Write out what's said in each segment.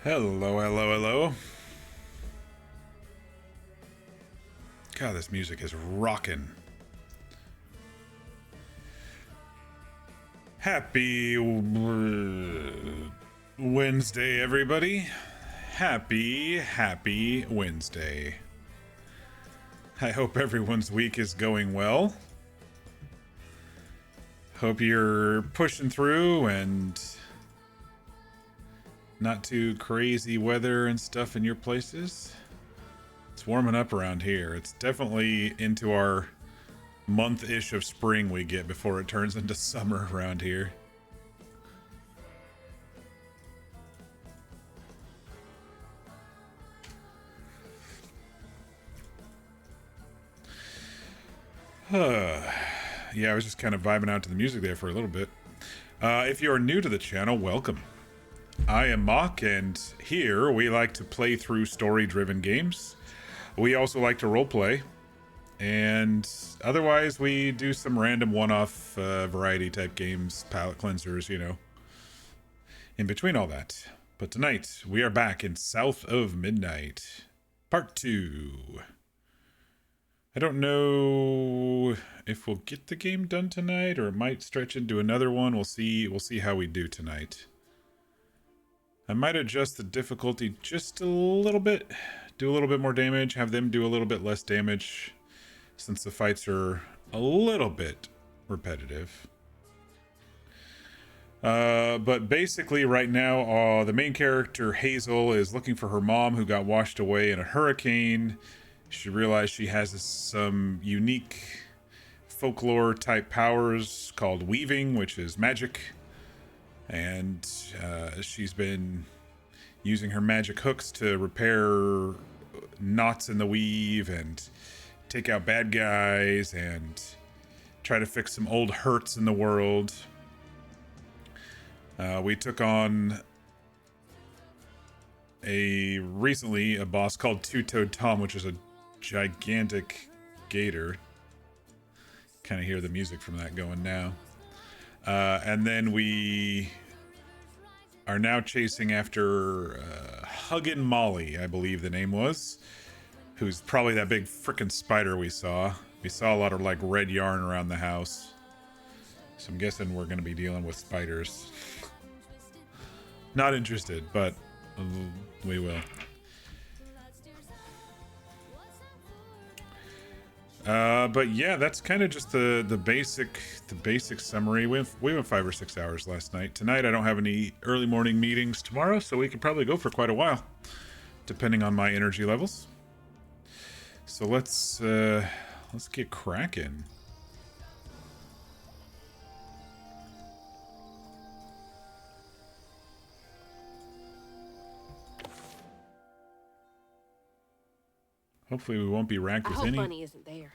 Hello, hello, hello. God, this music is rocking. Happy Wednesday, everybody. Happy Wednesday. I hope everyone's week is going well. Hope you're pushing through and not too crazy weather and stuff in your places. It's warming up around here. It's definitely into our month-ish of spring we get before it turns into summer around here. Yeah, I was just kind of vibing out to the music there for a little bit. If you are new to the channel, welcome. I am Mock, and here we like to play through story-driven games. We also like to roleplay, and otherwise we do some random one-off variety type games, palette cleansers, you know, in between all that. But tonight, we are back in South of Midnight, Part 2. I don't know if we'll get the game done tonight, or it might stretch into another one. We'll see how we do tonight. I might adjust the difficulty just a little bit, do a little bit more damage, have them do a little bit less damage, since the fights are a little bit repetitive. But basically right now, the main character, Hazel, is looking for her mom who got washed away in a hurricane. She realized she has some unique folklore type powers called weaving, which is magic. And she's been using her magic hooks to repair knots in the weave and take out bad guys and try to fix some old hurts in the world. We took on recently a boss called Two-Toed Tom, which is a gigantic gator. Kind of hear the music from that going now. And then we are now chasing after Huggin' Molly, I believe the name was, who's probably that big frickin' spider we saw. We saw a lot of like red yarn around the house. So I'm guessing we're going to be dealing with spiders. Not interested, but we will. But yeah, that's kind of just the basic summary. We went 5 or 6 hours last night. Tonight I don't have any early morning meetings tomorrow, so we could probably go for quite a while, depending on my energy levels. So let's get cracking. Hopefully we won't be ranked with any Bunny isn't there.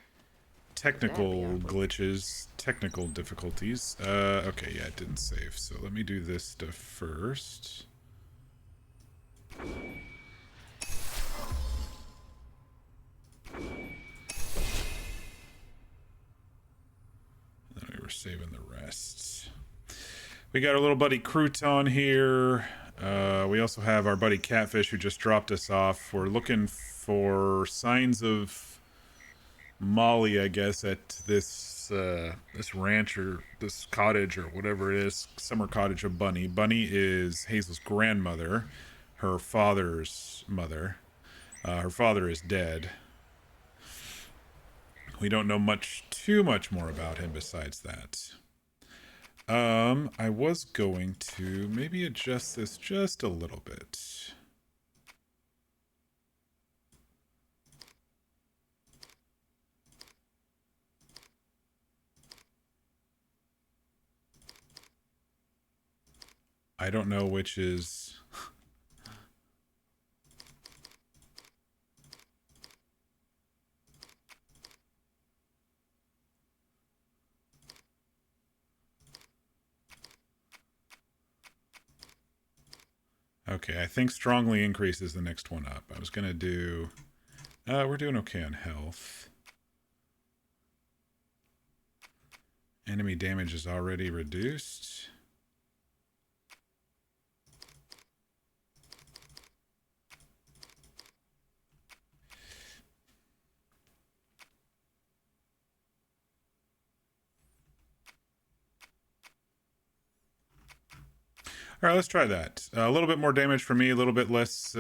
technical glitches, technical difficulties. Okay, yeah, it didn't save. So let me do this stuff first. Then we were saving the rest. We got our little buddy Crouton here. We also have our buddy Catfish who just dropped us off. We're looking for signs of Molly, I guess, at this this ranch or this cottage or whatever it is, summer cottage of Bunny. Bunny is Hazel's grandmother, her father's mother. Her father is dead. We don't know too much more about him besides that. I was going to maybe adjust this just a little bit. I don't know which is... Okay, I think strongly increases the next one up. I was going to do... we're doing okay on health. Enemy damage is already reduced. All right, let's try that. A little bit more damage from me, a little bit less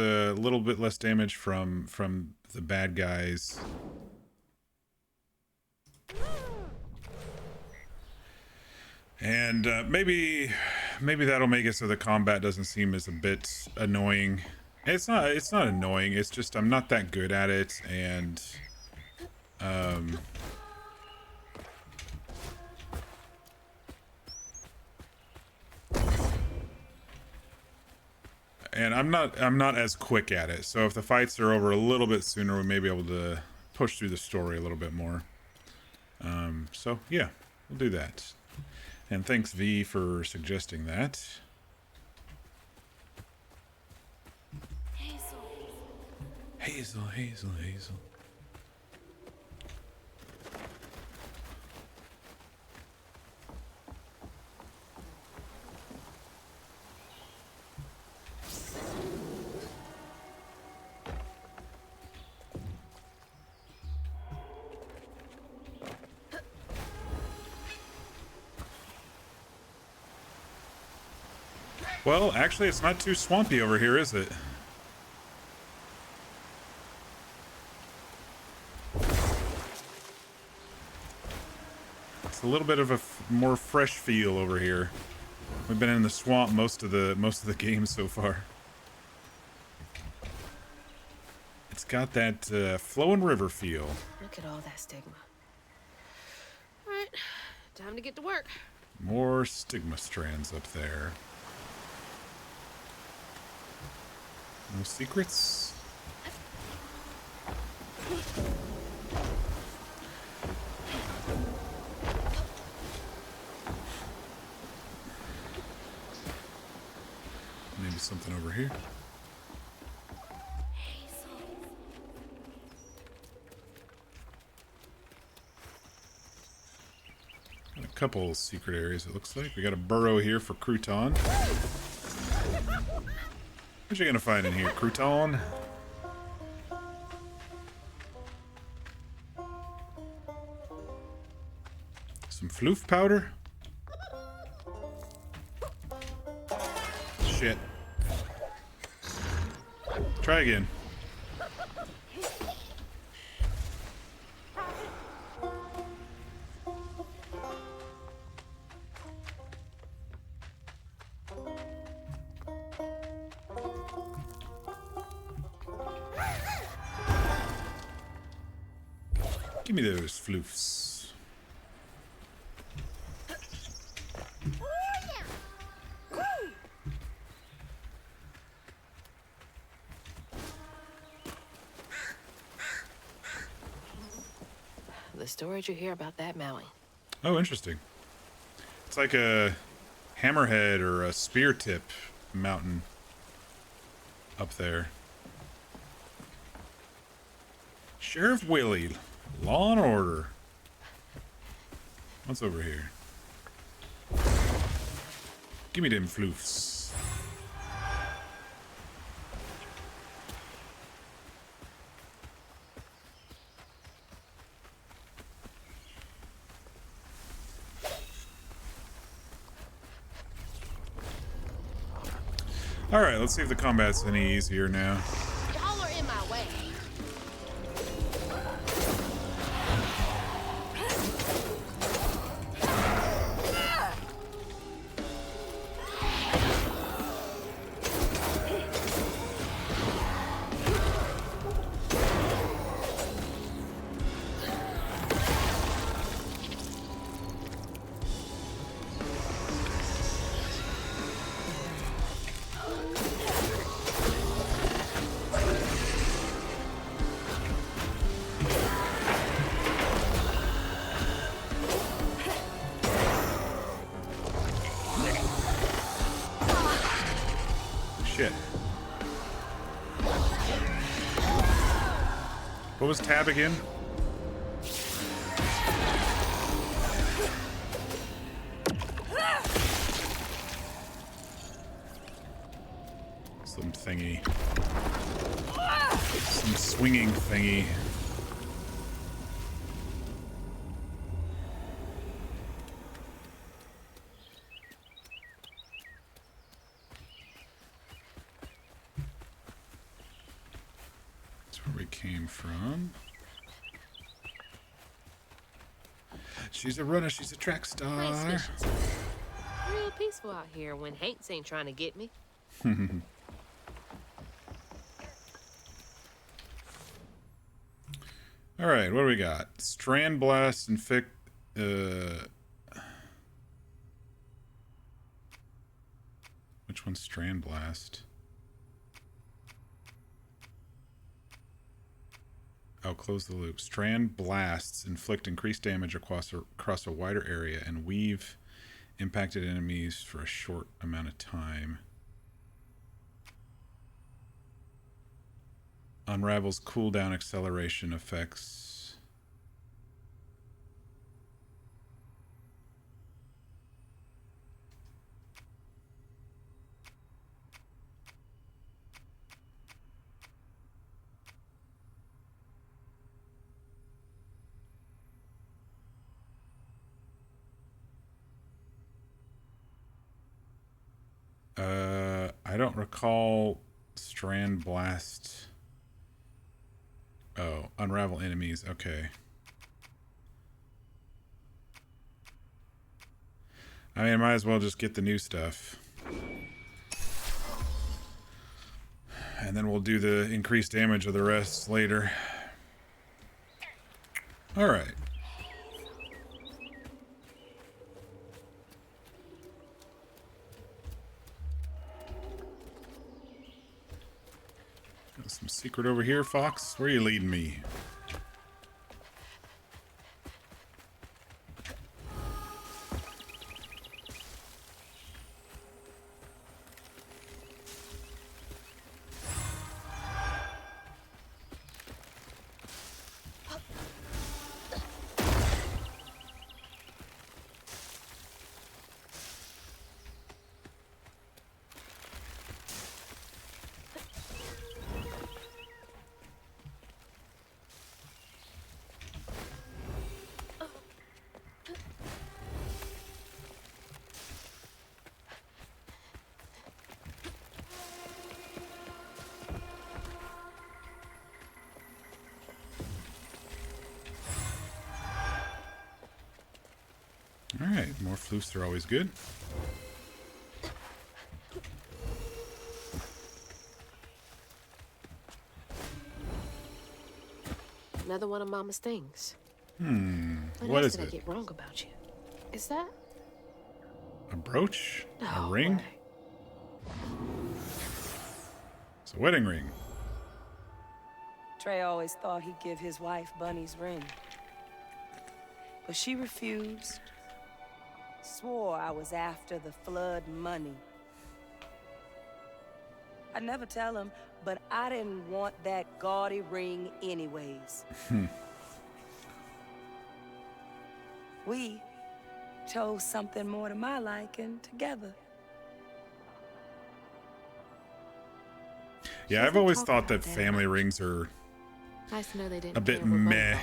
damage from the bad guys. And maybe that'll make it so the combat doesn't seem as a bit annoying. It's not annoying. It's just I'm not that good at it, and I'm not as quick at it. So if the fights are over a little bit sooner, we may be able to push through the story a little bit more. So yeah, we'll do that. And thanks V for suggesting that. Hazel. Well, actually, it's not too swampy over here, is it? It's a little bit of a more fresh feel over here. We've been in the swamp most of the game so far. It's got that flowing river feel. Look at all that stigma. All right, time to get to work. More stigma strands up there. No secrets? Maybe something over here. Got a couple secret areas, it looks like. We got a burrow here for Crouton. What you gonna find in here, Crouton? Some floof powder? Shit. Try again. Give me those floofs. The stories you hear about that Maui. Oh, interesting. It's like a hammerhead or a spear tip mountain up there. Sheriff Willie, Law and Order. What's over here? Give me them floofs. Alright, let's see if the combat's any easier now. Y'all are in my way. Shit. What was tab again? Some thingy. Some swinging thingy. came from. She's a runner. She's a track star. Nice fishing. Real peaceful out here when Hanks ain't trying to get me. All right, what do we got? Strand blast, infect. Which one's strand blast? Oh, close the loop. Strand blasts inflict increased damage across a wider area and weave impacted enemies for a short amount of time. Unravels cooldown acceleration effects. I don't recall strand blast. Oh, unravel enemies. Okay. I mean, I might as well just get the new stuff. And then we'll do the increased damage of the rest later. Alright. Got some secret over here, Fox. Where are you leading me? Alright, more floofs are always good. Another one of Mama's things. What is did I it? get wrong about you? Is that A brooch? no A ring? way. It's a wedding ring. Trey always thought he'd give his wife Bunny's ring. But she refused. Swore I was after the flood money. I'd never tell him, but I didn't want that gaudy ring anyways. We chose something more to my liking together. Yeah, I've always thought that family rings are Nice to know they didn't a bit care what Bunny meh, thought.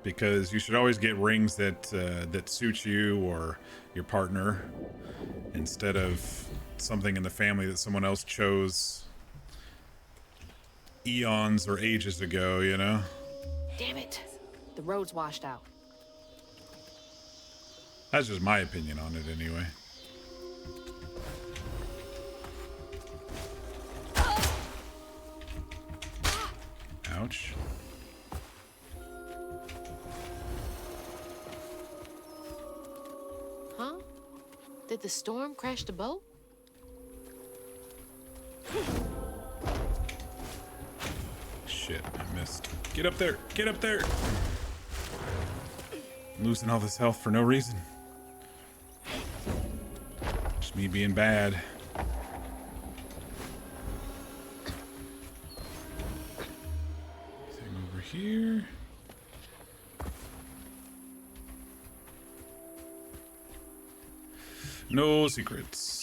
because you should always get rings that that suit you or your partner, instead of something in the family that someone else chose eons or ages ago, you know? Damn it. The road's washed out. That's just my opinion on it anyway. Ouch. Huh? Did the storm crash the boat? Shit, I missed. Get up there! Get up there! I'm losing all this health for no reason. Just me being bad. Anything over here? No secrets.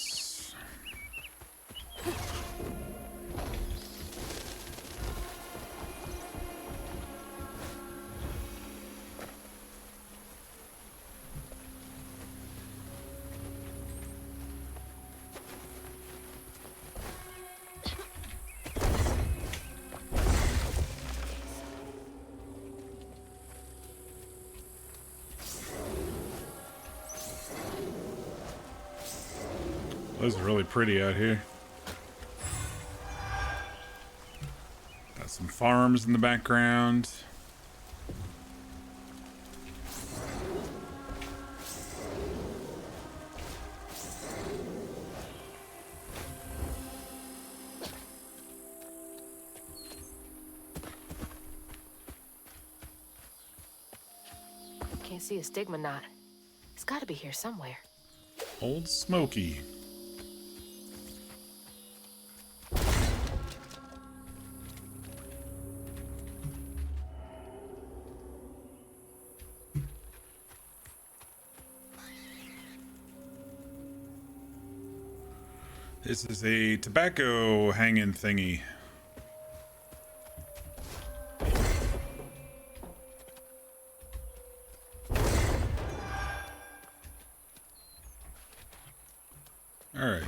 This is really pretty out here. Got some farms in the background. Can't see a stigma knot. It's got to be here somewhere. Old Smoky. This is a tobacco hanging thingy. Alright.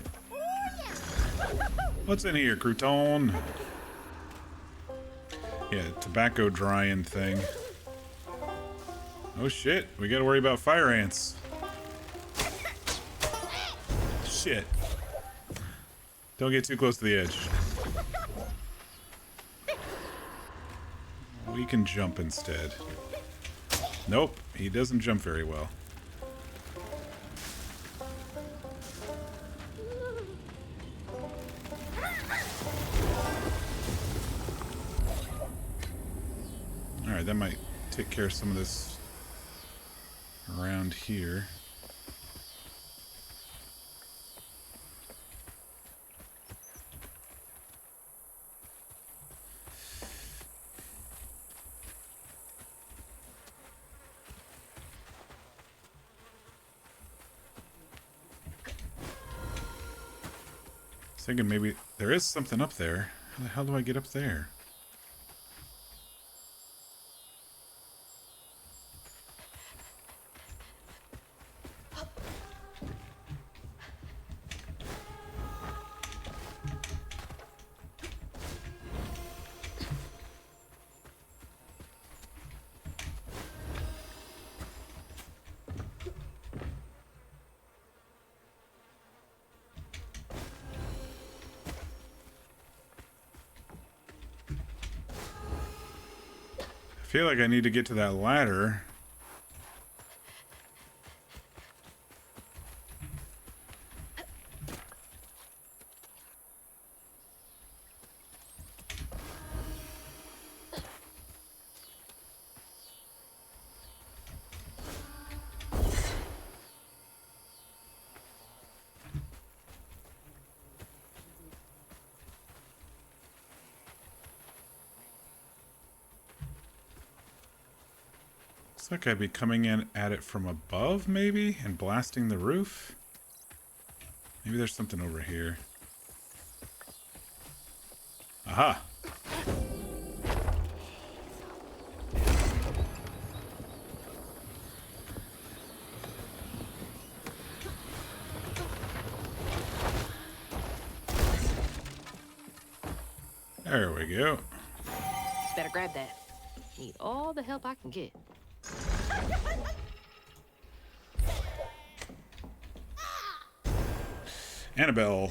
What's in here, crouton? Yeah, tobacco drying thing. Oh shit, we gotta worry about fire ants. Shit. Don't get too close to the edge. We can jump instead. Nope, he doesn't jump very well. Alright, that might take care of some of this around here. I was thinking maybe there is something up there. How the hell do I get up there? I feel like I need to get to that ladder. Looks like I'd be coming in at it from above, maybe, and blasting the roof. Maybe there's something over here. Aha! There we go. Better grab that. Need all the help I can get. Annabelle,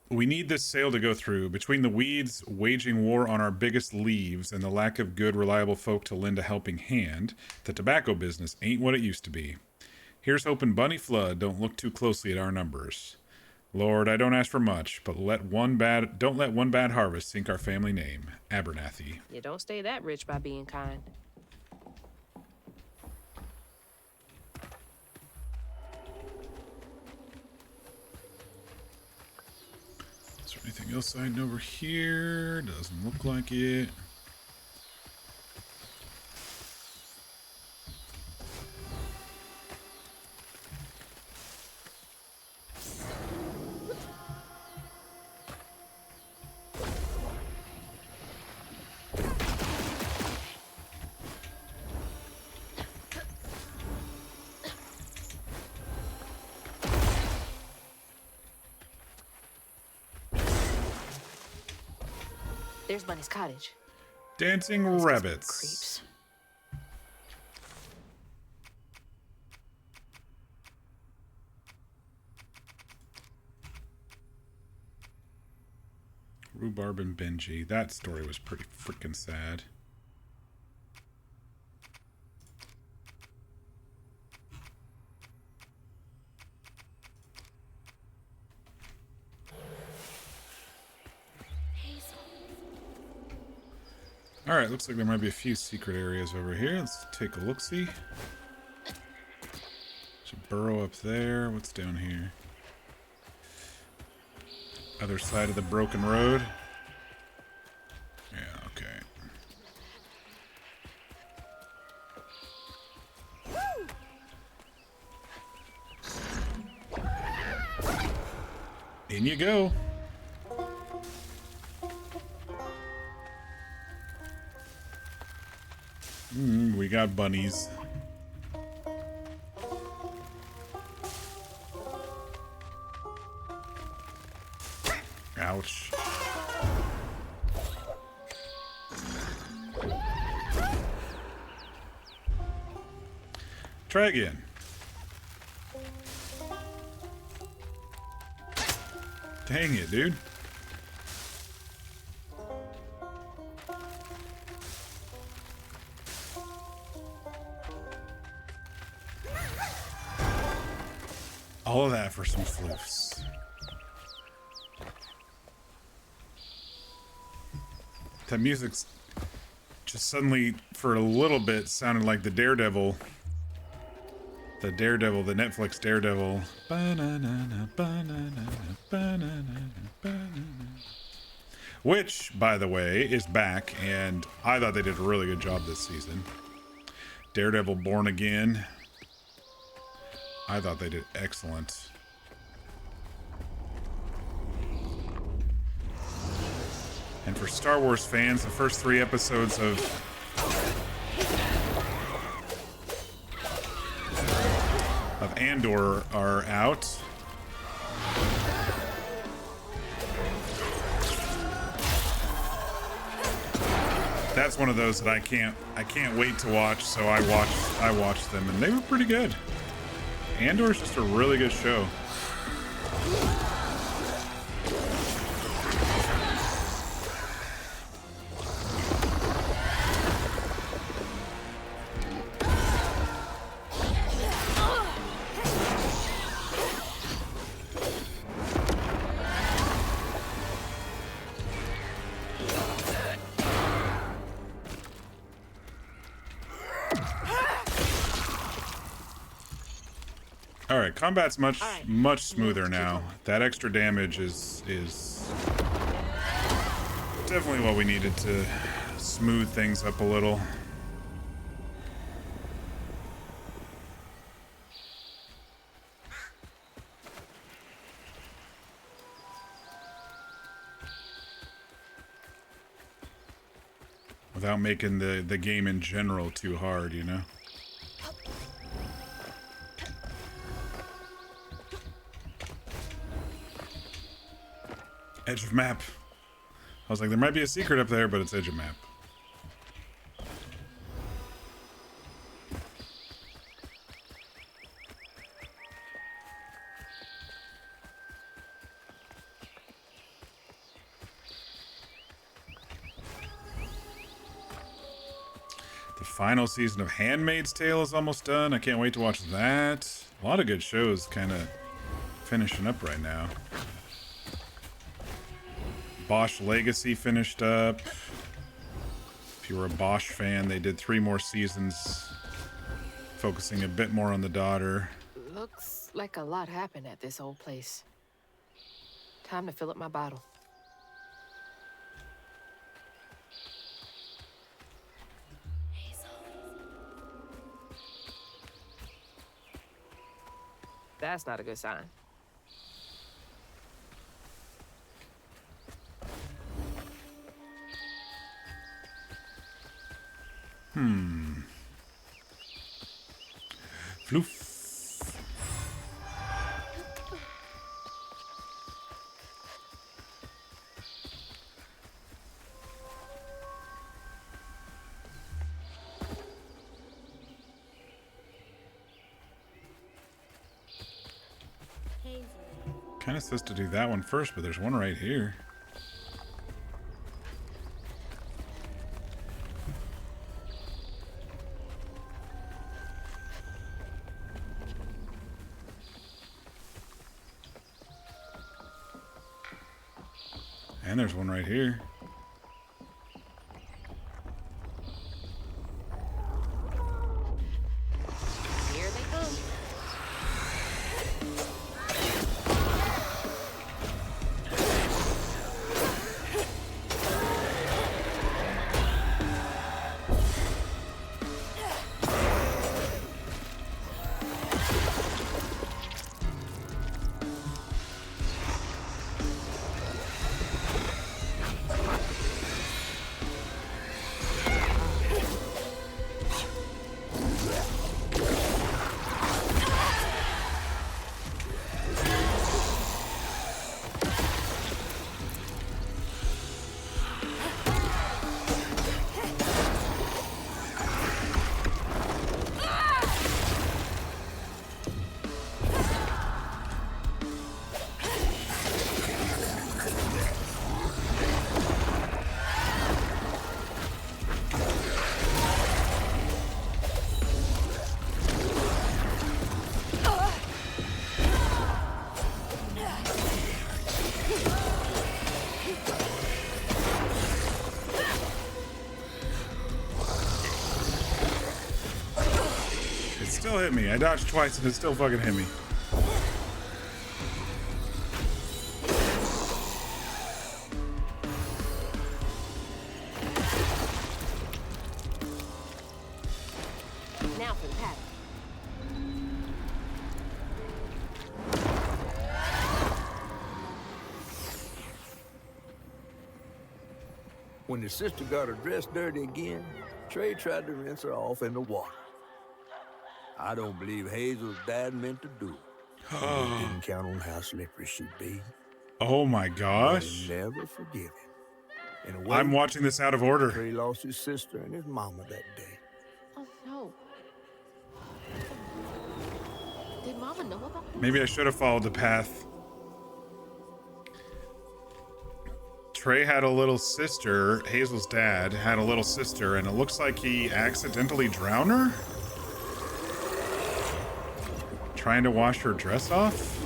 we need this sale to go through. Between the weeds waging war on our biggest leaves and the lack of good, reliable folk to lend a helping hand, the tobacco business ain't what it used to be. Here's hoping Bunny Flood don't look too closely at our numbers. Lord, I don't ask for much, but don't let one bad harvest sink our family name. Abernathy. You don't stay that rich by being kind. Is there anything else hiding over here? Doesn't look like it. There's Bunny's cottage. Dancing rabbits. Creeps. Rhubarb and Benji. That story was pretty freaking sad. Alright, looks like there might be a few secret areas over here. Let's take a look-see. There's a burrow up there. What's down here? Other side of the broken road. Yeah, okay. In you go. We got bunnies. Ouch. Try again. Dang it, dude. All of that for some floofs. That music's just suddenly, for a little bit, sounded like the Daredevil. The Daredevil, the Netflix Daredevil. Banana, banana, banana, banana. Which, by the way, is back, and I thought they did a really good job this season. Daredevil Born Again. I thought they did excellent. And for Star Wars fans, the first 3 episodes of Andor are out. That's one of those that I can't wait to watch, so I watched them, and they were pretty good. Andor's just a really good show. Alright, combat's much smoother now. That extra damage is definitely what we needed to smooth things up a little. Without making the game in general too hard, you know? Edge of map. I was like, there might be a secret up there, but it's edge of map. The final season of Handmaid's Tale is almost done. I can't wait to watch that. A lot of good shows kind of finishing up right now. Bosch Legacy finished up. If you were a Bosch fan, they did 3 more seasons, focusing a bit more on the daughter. Looks like a lot happened at this old place. Time to fill up my bottle. That's not a good sign. Floof. Kind of says to do that one first, but there's one right here. And there's one right here. Here they come. Still hit me. I dodged twice and it still fucking hit me. Now for the pattern. When his sister got her dress dirty again, Trey tried to rinse her off in the water. I don't believe Hazel's dad meant to do it. He didn't count on how slippery she'd be. Oh my But gosh. he'll never forgive him. In a way, I'm watching this out of order. Trey lost his sister and his mama that day. Oh no. Did Mama know about this? Maybe I should have followed the path. Trey had a little sister. Hazel's dad had a little sister, and it looks like he accidentally drowned her? Trying to wash her dress off?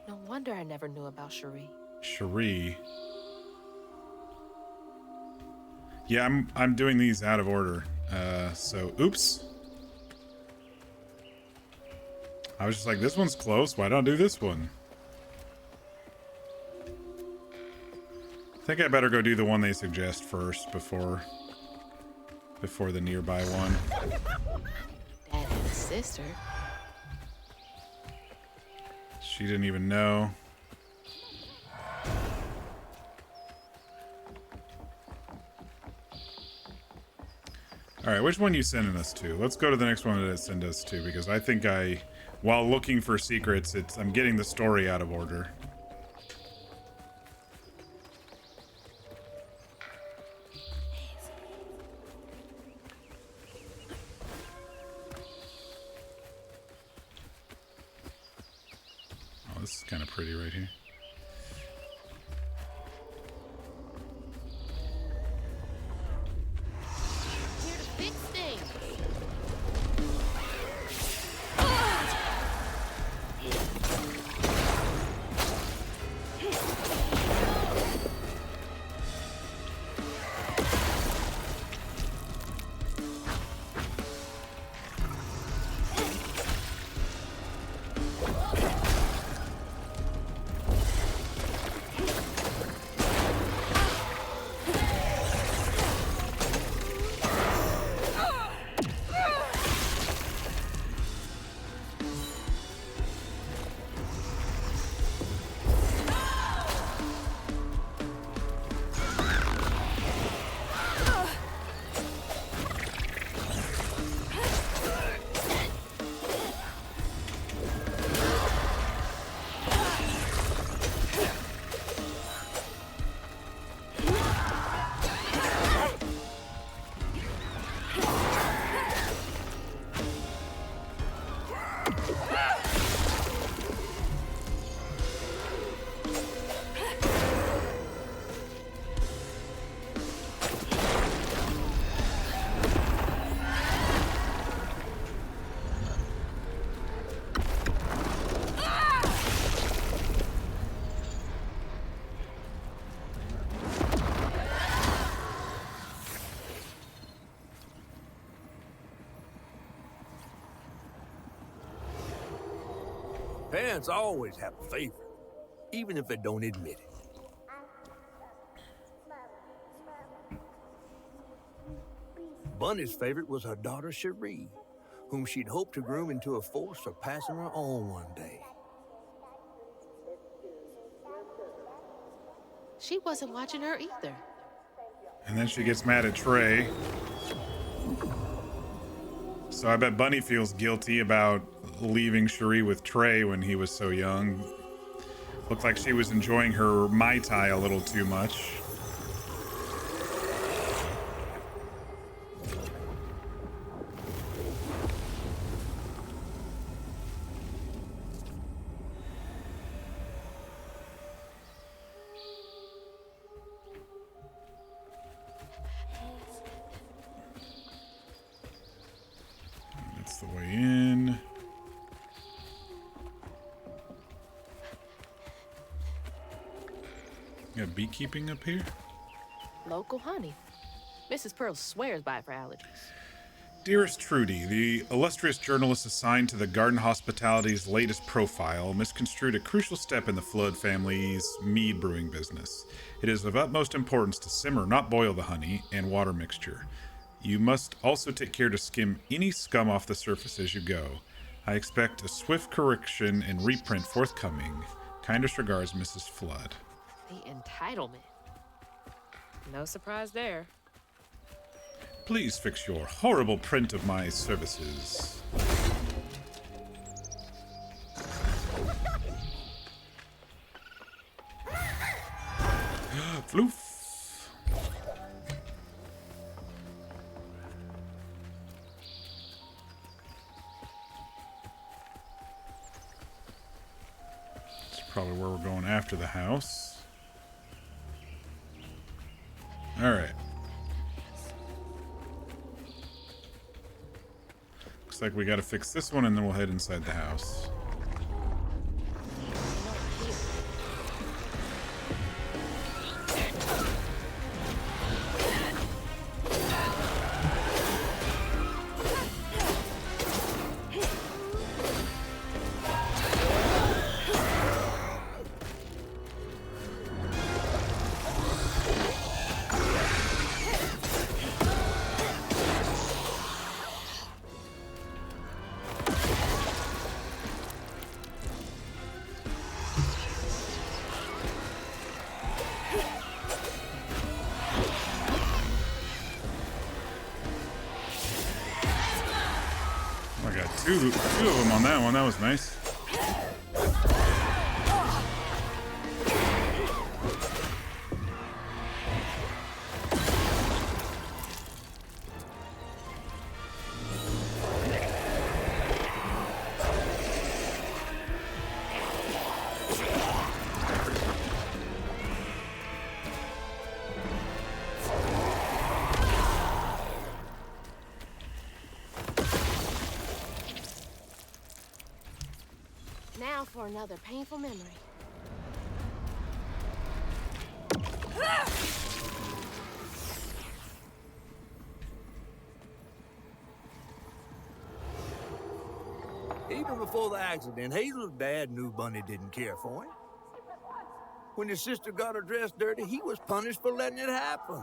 No wonder I never knew about Cherie. Cherie. Yeah, I'm doing these out of order. So oops. I was just like, this one's close. Why don't I do this one? I think I better go do the one they suggest first before the nearby one. Dad had a sister. She didn't even know. All right, which one you sending us to? Let's go to the next one that it sent us to, because I think while looking for secrets, I'm getting the story out of order. Oh, this is kind of pretty right here. Here to fix things. Parents always have a favorite, even if they don't admit it. Bunny's favorite was her daughter Cherie, whom she'd hoped to groom into a force surpassing her own one day. She wasn't watching her either. And then she gets mad at Trey. So I bet Bunny feels guilty about leaving Cherie with Trey when he was so young. Looked like she was enjoying her Mai Tai a little too much. That's the way in. You got beekeeping up here? Local honey. Mrs. Pearl swears by it for allergies. Dearest Trudy, the illustrious journalist assigned to the Garden Hospitality's latest profile misconstrued a crucial step in the Flood family's mead brewing business. It is of utmost importance to simmer, not boil the honey and water mixture. You must also take care to skim any scum off the surface as you go. I expect a swift correction and reprint forthcoming. Kindest regards, Mrs. Flood. The entitlement. No surprise there. Please fix your horrible print of my services. Floof. That's probably where we're going after the house. All right. Looks like we got to fix this one, and then we'll head inside the house. Two of them on that one. That was nice. Now for another painful memory. Even before the accident, Hazel's dad knew Bunny didn't care for him. When his sister got her dress dirty, he was punished for letting it happen.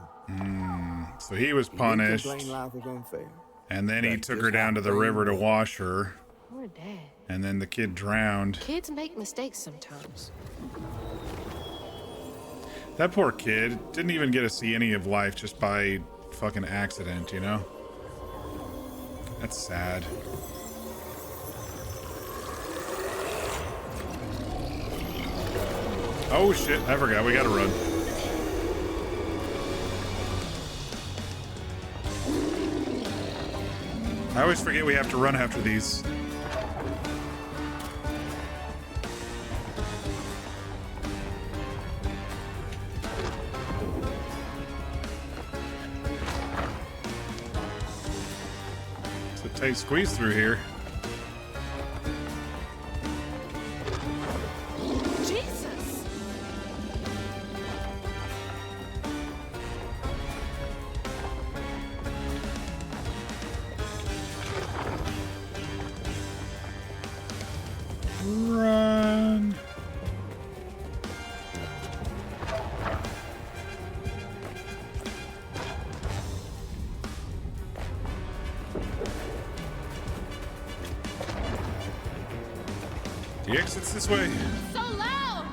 So he was punished. He didn't complain life was unfair. And then he took her down to the river to wash her. Poor Dad. And then the kid drowned. Kids make mistakes sometimes. That poor kid didn't even get to see any of life just by fucking accident, you know? That's sad. Oh shit, I forgot, we gotta run. I always forget we have to run after these. It's a tight squeeze through here. Jesus! Run. The exit's this way. So loud!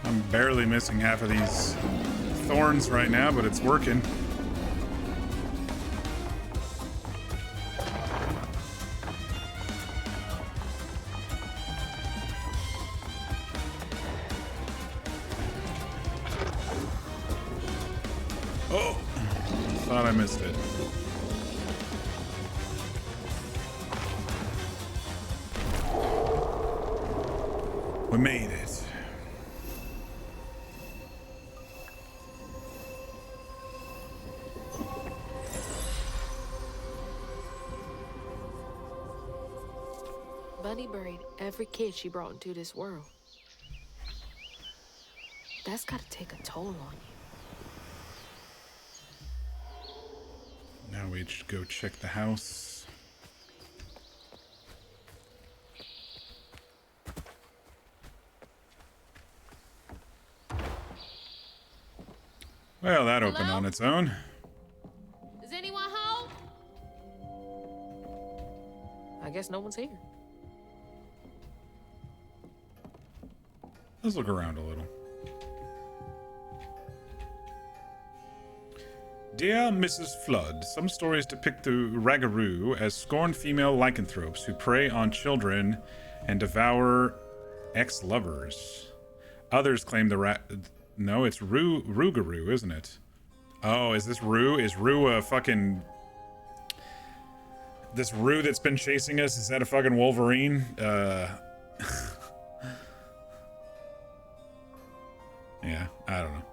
I'm barely missing half of these thorns right now, but it's working. Oh, thought I missed it. We made it. Bunny buried every kid she brought into this world. That's gotta take a toll on you. Now we should go check the house. Well, that opened Hello? on its own. Is anyone home? I guess no one's here. Let's look around a little. Dear Mrs. Flood, some stories depict the Ragaroo as scorned female lycanthropes who prey on children and devour ex-lovers. Others claim the No, it's Rougarou, isn't it? Oh, is this Roo? Is Roo a fucking... This Roo that's been chasing us, is that a fucking Wolverine? Yeah, I don't know.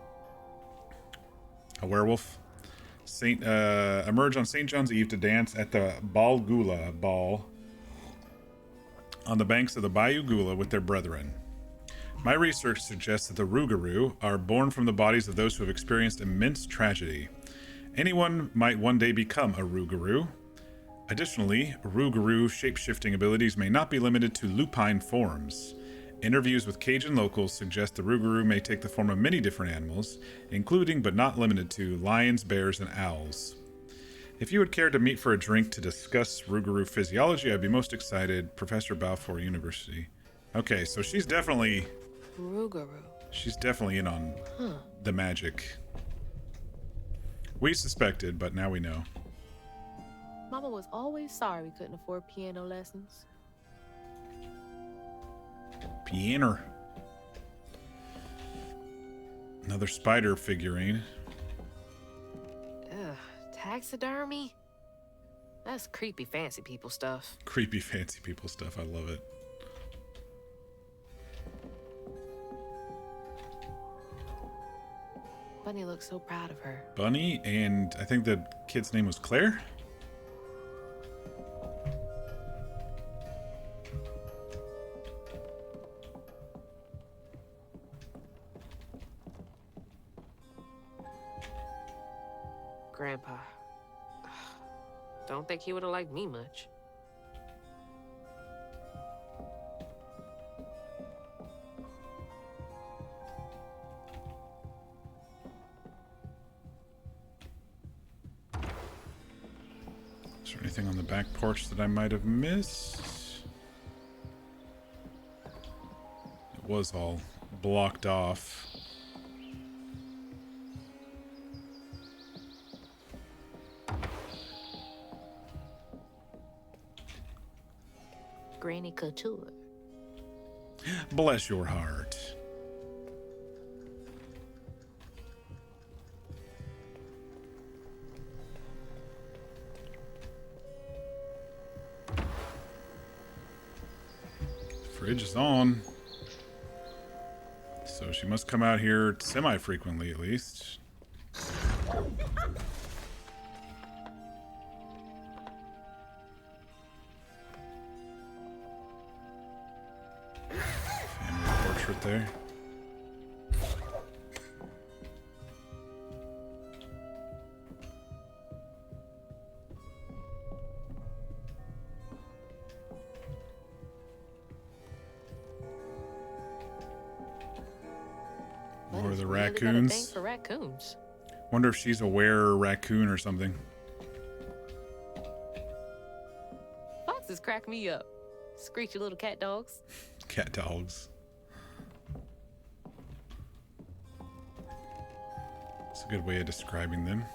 A werewolf? Emerge on St. John's Eve to dance at the Balgula Ball on the banks of the Bayou Gula with their brethren. My research suggests that the Rougarou are born from the bodies of those who have experienced immense tragedy. Anyone might one day become a Rougarou. Additionally, Rougarou shape-shifting abilities may not be limited to lupine forms. Interviews with Cajun locals suggest the Rougarou may take the form of many different animals, including but not limited to lions, bears, and owls. If you would care to meet for a drink to discuss Rougarou physiology, I'd be most excited. Professor Balfour University. Okay, so she's definitely... Rougarou. She's definitely in on the magic. We suspected, but now we know. Mama was always sorry we couldn't afford piano lessons. Pianer. Another spider figurine. Ugh, taxidermy? That's creepy fancy people stuff. Creepy fancy people stuff. I love it. Bunny looks so proud of her. Bunny, and I think the kid's name was Claire? Grandpa. Don't think he would have liked me much. Is there anything on the back porch that I might have missed? It was all blocked off. Granny Couture. Bless your heart. Fridge is on. So she must come out here semi-frequently at least. Family portrait there. Bunny Or the really got a thing raccoons. for raccoons. Wonder if she's a were raccoon or something. Foxes crack me up. Screechy little cat dogs. Cat dogs. It's a good way of describing them.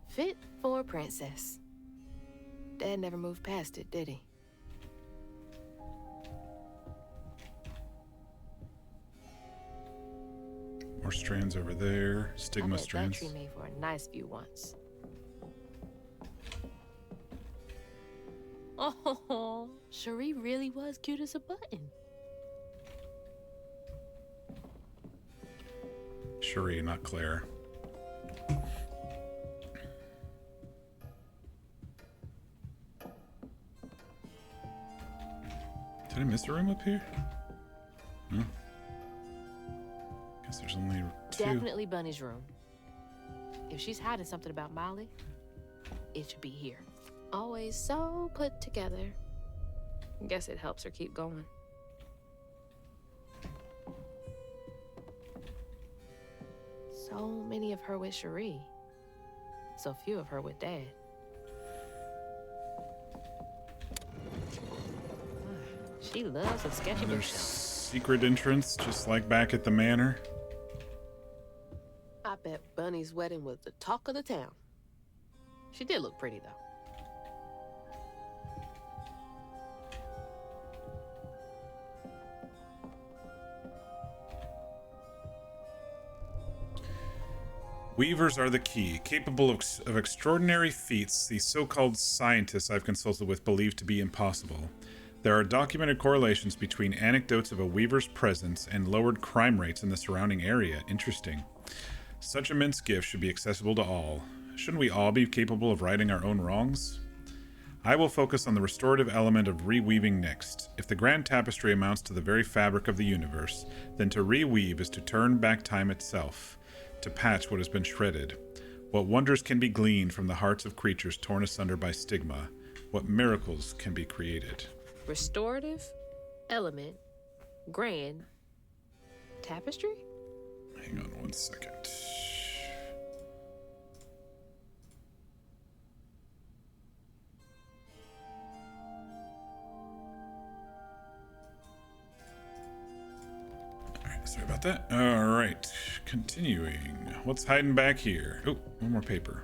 Fit for a princess. Dad never moved past it, did he? More strands over there. I Stigma bet that strands. tree made for a nice view once. Oh, Cherie really was cute as a button. Cherie, not Claire. Did I miss a room up here? Hmm. Guess there's only two. Definitely Bunny's room. If she's hiding something about Molly, it should be here. Always so put together. Guess it helps her keep going. So many of her with Cherie. So few of her with Dad. She loves a sketchy Another bookshelf. secret entrance, just like back at the manor. I bet Bunny's wedding was the talk of the town. She did look pretty, though. Weavers are the key, capable of extraordinary feats the so-called scientists I've consulted with believe to be impossible. There are documented correlations between anecdotes of a weaver's presence and lowered crime rates in the surrounding area. Interesting. Such immense gifts should be accessible to all. Shouldn't we all be capable of righting our own wrongs? I will focus on the restorative element of reweaving next. If the grand tapestry amounts to the very fabric of the universe, then to reweave is to turn back time itself, to patch what has been shredded. What wonders can be gleaned from the hearts of creatures torn asunder by stigma? What miracles can be created? Restorative, element, grand, tapestry? Hang on one second. Alright, sorry about that. Alright, continuing. What's hiding back here? Oh, one more paper.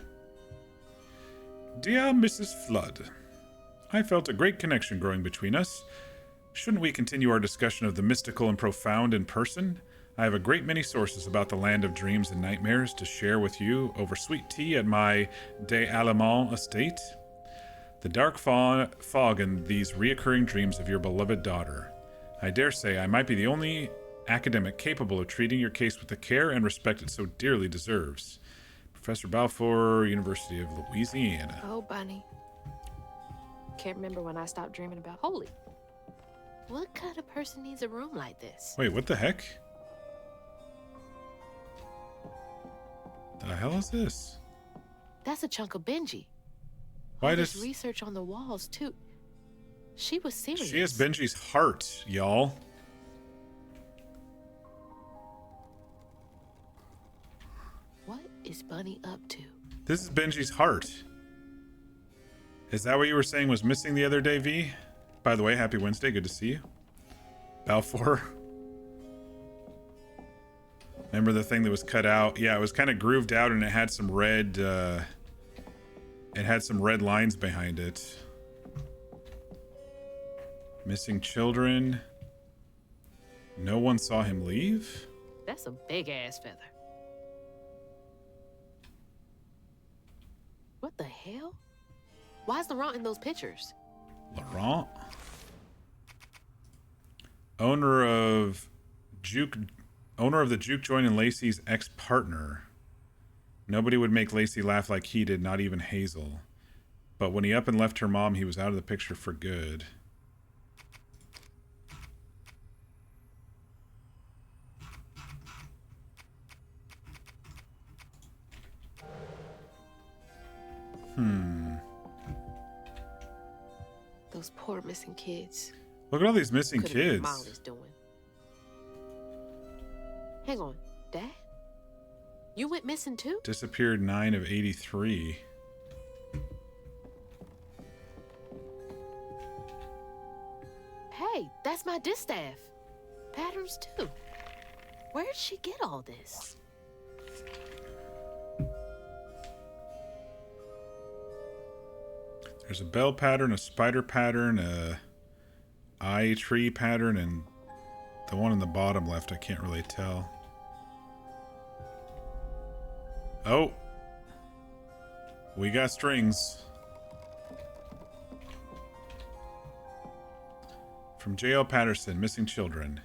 Dear Mrs. Flood, I felt a great connection growing between us. Shouldn't we continue our discussion of the mystical and profound in person? I have a great many sources about the land of dreams and nightmares to share with you over sweet tea at my Des Allemands estate. The dark fog and these reoccurring dreams of your beloved daughter. I dare say I might be the only academic capable of treating your case with the care and respect it so dearly deserves. Professor Balfour, University of Louisiana. Oh, Bunny. Can't remember when I stopped dreaming about Holy. What kind of person needs a room like this? Wait, what the heck? The hell is this? That's a chunk of Benji. Why All this does research on the walls, too. She was serious. she has Benji's heart, y'all? What is Bunny up to? This is Benji's heart. Is that what you were saying was missing the other day, V? By the way, happy Wednesday. Good to see you. Balfour. Remember the thing that was cut out? Yeah, it was kind of grooved out and it had some red, lines behind it. Missing children. No one saw him leave? That's a big-ass feather. What the hell? Why is Laurent in those pictures? Laurent? Owner of the juke joint and Lacey's ex-partner. Nobody would make Lacey laugh like he did, not even Hazel. But when he up and left her mom, he was out of the picture for good. Those poor missing kids. Look at all these missing Could've been kids. Molly's doing. Hang on, Dad? You went missing too? Disappeared 9 of 83. Hey, that's my distaff. Patterns too. Where'd she get all this? There's a bell pattern, a spider pattern, a eye tree pattern, and the one on the bottom left I can't really tell. Oh. We got strings. From J.L. Patterson, Missing Children.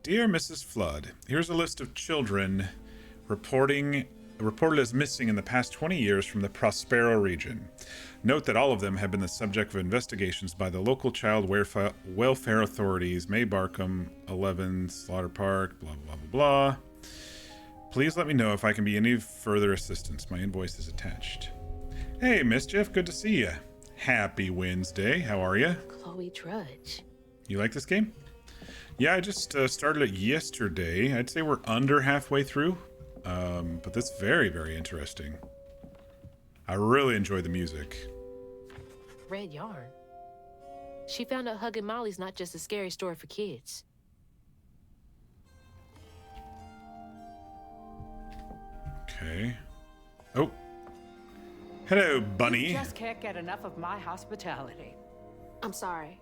Dear Mrs. Flood, here's a list of children reported as missing in the past 20 years from the Prospero region. Note that all of them have been the subject of investigations by the local child welfare authorities, May Barkham, 11, Slaughter Park, blah, blah, blah, blah. Please let me know if I can be any further assistance. My invoice is attached. Hey, Mischief, good to see you. Happy Wednesday. How are you? Chloe Trudge. You like this game? Yeah, I just started it yesterday. I'd say we're under halfway through, but that's very, very interesting. I really enjoy the music. Red yarn. She found out Huggin' Molly's not just a scary story for kids. Okay. Oh. Hello, Bunny. You just can't get enough of my hospitality. I'm sorry.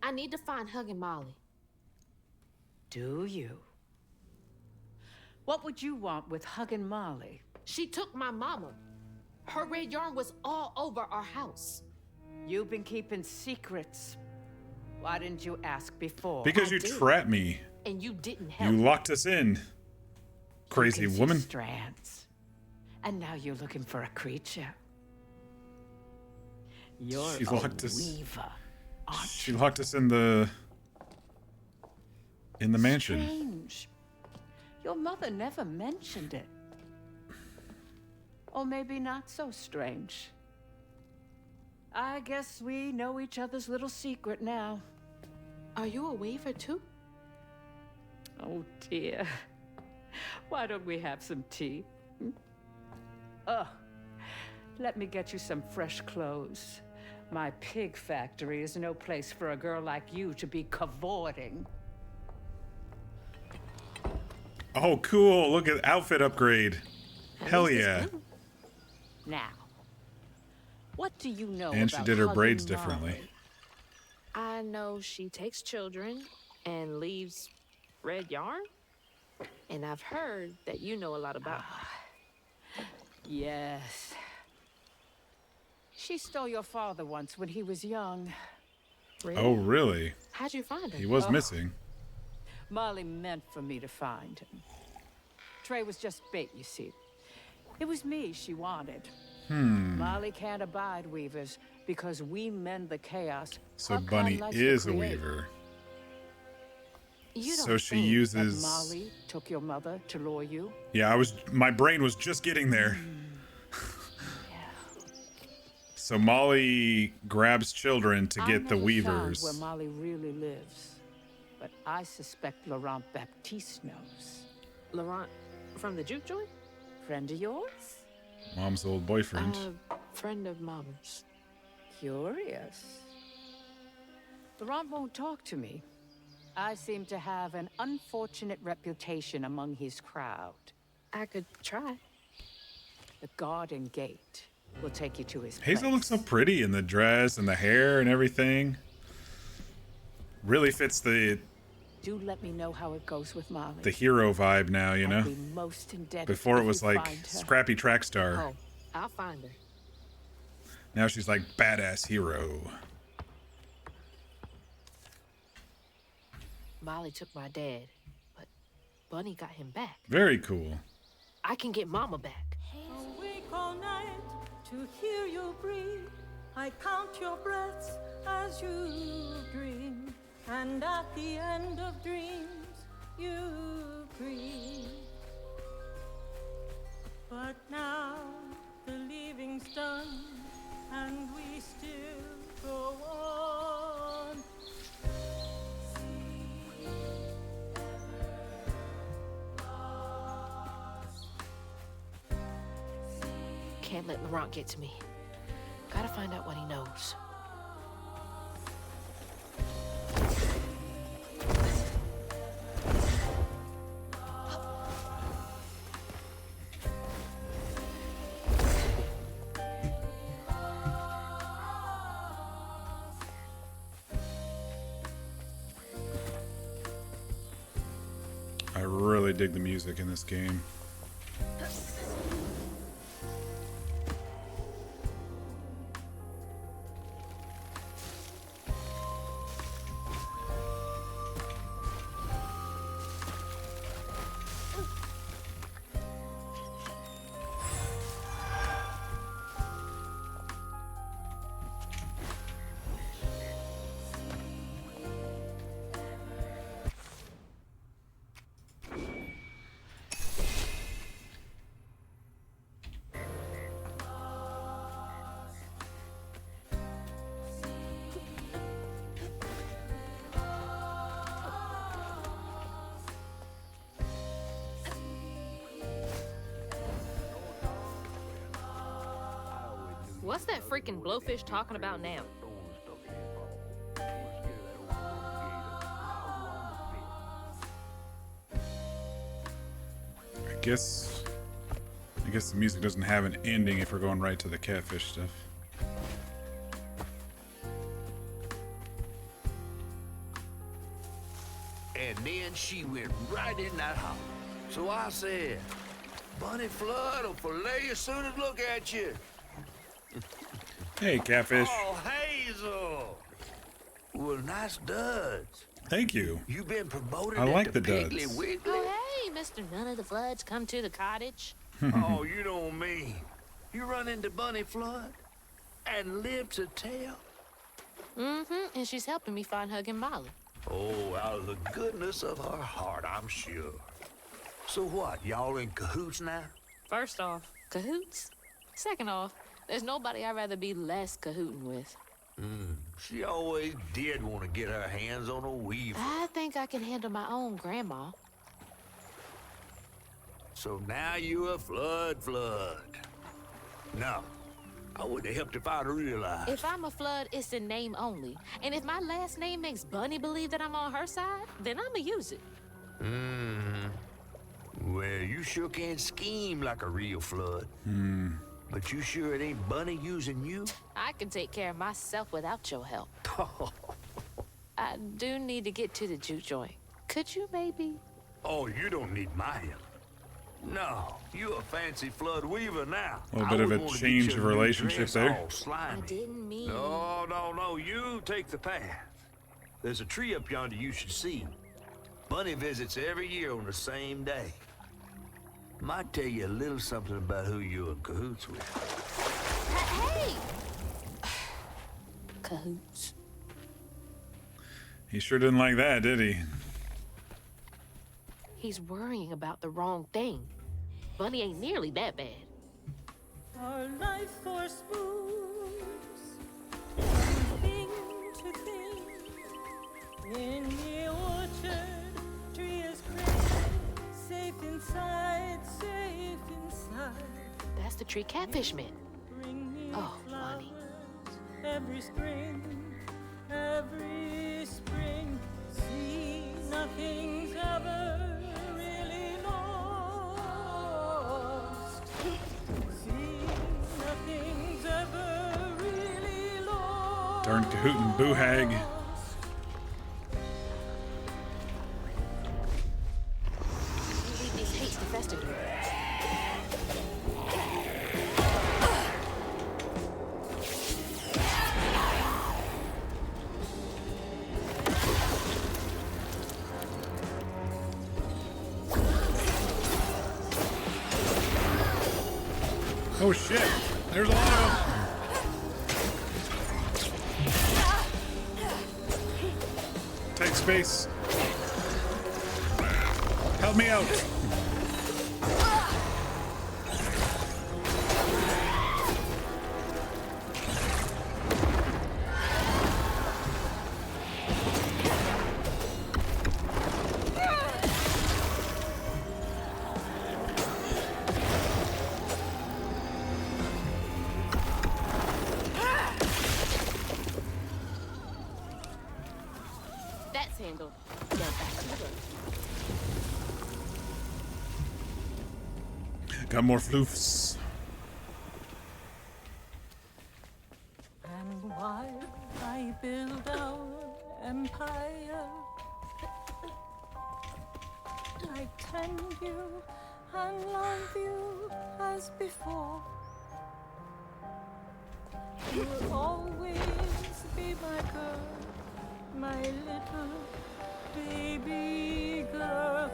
I need to find Huggin' Molly. Do you? What would you want with Huggin' Molly? She took my mama. Her red yarn was all over our house. You've been keeping secrets. Why didn't you ask before? Because I you did. trapped me. And you didn't help. You locked us in. Crazy You can see woman. strands. And now you're looking for a creature. You're She a locked us- weaver, aren't She you? locked us in the mansion. Strange. Your mother never mentioned it. Or maybe not so strange. I guess we know each other's little secret now. Are you a weaver too? Oh dear. Why don't we have some tea? Let me get you some fresh clothes. My pig factory is no place for a girl like you to be cavorting. Oh, cool. Look at outfit upgrade. Hell least it's yeah. blue. Now, what do you know And she about did her Huggin' braids Molly? differently. I know she takes children and leaves red yarn. And I've heard that you know a lot about her. Yes. She stole your father once when he was young. Really? Oh, really? How'd you find He her? was missing. Molly meant for me to find him. Trey was just bait, you see. It was me she wanted. Molly can't abide weavers because we mend the chaos. So her kind Bunny likes to is a create. weaver. You So don't she think That uses... Molly took your mother to lure you? Yeah, my brain was just getting there. So Molly grabs children to I get the never weavers. found where Molly really lives, but I suspect Laurent Baptiste knows. Laurent from the juke joint? Friend of yours? Mom's old boyfriend. Friend of Mama's. Curious. Laurent won't talk to me. I seem to have an unfortunate reputation among his crowd. I could try. The garden gate will take you to his Hazel place. looks so pretty in the dress and the hair and everything. Really fits the Do let me know how it goes with Molly. hero vibe now, you know? I'd be most indebted Before it if was you like find her. scrappy track star. Oh, I'll find her. Now she's like badass hero. Molly took my dad, but Bunny got him back. Very cool. I can get Mama back. to hear you breathe. I count your breaths as you dream, and at the end of dreams you breathe. But now the leaving's done, and we still go on. Can't let Laurent get to me. Gotta find out what he knows. I really dig the music in this game. What's that freaking blowfish talking about now? I guess the music doesn't have an ending if we're going right to the catfish stuff. And then she went right in that house. So I said, Bunny Flood will fillet you as soon as look at you. Hey, catfish. Oh, Hazel! Well, nice duds. Thank you. You been promoted I like at the the duds. Piggly Wiggly? Oh, hey, Mr. None of the Floods, come to the cottage. Oh, you don't mean. You run into Bunny Flood and live to tell? Mm-hmm, and she's helping me find Huggin' Molly. Oh, out of the goodness of her heart, I'm sure. So what, y'all in cahoots now? First off, cahoots. Second off, there's nobody I'd rather be less cahooting with. She always did want to get her hands on a weaver. I think I can handle my own grandma. So now you a flood. No, I would have helped if I'd realized. If I'm a Flood, it's in name only. And if my last name makes Bunny believe that I'm on her side, then I'ma use it. Well, you sure can scheme like a real flood. But you sure it ain't Bunny using you? I can take care of myself without your help. I do need to get to the juke joint. Could you maybe? Oh, you don't need my help. No, you a fancy flood weaver now. A little bit of a change of relationship there. I didn't mean... No, you take the path. There's a tree up yonder you should see. Bunny visits every year on the same day. Might tell you a little something about who you're in cahoots with. Hey! Cahoots. He sure didn't like that, did he? He's worrying about the wrong thing. Bunny ain't nearly that bad. Our life force moves from thing to thing. In the orchard, tree is great. Safe inside, safe inside. That's the tree catfish meant. Bring me Oh, flowers Bunny. every spring, every spring. See, nothing's ever really lost. See, nothing's ever really lost. Darn Cahootin' Boohag. Leave these hates to fester here. Oh shit. There's a lot of them. Take space. Help me out. That's handled. Now back to the book. Got more floofs. And while I build our empire, I tend you and love you as before. You will always be my girl, my little baby girl.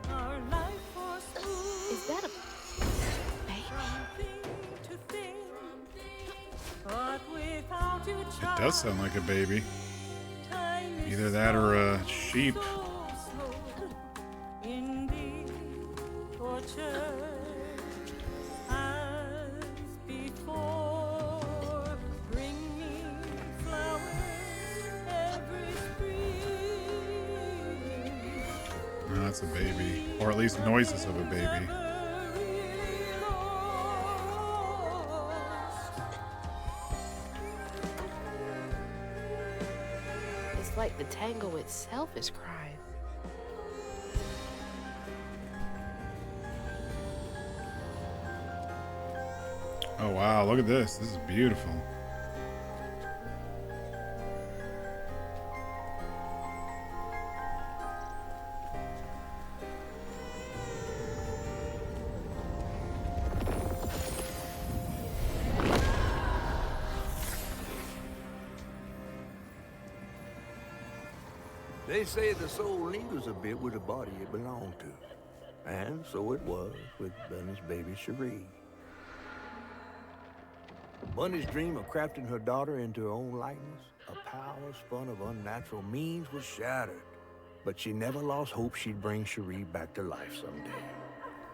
Our life was smooth. Is that a baby? But without you, It does sound like a baby. time is Either that or a sheep. so slow. In the orchard as before, bring me flowers every spring. No, that's a baby. Or at least noises of a baby. Never really lost. It's like the tango itself is crying. Oh wow, look at this. This is beautiful. They say the soul lingers a bit with the body it belonged to. And so it was with Bunny's baby Cherie. Bunny's dream of crafting her daughter into her own likeness, a power spun of unnatural means, was shattered. But she never lost hope she'd bring Cherie back to life someday.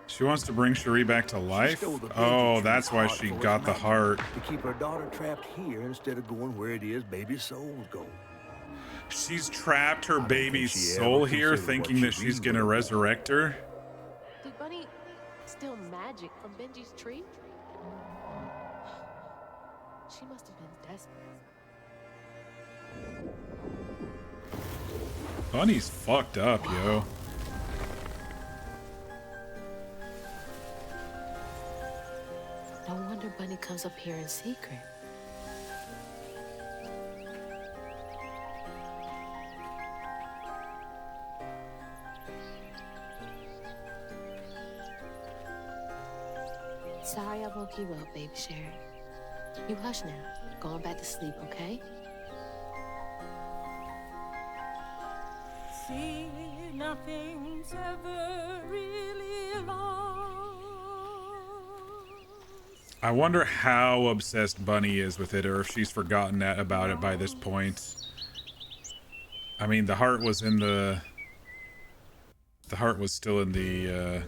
She wants to bring Cherie back to life? Stole the Oh, baby that's why heart she for its got the magic, heart. to keep her daughter trapped here instead of going where it is baby souls go. She's trapped her don't baby's think she ever soul here, considered thinking what that she's Cherie gonna would've resurrect her. Did Bunny steal magic from Benji's tree? She must have been desperate. Bunny's fucked up, yo. No wonder Bunny comes up here in secret. Sorry I woke you up, baby Sherry. You hush now. Going back to sleep, okay? See, nothing's ever really lost. I wonder how obsessed Bunny is with it, or if she's forgotten that about it by this point. I mean, the heart was in the... The heart was still in the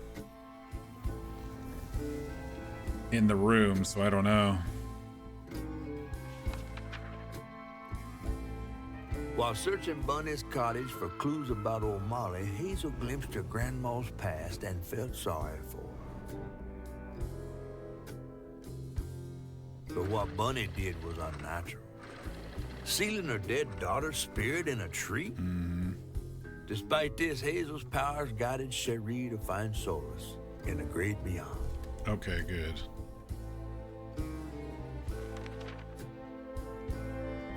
room, so I don't know. While searching Bunny's cottage for clues about old Molly, Hazel glimpsed her grandma's past and felt sorry for her. But what Bunny did was unnatural. Sealing her dead daughter's spirit in a tree? Despite this, Hazel's powers guided Cherie to find solace in the great beyond. Okay, good.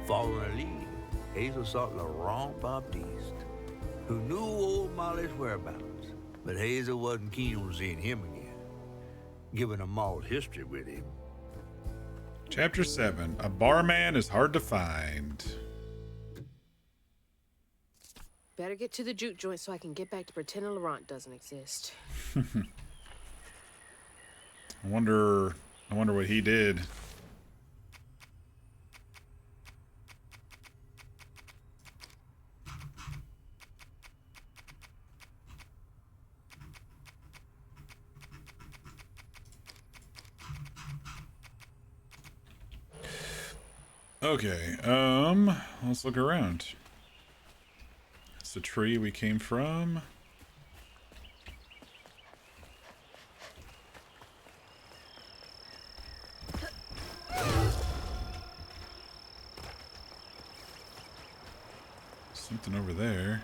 Following her lead, Hazel sought Laurent Baptiste, who knew old Molly's whereabouts, but Hazel wasn't keen on seeing him again. given a malt history with him. Chapter 7. A barman is hard to find. Better get to the juke joint so I can get back to pretending Laurent doesn't exist. I wonder what he did. Okay, let's look around. It's the tree we came from. Something over there.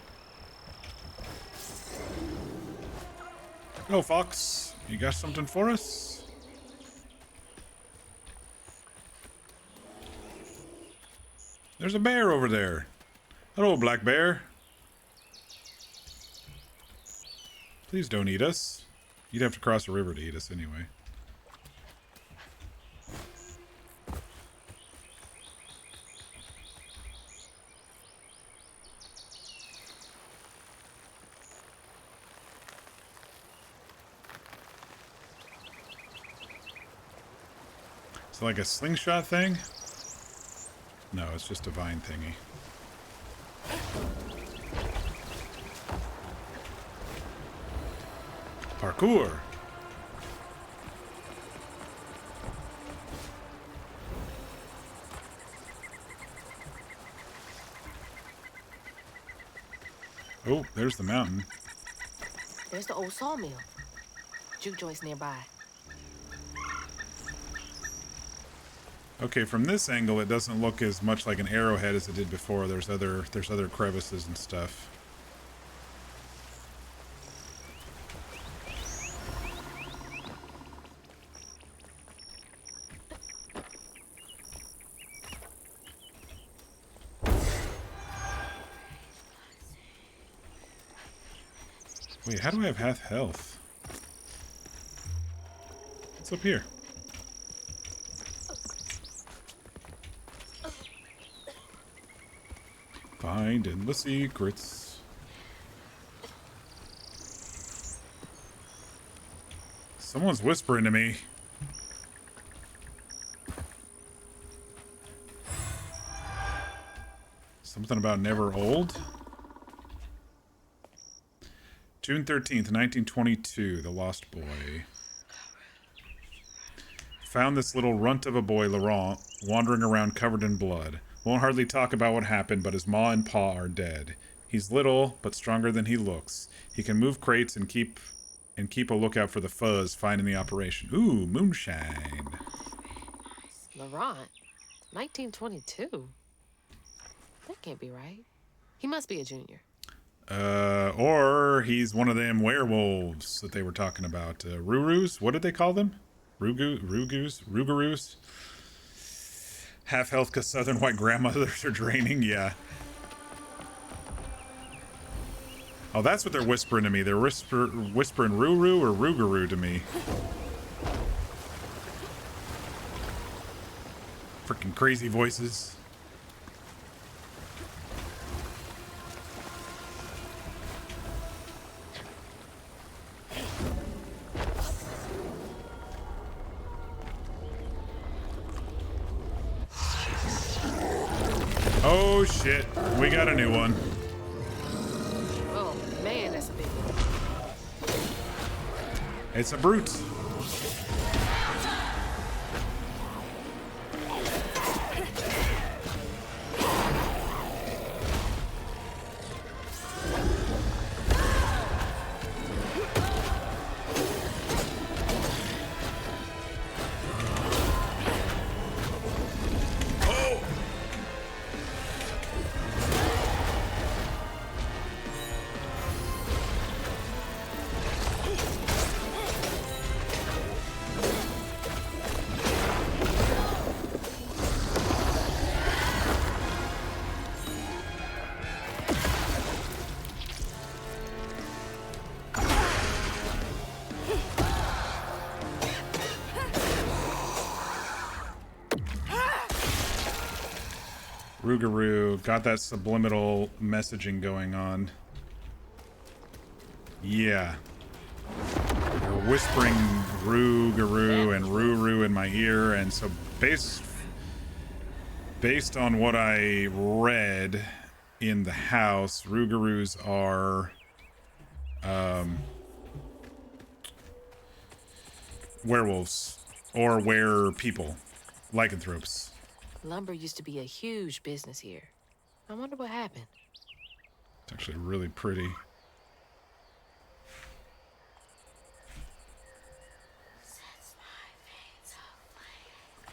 Hello, Fox. You got something for us? There's a bear over there. Hello, black bear. Please don't eat us. You'd have to cross a river to eat us anyway. Is it like a slingshot thing? No, it's just a vine thingy. Parkour! Oh, there's the mountain. There's the old sawmill. Juke joint's nearby. Okay, from this angle, it doesn't look as much like an arrowhead as it did before. There's other crevices and stuff. Wait, how do I have half health? What's up here? Finding the secrets. Someone's whispering to me. Something about never old? June 13th, 1922, The Lost Boy. Found this little runt of a boy, Laurent, wandering around covered in blood. Won't hardly talk about what happened, but his ma and pa are dead. He's little, but stronger than he looks. He can move crates and keep a lookout for the fuzz finding the operation. Ooh, moonshine. Laurent? 1922? That can't be right. He must be a junior. Or he's one of them werewolves that they were talking about. Rurus? What did they call them? Rugaroos? Half health because southern white grandmothers are draining? Yeah. Oh, that's what they're whispering to me. They're whispering Ruru or Rugaroo to me. Freaking crazy voices. Oh shit, we got a new one. Oh man, that's a big one. It's a brute. Rougarou got that subliminal messaging going on. Yeah. They're whispering Rougarou and Ruru in my ear, and so based on what I read in the house, Rougarous are werewolves or were people, lycanthropes. Lumber used to be a huge business here. I wonder what happened. It's actually really pretty.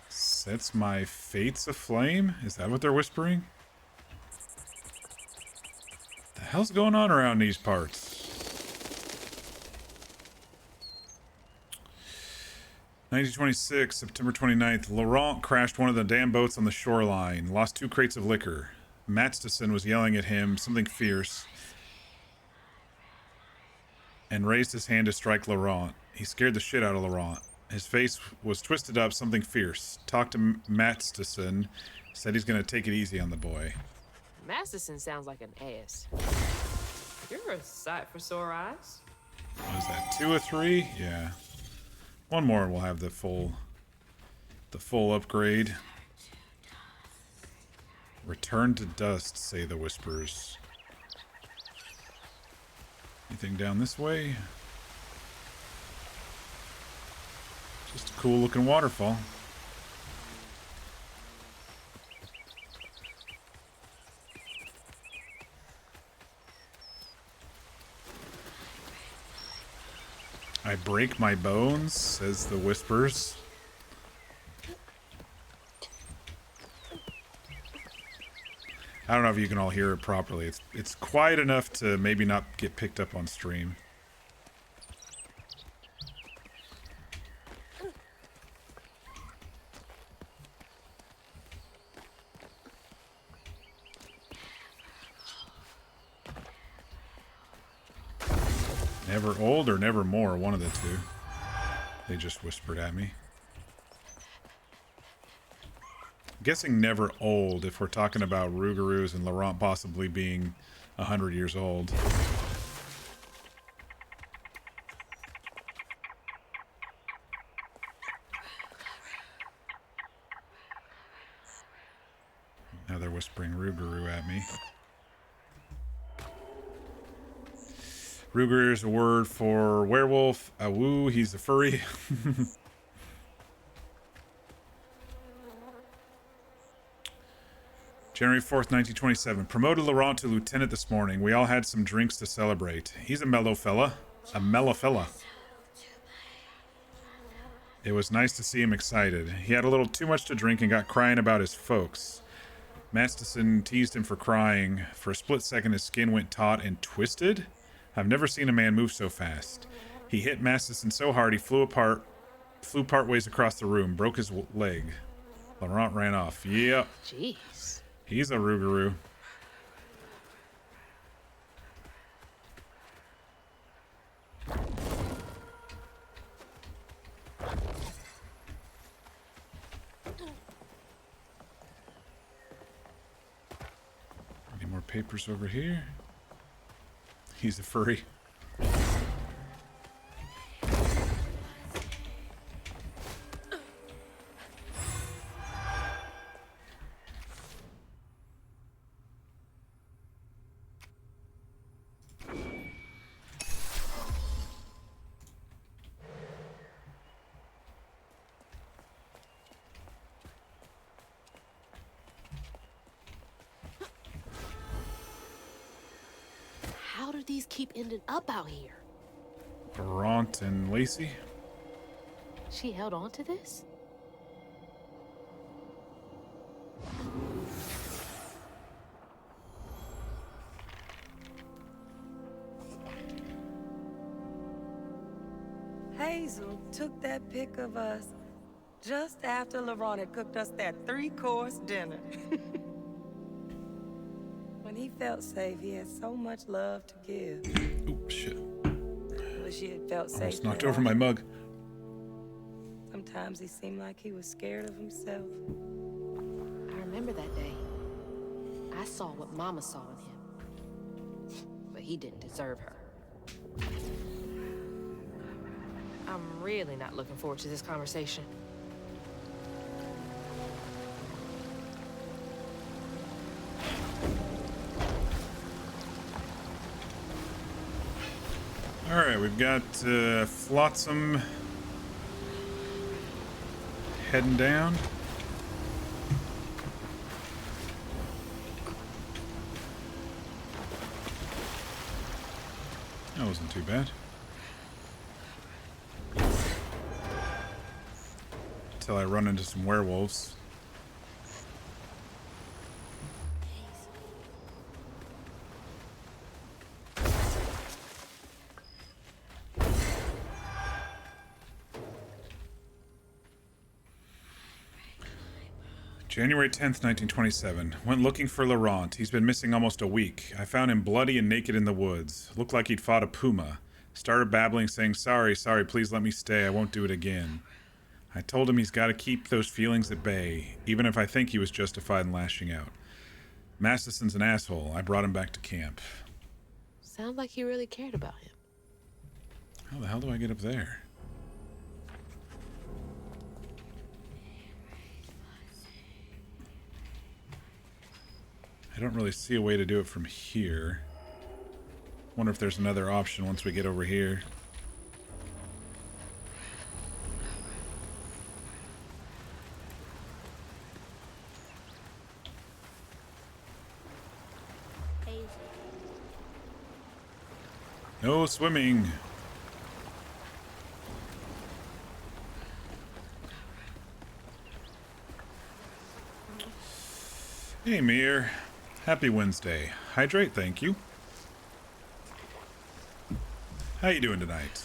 Sets my fates aflame? Is that what they're whispering? The hell's going on around these parts? 1926, September 29th. Laurent crashed one of the damn boats on the shoreline. Lost 2 crates of liquor. Masterson was yelling at him something fierce and raised his hand to strike Laurent. He scared the shit out of Laurent. His face was twisted up, something fierce. Talked to Masterson, said he's gonna take it easy on the boy. Masterson sounds like an ass. You're a sight for sore eyes. What is that, 2 or 3? Yeah. One more and we'll have the full upgrade. Return to dust, say the whispers. Anything down this way? Just a cool looking waterfall. I break my bones, says the whispers. I don't know if you can all hear it properly. It's quiet enough to maybe not get picked up on stream. Never old or never more, one of the two. They just whispered at me. I'm guessing never old if we're talking about Rougarous and Laurent possibly being 100 years old. Now they're whispering Rougarou at me. Rougarou is a word for werewolf. Awoo, he's a furry. January 4th, 1927. Promoted Laurent to lieutenant this morning. We all had some drinks to celebrate. He's a mellow fella. A mellow fella. It was nice to see him excited. He had a little too much to drink and got crying about his folks. Masterson teased him for crying. For a split second, his skin went taut and twisted. I've never seen a man move so fast. He hit Masterson so hard he flew part ways across the room, broke his leg. Laurent ran off. Yep. Jeez. He's a Rougarou. Any more papers over here? He's a furry. How do these keep ending up out here? Laurent and Lacey. She held on to this? Hazel took that pic of us just after Laurent had cooked us that 3-course dinner. When he felt safe, he had so much love to give. Oh, shit. Wish he had felt safe. Almost knocked over my mug. Sometimes he seemed like he was scared of himself. I remember that day. I saw what Mama saw in him. But he didn't deserve her. I'm really not looking forward to this conversation. All right, we've got Flotsam heading down. That wasn't too bad. Until I run into some werewolves. January 10th, 1927. Went looking for Laurent. He's been missing almost a week. I found him bloody and naked in the woods. Looked like he'd fought a puma. Started babbling, saying, sorry, please let me stay. I won't do it again. I told him he's got to keep those feelings at bay, even if I think he was justified in lashing out. Masterson's an asshole. I brought him back to camp. Sounds like he really cared about him. How the hell do I get up there? I don't really see a way to do it from here. Wonder if there's another option once we get over here. No swimming. Hey, Mir. Happy Wednesday. Hydrate, thank you. How you doing tonight?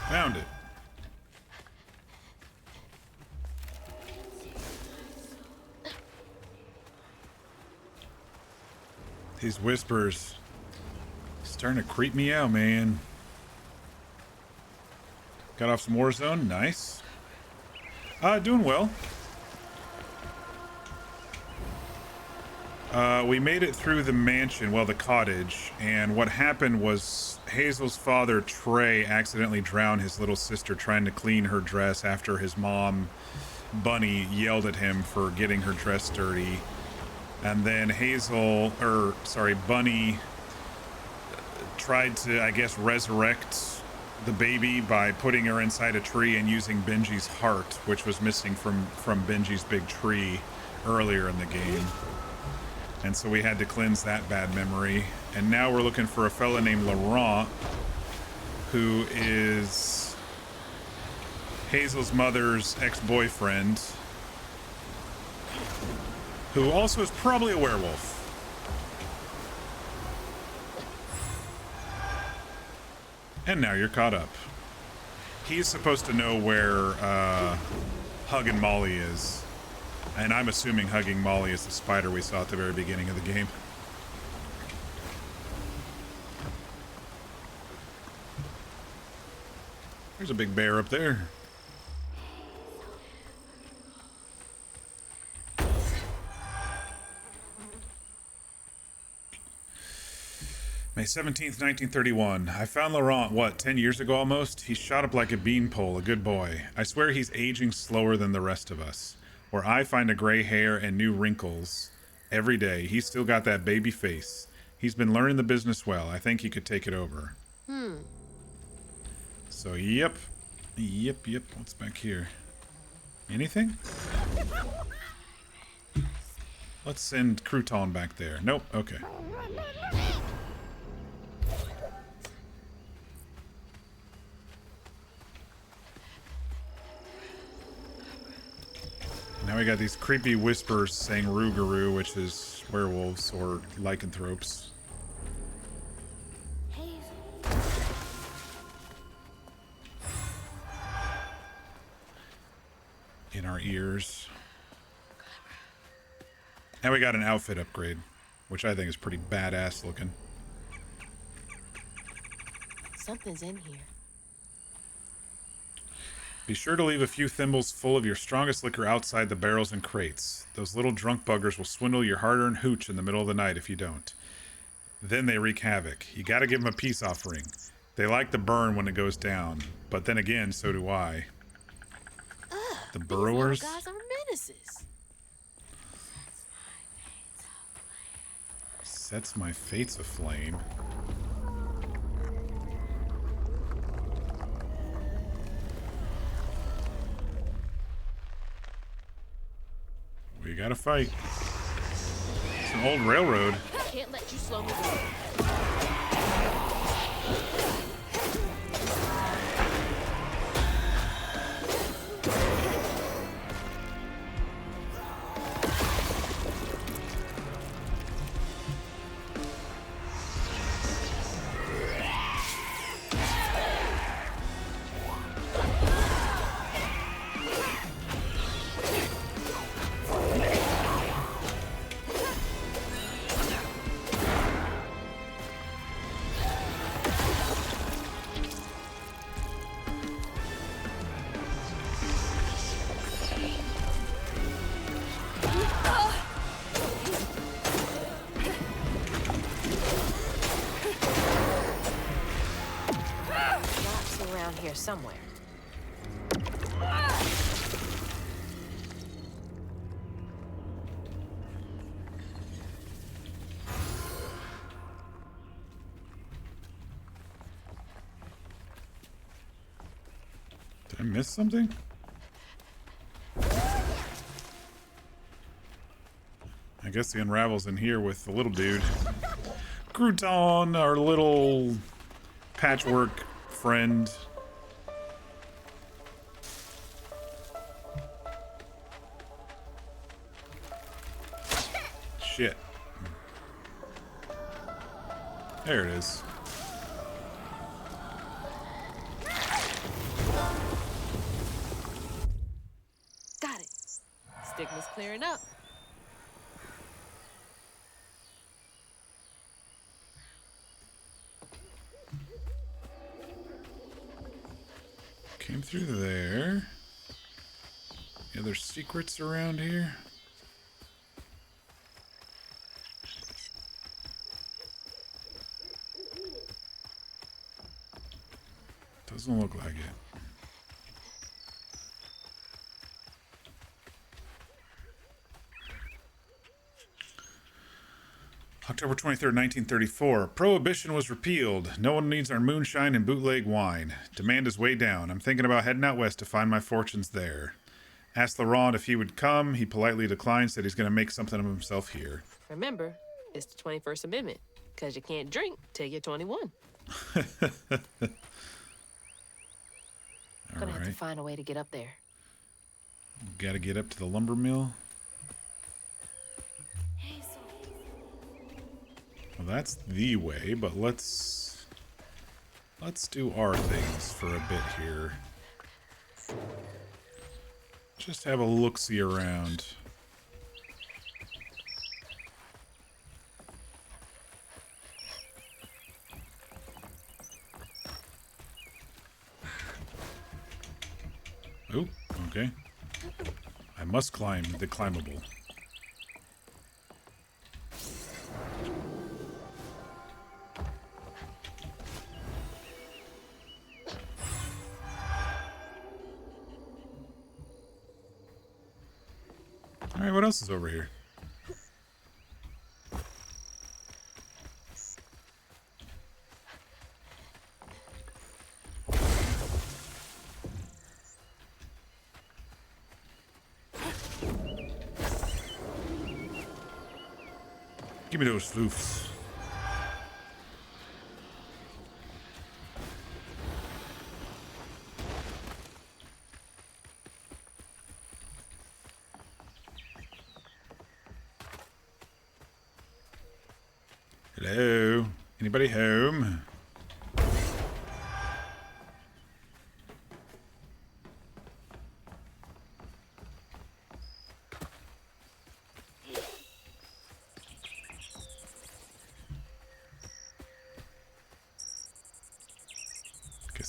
Found it. These whispers starting to creep me out, man. Got off some Warzone, nice. Doing well. We made it through the mansion, well, the cottage, and what happened was Hazel's father, Trey, accidentally drowned his little sister trying to clean her dress after his mom, Bunny, yelled at him for getting her dress dirty. And then Bunny tried to, I guess, resurrect the baby by putting her inside a tree and using Benji's heart, which was missing from Benji's big tree earlier in the game. And so we had to cleanse that bad memory. And now we're looking for a fella named Laurent, who is Hazel's mother's ex-boyfriend, who also is probably a werewolf. And now you're caught up. He's supposed to know where Huggin' Molly is. And I'm assuming Hugging Molly is the spider we saw at the very beginning of the game. There's a big bear up there. May 17th, 1931. I found Laurent, 10 years ago almost? He's shot up like a beanpole, a good boy. I swear he's aging slower than the rest of us. Where I find a gray hair and new wrinkles every day, he's still got that baby face. He's been learning the business well. I think he could take it over. So, yep. What's back here? Anything? Let's send Crouton back there. Nope, okay. Now we got these creepy whispers saying Rougarou, which is werewolves or lycanthropes. In our ears. And we got an outfit upgrade. which I think is pretty badass looking. Something's in here. Be sure to leave a few thimbles full of your strongest liquor outside the barrels and crates. Those little drunk buggers will swindle your hard-earned hooch in the middle of the night if you don't. Then they wreak havoc. You gotta give them a peace offering. They like the burn when it goes down, but then again, so do I. The burrowers? These little guys are menaces. Sets my fates aflame. We gotta fight. It's an old railroad. Can't let you slow me down. Here somewhere. Did I miss something? I guess the unravel's in here with the little dude. Crouton, our little patchwork friend. Shit. There it is. Got it. Stigma's clearing up. Came through there. Any other secrets around here? Doesn't look like it. October 23rd, 1934. Prohibition was repealed. No one needs our moonshine and bootleg wine. Demand is way down. I'm thinking about heading out west to find my fortunes there. Asked Laurent if he would come. He politely declined, said he's going to make something of himself here. Remember, it's the 21st Amendment, because you can't drink till you're 21. Gonna have to find a way to get up there. Gotta get up to the lumber mill. Well, that's the way, but let's do our things for a bit here. Just have a look-see around. Oh, okay. I must climb the climbable. Alright, what else is over here? Give me those floofs. Hello? Anybody home?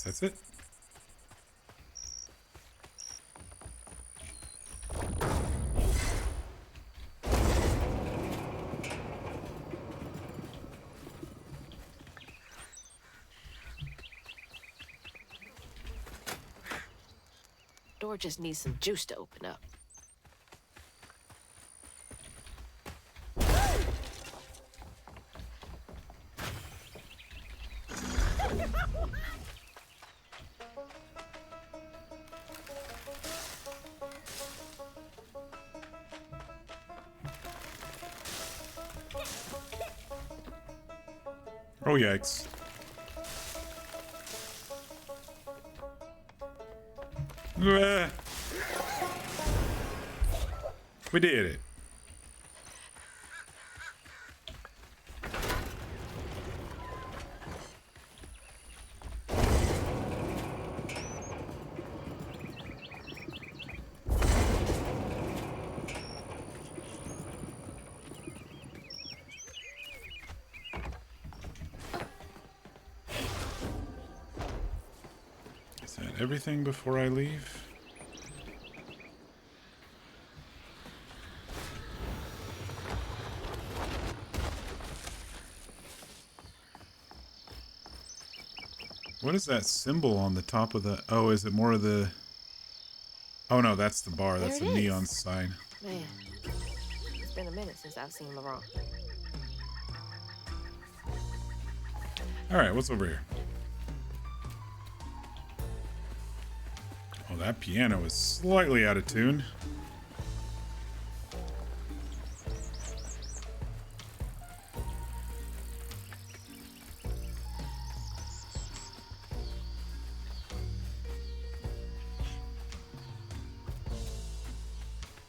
Guess that's it. Door just needs some juice to open up. Oh, yikes. We did it. Is that everything before I leave? What is that symbol on the top of the... Oh, is it more of the... Oh, no, that's the bar. That's the There it neon is. sign. Man, it's been a minute since I've seen Laurent. All right, what's over here? Oh, that piano is slightly out of tune.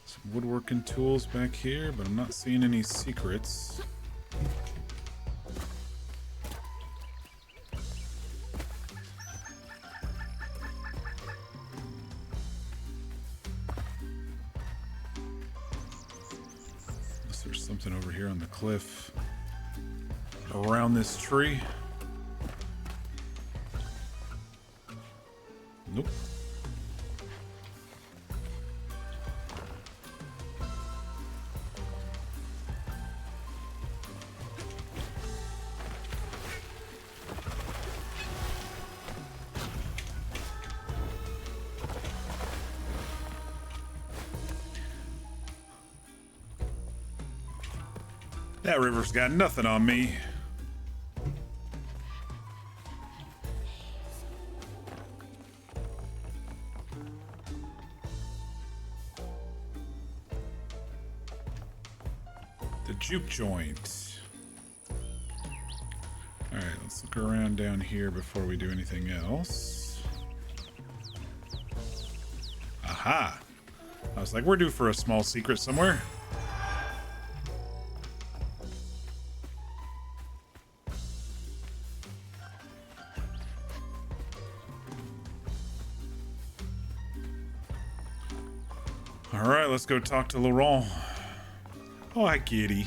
Some woodworking tools back here, but I'm not seeing any secrets. Unless there's something over here on the cliff around this tree. Nope. That river's got nothing on me. The juke joint. Alright, let's look around down here before we do anything else. Aha! I was like, we're due for a small secret somewhere. Alright, let's go talk to Laurent. Oh, hi, kitty.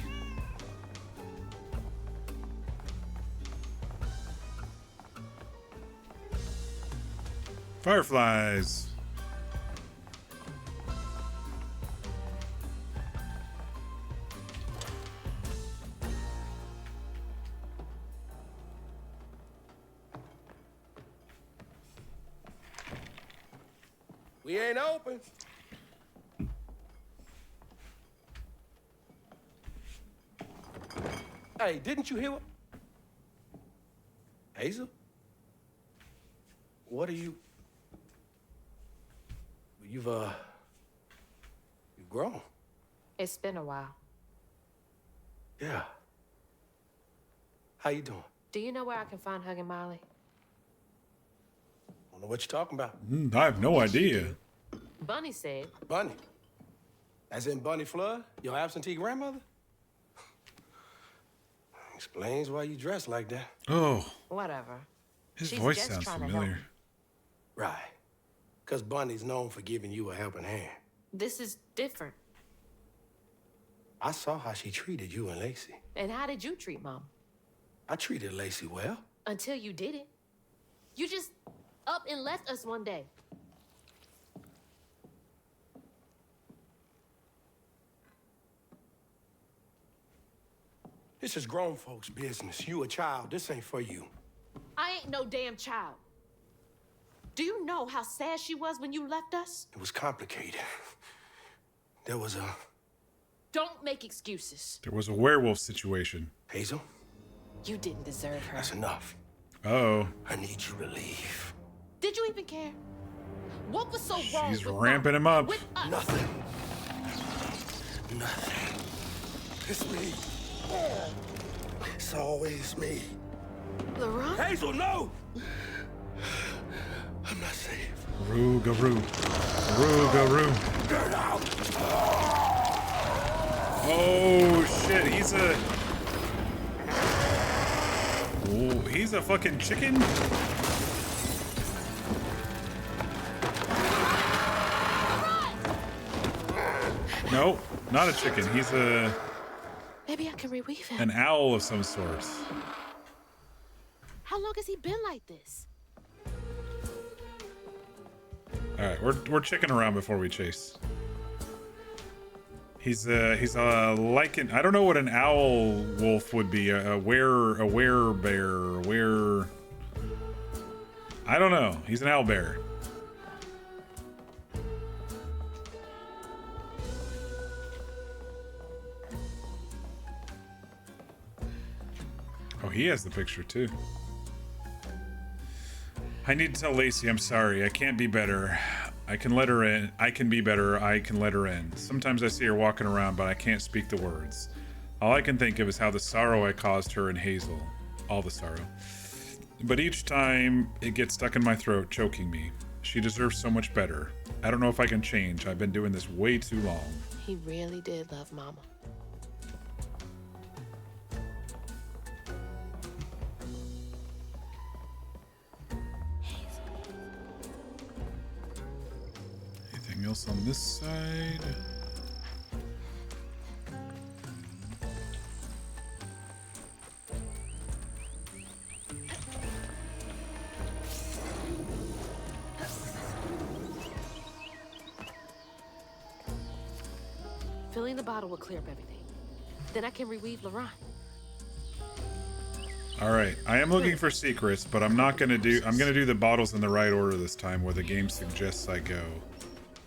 Fireflies. We ain't open. Hey, didn't you hear what? Hazel? What are you? You've grown. It's been a while. Yeah. How you doing? Do you know where I can find Huggin' Molly? Don't know what you're talking about. I have no idea. Bunny said. Bunny. As in Bunny Flood, your absentee grandmother? Explains why you dress like that. Oh, Whatever. his She's voice just sounds trying to familiar. help. Right. Because Bunny's known for giving you a helping hand. This is different. I saw how she treated you and Lacey. And how did you treat Mom? I treated Lacey well. Until you did it. You just up and left us one day. This is grown folks' business. You a child. This ain't for you. I ain't no damn child. Do you know how sad she was when you left us? It was complicated. There was a... Don't make excuses. There was a werewolf situation. Hazel, You didn't deserve her. that's enough. Oh, I need you to leave. Did you even care? What was so wrong she's with ramping Mama? him up. With us? Nothing. Nothing. It's me. It's always me. Laurent? Hazel, no! I'm not safe. Garoo, garoo. Garoo, garoo. Get out! Oh, shit. He's a fucking chicken? No, not a chicken. He's Maybe I can reweave him. an owl of some sort. How long has he been like this? All right, we're checking around before we chase. He's a lichen. I don't know what an owl wolf would be. A werebear. I don't know. He's an owl bear. Oh, he has the picture too. I need to tell Lacey I'm sorry. I can't be better. I can let her in. I can be better. I can let her in. Sometimes I see her walking around, but I can't speak the words. All I can think of is how the sorrow I caused her and Hazel. All the sorrow. But each time it gets stuck in my throat, choking me. She deserves so much better. I don't know if I can change. I've been doing this way too long. He really did love Mama. Anything else on this side? Filling the bottle will clear up everything. Then I can reweave Laurent. All right, I am looking for secrets, but I'm gonna do the bottles in the right order this time, where the game suggests I go.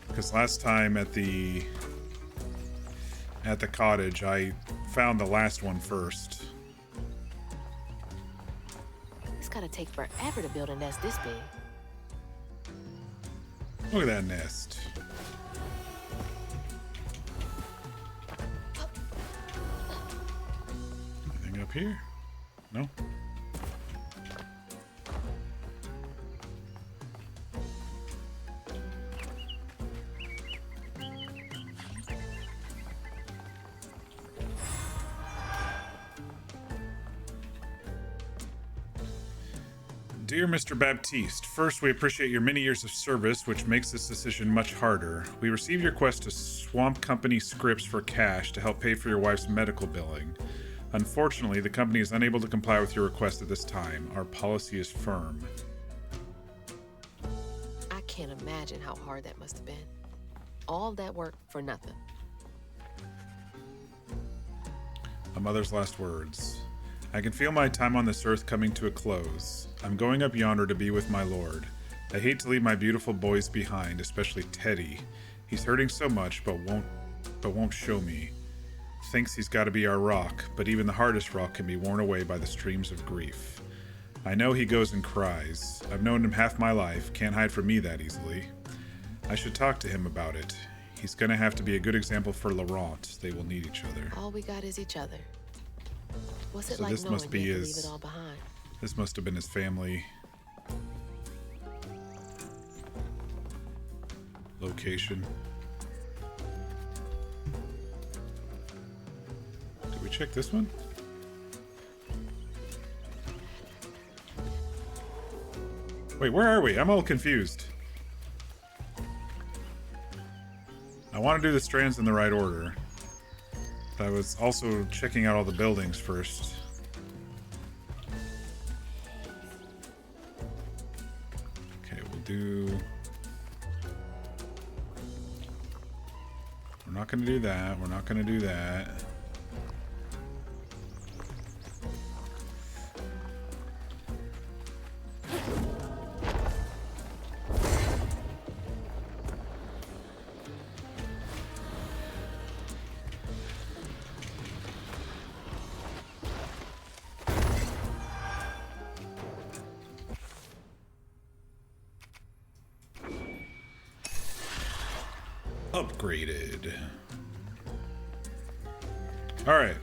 Because last time at the cottage, I found the last one first. It's gotta take forever to build a nest this big. Look at that nest. Anything up here? No? Dear Mr. Baptiste, first we appreciate your many years of service, which makes this decision much harder. We received your request to swamp company scripts for cash to help pay for your wife's medical billing. Unfortunately, the company is unable to comply with your request at this time. Our policy is firm. I can't imagine how hard that must have been. All that work for nothing. A mother's last words. I can feel my time on this earth coming to a close. I'm going up yonder to be with my lord. I hate to leave my beautiful boys behind, especially Teddy. He's hurting so much, but won't show me. Thinks he's got to be our rock, but even the hardest rock can be worn away by the streams of grief. I know he goes and cries. I've known him half my life, can't hide from me that easily. I should talk to him about it. He's gonna have to be a good example for Laurent. They will need each other. All we got is each other. What's it So like this knowing must be you have to his- leave it all behind? This must have been his family location. Did we check this one? Wait, where are we? I'm all confused. I want to do the strands in the right order. I was also checking out all the buildings first. Okay, do... We're not gonna do that. We're not gonna do that. Upgraded. All right.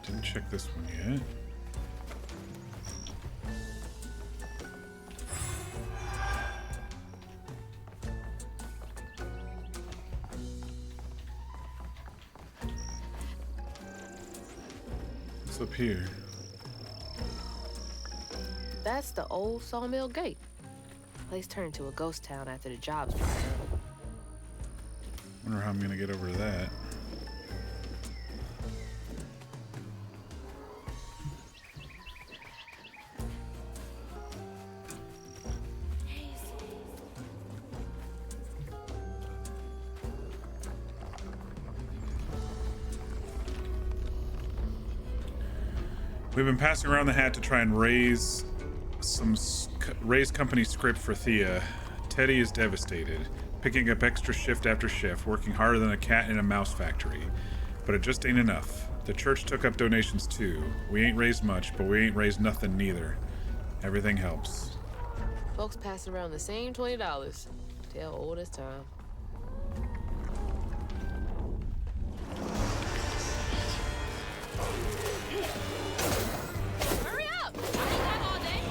Didn't check this one yet. Up here. That's the old Sawmill Gate. Place turned to a ghost town after the jobs dried up. Wonder how I'm gonna get over to that. We've been passing around the hat to try and raise company script for Thea. Teddy is devastated, picking up extra shift after shift, working harder than a cat in a mouse factory. But it just ain't enough. The church took up donations too. We ain't raised much, but we ain't raised nothing neither. Everything helps. Folks passing around the same $20. Tale old as time. Hurry up! I ain't got all day.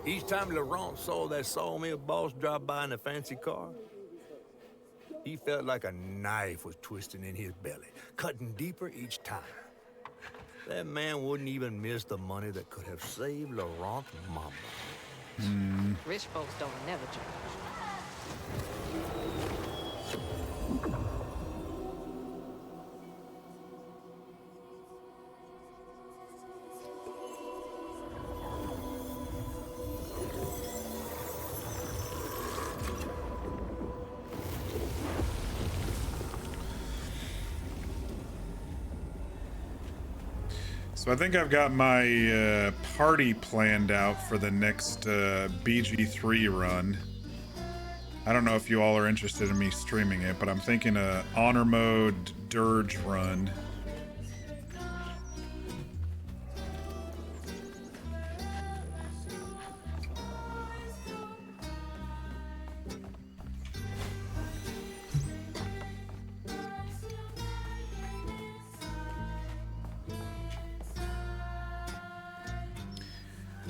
Each time Laurent saw that sawmill boss drive by in a fancy car, he felt like a knife was twisting in his belly, cutting deeper each time. That man wouldn't even miss the money that could have saved Laurent's mama. Rich folks don't never change. So I think I've got my party planned out for the next BG3 run. I don't know if you all are interested in me streaming it, but I'm thinking a honor mode dirge run.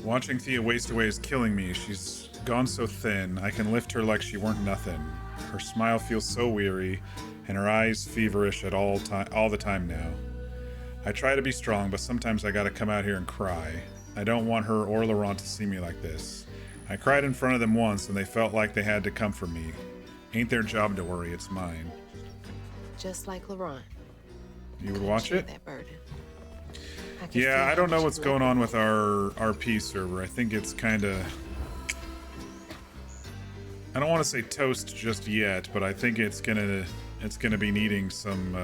Watching Thea waste away is killing me. She's gone so thin. I can lift her like she weren't nothing. Her smile feels so weary, and her eyes feverish at all the time now. I try to be strong, but sometimes I gotta come out here and cry. I don't want her or Laurent to see me like this. I cried in front of them once, and they felt like they had to come for me. Ain't their job to worry, it's mine. Just like Laurent. You would watch it? That burden. Yeah, I don't know what's going on with our RP server. I think it's kind of... I don't want to say toast just yet, but I think it's gonna be needing some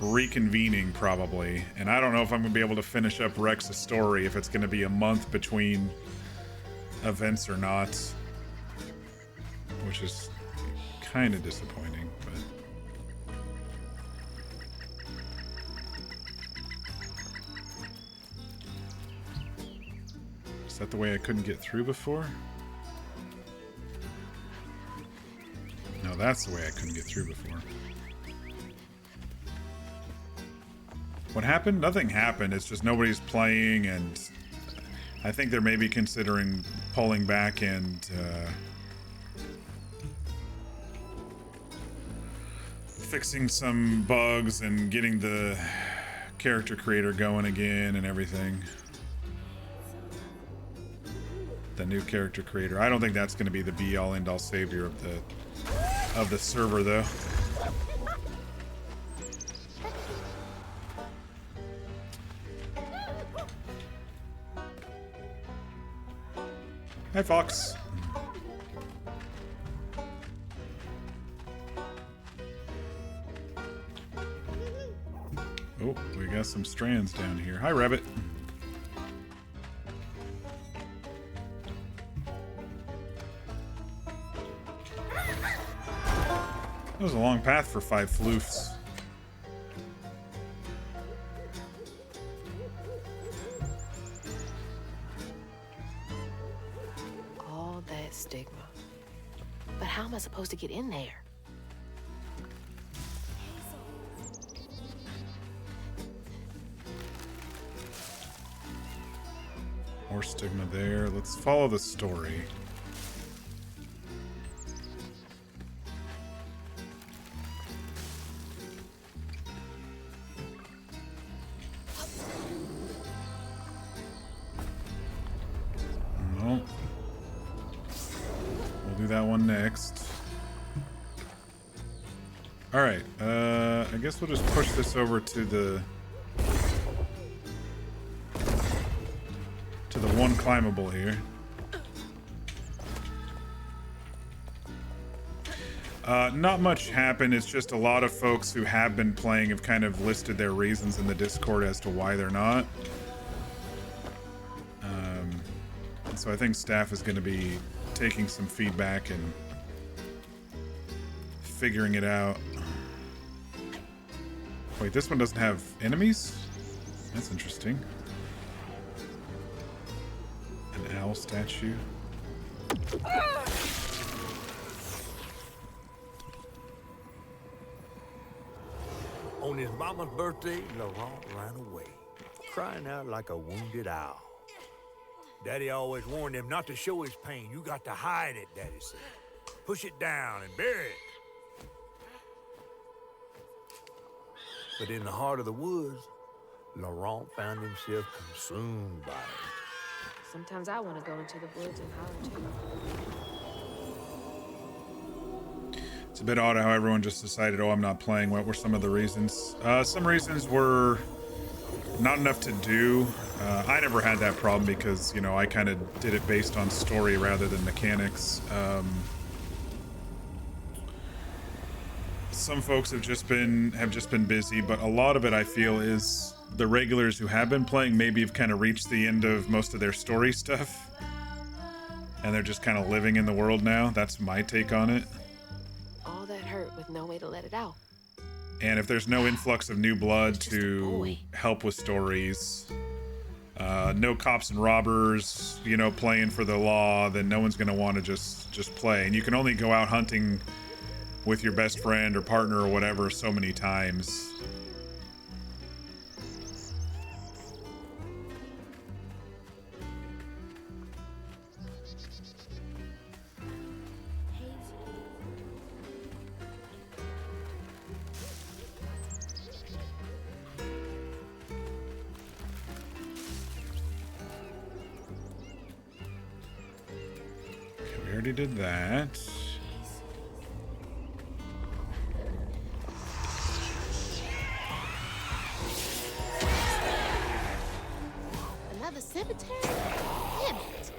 reconvening probably. And I don't know if I'm gonna be able to finish up Rex's story if it's gonna be a month between events or not, which is kind of disappointing. But is that the way I couldn't get through before? No, that's the way I couldn't get through before. What happened? Nothing happened. It's just nobody's playing, and I think they're maybe considering pulling back and fixing some bugs and getting the character creator going again and everything. The new character creator. I don't think that's going to be the be-all end-all savior of the server, though. Hi, Fox. Oh, we got some strands down here. Hi, Rabbit. That was a long path for 5 floofs. All that stigma. But how am I supposed to get in there? More stigma there. Let's follow the story. No. We'll do that one next. Alright, I guess we'll just push this over to the one climbable here. Not much happened. It's just a lot of folks who have been playing have kind of listed their reasons in the Discord as to why they're not. So I think staff is going to be taking some feedback and figuring it out. Wait, this one doesn't have enemies? That's interesting. An owl statue. On his mama's birthday, Laurent ran away, crying out like a wounded owl. Daddy always warned him not to show his pain. You got to hide it, Daddy said. Push it down and bury it. But in the heart of the woods, Laurent found himself consumed by it. Sometimes I want to go into the woods and holler too. It's a bit odd how everyone just decided, oh, I'm not playing. What were some of the reasons? Some reasons were not enough to do. I never had that problem because, you know, I kind of did it based on story rather than mechanics. Some folks have just been busy, but a lot of it I feel is the regulars who have been playing maybe have kind of reached the end of most of their story stuff, and they're just kind of living in the world now. That's my take on it. All that hurt with no way to let it out. And if there's no influx of new blood to help with stories, no cops and robbers, you know, playing for the law, then no one's going to want to just play. And you can only go out hunting with your best friend or partner or whatever so many times. Okay, we already did that. cemetery? Damn it.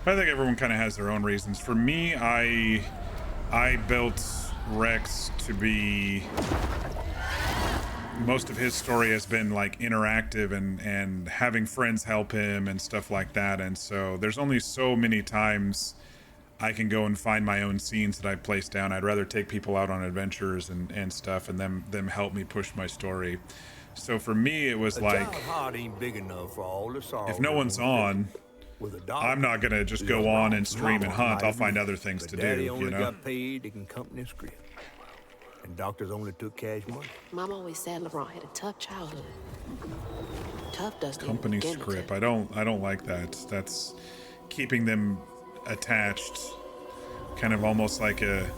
I think everyone kind of has their own reasons. For me, I built Rex to be, most of his story has been like interactive and having friends help him and stuff like that. And so there's only so many times I can go and find my own scenes that I place down. I'd rather take people out on adventures and stuff and them help me push my story. So for me, it was like, if no one's on, I'm not gonna just go on and stream and hunt. I'll find other things to do, you know? Got paid to company script. And doctors only took cash money. Mom always said LeBron had a tough childhood. Tough doesn't Company even begin with script. it. I don't like that. That's keeping them attached, kind of almost like a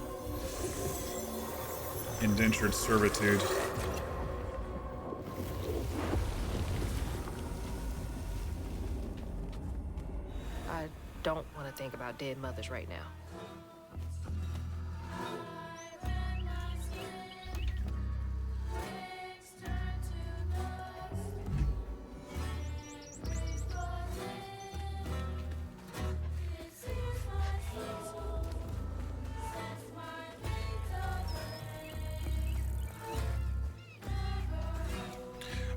indentured servitude. I don't want to think about dead mothers right now.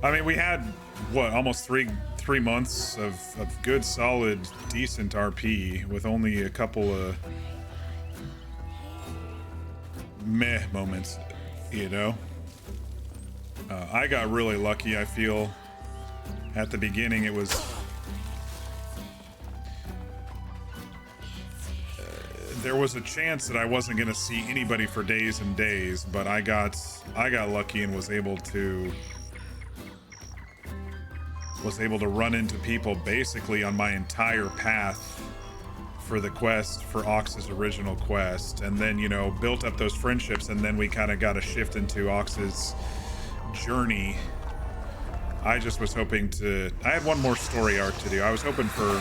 I mean, we had what, almost three months of good, solid, decent RP with only a couple of meh moments, you know. I got really lucky. I feel at the beginning it was there was a chance that I wasn't going to see anybody for days and days, but I got lucky and was able to run into people basically on my entire path for the quest, for Ox's original quest, and then, you know, built up those friendships, and then we kind of got a shift into Ox's journey. I just was hoping to, I had one more story arc to do. I was hoping to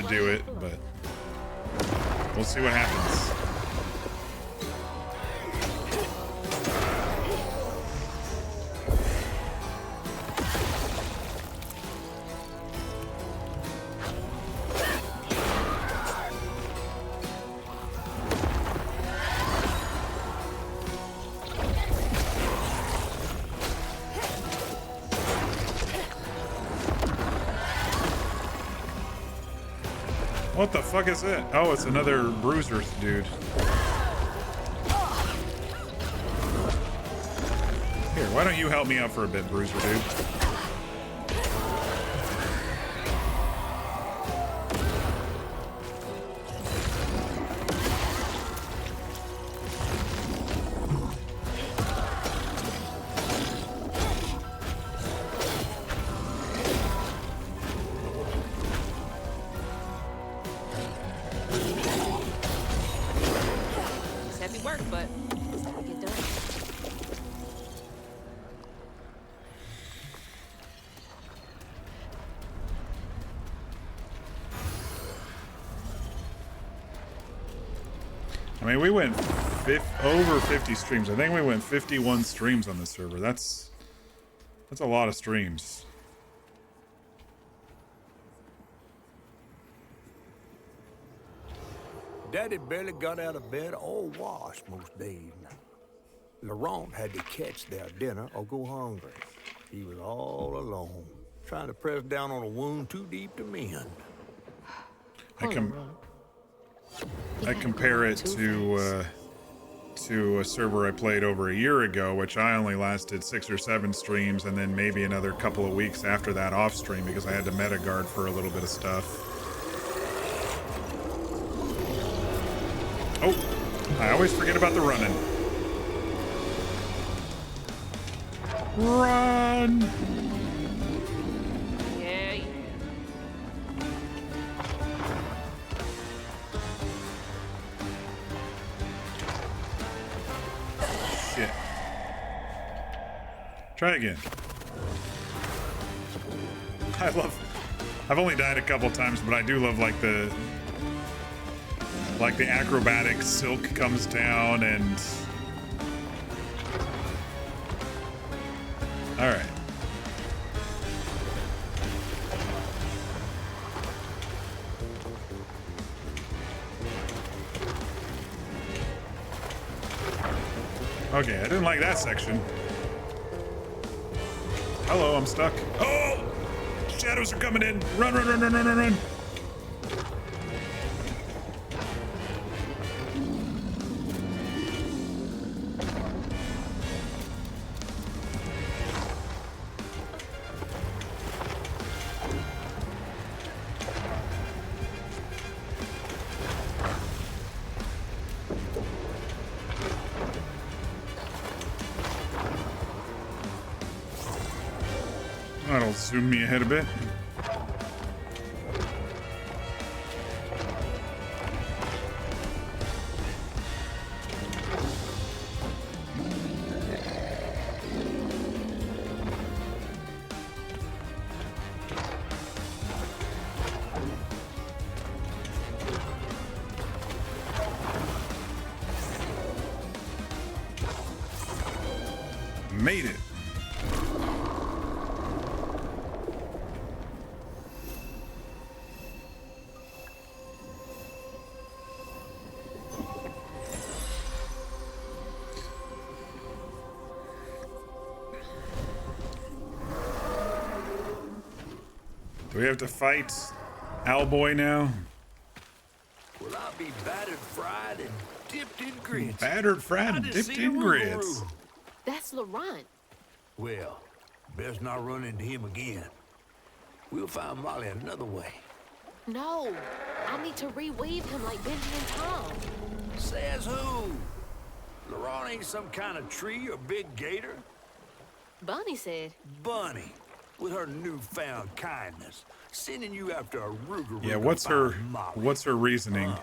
do it, but we'll see what happens. What the fuck is it? Oh, it's another bruiser dude. Here, why don't you help me out for a bit, bruiser dude? It's heavy work, but it's gotta get done. I mean, we went over 50 streams. I think we went 51 streams on the server. That's a lot of streams. Daddy barely got out of bed or washed most days. Laurent had to catch their dinner or go hungry. He was all alone, trying to press down on a wound too deep to mend. I compare it to a server I played over a year ago, which I only lasted 6 or 7 streams, and then maybe another couple of weeks after that off stream because I had to meta guard for a little bit of stuff. Oh, I always forget about the running. Run! Yeah. Shit. Try again. I've only died a couple times, but I do love like the acrobatic silk comes down and all right. Okay, I didn't like that section. Hello, I'm stuck. Oh! Shadows are coming in. Run, run, run, run, run, run, run. That'll zoom me ahead a bit. Made it. Do we have to fight Owlboy now? Will I be battered, fried, and dipped in grits? Battered, fried, and dipped in grits. That's Laurent. Well, best not run into him again. We'll find Molly another way. No, I need to reweave him like Benji and Tom. Says who? Laurent ain't some kind of tree or big gator. Bunny said. Bunny, with her newfound kindness, sending you after a Ruger. Yeah, what's her reasoning?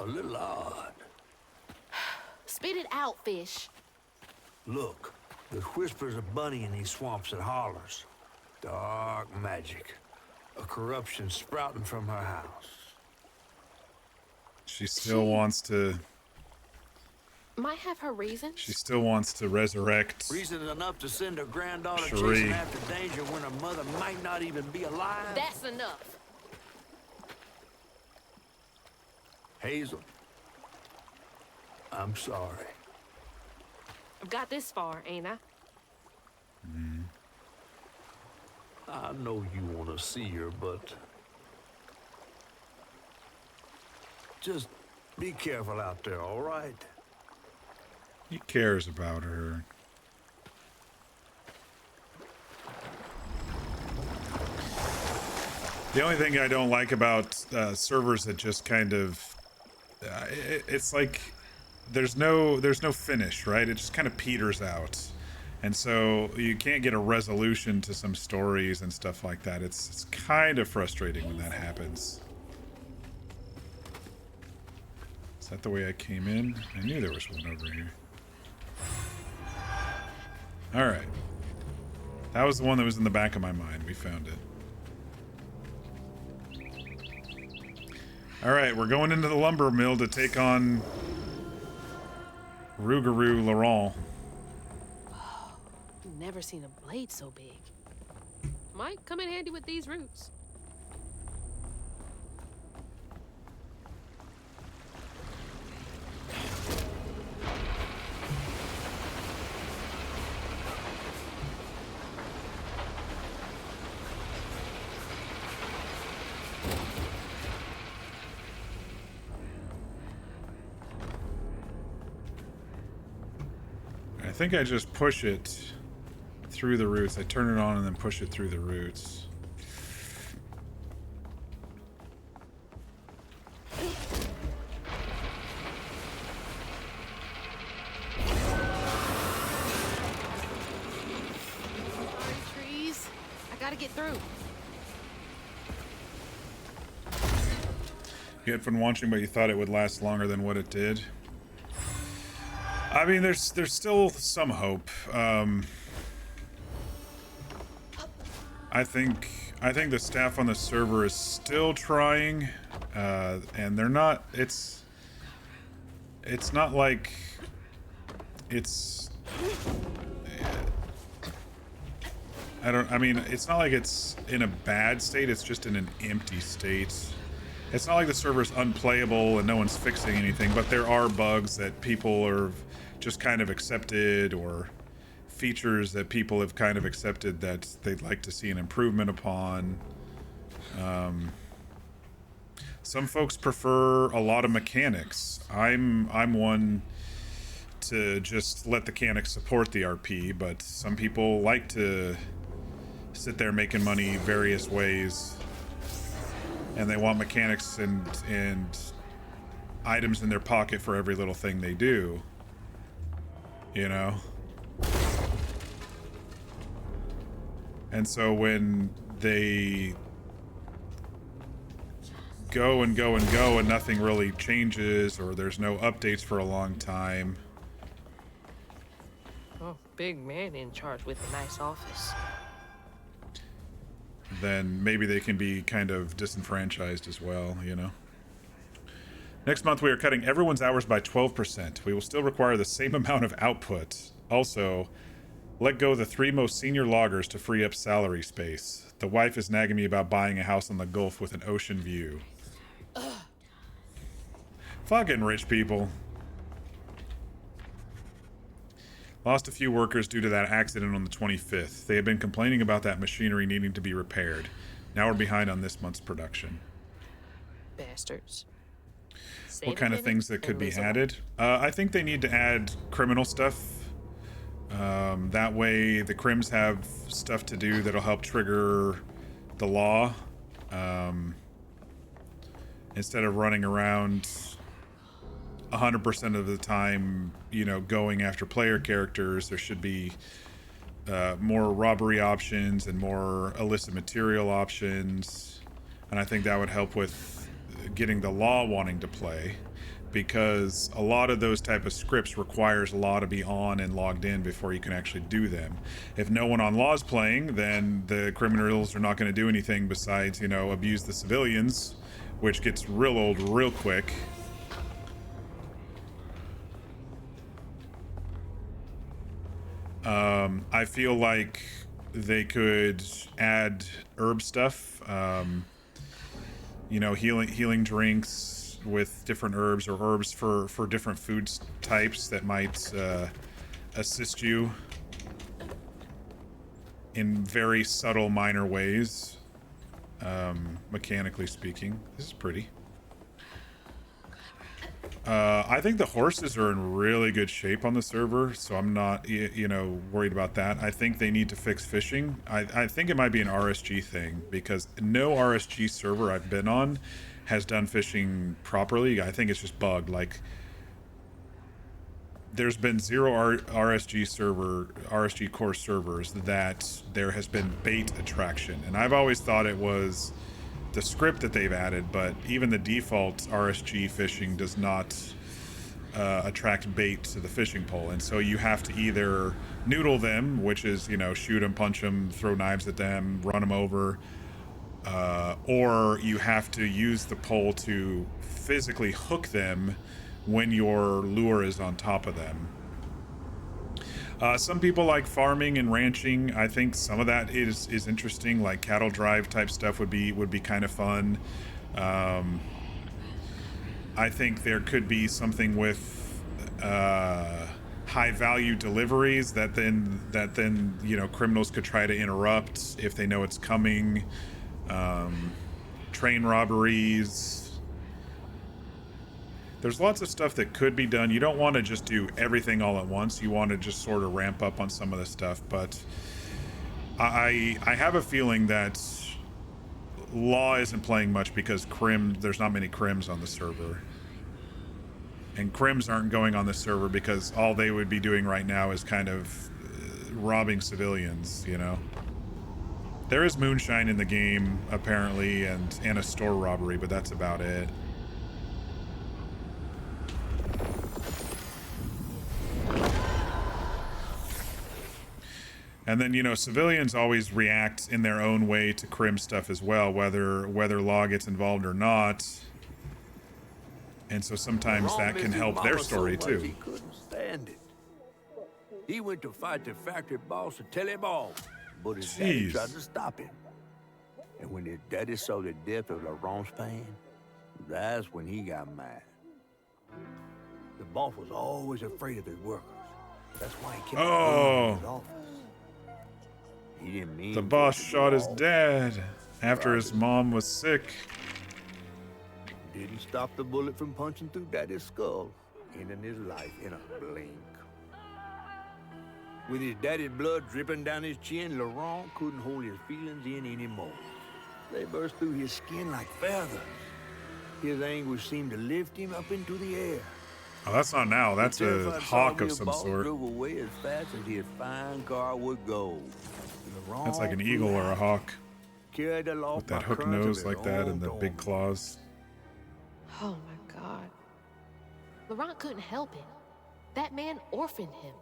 A little odd. Spit it out, fish. Look, there's whispers of Bunny in these swamps and hollers. Dark magic. A corruption sprouting from her house. She still wants to... Might have her reason. She still wants to resurrect... Reason enough to send her granddaughter Cherie. chasing after danger when her mother might not even be alive? That's enough. Hazel, I'm sorry. I've got this far, ain't I? I know you want to see her, but just be careful out there, all right? He cares about her. The only thing I don't like about servers that just kind of... it's like there's no finish, right? It just kind of peters out. And so you can't get a resolution to some stories and stuff like that. It's kind of frustrating when that happens. Is that the way I came in? I knew there was one over here. Alright. That was the one that was in the back of my mind. We found it. Alright, we're going into the lumber mill to take on Rougarou Laurent. Never seen a blade so big. Might come in handy with these roots. think I just push it through the roots. I turn it on and then push it through the roots. Trees. I gotta get through. You had fun watching, but you thought it would last longer than what it did. I mean, there's still some hope. I think the staff on the server is still trying, and they're not. It's not like it's. I mean, it's not like it's in a bad state. It's just in an empty state. It's not like the server's unplayable and no one's fixing anything, but there are bugs that people are just kind of accepted, or features that people have kind of accepted that they'd like to see an improvement upon. Some folks prefer a lot of mechanics. I'm one to just let the mechanics support the RP, but some people like to sit there making money various ways, and they want mechanics and items in their pocket for every little thing they do, you know? And so when they go and go and go and nothing really changes, or there's no updates for a long time. Oh, big man in charge with a nice office. Then maybe they can be kind of disenfranchised as well, you know? Next month, we are cutting everyone's hours by 12%. We will still require the same amount of output. Also, let go of the 3 most senior loggers to free up salary space. The wife is nagging me about buying a house on the Gulf with an ocean view. Fucking rich people. Lost a few workers due to that accident on the 25th. They had been complaining about that machinery needing to be repaired. Now we're behind on this month's production. Bastards. What kind of things that could be added? I think they need to add criminal stuff. That way the crims have stuff to do that'll help trigger the law. Instead of running around 100% of the time, you know, going after player characters, there should be more robbery options and more illicit material options. And I think that would help with getting the law wanting to play, because a lot of those type of scripts requires law to be on and logged in before you can actually do them. If no one on law is playing, then the criminals are not going to do anything besides, you know, abuse the civilians, which gets real old real quick. I feel like they could add herb stuff, you know, healing drinks with different herbs, or herbs for different food types that might assist you in very subtle, minor ways, mechanically speaking. This is pretty. I think the horses are in really good shape on the server, so I'm not, you know, worried about that. I think they need to fix fishing. I think it might be an RSG thing, because no RSG server I've been on has done fishing properly. I think it's just bugged. Like, there's been 0 RSG core servers that there has been bait attraction, and I've always thought it was the script that they've added, but even the default RSG fishing does not attract bait to the fishing pole, and so you have to either noodle them, which is, you know, shoot them, punch them, throw knives at them, run them over, or you have to use the pole to physically hook them when your lure is on top of them. Some people like farming and ranching. I think some of that is interesting, like cattle drive type stuff would be kind of fun. I think there could be something with high value deliveries that then you know, criminals could try to interrupt if they know it's coming. Train robberies. There's lots of stuff that could be done. You don't want to just do everything all at once. You want to just sort of ramp up on some of the stuff. But I have a feeling that Law isn't playing much because there's not many Crims on the server. And Crims aren't going on the server because all they would be doing right now is kind of robbing civilians, you know? There is moonshine in the game, apparently, and a store robbery, but that's about it. And then, you know, civilians always react in their own way to Crim stuff as well, whether Law gets involved or not. And so sometimes that can help their story too. He couldn't stand it. He went to fight the factory boss at Teleball, but his daddy tried to stop him. And when his daddy saw the death of Laurent's pan, that's when he got mad. The boss was always afraid of his workers. That's why he kept in his office. He didn't mean the boss shot his dad after his mom was sick. Didn't stop the bullet from punching through Daddy's skull, ending his life in a blink. With his daddy's blood dripping down his chin, Laurent couldn't hold his feelings in anymore. They burst through his skin like feathers. His anguish seemed to lift him up into the air. Oh, that's not now. That's a hawk of some sort. Drove away as fast as his fine car would go. That's like an eagle or a hawk. With that hook nose like that and the big claws. Oh my God. Laurent couldn't help it. That man orphaned him.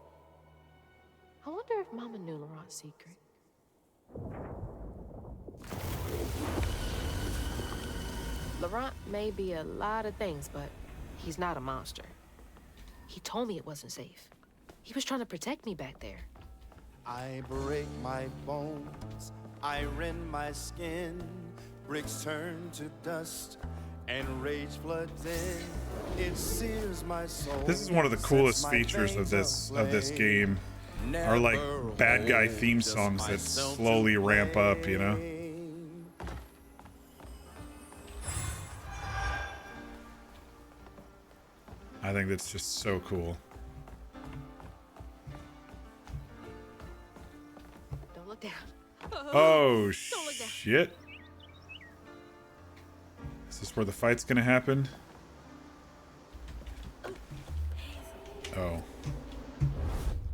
I wonder if Mama knew Laurent's secret. Laurent may be a lot of things, but he's not a monster. He told me it wasn't safe. He was trying to protect me back there. I break my bones, I rend my skin, bricks turn to dust, and rage floods in. It sears my soul. This is one of the coolest features of this game. Are like bad guy theme songs that slowly ramp up, you know? I think that's just so cool. Don't look down. Oh, Don't look down. shit. Is this where the fight's gonna happen? Oh.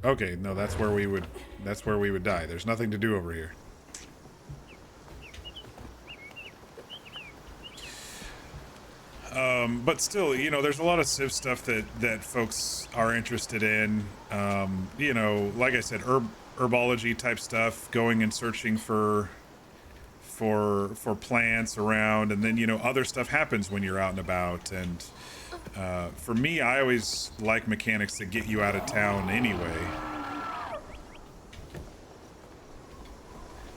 Okay, no, that's where we would die. There's nothing to do over here. But still, you know, there's a lot of Civ stuff that folks are interested in. You know, like I said, herbology type stuff, going and searching for plants around, and then, you know, other stuff happens when you're out and about. And for me, I always like mechanics that get you out of town anyway.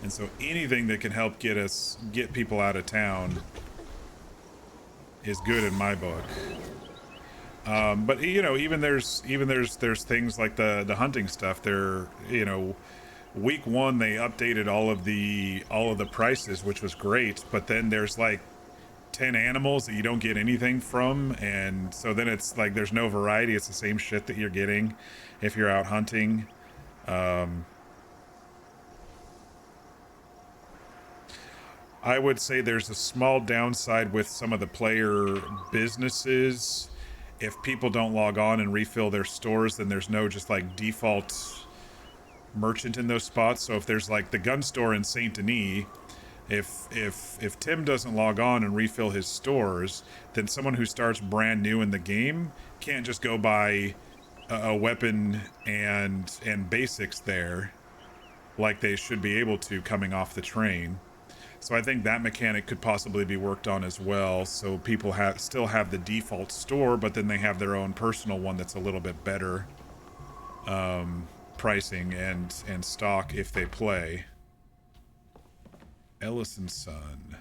And so anything that can help get people out of town is good in my book. But you know, even there's things like the hunting stuff. There, you know, week 1 they updated all of the prices, which was great. But then there's like 10 animals that you don't get anything from, and so then it's like there's no variety. It's the same shit that you're getting if you're out hunting. I would say there's a small downside with some of the player businesses. If people don't log on and refill their stores, then there's no just like default merchant in those spots. So if there's like the gun store in Saint Denis, if Tim doesn't log on and refill his stores, then someone who starts brand new in the game can't just go buy a weapon and basics there like they should be able to coming off the train. So I think that mechanic could possibly be worked on as well, so people still have the default store, but then they have their own personal one that's a little bit better pricing and stock if they play. Ellis and Son.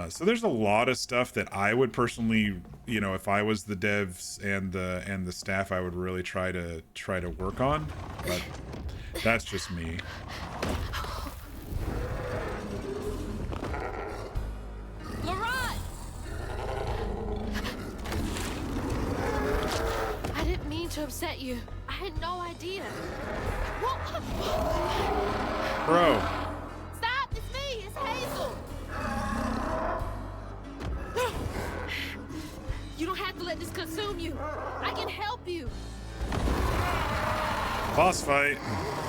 So there's a lot of stuff that I would personally, you know, if I was the devs and the staff, I would really try to work on, but that's just me. upset you. I had no idea. Bro. Stop! It's me! It's Hazel! You don't have to let this consume you. I can help you. Boss fight.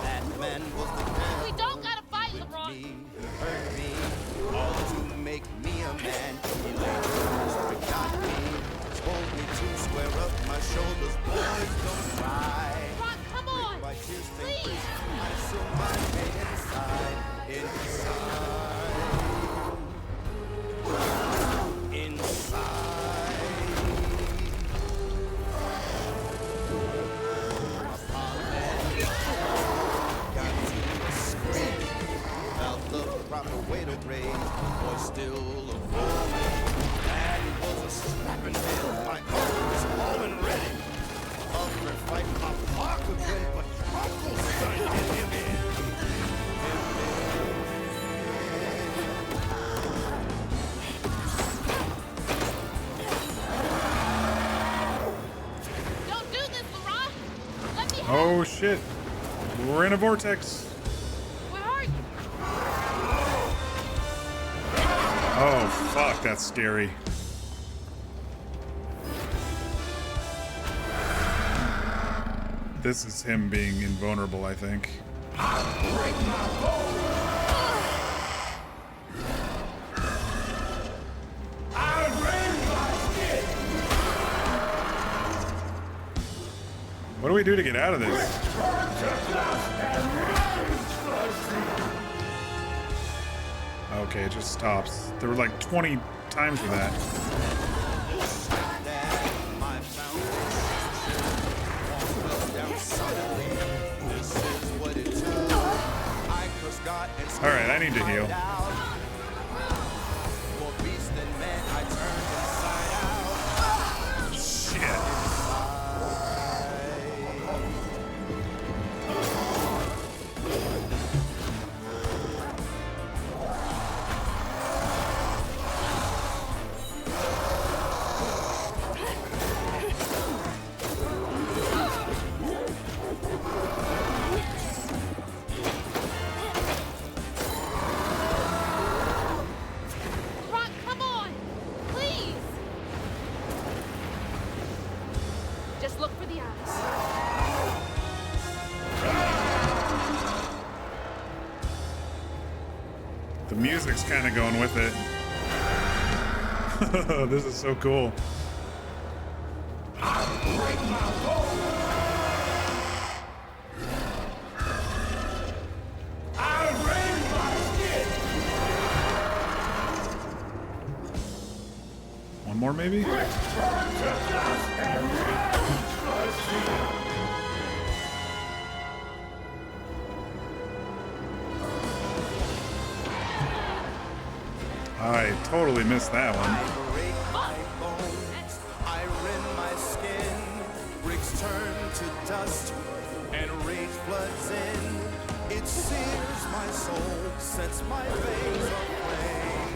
That man was the man We don't gotta fight, with LeBron. me, hurt me, all to make me a man. He laid his got me, told me to square up my shoulders. Boys, don't cry. Ron, come on! My tears they Please! I still my pain inside, inside. Proper way to raise, boy still a boy. Daddy was a strapping man, my uncle was all and ready. Up and fight my pocket again, but Uncle son did him in. Don't do this, LeBron! Let me help! Oh shit. We're in a vortex. Where are you? Oh fuck, that's scary. This is him being invulnerable, I think. What do we do to get out of this? Okay, it just stops. There were like 20 times for that. Alright, I need to heal. Shit. Ron, come on! Please! Just look for the eyes. The music's kind of going with it. This is so cool. One more, maybe? I totally missed that one. break my bones, I rend my skin, bricks turn to dust, and rage floods in. It sears my soul, sets my veins aflame.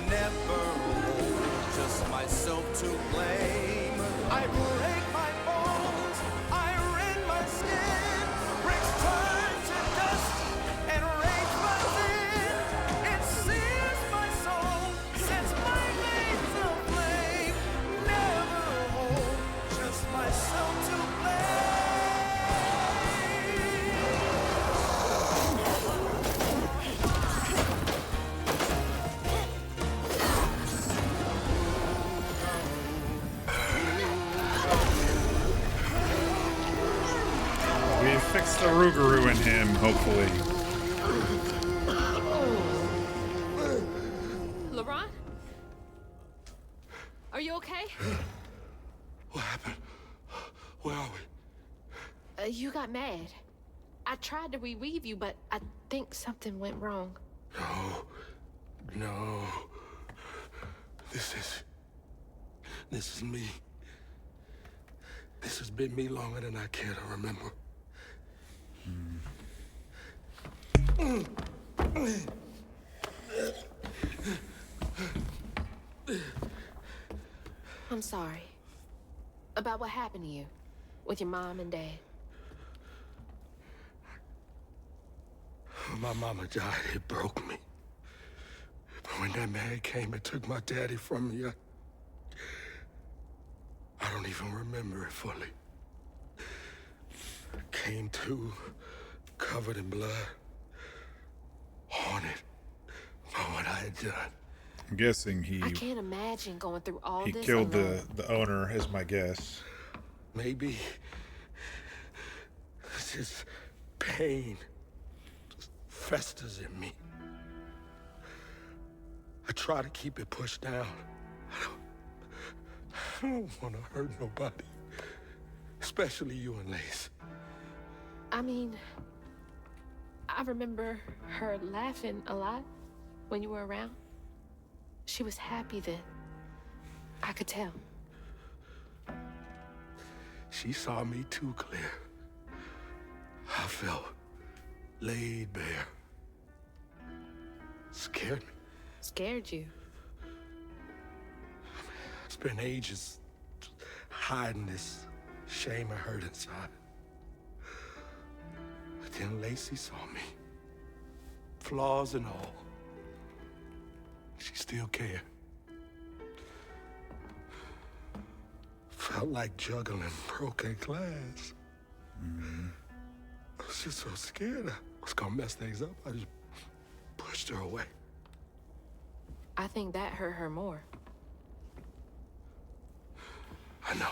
Never hold just myself to blame. I break my bones, I rend my skin, bricks turn to dust, and rage floods in. It sears my soul, sets my veins aflame. Never hold just myself to blame. We fixed the Rougarou in him, hopefully. LeBron? Are you okay? What happened? Where are we? You got mad. I tried to revive you, but I think something went wrong. No. This is me. This has been me longer than I care to remember. I'm sorry. About what happened to you. with your mom and dad? When my mama died, it broke me. But when that man came and took my daddy from me, I don't even remember it fully. Came to, covered in blood, haunted by what I had done. I'm guessing I can't imagine going through all he this killed alone. the owner, is my guess. Maybe this pain just festers in me. I try to keep it pushed down. I don't want to hurt nobody, especially you and Lace. I mean, I remember her laughing a lot when you were around. She was happy then. I could tell. She saw me too clear. I felt laid bare. Scared me. Scared you? I spent ages hiding this shame and hurt inside. But then Lacey saw me. Flaws and all. She still cared. Felt like juggling broken glass. I was just so scared I was gonna mess things up. I just pushed her away. I think that hurt her more. I know.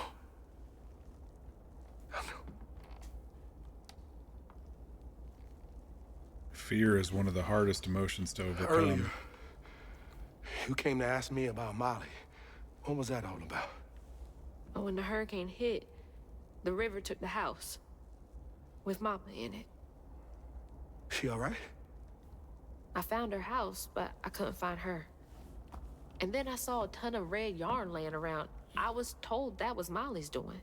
I know. Fear is one of the hardest emotions to overcome. Earlier, you came to ask me about Molly. What was that all about? But when the hurricane hit, the river took the house. With Mama in it. She all right? I found her house, but I couldn't find her. And then I saw a ton of red yarn laying around. I was told that was Molly's doing.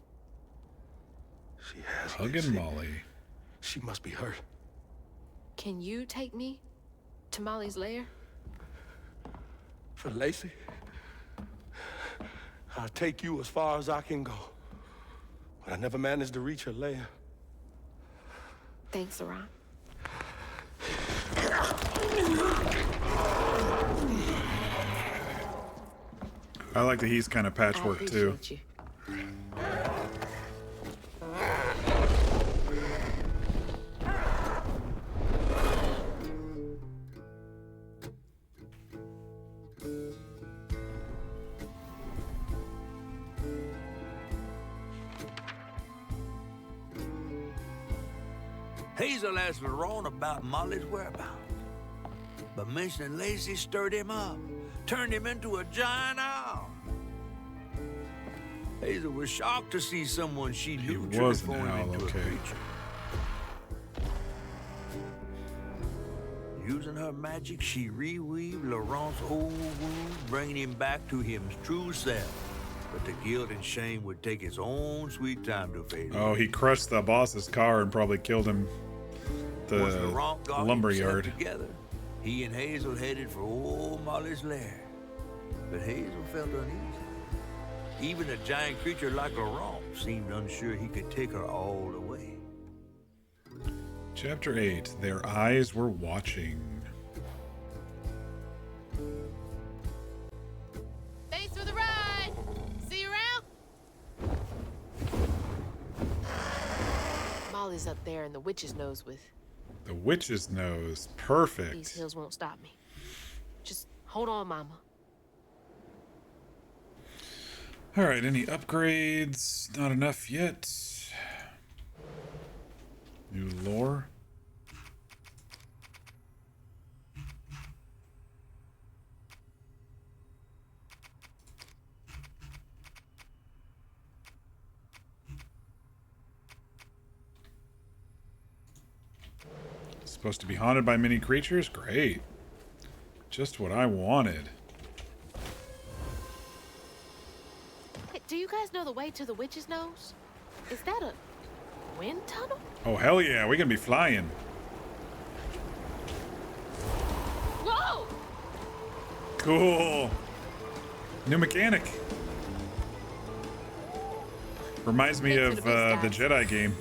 She has Hugging Lacey. Molly. She must be hurt. Can you take me to Molly's lair? For Lacey, I'll take you as far as I can go. But I never managed to reach her lair. Thanks, Ron. I like that he's kind of patchwork too. appreciate you. Hazel asked Lerone about Molly's whereabouts. But mentioning Lacey stirred him up, turned him into a giant owl. Hazel was shocked to see someone she knew was an transform owl, into okay. a creature. Using her magic, she reweaved Laurent's old wound, bringing him back to his true self. But the guilt and shame would take its own sweet time to fade. Oh, he crushed the boss's car and probably killed him. Once The Laurent got lumberyard. himself together, he and Hazel headed for old Molly's lair. But Hazel felt uneasy. Even a giant creature like Laurent seemed unsure he could take her all the way. Chapter 8. Their eyes were watching. Thanks for the ride. See you around. Molly's up there in the witch's nose with. The witch's nose. Perfect. These hills won't stop me. Just hold on, Mama. Alright, any upgrades? Not enough yet. New lore. Supposed to be haunted by many creatures? Great. Just what I wanted. Hey, do you guys know the way to the witch's nose? Is that a wind tunnel? Oh, hell yeah. We're gonna be flying. Whoa! Cool. New mechanic. Reminds me Thanks of for the the bits, guys. Jedi game.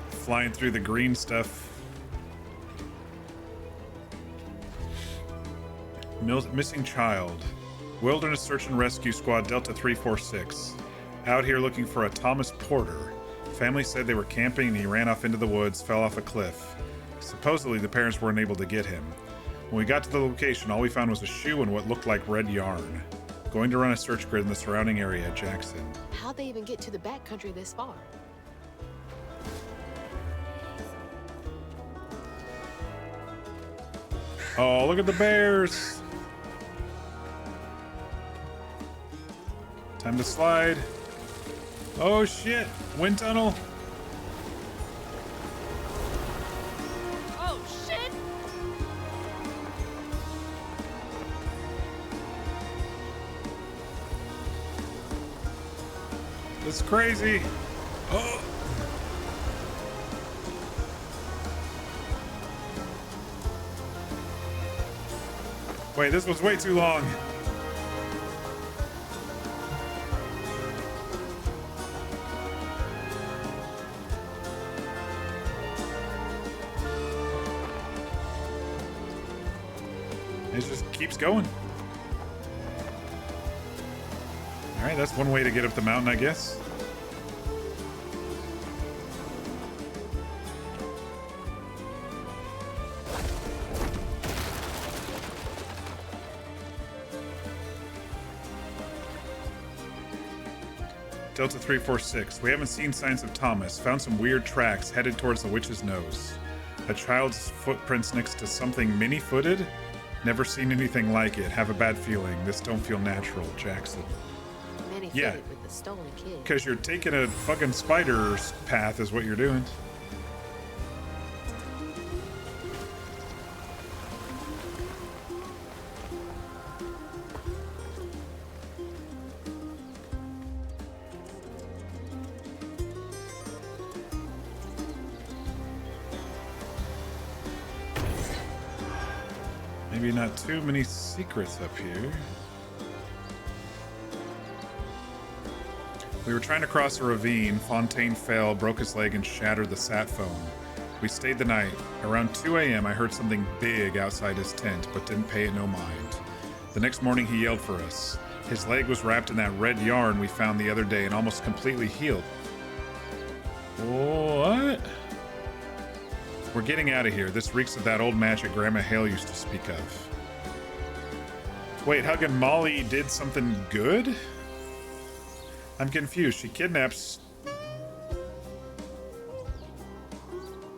Flying through the green stuff. Missing child. Wilderness Search and Rescue Squad Delta 346. Out here looking for a Thomas Porter. Family said they were camping and he ran off into the woods, fell off a cliff. Supposedly the parents weren't able to get him. When we got to the location, all we found was a shoe and what looked like red yarn. Going to run a search grid in the surrounding area, Jackson. How'd they even get to the backcountry this far? Oh, look at the bears! Time to slide. Oh shit! Wind tunnel! Oh, shit! It's crazy! Oh! Wait, this was way too long. It just keeps going. Alright, that's one way to get up the mountain, I guess. Delta 346. We haven't seen signs of Thomas. Found some weird tracks headed towards the witch's nose. A child's footprints next to something mini-footed? Never seen anything like it. Have a bad feeling. This don't feel natural, Jackson. Many Yeah. fitted with the stolen kid. Because you're taking a fucking spider's path is what you're doing. Maybe not too many secrets up here. We were trying to cross a ravine. Fontaine fell, broke his leg, and shattered the sat phone. We stayed the night. Around 2 a.m., I heard something big outside his tent, but didn't pay it no mind. The next morning, he yelled for us. His leg was wrapped in that red yarn we found the other day and almost completely healed. What? We're getting out of here. This reeks of that old magic Grandma Hale used to speak of. Wait, Huggin' Molly did something good? I'm confused. She kidnaps...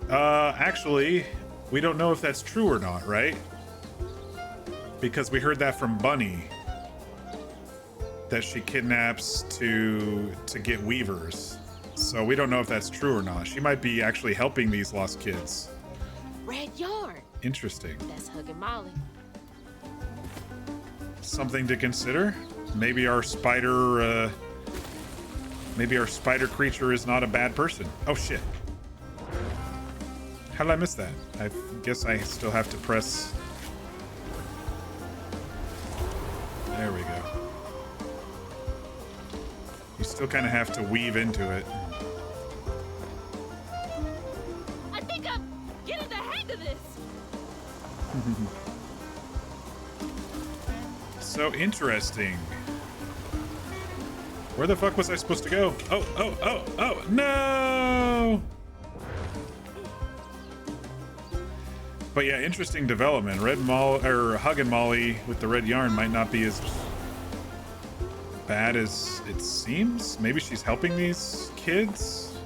Actually, we don't know if that's true or not, right? Because we heard that from Bunny. That she kidnaps to get weavers. So we don't know if that's true or not. She might be actually helping these lost kids. Red yarn. Interesting. That's Huggin' Molly. Something to consider. Maybe our spider creature is not a bad person. Oh shit. How did I miss that? I guess I still have to press. There we go. You still kind of have to weave into it. I think I'm getting the hang of this. So interesting. Where the fuck was I supposed to go? Oh, no! But yeah, interesting development. Huggin' Molly with the red yarn might not be as bad as it seems. Maybe she's helping these kids?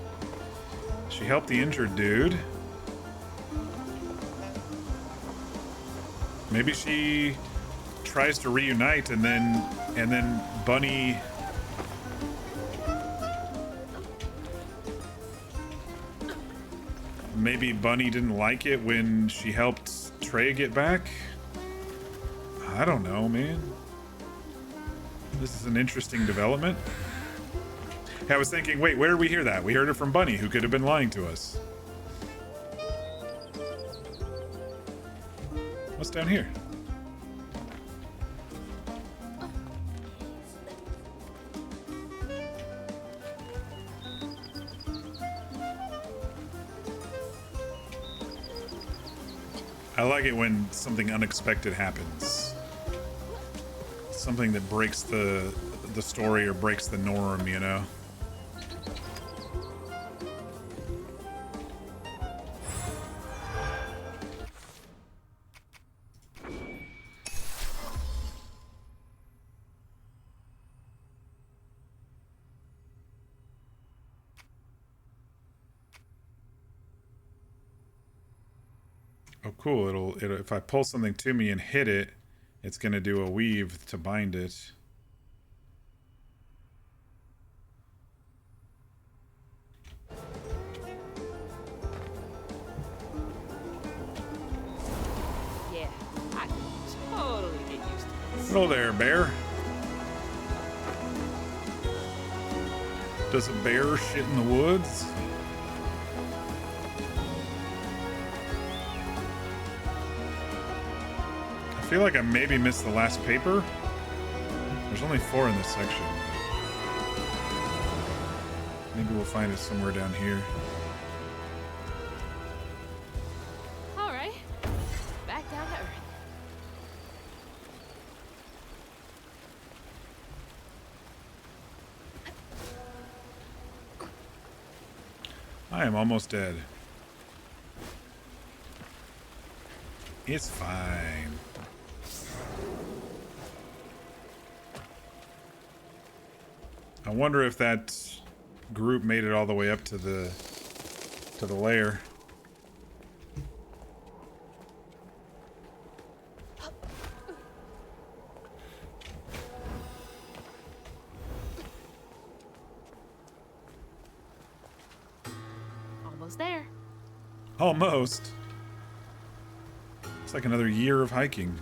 She helped the injured dude. Maybe she tries to reunite and then Bunny maybe Bunny didn't like it when she helped Trey get back. I don't know, man. This is an interesting development. I was thinking, wait, where did we hear that? We heard it from Bunny, who could have been lying to us. What's down here? like it when something unexpected happens. Something that breaks the story or breaks the norm, you know? Oh, cool. It'll if I pull something to me and hit it, it's going to do a weave to bind it. Yeah, I totally get used to this. Hello there, bear. Does a bear shit in the woods? I feel like I maybe missed the last paper. There's only 4 in this section. Maybe we'll find it somewhere down here. All right, back down to earth. I am almost dead. It's fine. I wonder if that group made it all the way up to the lair. Almost there. Almost. It's like another year of hiking.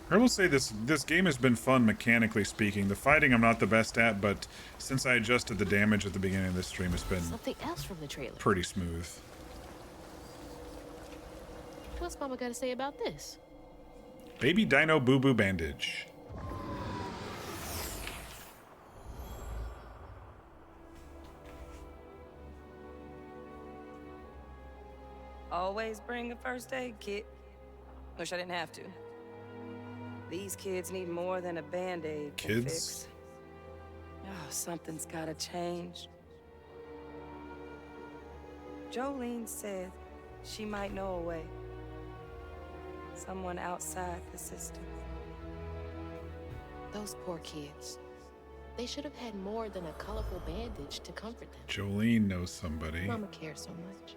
I will say this game has been fun mechanically speaking. The fighting I'm not the best at, but since I adjusted the damage at the beginning of this stream, it's been Something else from the trailer. pretty smooth. What's Mama got to say about this? Baby Dino Boo Boo Bandage. Always bring a first aid kit. Wish I didn't have to. These kids need more than a band-aid can Kids? fix. Oh, something's gotta change. Jolene said she might know a way. Someone outside the system. Those poor kids. They should have had more than a colorful bandage to comfort them. Jolene knows somebody. Mama cares so much.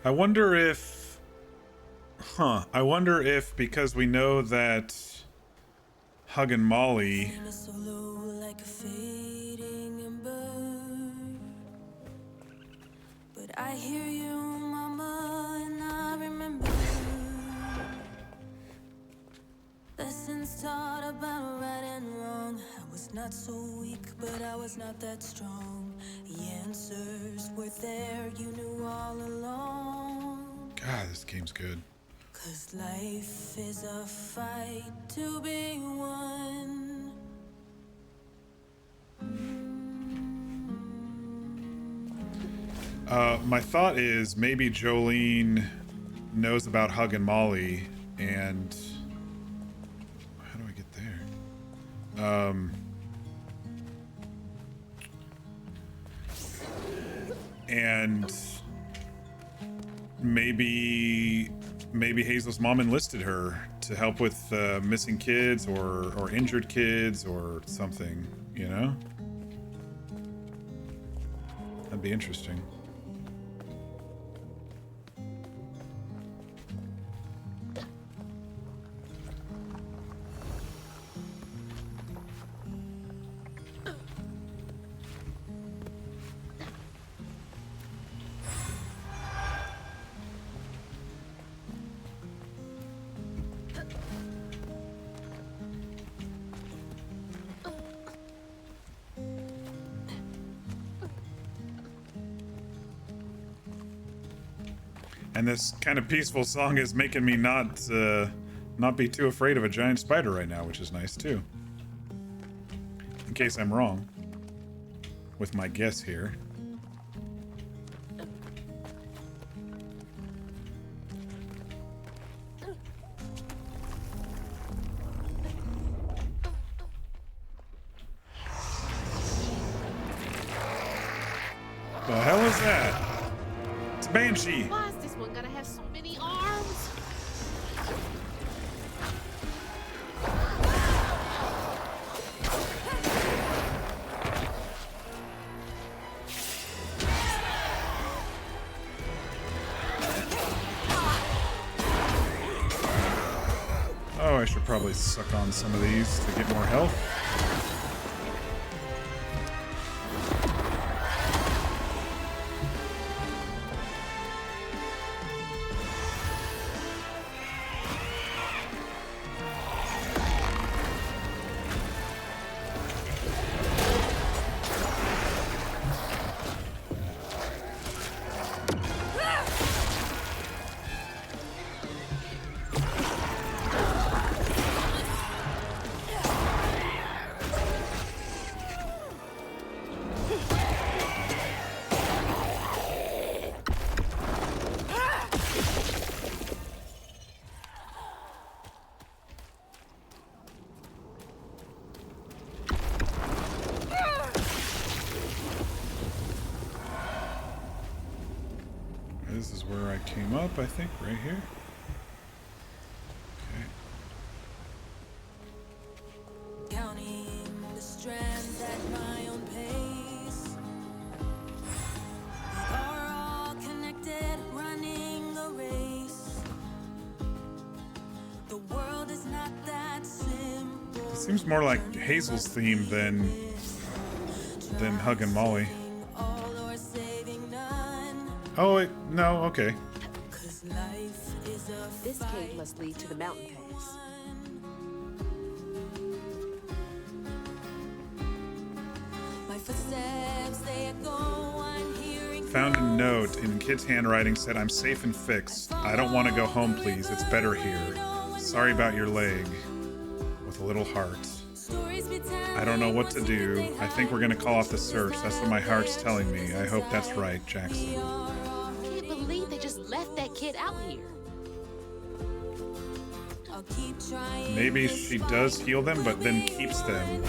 I wonder if... I wonder if, because we know that Hug and Molly... But I hear you, Mama, and I remember lessons taught about right and wrong. I was not so weak, but I was not that strong. The answers were there, you knew all along. God, this game's good. 'Cause life is a fight to be won. My thought is maybe Jolene knows about Hug and Molly, and how do I get there? And maybe Hazel's mom enlisted her to help with missing kids or injured kids or something, you know? That'd be interesting. And this kind of peaceful song is making me not be too afraid of a giant spider right now, which is nice too. In case I'm wrong with my guess here. The hell is that? It's Banshee. Why is this one gonna have so many arms? Oh, I should probably suck on some of these to get more health. This is where I came up, I think, right here. Okay. Counting the strands at my own pace. We are all connected, running a race. The world is not that simple. It seems more like Hazel's theme than Huggin' Molly. Oh, no, okay. This cave must lead to the mountain pass. My footsteps, they echo, I'm hearing. Found a note in Kid's handwriting, said, "I'm safe and fixed. I don't want to go home, please. It's better here. Sorry about your leg." With a little heart. I don't know what to do. I think we're going to call off the search. That's what my heart's telling me. I hope that's right, Jackson. Can't believe they just left that kid out here. Maybe she does heal them, but then keeps them.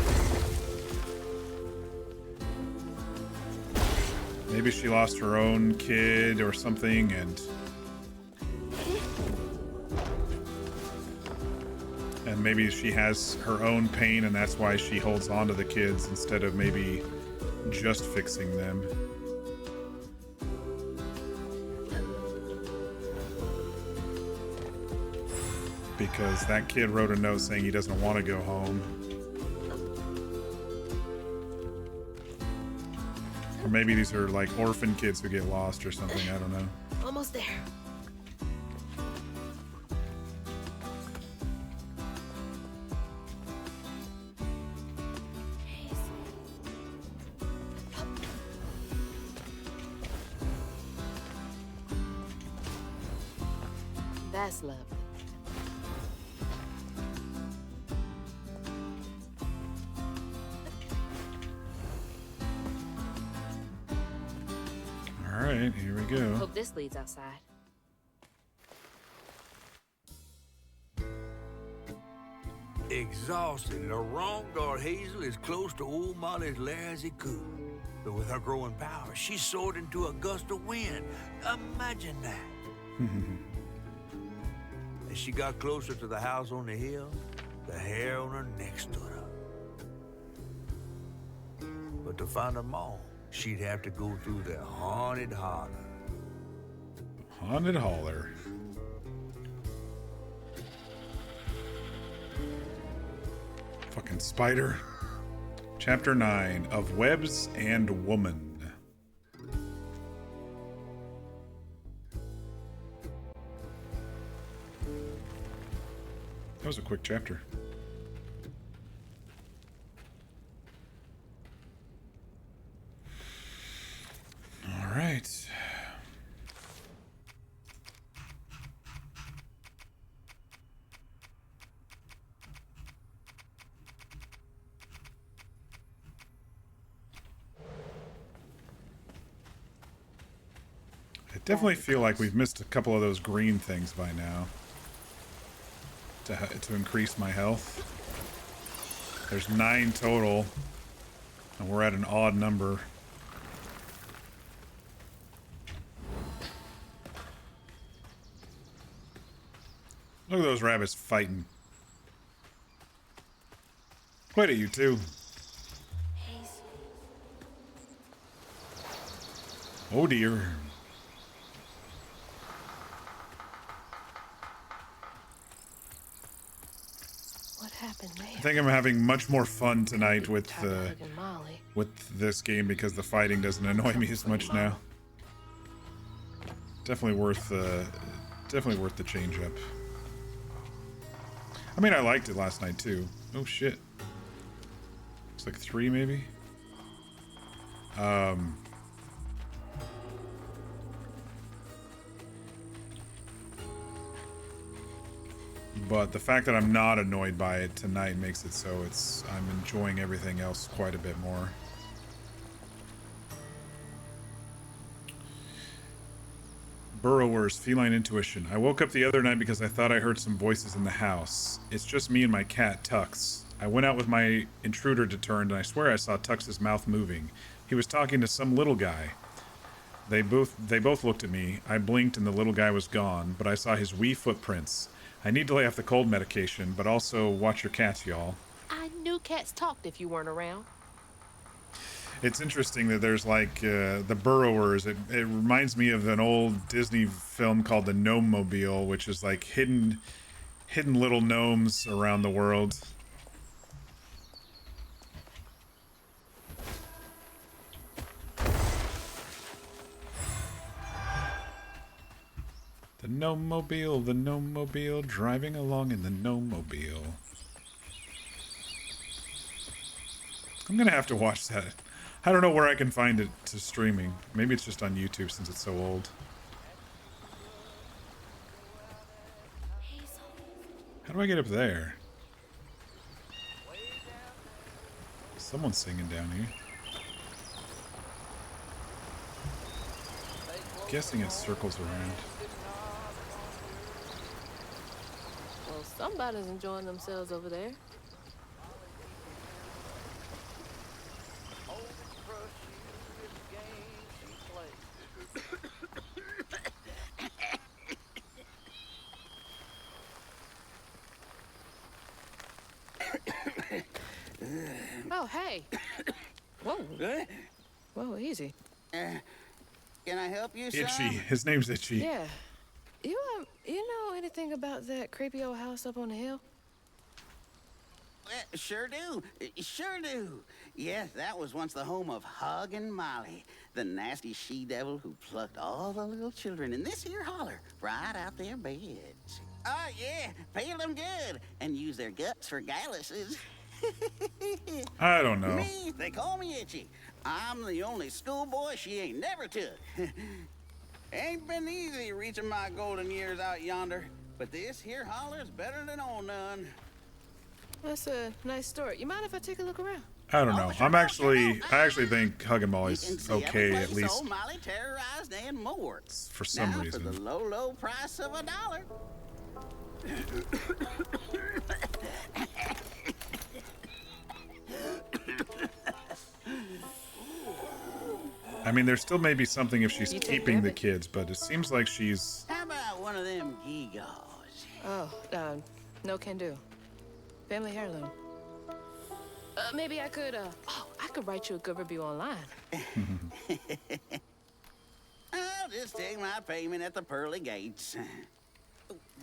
Maybe she lost her own kid or something, and maybe she has her own pain, and that's why she holds on to the kids instead of maybe just fixing them. Because that kid wrote a note saying he doesn't want to go home. Or maybe these are like orphan kids who get lost or something, I don't know. Almost there. That's lovely. All right, here we go. Hope this leads outside. Exhausted, the wrong guard Hazel as close to old Molly's lair as he could. But with her growing power, she soared into a gust of wind. Imagine that. As she got closer to the house on the hill, the hair on her neck stood up. But to find her mom, she'd have to go through the haunted holler. Haunted holler. Fucking spider. Chapter 9 of Webs and Woman. That was a quick chapter. All right. Definitely feel like we've missed a couple of those green things by now. To increase my health. There's 9 total. And we're at an odd number. Look at those rabbits fighting. Wait at you two. Oh dear. What happened there? I think I'm having much more fun tonight with Molly. this game because the fighting doesn't annoy me as much now. Definitely worth the change up. I mean, I liked it last night too. Oh shit. It's like 3 maybe. But the fact that I'm not annoyed by it tonight makes it so I'm enjoying everything else quite a bit more. Burrower's feline intuition. I woke up the other night because I thought I heard some voices in the house. It's just me and my cat, Tux. I went out with my intruder deterrent, and I swear I saw Tux's mouth moving. He was talking to some little guy. They both looked at me. I blinked and the little guy was gone, but I saw his wee footprints. I need to lay off the cold medication, but also watch your cats, y'all. I knew cats talked if you weren't around. It's interesting that there's like the burrowers. It reminds me of an old Disney film called The Gnome Mobile, which is like hidden little gnomes around the world. The Gnome Mobile, driving along in the Gnome Mobile. I'm gonna have to watch that. I don't know where I can find it to streaming. Maybe it's just on YouTube since it's so old. How do I get up there? Someone's singing down here. Guessing it circles around. Well, somebody's enjoying themselves over there. Oh, hey. Whoa. Whoa, easy. Can I help you, son? Itchy. His name's Itchy. Yeah. You know anything about that creepy old house up on the hill? Sure do. Sure do. Yes, that was once the home of Hug and Molly, the nasty she-devil who plucked all the little children in this here holler right out their beds. Oh, yeah, peel them good and use their guts for galluses. I don't know. Me, they call me Itchy. I'm the only schoolboy she ain't never took. Ain't been easy reaching my golden years out yonder, but this here holler's better than on none. That's a nice story. You mind if I take a look around? I don't know. I actually think Hug and Molly's okay, at least. Old Molly terrorized and more. For some now, reason. For the low price of $1. I mean, there still may be something if she's keeping the kids, but it seems like she's... How about one of them gewgaws? Oh, no can do. Family heirloom. Maybe I could, I could write you a good review online. I'll just take my payment at the pearly gates.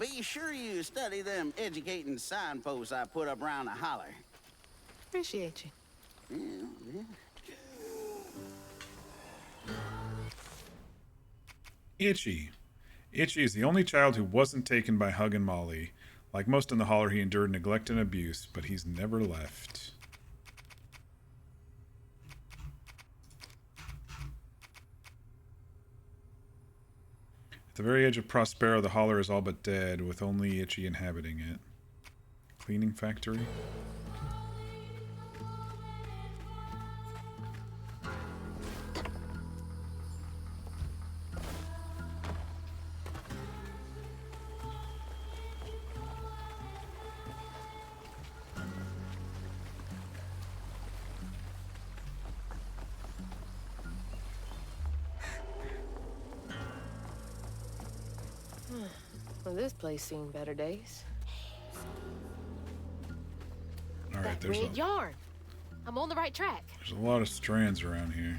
Be sure you study them educating signposts I put up around the holler. Appreciate you. Yeah. Itchy. Itchy is the only child who wasn't taken by Hug and Molly. Like most in the holler, he endured neglect and abuse, but he's never left. At the very edge of Prospero, the holler is all but dead, with only Itchy inhabiting it. Cleaning factory? This place seen better days. All right, That red yarn. I'm on the right track. There's a lot of strands around here.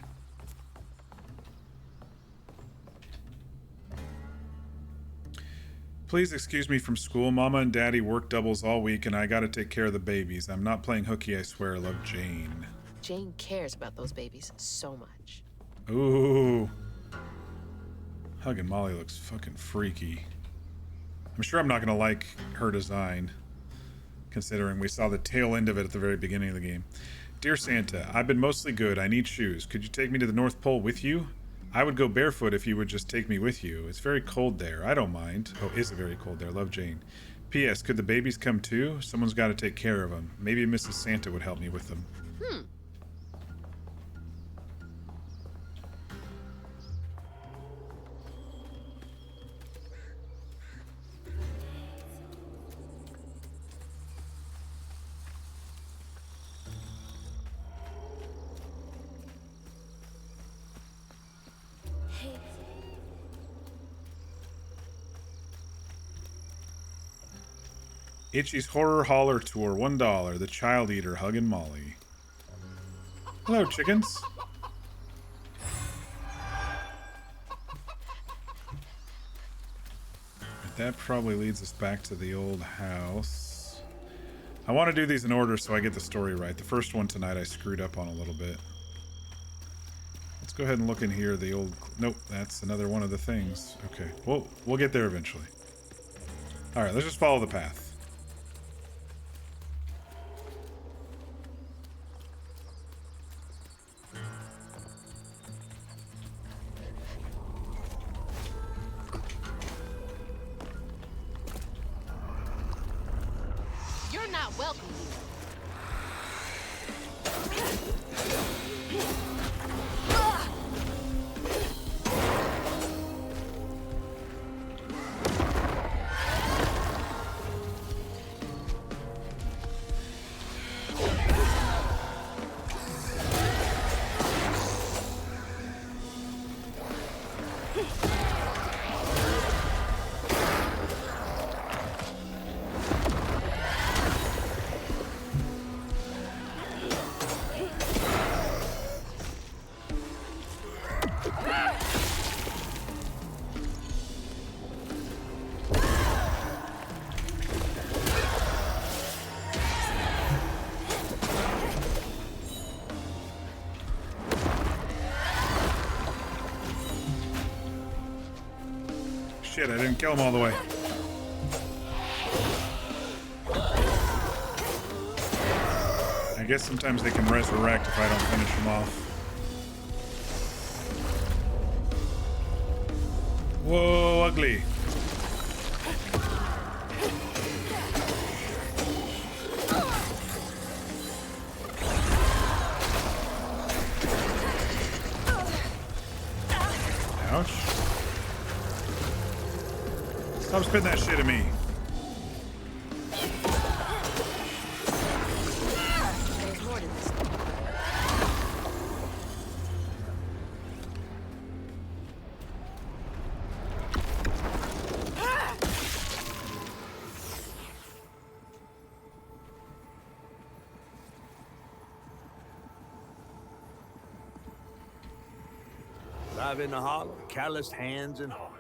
Please excuse me from school. Mama and Daddy work doubles all week, and I gotta take care of the babies. I'm not playing hooky, I swear. I love Jane. Jane cares about those babies so much. Ooh. Hugging Molly looks fucking freaky. I'm sure I'm not gonna like her design, considering we saw the tail end of it at the very beginning of the game. Dear Santa, I've been mostly good. I need shoes. Could you take me to the North Pole with you? I would go barefoot if you would just take me with you. It's very cold there. I don't mind. Oh, is it very cold there? Love, Jane. P.S. Could the babies come too? Someone's got to take care of them. Maybe Mrs. Santa would help me with them. Itchy's Horror Holler Tour, $1. The Child Eater, hugging Molly. Hello, chickens. That probably leads us back to the old house. I want to do these in order so I get the story right. The first one tonight I screwed up on a little bit. Let's go ahead and look in here. The old... Nope, that's another one of the things. Okay, we'll get there eventually. Alright, let's just follow the path. You're not welcome here. Shit, I didn't kill him all the way. I guess sometimes they can resurrect if I don't finish them off. Whoa, ugly. Ouch. Stop spitting that shit at me. There's more to this. Live in the holler, calloused hands and hearts.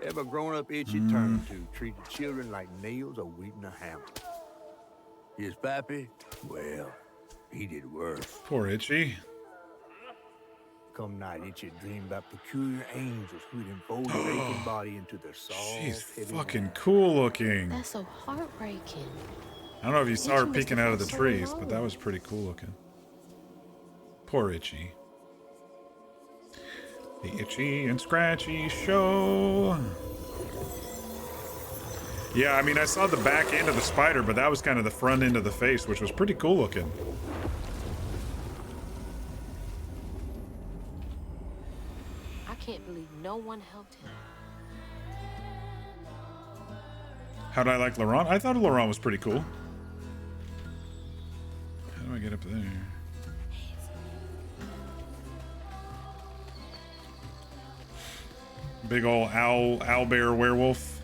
Ever grown up itchy turned to treated children like nails or weeding a hammer. His pappy, well, he did worse. Poor Itchy. Come night, Itchy dreamed about peculiar angels who'd enfold his aching body into their soft, She's heavy fucking hands. cool looking. That's so heartbreaking. I don't know if you saw her Itchy must peeking have out of the felt so trees, but alone. that was pretty cool looking. Poor Itchy. The Itchy and Scratchy Show. Yeah, I mean, I saw the back end of the spider, but that was kind of the front end of the face, which was pretty cool looking. I can't believe no one helped him. How did I like Laurent? I thought Laurent was pretty cool. How do I get up there? Big ol' owl bear werewolf.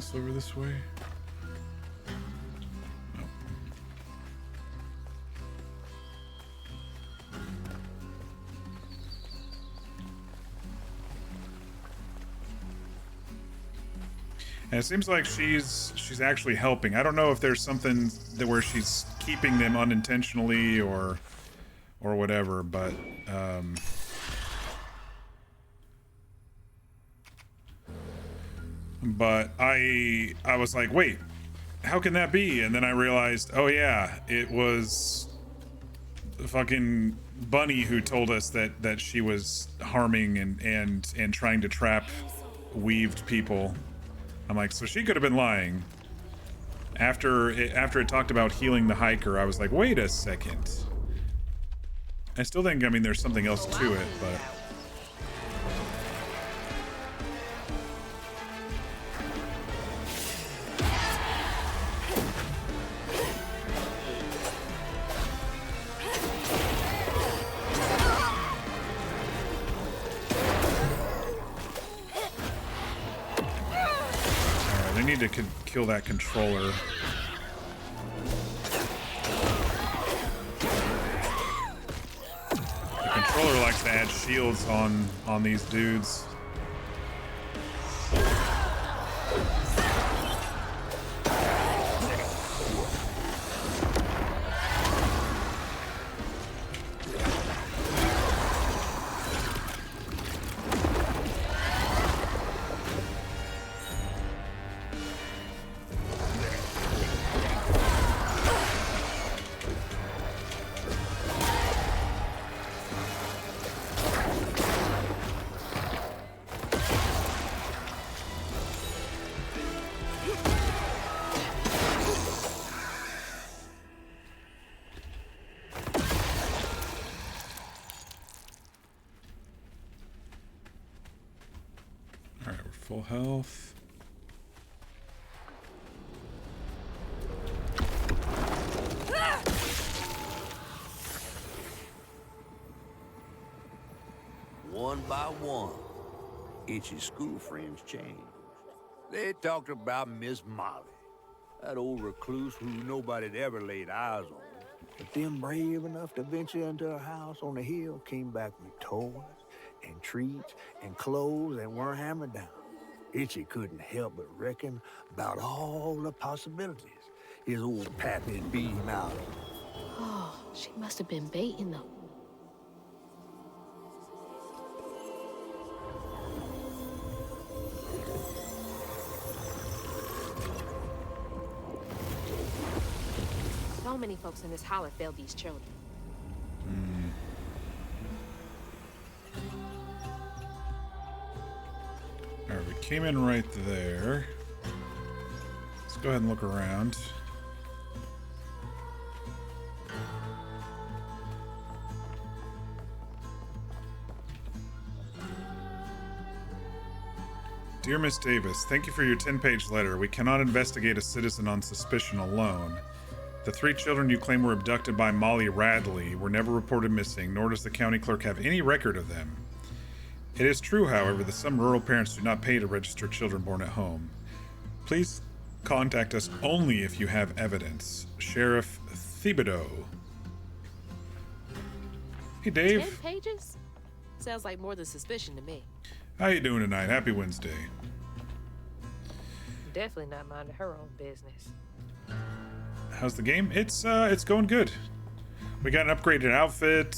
else over this way? No. And it seems like she's actually helping. I don't know if there's something that where she's keeping them unintentionally or whatever, but I was like, wait, how can that be? And then I realized, oh yeah, it was fucking Bunny who told us that she was harming and trying to trap weaved people. I'm like, so she could have been lying. After it talked about healing the hiker, I was like, wait a second. I still think, I mean, there's something else to it, but... Alright, I need to kill that controller. Controller likes to add shields on these dudes. Full health. One by one, Itchy's school friends changed. They talked about Miss Molly, that old recluse who nobody'd ever laid eyes on. But them brave enough to venture into her house on the hill came back with toys and treats and clothes and weren't hammered down. Itchy couldn't help but reckon about all the possibilities his old pappy had beat him out of. Oh, she must have been baiting them. So many folks in this holler failed these children. Alright, we came in right there. Let's go ahead and look around. Dear Miss Davis, thank you for your 10-page letter. We cannot investigate a citizen on suspicion alone. The 3 children you claim were abducted by Molly Radley were never reported missing, nor does the county clerk have any record of them. It is true, however, that some rural parents do not pay to register children born at home. Please contact us only if you have evidence. Sheriff Thibodeau. Hey, Dave. 10 pages? Sounds like more than suspicion to me. How you doing tonight? Happy Wednesday. Definitely not minding her own business. How's the game? It's going good. We got an upgraded outfit.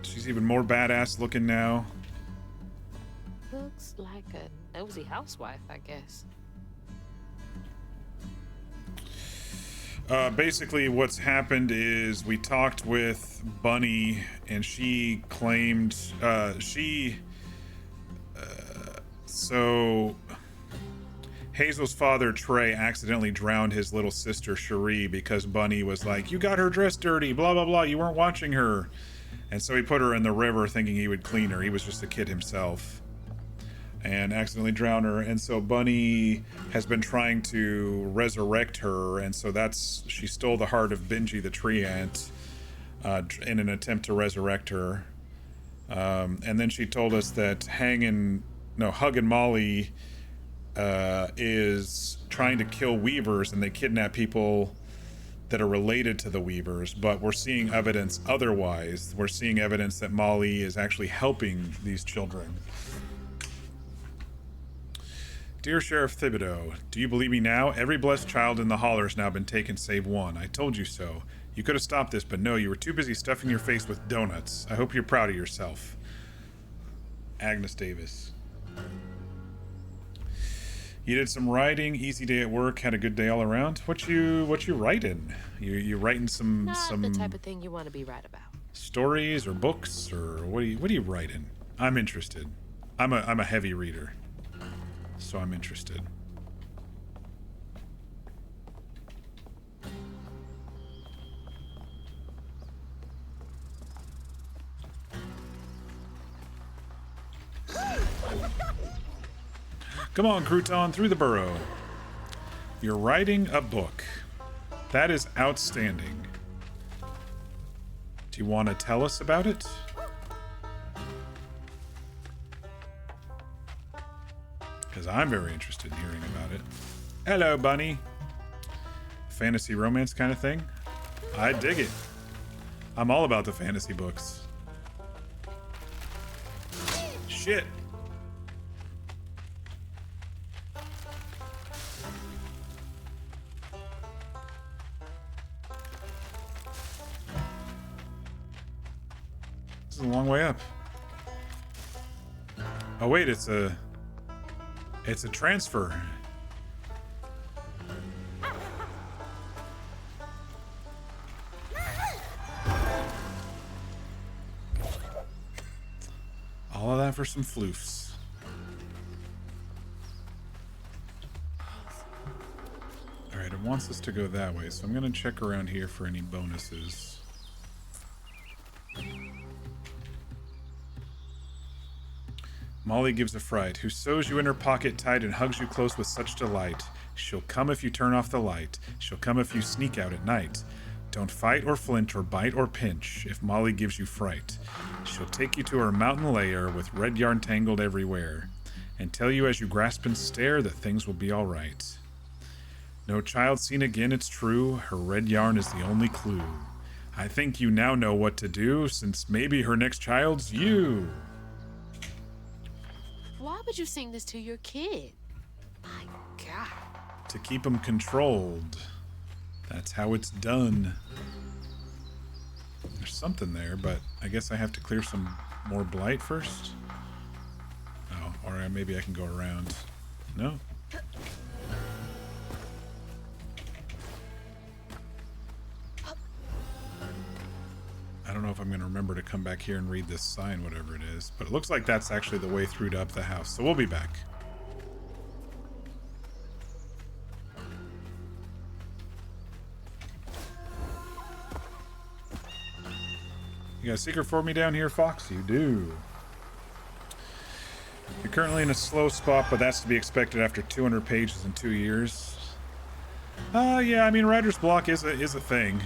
She's even more badass looking now. Looks like a nosy housewife, I guess. Basically, what's happened is we talked with Bunny, and she claimed so Hazel's father, Trey, accidentally drowned his little sister, Cherie, because Bunny was like, you got her dress dirty, blah, blah, blah, you weren't watching her. And so he put her in the river thinking he would clean her. He was just a kid himself. And accidentally drowned her. And so Bunny has been trying to resurrect her. And so she stole the heart of Benji the tree ant in an attempt to resurrect her. And then she told us that Hug and Molly is trying to kill Weavers, and they kidnap people that are related to the Weavers, but we're seeing evidence otherwise. We're seeing evidence that Molly is actually helping these children. Dear Sheriff Thibodeau, do you believe me now? Every blessed child in the holler has now been taken save one. I told you so. You could have stopped this, but no, you were too busy stuffing your face with donuts. I hope you're proud of yourself. Agnes Davis. You did some writing, easy day at work, had a good day all around. What you writing? You writing some Not the type of thing you want to be right about. Stories or books, or what are you writing? I'm interested. I'm a heavy reader, so I'm interested. Come on, Crouton, through the burrow. You're writing a book. That is outstanding. Do you want to tell us about it? Because I'm very interested in hearing about it. Hello, bunny. Fantasy romance kind of thing? I dig it. I'm all about the fantasy books. Shit. This is a long way up. Oh wait, it's a transfer. All of that for some floofs. Alright, it wants us to go that way, so I'm gonna check around here for any bonuses. Molly gives a fright, who sews you in her pocket tight and hugs you close with such delight. She'll come if you turn off the light. She'll come if you sneak out at night. Don't fight or flint or bite or pinch if Molly gives you fright. She'll take you to her mountain lair with red yarn tangled everywhere and tell you as you grasp and stare that things will be all right. No child seen again, it's true. Her red yarn is the only clue. I think you now know what to do, since maybe her next child's you. Why would you sing this to your kid? My God. To keep him controlled. That's how it's done. There's something there, but I guess I have to clear some more blight first. Oh, or maybe I can go around. No? I don't know if I'm going to remember to come back here and read this sign, whatever it is. But it looks like that's actually the way through to up the house. So we'll be back. You got a secret for me down here, Fox? You do. You're currently in a slow spot, but that's to be expected after 200 pages in 2 years. Yeah, I mean, writer's block is a thing.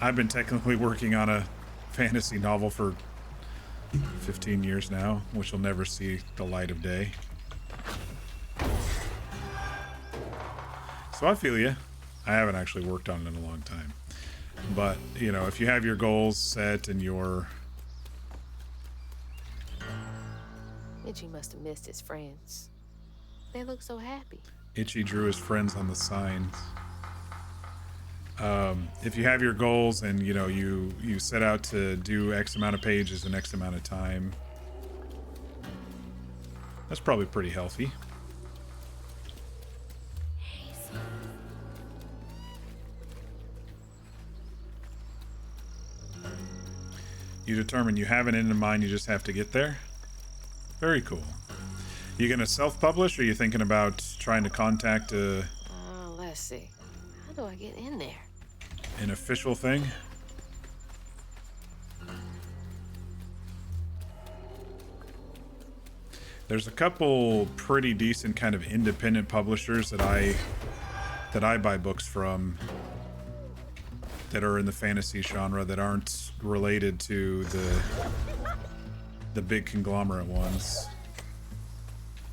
I've been technically working on a fantasy novel for 15 years now, which will never see the light of day. So I feel you. I haven't actually worked on it in a long time. But, you know, if you have your goals set and your... Itchy must have missed his friends. They look so happy. Itchy drew his friends on the signs. If you have your goals and, you know, you set out to do X amount of pages in X amount of time, that's probably pretty healthy. You determine you have an end in mind, you just have to get there. Very cool. You gonna self-publish, or are you thinking about trying to contact Let's see. How do I get in there? an official thing? There's a couple pretty decent kind of independent publishers that I buy books from that are in the fantasy genre that aren't related to the big conglomerate ones.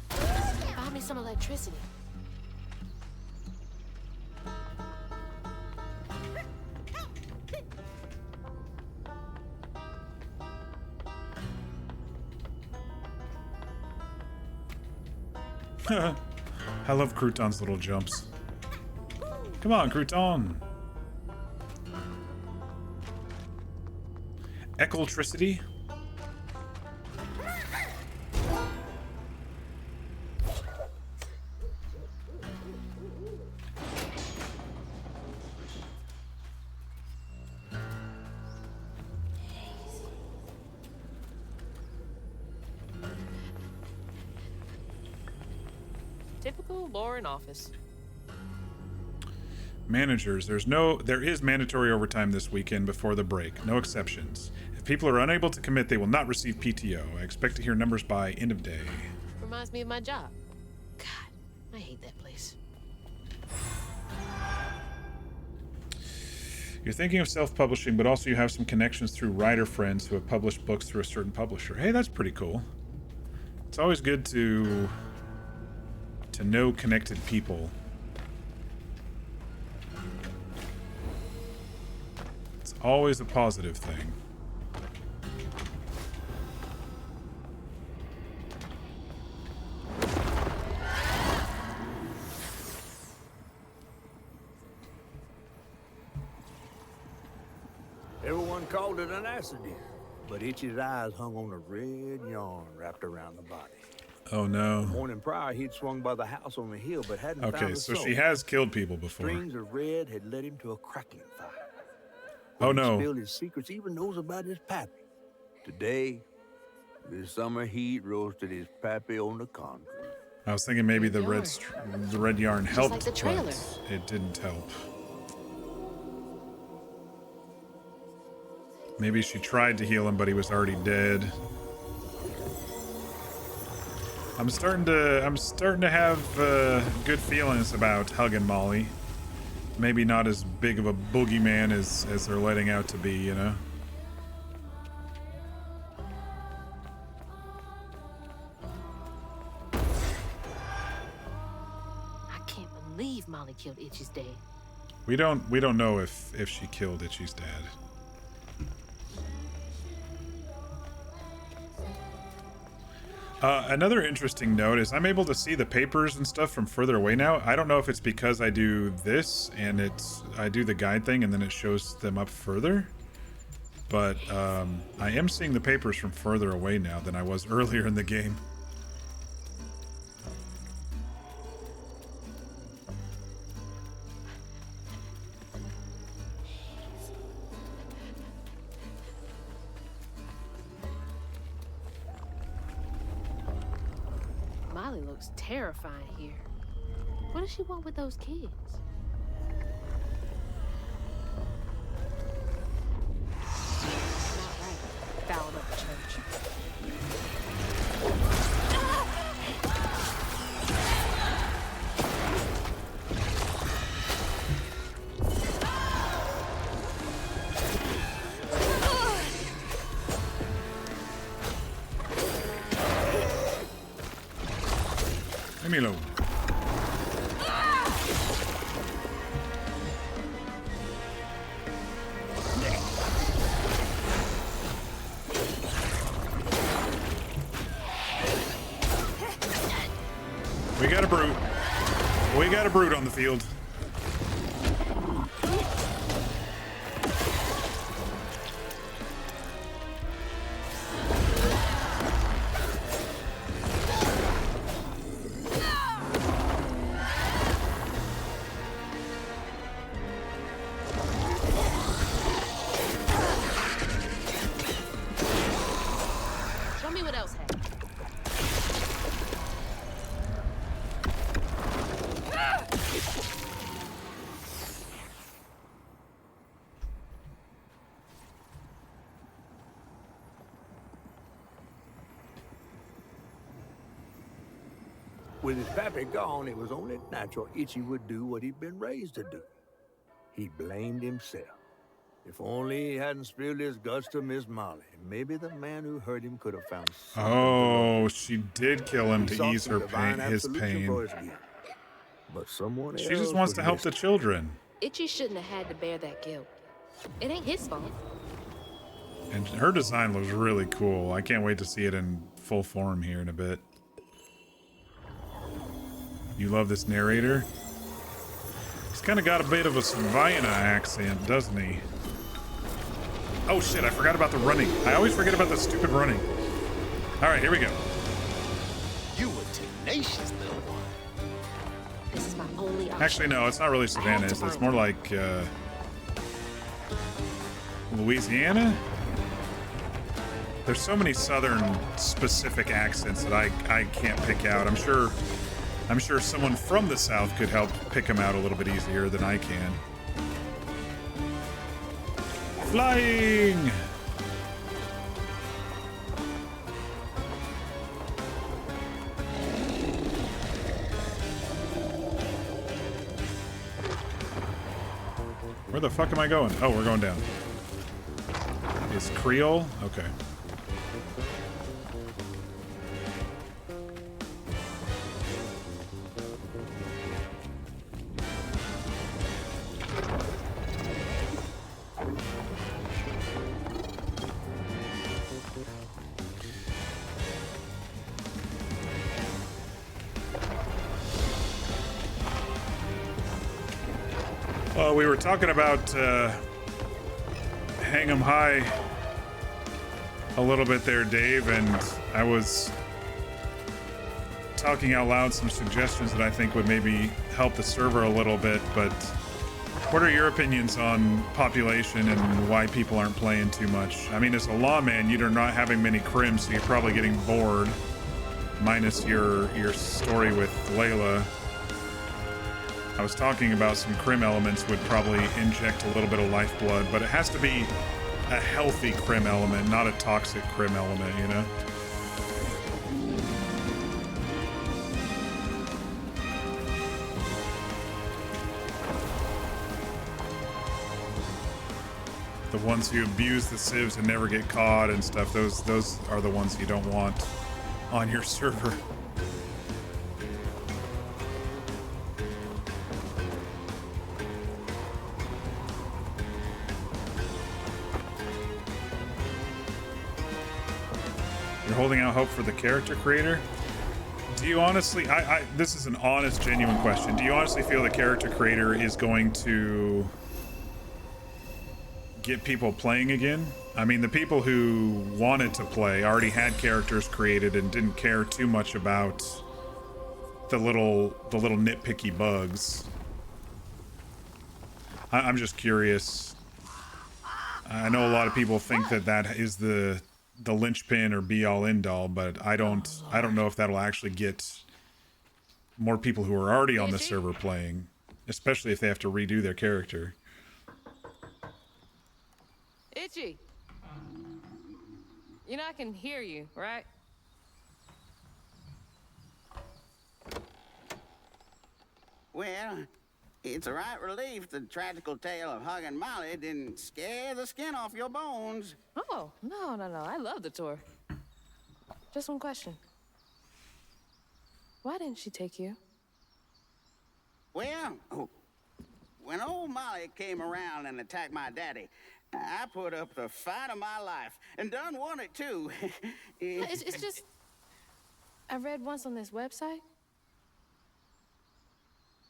Buy me some electricity. I love Crouton's little jumps. Come on, Crouton. Electricity. Typical boring office. Managers, there is mandatory overtime this weekend before the break. No exceptions. If people are unable to commit, they will not receive PTO. I expect to hear numbers by end of day. Reminds me of my job. God, I hate that place. You're thinking of self-publishing, but also you have some connections through writer friends who have published books through a certain publisher. Hey, that's pretty cool. It's always good to know connected people. It's always a positive thing. Everyone called it an accident, but Itchy's eyes hung on a red yarn wrapped around the body. Oh no. The morning prior, he'd swung by the house on the hill, but hadn't found Okay, a so soul. she has killed people before. Strings of red had led him to a crackling fire. Oh He no. spilled his secrets, even knows about his pappy. Today, the summer heat roasted his pappy on the concrete. I was thinking maybe the Red red yarn Just helped, like the trailer. but it didn't help. Maybe she tried to heal him, but he was already dead. I'm starting to have good feelings about Hug and Molly. Maybe not as big of a boogeyman as they're letting out to be, you know? I can't believe Molly killed Itchy's dad. We don't know if she killed Itchy's dad. Another interesting note is I'm able to see the papers and stuff from further away now. I don't know if it's because I do this and I do the guide thing and then it shows them up further. But I am seeing the papers from further away now than I was earlier in the game. Molly looks terrifying here. What does she want with those kids? Not right. Fouled up the church. Leave me alone. We got a brute. We got a brute on the field. Show me what else happened. With his pappy gone, it was only natural Itchy would do what he'd been raised to do. He blamed himself. If only he hadn't spilled his guts to Miss Molly, maybe the man who hurt him could have found something. Oh, she did kill him He to sought ease some her divine pain, his absolution for pain. his guilt. But someone She else just wants was to help the missing. children. Itchy shouldn't have had to bear that guilt. It ain't his fault. And her design looks really cool. I can't wait to see it in full form here in a bit. You love this narrator? He's kind of got a bit of a Savannah accent, doesn't he? Oh shit, I forgot about the running. I always forget about the stupid running. Alright, here we go. You were tenacious, little one. This is my only option. Actually, no, it's not really Savannah. It's more like Louisiana? There's so many southern specific accents that I can't pick out. I'm sure someone from the South could help pick them out a little bit easier than I can. Flying! Where the fuck am I going? Oh, we're going down. Is Creole? Okay. Well, we were talking about Hang 'em High a little bit there, Dave, and I was talking out loud some suggestions that I think would maybe help the server a little bit, but what are your opinions on population and why people aren't playing too much? I mean, as a lawman, you're not having many crims, so you're probably getting bored, minus your story with Layla. I was talking about some crim elements would probably inject a little bit of lifeblood, but it has to be a healthy crim element, not a toxic crim element, you know? The ones who abuse the civs and never get caught and stuff, those are the ones you don't want on your server. You're holding out hope for the character creator? Do you honestly, this is an honest, genuine question. Do you honestly feel the character creator is going to get people playing again? I mean, the people who wanted to play already had characters created and didn't care too much about the little nitpicky bugs. I'm just curious. I know a lot of people think that is the linchpin or be all end all, but I don't know if that'll actually get more people who are already on the server playing, especially if they have to redo their character. Itchy. You know I can hear you, right? Well, it's a right relief the tragical tale of Hug and Molly didn't scare the skin off your bones. Oh, no. I love the tour. Just one question. Why didn't she take you? Well, when old Molly came around and attacked my daddy, I put up the fight of my life and done won it too. It's just I read once on this website.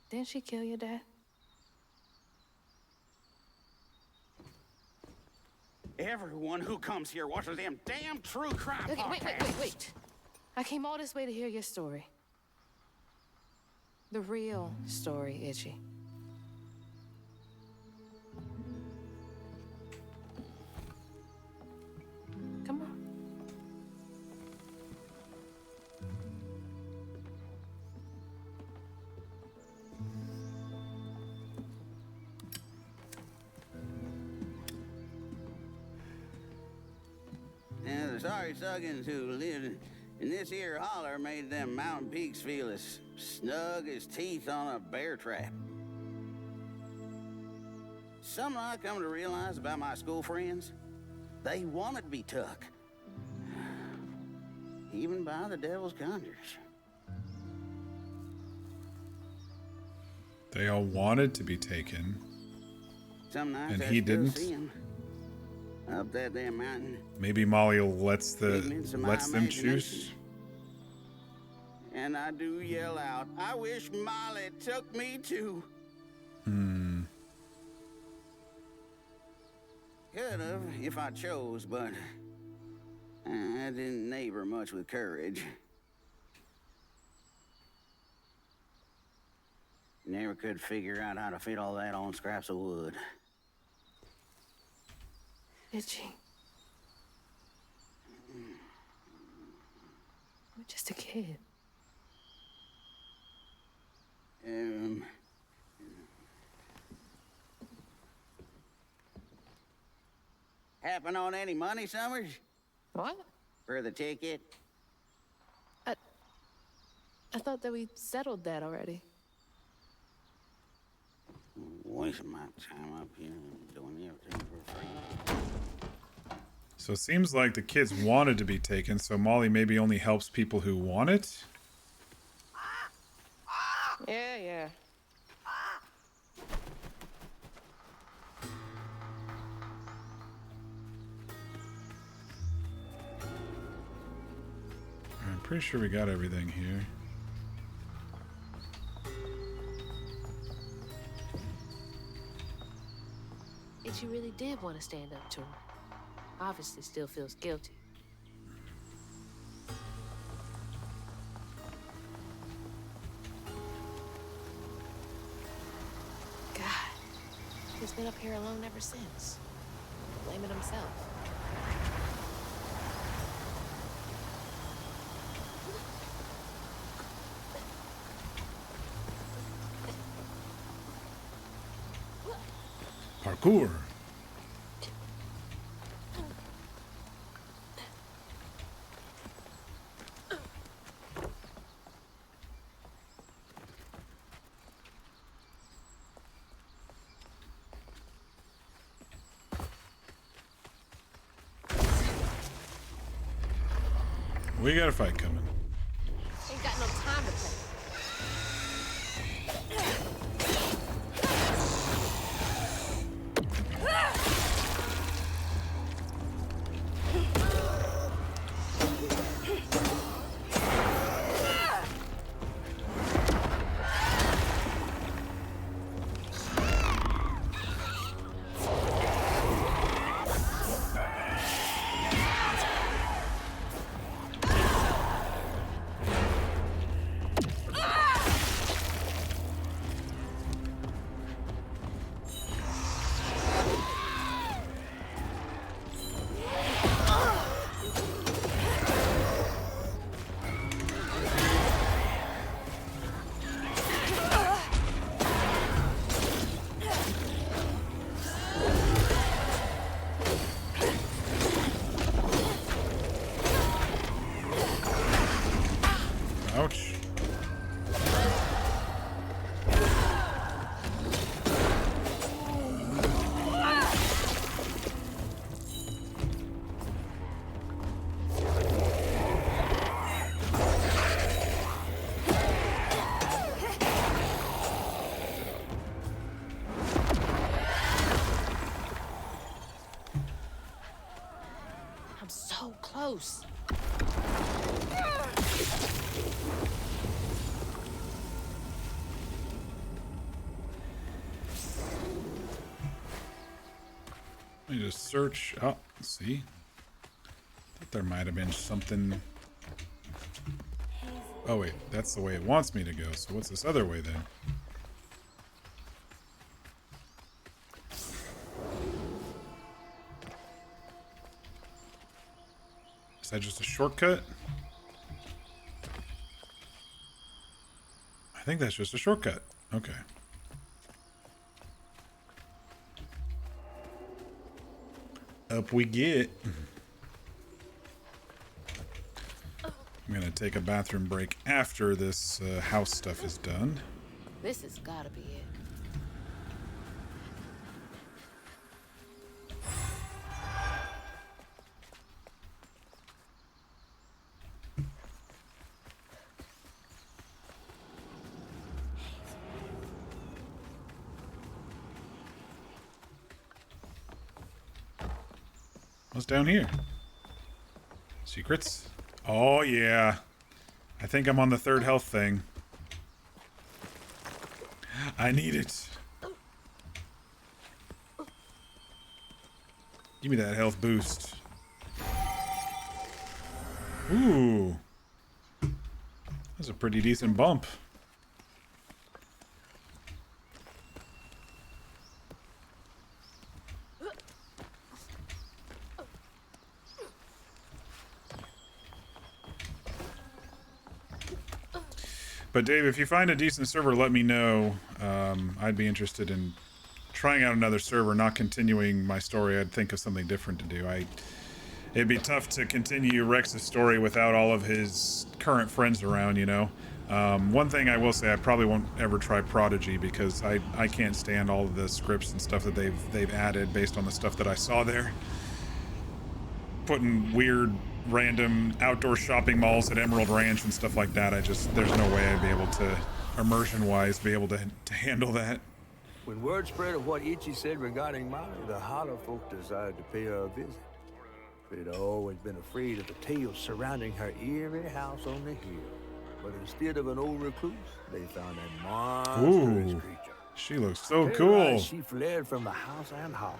Didn't she kill your dad? Everyone who comes here watches them damn true crime Okay, podcasts. wait. I came all this way to hear your story. The real story, Itchy. Come on. And the sorry Suggins who lived in this here holler made them mountain peaks feel as snug as teeth on a bear trap. Something I come to realize about my school friends, they wanted to be took. Even by the devil's conjures. They all wanted to be taken. Some nights and I he still didn't. see 'em up that damn mountain. Maybe Molly lets Figments of my them choose. imagination. And I do yell out, I wish Molly took me too. Could have if I chose, but I didn't neighbor much with courage. Never could figure out how to fit all that on scraps of wood. Did she? You're just a kid. Happen on any money, Summers? What? For the ticket? I thought that we settled that already. Wasting my time up here doing everything for free. So it seems like the kids wanted to be taken, so Molly maybe only helps people who want it? Yeah. I'm pretty sure we got everything here. Itchy really did want to stand up to him. Obviously still feels guilty. God, he's been up here alone ever since. Blaming himself. Parkour. We got a fight coming. Ain't got no time to play. Ouch. I'm so close. Let me just search. Oh, see. Thought there might have been something. Oh wait, that's the way it wants me to go. So what's this other way then? Is that just a shortcut? I think that's just a shortcut. Okay. Up we get. I'm gonna take a bathroom break after this house stuff is done. This has gotta be it. What's down here? Secrets? Oh, yeah. I think I'm on the 3rd health thing. I need it. Give me that health boost. Ooh. That's a pretty decent bump. But Dave, if you find a decent server, let me know. I'd be interested in trying out another server, not continuing my story. I'd think of something different to do. It'd be tough to continue Rex's story without all of his current friends around, you know. One thing I will say, I probably won't ever try Prodigy because I can't stand all of the scripts and stuff that they've added based on the stuff that I saw there. Putting weird random outdoor shopping malls at Emerald Ranch and stuff like that. There's no way I'd be able to, immersion wise, be able to handle that. When word spread of what Ichi said regarding Molly, the Holler folk decided to pay her a visit. They'd always been afraid of the tales surrounding her eerie house on the hill. But instead of an old recluse, they found a monstrous creature. She looks so Terrorized, cool. She fled from the house and Holler,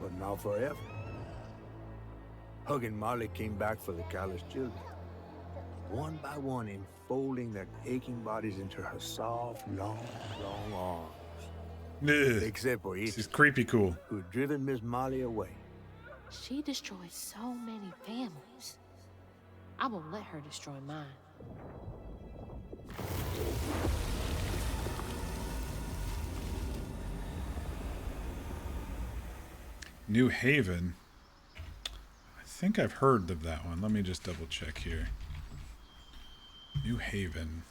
but not forever. Hug and Molly came back for the callous children, one by one enfolding their aching bodies into her soft, long arms. Ugh. Except for Ichi. She's creepy cool. Who had driven Miss Molly away. She destroyed so many families. I won't let her destroy mine. New Haven. I think I've heard of that one. Let me just double check here. New Haven.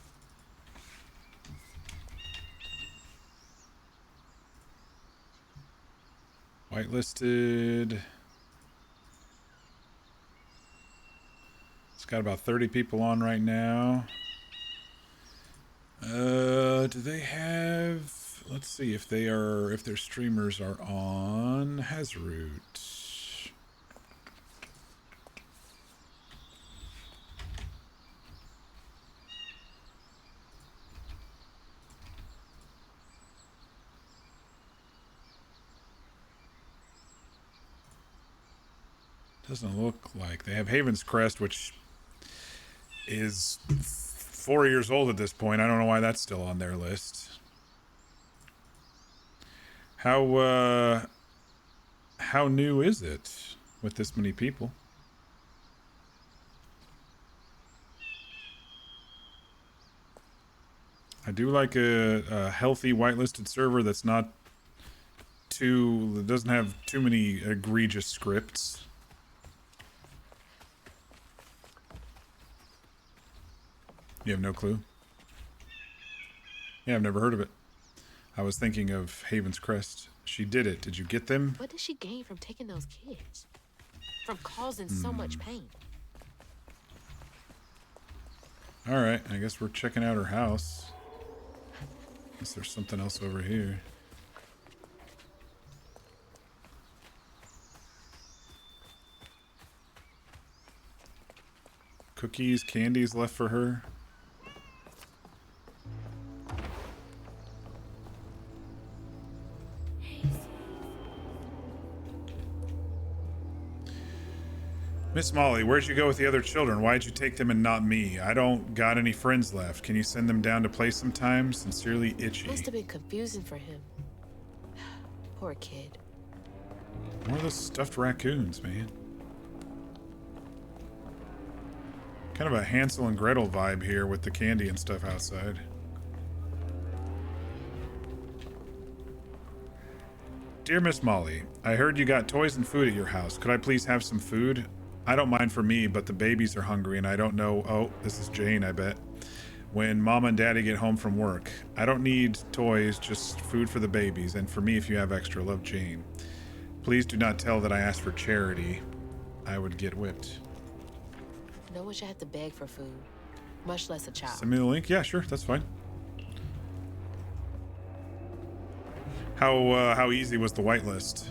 Whitelisted. It's got about 30 people on right now. Do they have... Let's see if their streamers are on Hazroot. Doesn't look like they have Haven's Crest, which is 4 years old at this point. I don't know why that's still on their list. How new is it with this many people? I do like a healthy whitelisted server that's not that doesn't have too many egregious scripts. You have no clue? Yeah, I've never heard of it. I was thinking of Haven's Crest. She did it. Did you get them? What did she gain from taking those kids? From causing so much pain? Alright, I guess we're checking out her house. Guess there's something else over here. Cookies, candies left for her. Miss Molly, where'd you go with the other children? Why'd you take them and not me? I don't got any friends left. Can you send them down to play sometime? Sincerely, Itchy. Must have been confusing for him. Poor kid. More of those stuffed raccoons, man. Kind of a Hansel and Gretel vibe here with the candy and stuff outside. Dear Miss Molly, I heard you got toys and food at your house. Could I please have some food? I don't mind for me, but the babies are hungry and I don't know... Oh, this is Jane, I bet. When Mama and Daddy get home from work. I don't need toys, just food for the babies. And for me, if you have extra, love, Jane. Please do not tell that I asked for charity. I would get whipped. No one should have to beg for food, much less a child. Send me the link? Yeah, sure, that's fine. How easy was the whitelist?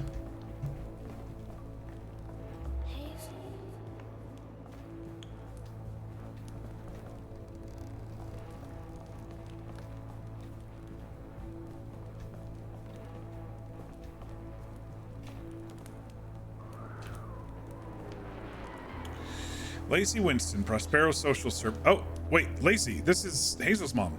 Lacey Winston, Prospero Social Service. Oh, wait, Lacey, this is Hazel's mom.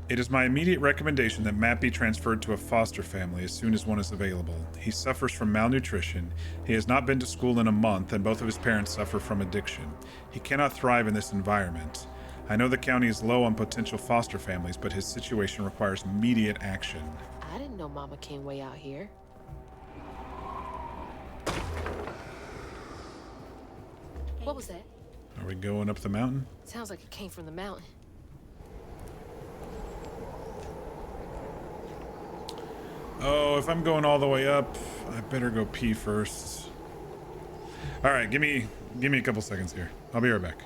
It is my immediate recommendation that Matt be transferred to a foster family as soon as one is available. He suffers from malnutrition. He has not been to school in a month, and both of his parents suffer from addiction. He cannot thrive in this environment. I know the county is low on potential foster families, but his situation requires immediate action. I didn't know Mama came way out here. What was that? Are we going up the mountain? Sounds like it came from the mountain. Oh, if I'm going all the way up, I better go pee first. All right, give me a couple seconds here. I'll be right back.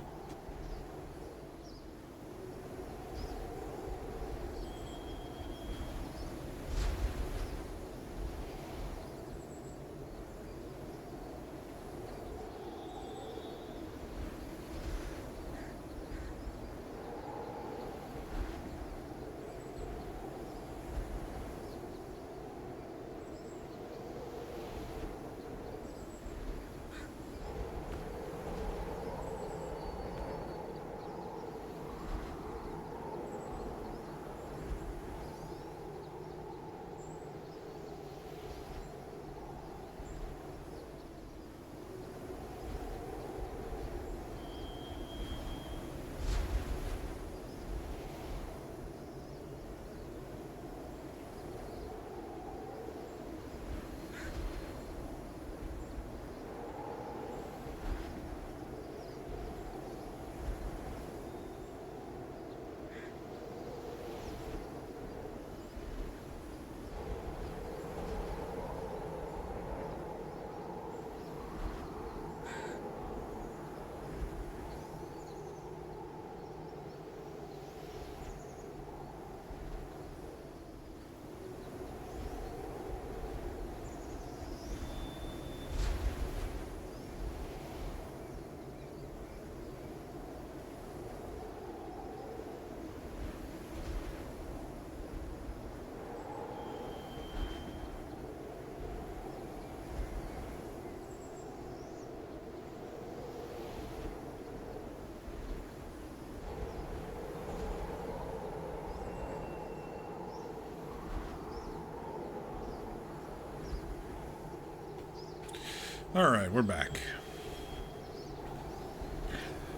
All right, we're back.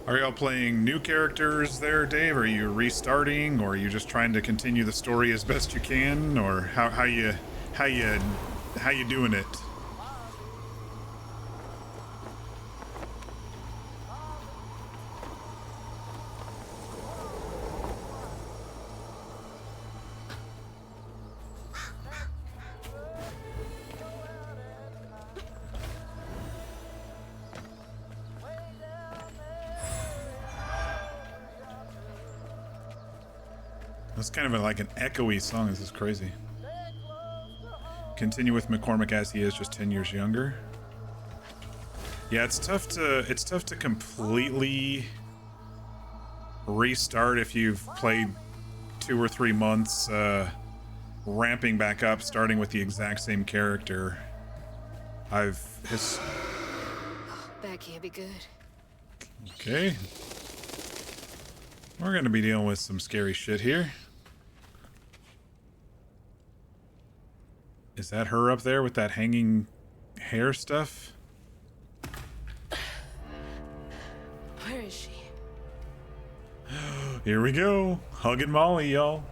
Are y'all playing new characters there, Dave? Are you restarting, or are you just trying to continue the story as best you can, or how you doing it? It's kind of like an echoey song. This is crazy. Continue with McCormick as he is, just 10 years younger. Yeah, it's tough to completely restart if you've played 2 or 3 months, ramping back up, starting with the exact same character. That can't be good. Okay. We're gonna be dealing with some scary shit here. Is that her up there with that hanging hair stuff? Where is she? Here we go. Hugging Molly, y'all.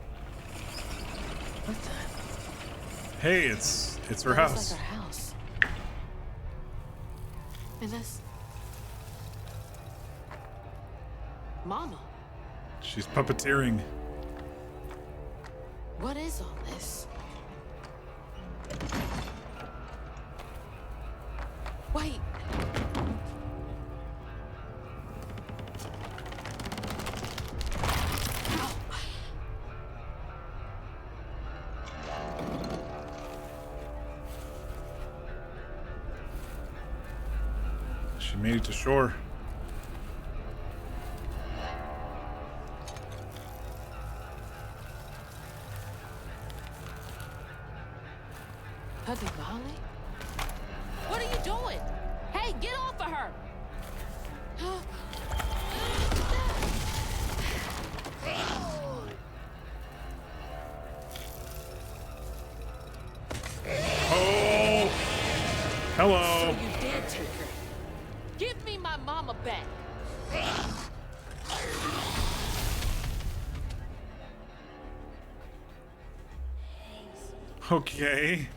What the? Hey, it's her house. Like our house. And that's Mama. She's puppeteering. What is all this? Wait. She made it to shore. Hugging Molly? What are you doing? Hey, get off of her! Oh! Hello! So you did take her. Give me my mama back. Okay.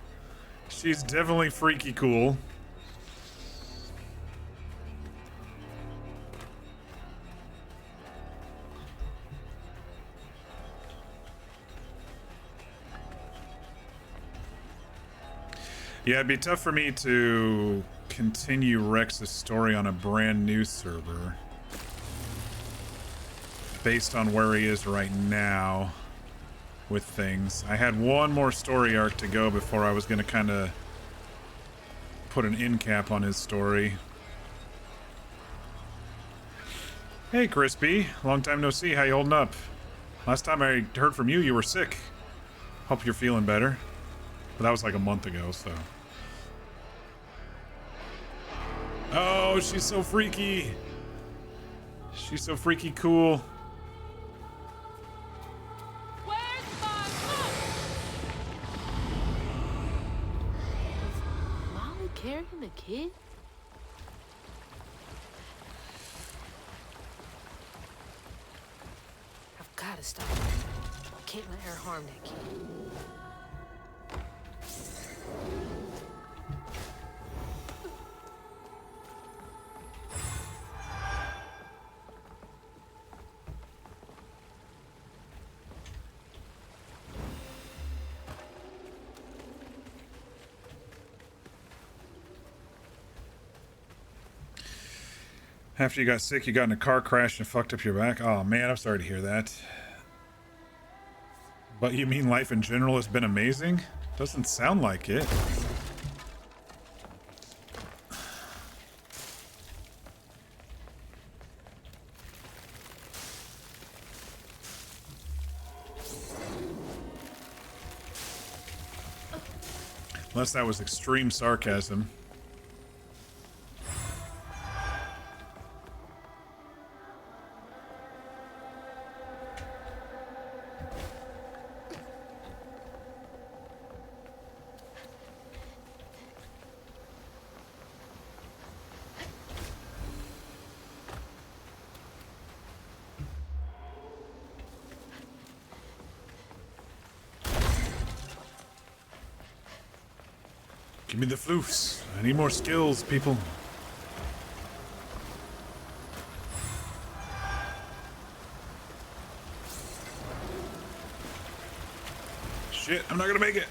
She's definitely freaky cool. Yeah, it'd be tough for me to continue Rex's story on a brand new server based on where he is right now with things. I had one more story arc to go before I was going to kind of put an end cap on his story. Hey, Crispy. Long time no see. How you holding up? Last time I heard from you, you were sick. Hope you're feeling better. But that was like a month ago, so. Oh, she's so freaky. She's so freaky cool. Where's my mom? Is Molly carrying the kid? I've got to stop her. Can't let her harm that kid. After you got sick, you got in a car crash and fucked up your back. Oh man, I'm sorry to hear that. But you mean life in general has been amazing? Doesn't sound like it. Unless that was extreme sarcasm. Give me the floofs. I need more skills, people. Shit, I'm not gonna make it.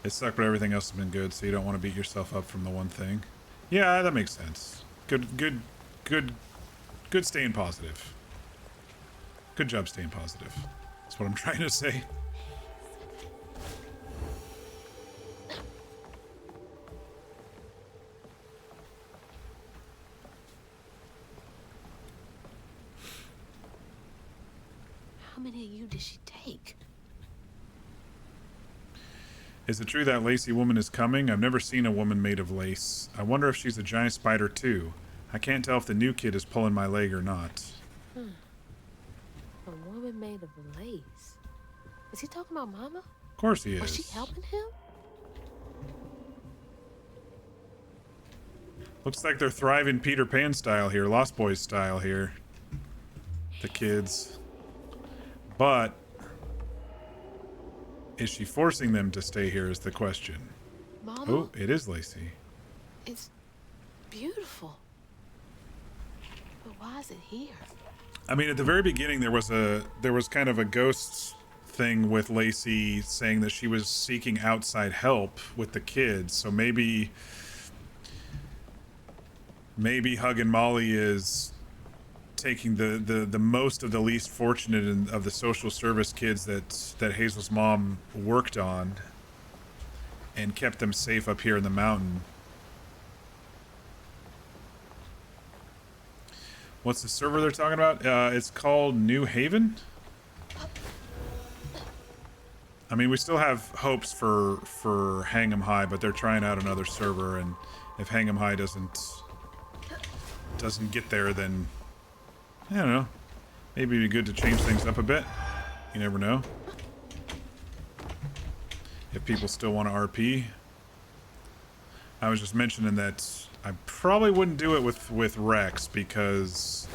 It sucked, but everything else has been good, so you don't want to beat yourself up from the one thing. Yeah, that makes sense. Good staying positive. Good job staying positive. That's what I'm trying to say. How many of you did she take? Is it true that lacy woman is coming? I've never seen a woman made of lace. I wonder if she's a giant spider too. I can't tell if the new kid is pulling my leg or not. A woman made of lace. Is he talking about Mama? Of course he is. Was she helping him? Looks like they're thriving Peter Pan style here, Lost Boys style here. The kids. But is she forcing them to stay here is the question. Mama? Oh, it is Lacey. It's beautiful. But why is it here? I mean, at the very beginning, there was kind of a ghost thing with Lacey saying that she was seeking outside help with the kids. So maybe Hug and Molly is taking the most of the least fortunate of the social service kids that Hazel's mom worked on and kept them safe up here in the mountain. What's the server they're talking about? It's called New Haven. I mean, we still have hopes for Hang 'em High, but they're trying out another server, and if Hang 'em High doesn't get there, then I don't know. Maybe it'd be good to change things up a bit. You never know. If people still want to RP. I was just mentioning that I probably wouldn't do it with Rex because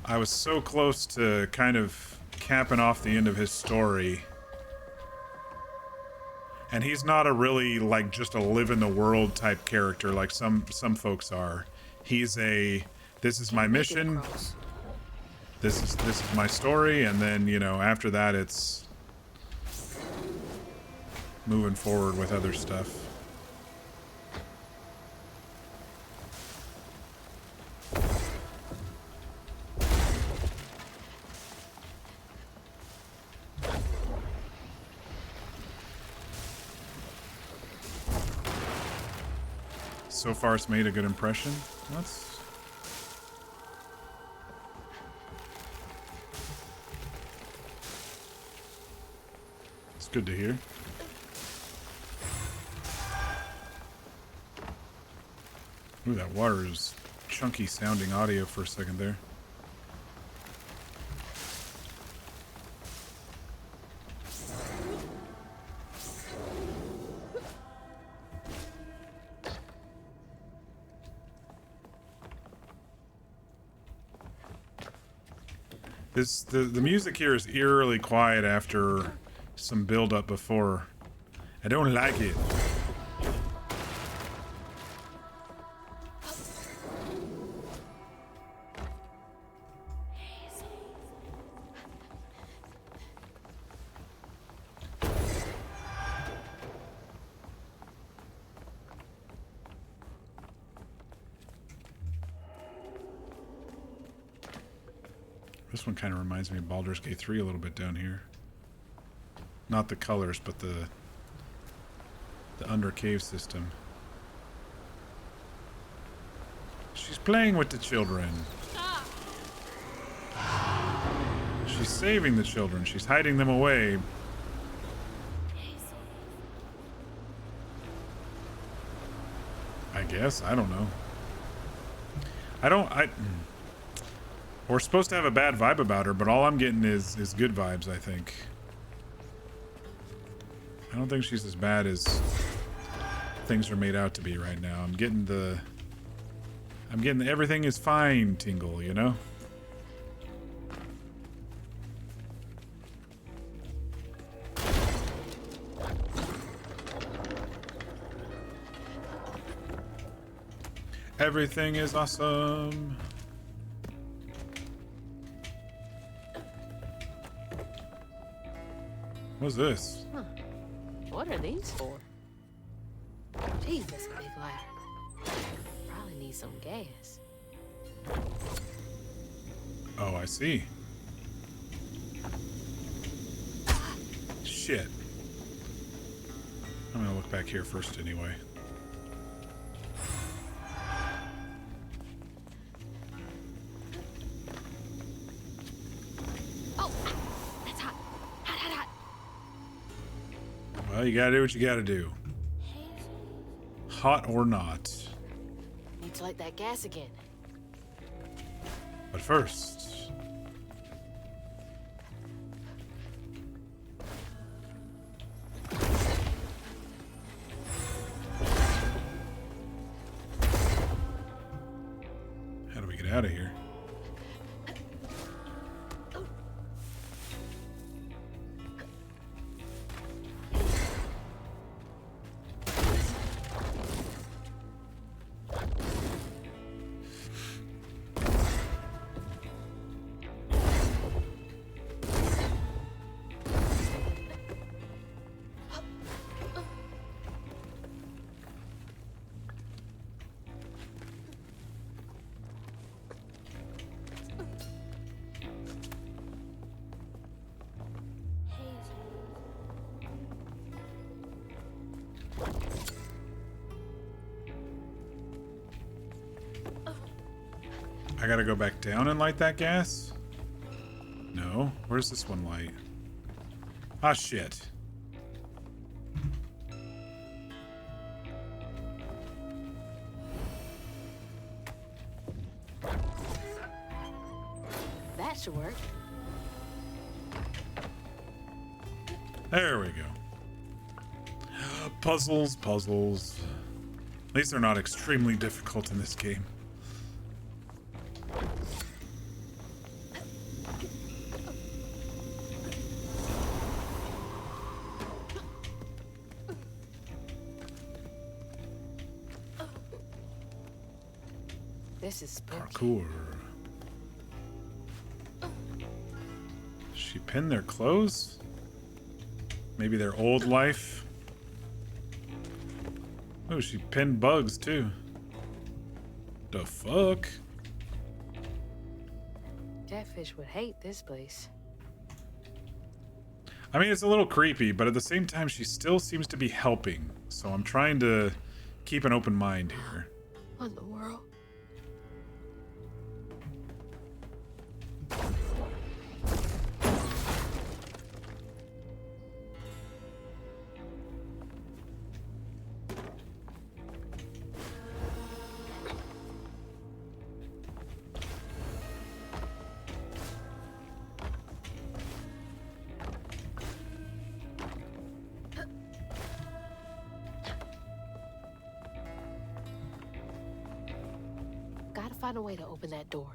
I was so close to kind of capping off the end of his story. And he's not a really, like, just a live-in-the-world type character like some folks are. He's a, this is my mission, this is my story, and then, you know, after that it's moving forward with other stuff. So far, it's made a good impression. That's... It's good to hear. Ooh, that water is chunky sounding audio for a second there. The music here is eerily quiet after some build-up before. I don't like it. This one kind of reminds me of Baldur's Gate 3 a little bit down here. Not the colors, but the under cave system. She's playing with the children. She's saving the children. She's hiding them away. I guess. I don't know. We're supposed to have a bad vibe about her, but all I'm getting is good vibes, I think. I don't think she's as bad as things are made out to be right now. I'm getting the everything is fine tingle, you know? Everything is awesome. What's this? Huh. What are these for? Jeez, that's a big ladder. Probably need some gas. Oh, I see. Shit. I'm gonna look back here first anyway. Well, you gotta do what you gotta do. Hot or not. Need to light that gas again. But first... how do we get out of here? I gotta go back down and light that gas? No. Where's this one light? Ah, shit. That should work. There we go. Puzzles, puzzles. At least they're not extremely difficult in this game. This is spooky. Parkour. She pinned their clothes? Maybe their old life? Oh, she pinned bugs too. The fuck? Catfish would hate this place. I mean, it's a little creepy, but at the same time, she still seems to be helping. So I'm trying to keep an open mind here. What in the world? Gotta find a way to open that door.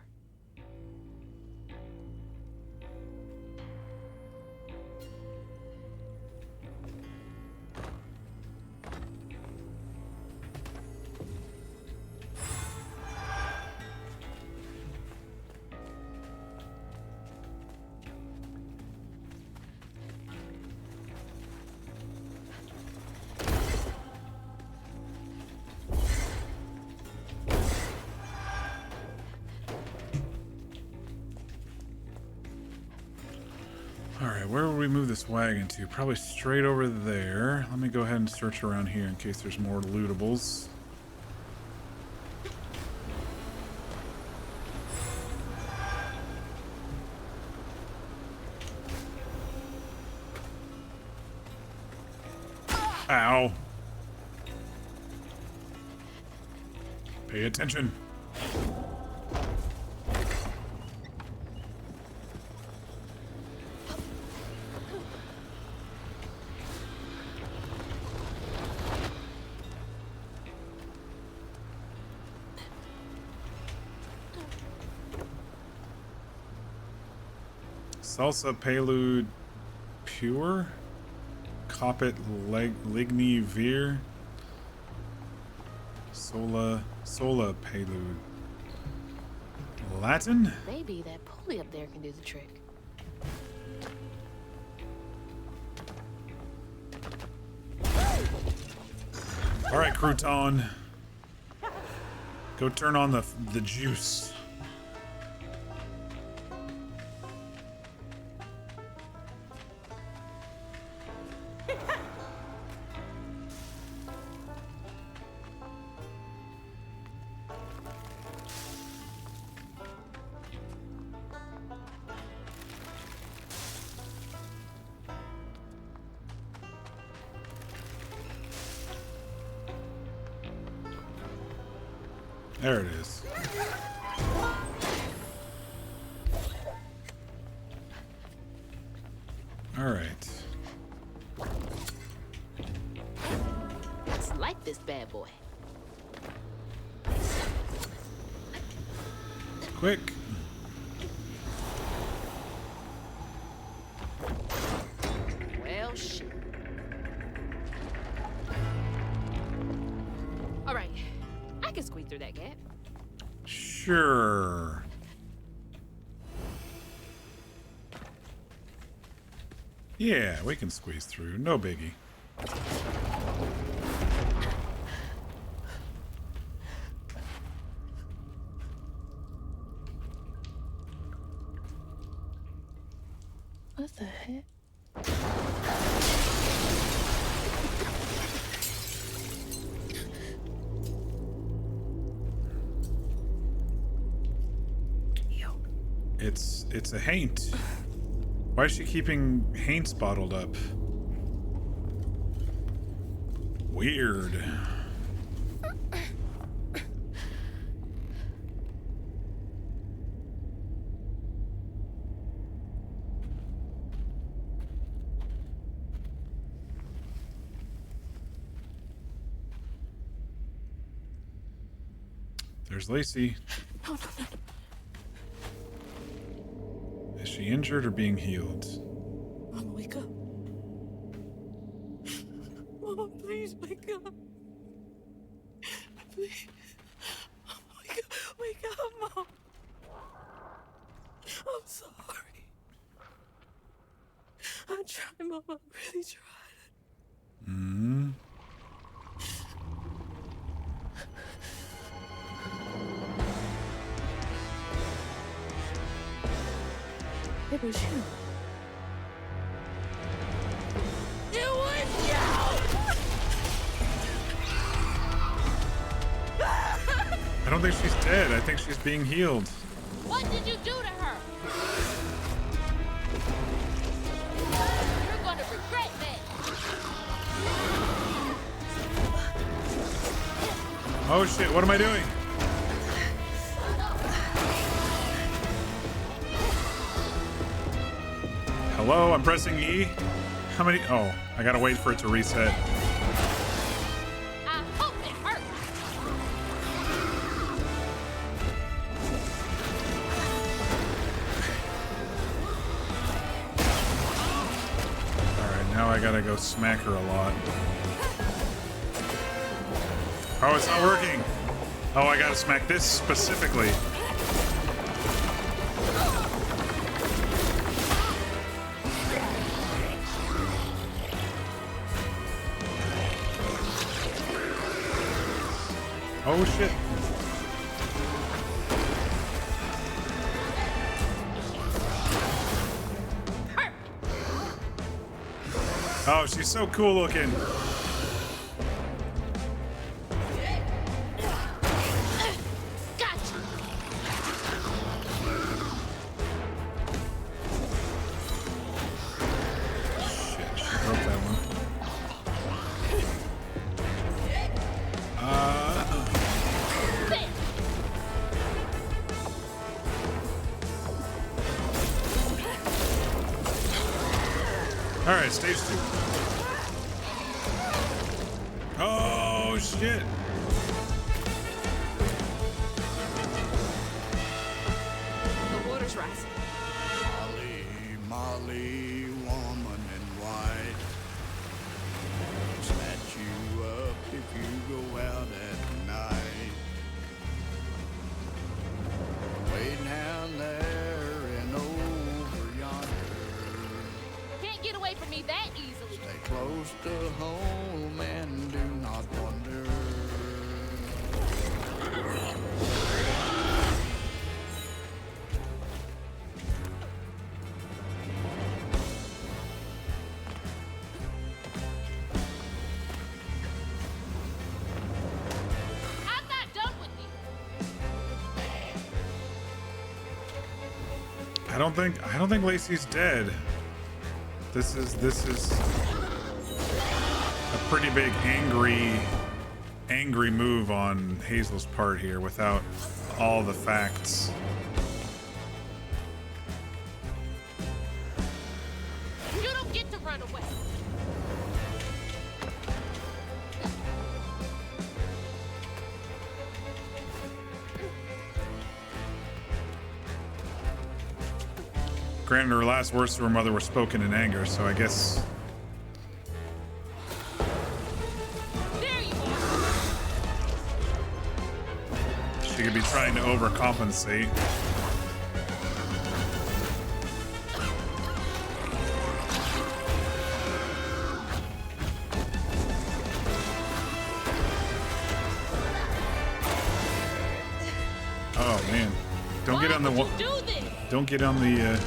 Alright, where would we move this wagon to? Probably straight over there. Let me go ahead and search around here in case there's more lootables. Ow. Pay attention. Salsa Prelude Pure? Copit Ligni Veer? Sola Prelude. Latin? Maybe that pulley up there can do the trick. Alright, Crouton. Go turn on the juice. There it is. All right. Let's light this bad boy. Quick. Well, shit. All right, I can squeeze through that gap. Sure. Yeah, we can squeeze through. No biggie. What the heck? It's a haint. Why is she keeping Haints bottled up? Weird. There's Lacey. No. Is she injured or being healed? Mama, wake up. Mama, please wake up. Please. Wake up, Mom. I'm sorry. I tried, Mama. I really tried. Hmm. It was you. It was you! I don't think she's dead. I think she's being healed. What did you do to her? You're gonna regret that. Oh shit, what am I doing? Hello, I'm pressing E. How many? Oh, I gotta wait for it to reset. I hope it hurt. Alright, now I gotta go smack her a lot. Oh, it's not working. Oh, I gotta smack this specifically. Oh shit. Oh, she's so cool looking. Gotcha. Shit, she broke that one. Alright, stage 2. Oh, shit. The water's rising. Molly, Molly, woman in white, snatch you up if you go out at night. Way down there and over yonder, Can't get away from me that easily. stay close to home and do not wander. I'm not done with you. I don't think Lacey's dead. This is a pretty big angry move on Hazel's part here without all the facts. You don't get to run away. Granted, her last words to her mother were spoken in anger, so I guess. There you are. She could be trying to overcompensate. Oh man. Don't get on the Why would you do this? Don't get on the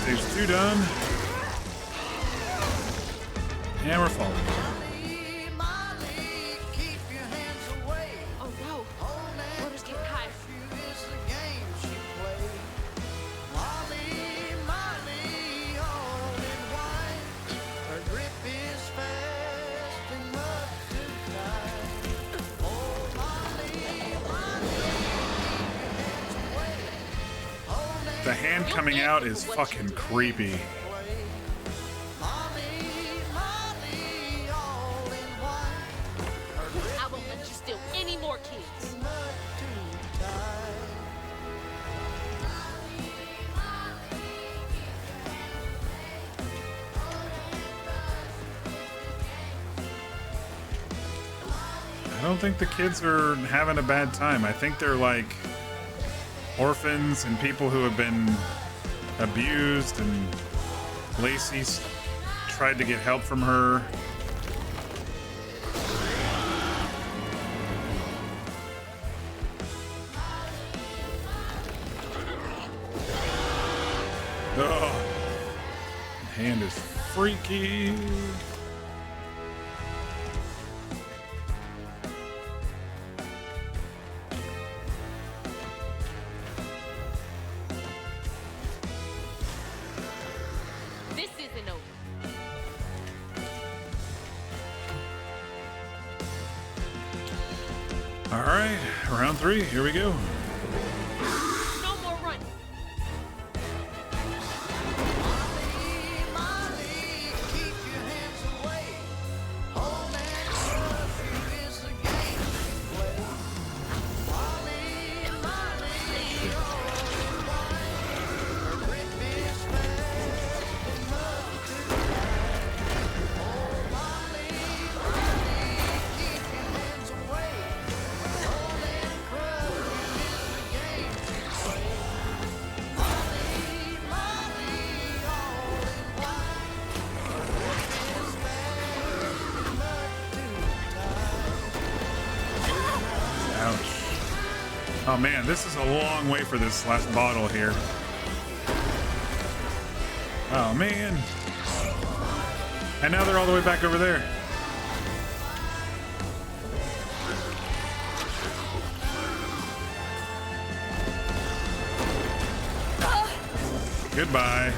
Stage 2 done. And we're falling. Oh no. Water's getting higher. The hand coming out is fucking creepy. I won't let you steal any more kids. I don't think the kids are having a bad time. I think they're like orphans and people who have been abused, and Lacey's tried to get help from her. Oh, the hand is freaky. This isn't over. All right, round 3, here we go. No more running. Oh man, this is a long way for this last bottle here. Oh man. And now they're all the way back over there. Goodbye.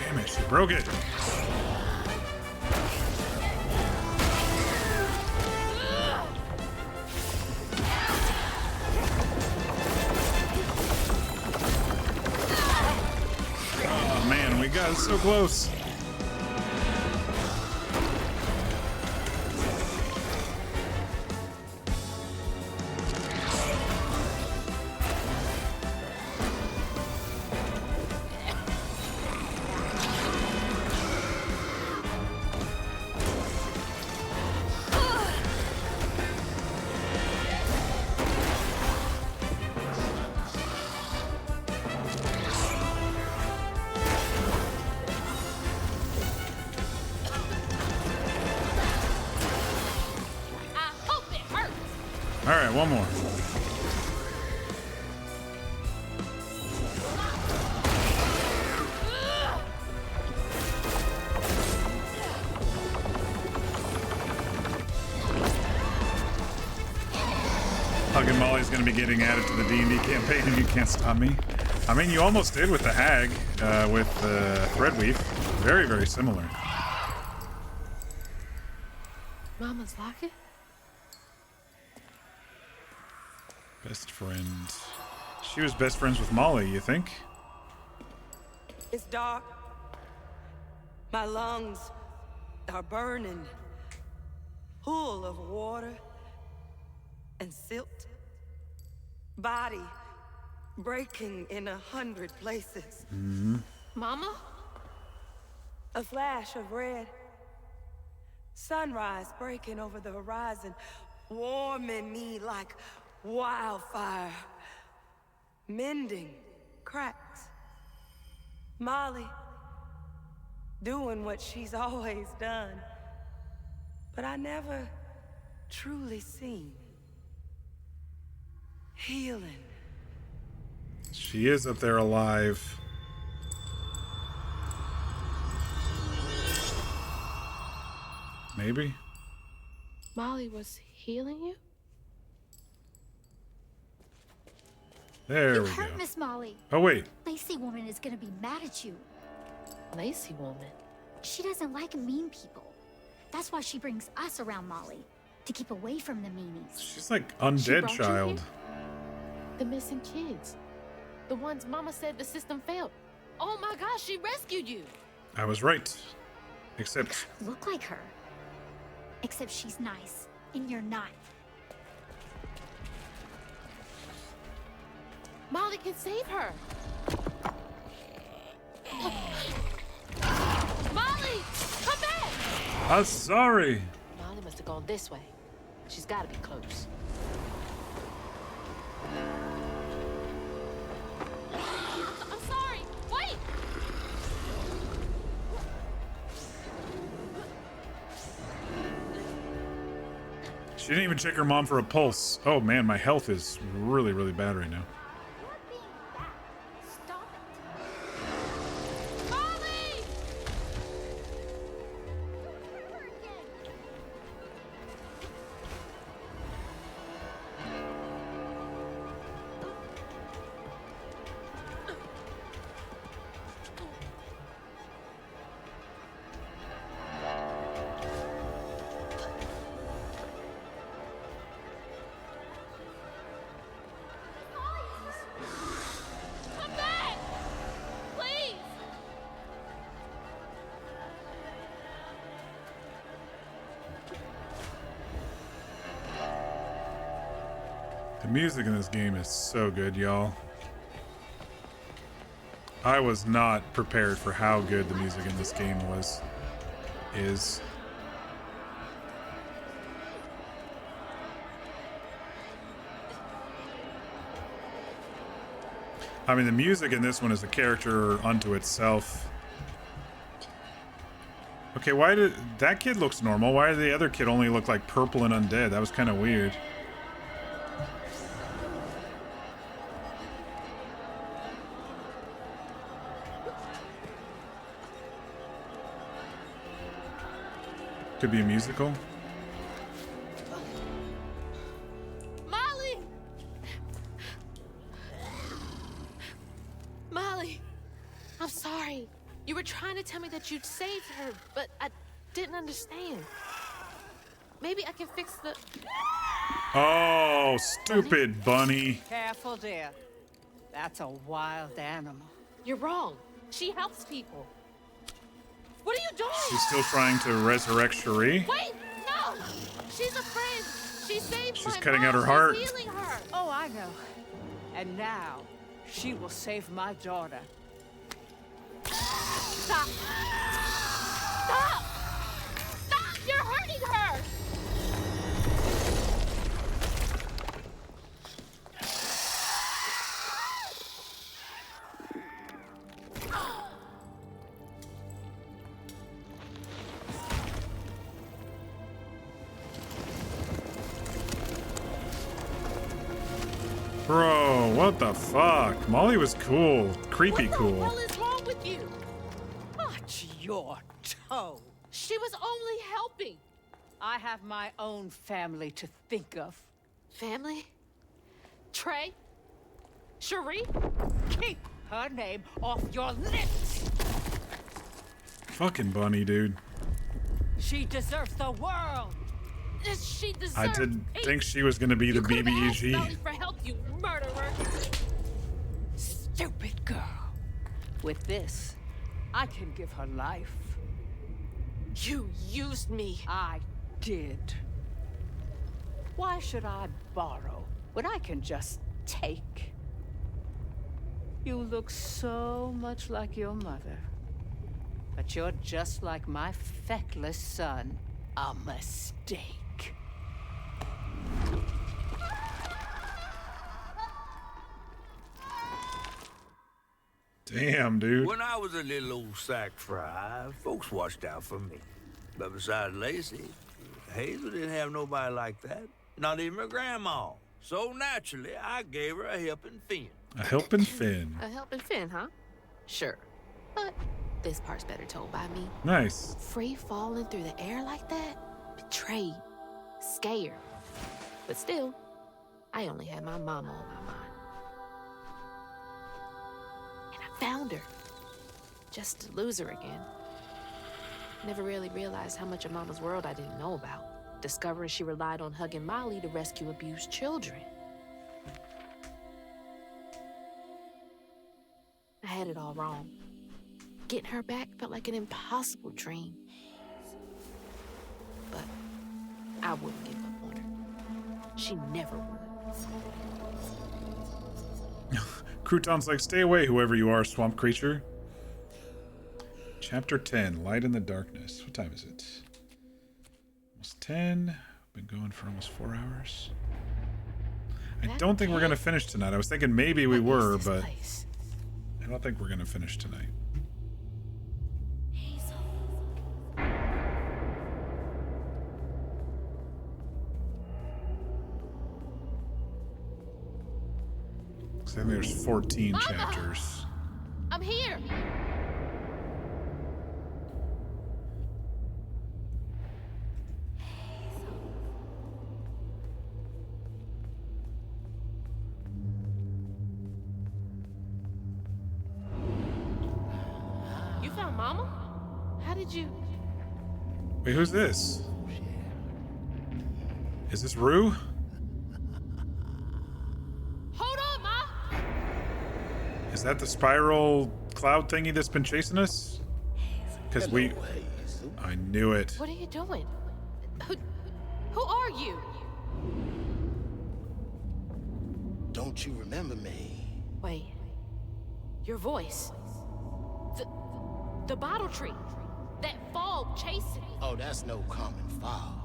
Damn it, she broke it. Oh man, we got so close. All right, one more. Huggin' Molly's going to be getting added to the D&D campaign, and you can't stop me. I mean, you almost did with the Hag, with Threadweave. Very, very similar. Mama's locket? Best friend. She was best friends with Molly, you think? It's dark. My lungs are burning, full of water and silt. Body breaking in 100 places. Mm-hmm. Mama? A flash of red. Sunrise breaking over the horizon, warming me like wildfire, mending cracks. Molly doing what she's always done, but I never truly seen. Healing. She is up there alive. Maybe? Molly was healing you? There You we hurt go. Miss Molly. Oh, wait. Lacey woman is gonna be mad at you. Lazy woman. She doesn't like mean people. That's why she brings us around Molly, to keep away from the meanies. She's like She undead brought you child. here? The missing kids. The ones Mama said the system failed. Oh my gosh, she rescued you. I was right. Except Look like her. Except she's nice, and you're not. Molly can save her. Molly, come back! I'm sorry. Molly must have gone this way. She's got to be close. I'm sorry. Wait. She didn't even check her mom for a pulse. Oh man, my health is really, really bad right now. Stop it. Molly! Come back! Please! The music in this game is so good, y'all. I was not prepared for how good the music in this game is. I mean, the music in this one is a character unto itself. Okay, why did that kid looks normal? Why did the other kid only look like purple and undead? That was kind of weird. Could be a musical. Molly! Molly! I'm sorry. You were trying to tell me that you'd saved her, but I didn't understand. Maybe I can fix the... Oh, stupid bunny. Careful, dear. That's a wild animal. You're wrong. She helps people. What are you doing? She's still trying to resurrect Cherie. Wait! No! She's a friend. She saved She's my cutting mom. out her heart. She's healing her. Oh, I know. And now, she will save my daughter. Stop! Stop! Stop! You're hurting her! Bro, what the fuck? Molly was cool. Creepy cool. What the hell is wrong with you? Watch your toe. She was only helping. I have my own family to think of. Family? Trey? Cherie? Keep her name off your lips. Fucking bunny, dude. She deserves the world. She deserves I did think she was gonna be the You could've asked BBEG. Melly for help, you murderer. Stupid girl. With this, I can give her life. You used me. I did. Why should I borrow when I can just take? You look so much like your mother. But you're just like my feckless son. a mistake. Damn, dude. When I was a little old sack fry, folks watched out for me. But besides Lacey, Hazel didn't have nobody like that. Not even her grandma. So naturally, I gave her a helping fin. A helping fin. A helping fin, huh? Sure. But this part's better told by me. Nice. Free falling through the air like that? Betrayed. Scared. But still, I only had my mama on my mind. And I found her. Just to lose her again. Never really realized how much of Mama's world I didn't know about. Discovering she relied on hugging Molly to rescue abused children. I had it all wrong. Getting her back felt like an impossible dream. But I wouldn't give up on her. She never would. Crouton's like, stay away, whoever you are, swamp creature. Chapter 10, Light in the Darkness. What time is it? Almost 10. Been going for almost 4 hours. I don't think we're going to finish tonight. I was thinking maybe we were, but I don't think we're going to finish tonight. I think there's 14 Mama! chapters. I'm here! You found Mama? How did you... Wait, who's this? Is this Rue? Hold on, Ma! Is that the spiral cloud thingy that's been chasing us? Because we... I knew it. What are you doing? Who are you? Don't you remember me? Wait. Your voice. The bottle tree. That fog chasing me. Oh, that's no common fog.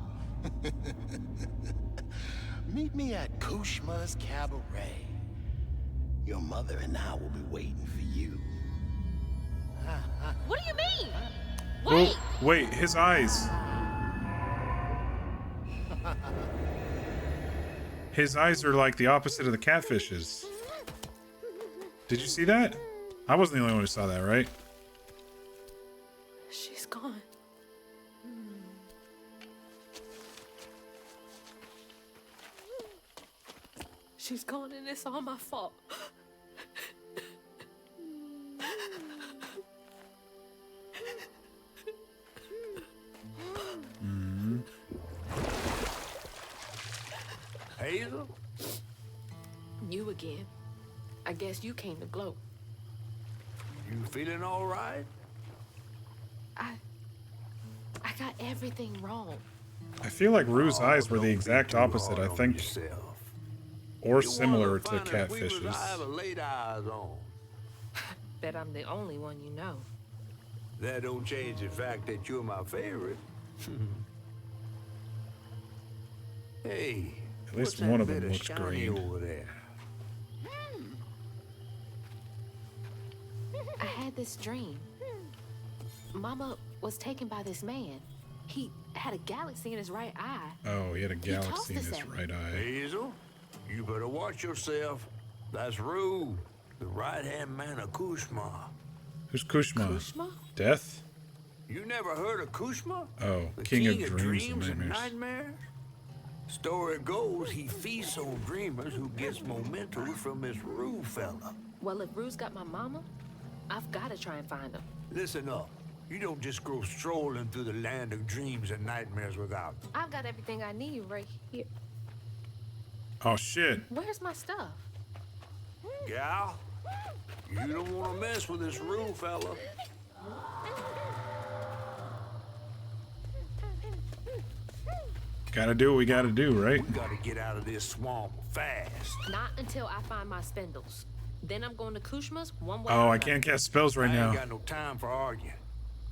Meet me at Kushma's Cabaret. Your mother and I will be waiting for you. What do you mean? Wait! Oh, wait, his eyes. His eyes are like the opposite of the catfish's. Did you see that? I wasn't the only one who saw that, right? She's gone. She's gone and it's all my fault. Hazel? You again. I guess you came to gloat. You feeling all right? I got everything wrong. I feel like Rue's eyes were the exact opposite, I think. Or similar to catfish's. I ever laid eyes on. Bet I'm the only one you know. That don't change the fact that you're my favorite. Hey, at least what's one that of them bit looks shiny green. over there? I had this dream. Mama was taken by this man. He had a galaxy in his right eye. Oh, he had a galaxy in tossed us his at me. right eye. Hazel, you better watch yourself. That's Rue, the right-hand man of Kushma. Who's Kushma? Kushma? Death? You never heard of Kushma? Oh, The King of Dreams and Nightmares. nightmares? Story goes he feasts on dreamers who gets mementos from this Rue fella. Well, if Rue's got my mama, I've got to try and find him. Listen up. You don't just go strolling through the land of dreams and nightmares without them. I've got everything I need right here. Oh, shit. Where's my stuff? Gal, you don't want to mess with this Rue fella. Gotta do what we gotta do, right? We gotta get out of this swamp fast. Not until I find my spindles. Then I'm going to Kushma's one way. Oh, or I another. can't cast spells right I now. ain't got no time for arguing.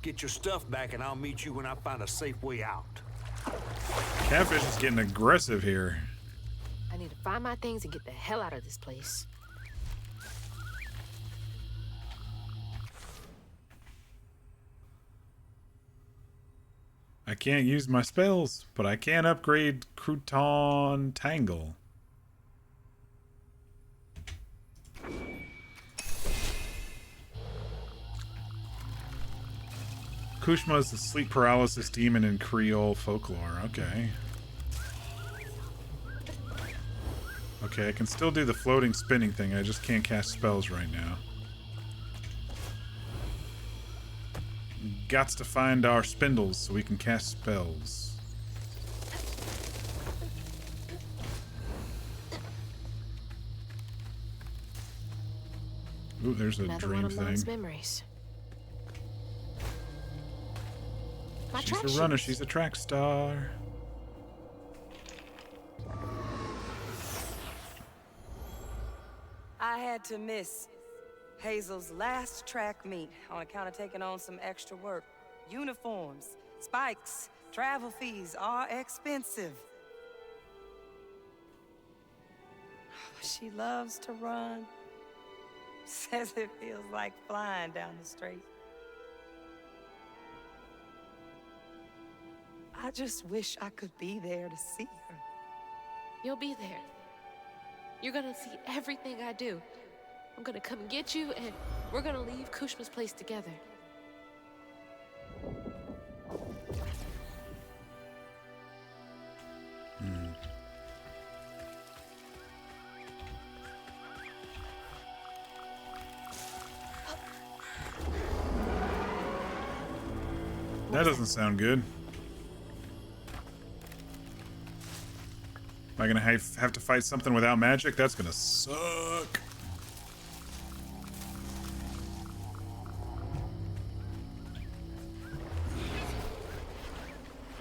Get your stuff back and I'll meet you when I find a safe way out. Catfish is getting aggressive here. I need to find my things and get the hell out of this place. I can't use my spells, but I can upgrade Crouton Tangle. Kushma is the sleep paralysis demon in Creole folklore. Okay. Okay, I can still do the floating spinning thing. I just can't cast spells right now. Gots to find our spindles so we can cast spells. Ooh, there's a Another dream one of Mom's thing. memories. She's a runner, she's a track star. I had to miss Hazel's last track meet on account of taking on some extra work. Uniforms, spikes, travel fees are expensive. She loves to run. Says it feels like flying down the straight. I just wish I could be there to see her. You'll be there. You're gonna see everything I do. I'm gonna come get you, and we're gonna leave Kushma's place together. That doesn't sound good. Am I gonna have to fight something without magic? That's gonna suck.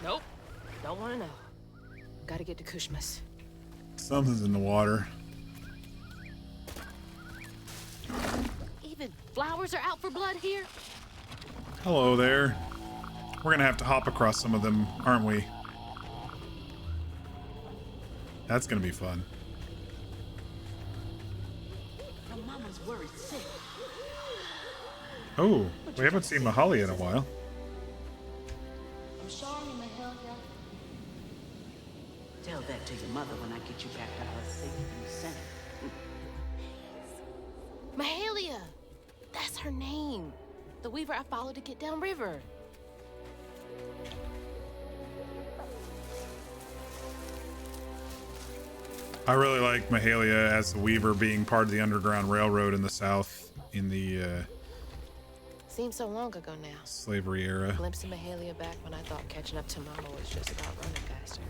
Nope. Don't wanna know. Gotta get to Kushma's. Something's in the water. Even flowers are out for blood here? Hello there. We're gonna have to hop across some of them, aren't we? That's gonna be fun. Your mama's worried sick. Oh, we haven't seen Mahalia in a while. I'm sorry, Mahalia. Tell that to your mother when I get you back to her safe and sound. Mahalia! That's her name. The weaver I followed to get downriver. I really like Mahalia as the Weaver being part of the Underground Railroad in the South in the Seems so long ago now. slavery era. Glimpse of Mahalia back when I thought catching up to Mama was just about running faster.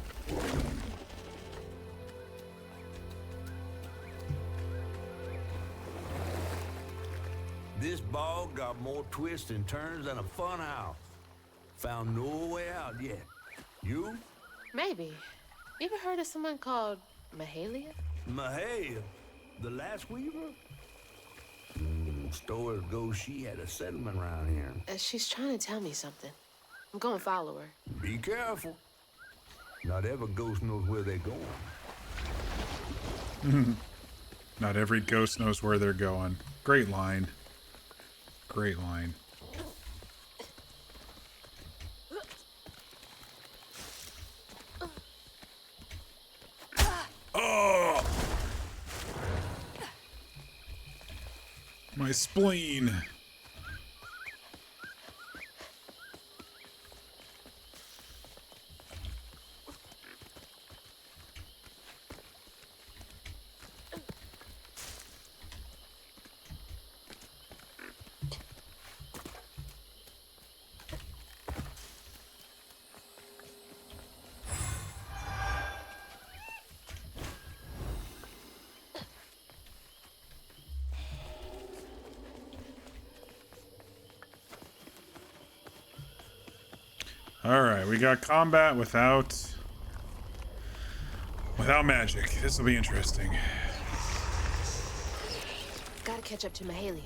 This bog got more twists and turns than a fun house. Found no way out yet. You? Maybe. You ever heard of someone called Mahalia? Mahalia, the last weaver? Stories go she had a settlement around here. She's trying to tell me something. I'm gonna follow her. Be careful. Not every ghost knows where they're going. Not every ghost knows where they're going. Great line. Great line. Oh! My spleen. Alright, we got combat without magic. This will be interesting. Gotta catch up to Mahalia.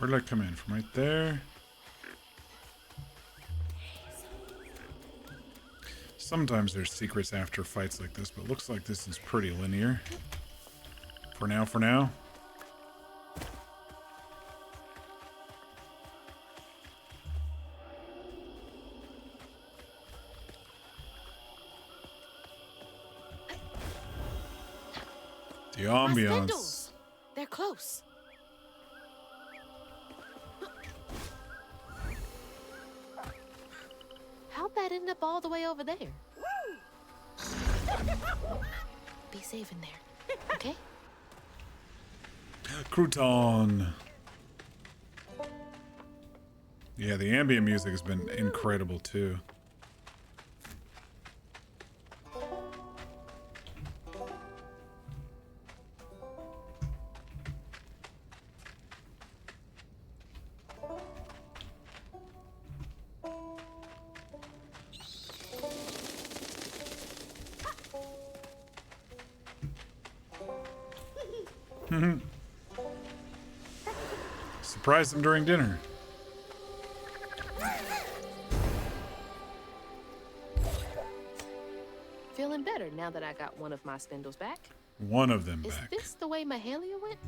Where did I come in? From right there? Sometimes there's secrets after fights like this, but it looks like this is pretty linear. For now. The ambiance. My spindles. They're close. How'd that end up all the way over there? Be safe in there, okay? Crouton. Yeah, the ambient music has been incredible too. Surprise them during dinner. Feeling better now that I got one of my spindles back. One of them Is back. this the way Mahalia went?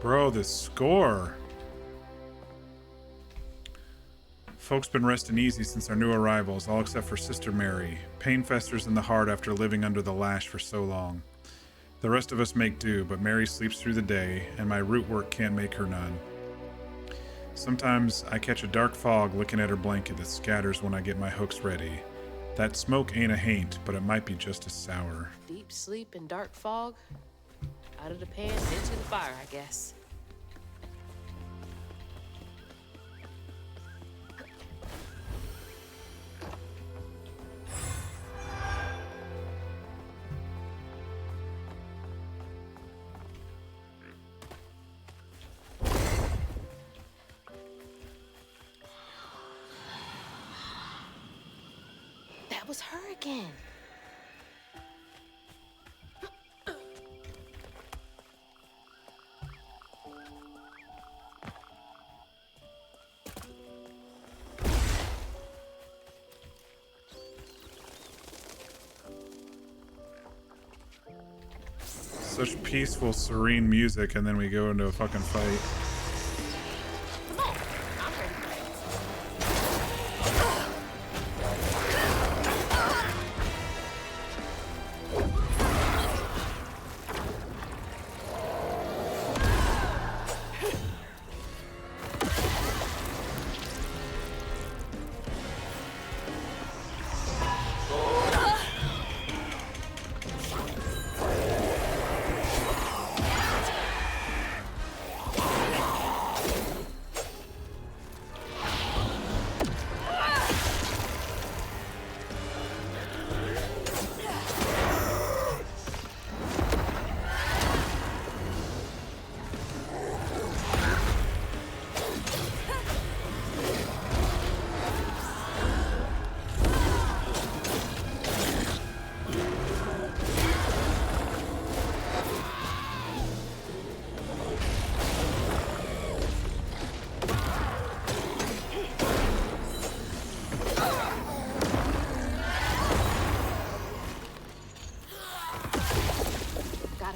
Bro, the score. Folks been resting easy since our new arrivals, all except for Sister Mary. Pain festers in the heart after living under the lash for so long. The rest of us make do, but Mary sleeps through the day, and my root work can't make her none. Sometimes I catch a dark fog looking at her blanket that scatters when I get my hooks ready. That smoke ain't a haint, but it might be just as sour. Deep sleep and dark fog. Out of the pan, into the fire, I guess. That was her again. Such peaceful, serene music, and then we go into a fucking fight. Come on, I'm ready for it.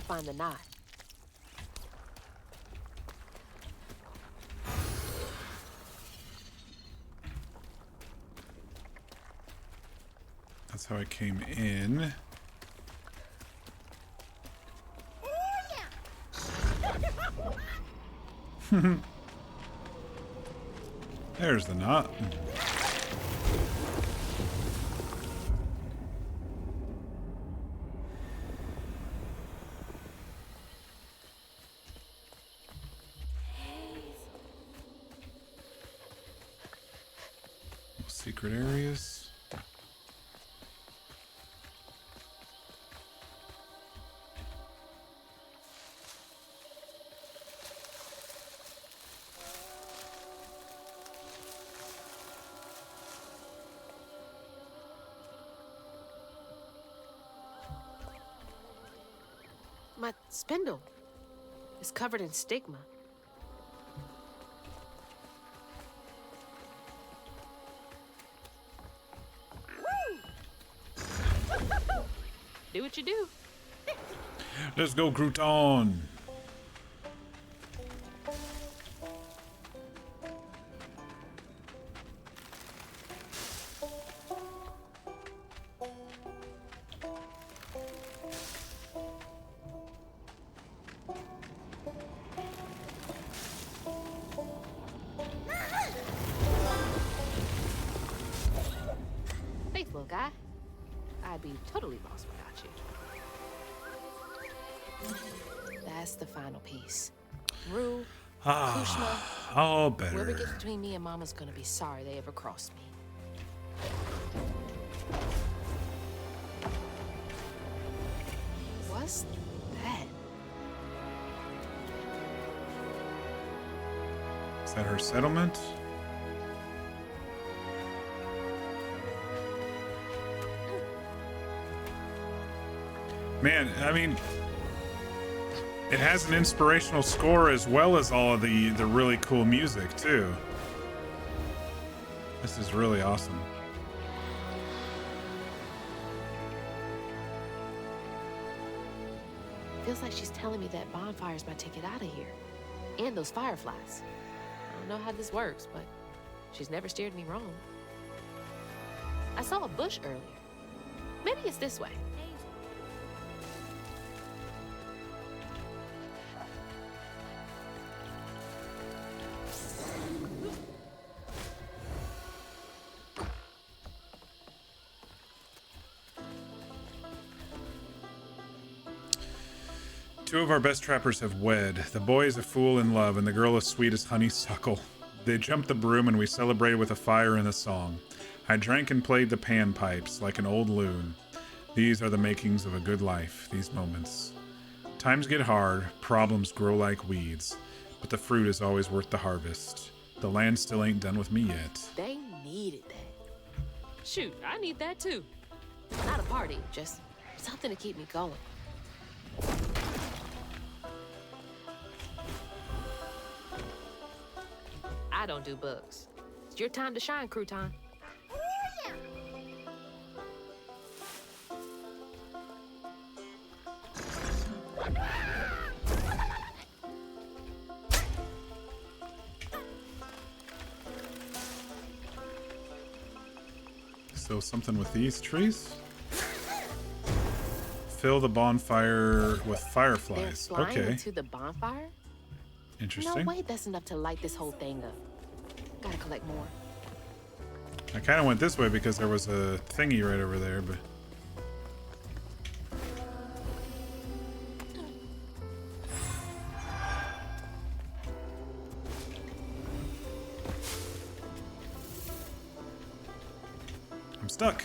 Find the knot. That's how I came in. There's the knot. Secret areas. My spindle is covered in stigma. Do what you do. Let's go, Crouton. Thanks, little guy. I'd be totally lost without you. That's the final piece. Rue, Kushma, Oh, whoever better. gets between me and Mama's gonna be sorry they ever crossed me. What's that? Is that her settlement? Man, I mean, it has an inspirational score as well as all of the really cool music too. This is really awesome. Feels like she's telling me that bonfire's my ticket out of here. And those fireflies. I don't know how this works, but she's never steered me wrong. I saw a bush earlier. Maybe it's this way. Two of our best trappers have wed. The boy is a fool in love, and the girl as sweet as honeysuckle. They jumped the broom, and we celebrated with a fire and a song. I drank and played the panpipes like an old loon. These are the makings of a good life, these moments. Times get hard, problems grow like weeds, but the fruit is always worth the harvest. The land still ain't done with me yet. They needed that. Shoot, I need that too. Not a party, just something to keep me going. I don't do bugs. It's your time to shine, Crouton. So something with these trees? Fill the bonfire with fireflies. They're flying Okay. into the bonfire? Interesting. No way that's enough to light this whole thing up. Gotta collect more. I kind of went this way because there was a thingy right over there, but... I'm stuck.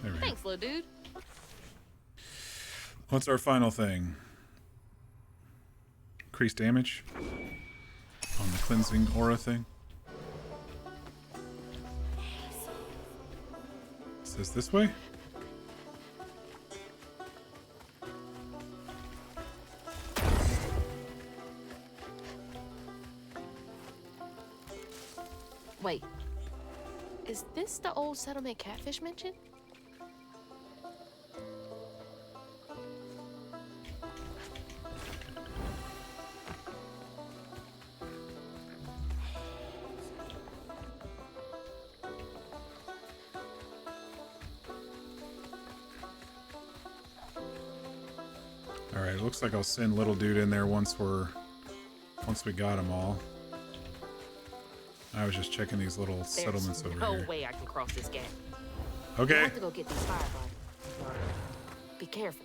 There we go. Thanks, little dude. What's our final thing? Increased damage on the cleansing aura thing. It says this way? Wait. Is this the old settlement catfish mentioned? Alright, looks like I'll send little dude in there once we got them all. I was just checking these little settlements over no here. way I can cross this gap. Okay. I have to go get these fireflies. Be careful.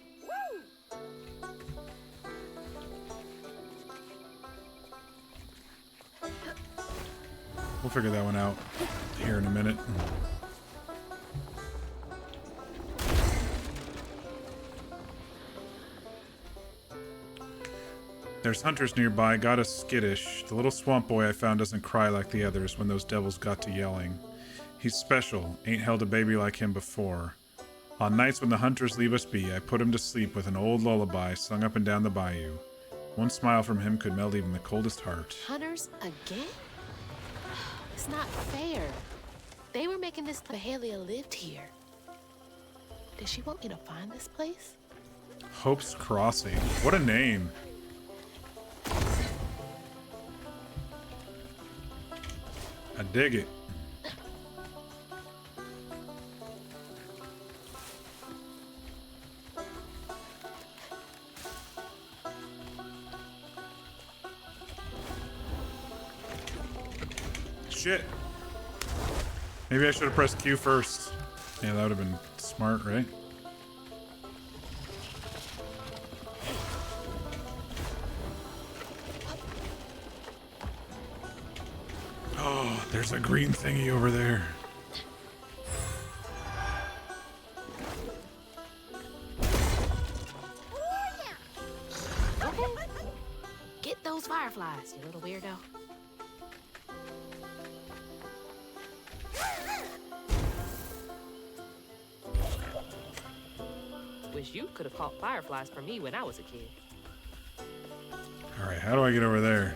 We'll figure that one out here in a minute. There's hunters nearby, got us skittish. The little swamp boy I found doesn't cry like the others when those devils got to yelling. He's special, ain't held a baby like him before. On nights when the hunters leave us be, I put him to sleep with an old lullaby sung up and down the bayou. One smile from him could melt even the coldest heart. Hunters again? It's not fair. They were making this. Mahalia lived here. Did she want me to find this place? Hope's Crossing. What a name. I dig it. Shit. Maybe I should have pressed Q first. Yeah, that would have been smart, right? Oh, there's a green thingy over there. Okay. Get those fireflies, you little weirdo. Wish you could have caught fireflies for me when I was a kid. Alright, how do I get over there?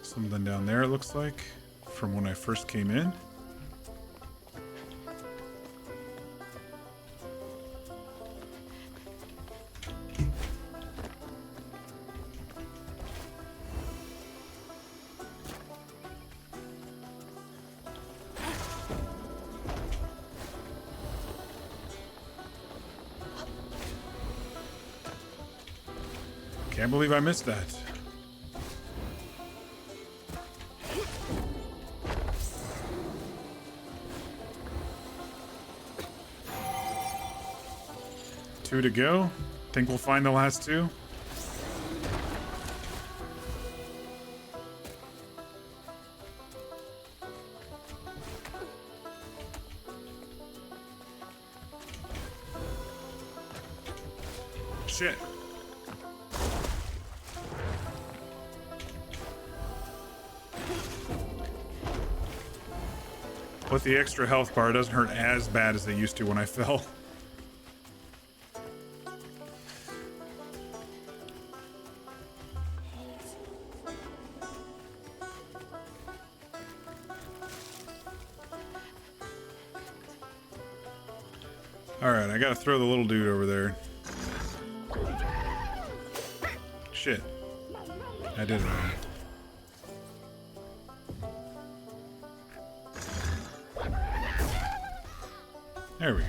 Something down there, it looks like, from when I first came in. Can't believe I missed that. Two to go. Think we'll find the last two? Shit. With the extra health bar, it doesn't hurt as bad as it used to when I fell. Alright, I gotta throw the little dude over there. Shit. I did it already. There we go.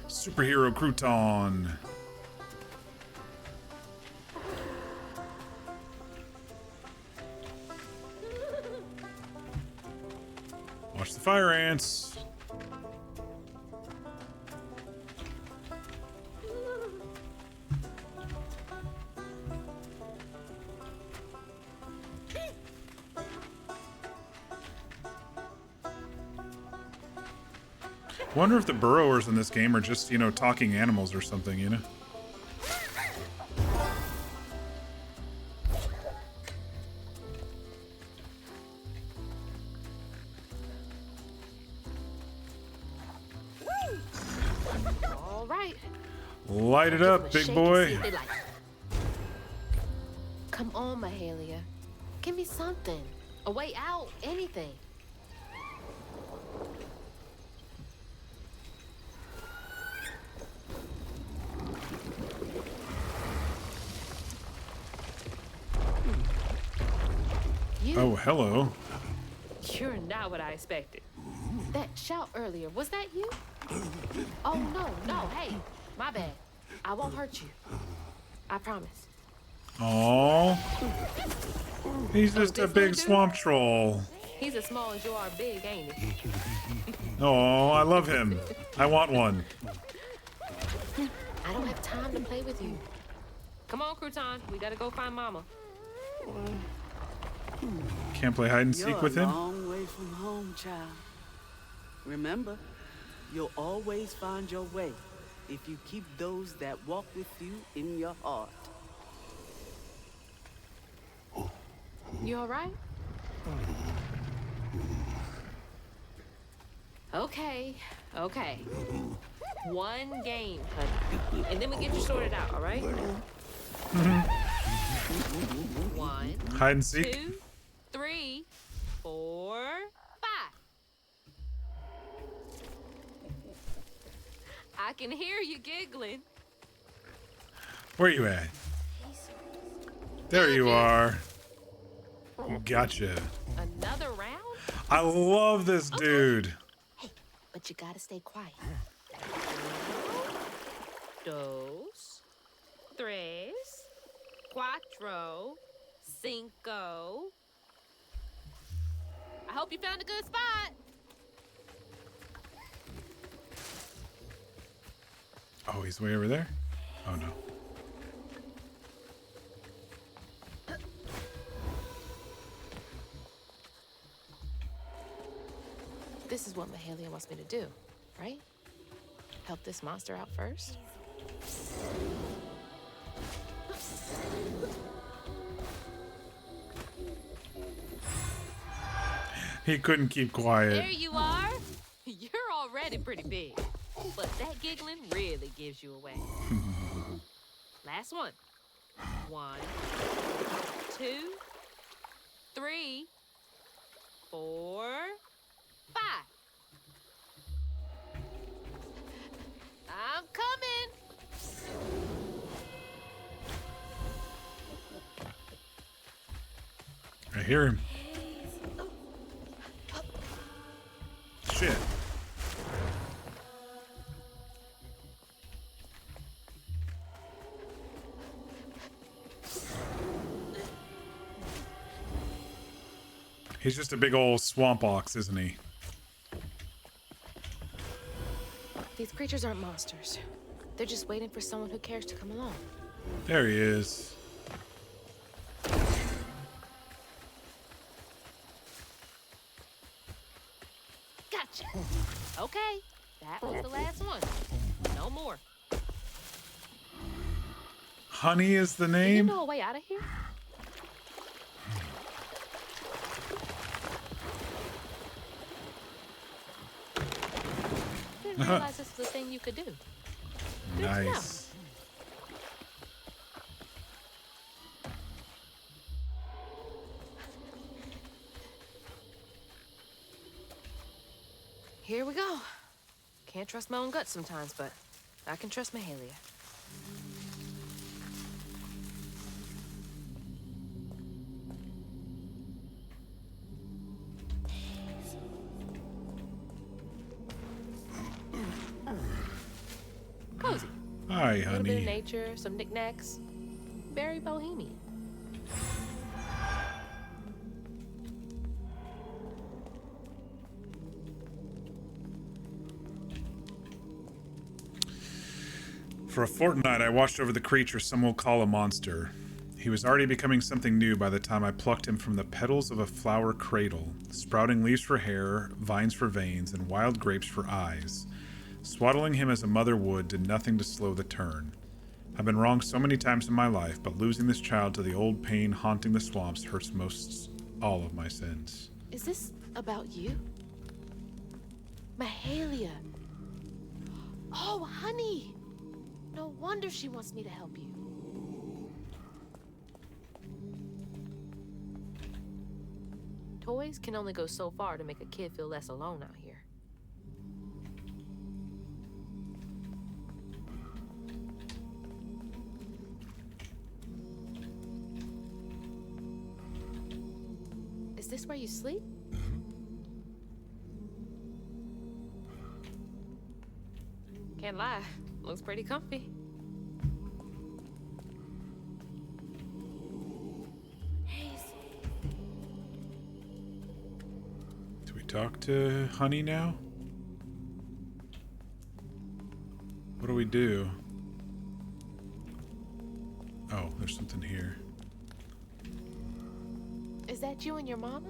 Superhero crouton. Watch the fire ants. Wonder if the burrowers in this game are just, you know, talking animals or something, you know? All right. Light it up, big boy. Come on, Mahalia. Give me something. A way out. Anything. Oh, hello. You're not what I expected. That shout earlier, was that you? Oh, no, hey, my bad. I won't hurt you. I promise. Aww. He's just a big swamp troll. He's as small as you are big, ain't he? Oh, I love him. I want one. I don't have time to play with you. Come on, Crouton. We gotta go find Mama. Can't play hide and seek with You're a him? long way from home, child. Remember, you'll always find your way if you keep those that walk with you in your heart. You all right? Okay. One game, honey. And then we get you sorted out, all right? One. Hide and seek? 2, 3, 4, 5. I can hear you giggling. Where you at? There you are. Gotcha. Another round? I love this dude. But you gotta stay quiet. Dos, tres, cuatro, cinco. I hope you found a good spot. Oh, he's way over there? Oh, no. This is what Mahalia wants me to do, right? Help this monster out first. He couldn't keep quiet. There you are. You're already pretty big, but that giggling really gives you away. Last one. 1, 2, 3, 4, 5. I'm coming. I hear him. Shit. He's just a big old swamp ox, isn't he? These creatures aren't monsters. They're just waiting for someone who cares to come along. There he is. Gotcha. Okay, that was the last one. No more. Honey is the Do you name? know a way out of here? Didn't realize this was a thing you could do. Good to know. Nice. Here we go. Can't trust my own gut sometimes, but I can trust Mahalia. Cozy. Hi, A little bit of honey. nature, some knickknacks. Very bohemian. For a fortnight, I watched over the creature some will call a monster. He was already becoming something new by the time I plucked him from the petals of a flower cradle, sprouting leaves for hair, vines for veins, and wild grapes for eyes. Swaddling him as a mother would did nothing to slow the turn. I've been wrong so many times in my life, but losing this child to the old pain haunting the swamps hurts most all of my sins. Is this about you? Mahalia. Oh, honey. No wonder she wants me to help you. Toys can only go so far to make a kid feel less alone out here. Is this where you sleep? Can't lie, looks pretty comfy. talk to Honey now? What do we do? Oh, there's something here. Is that you and your mama?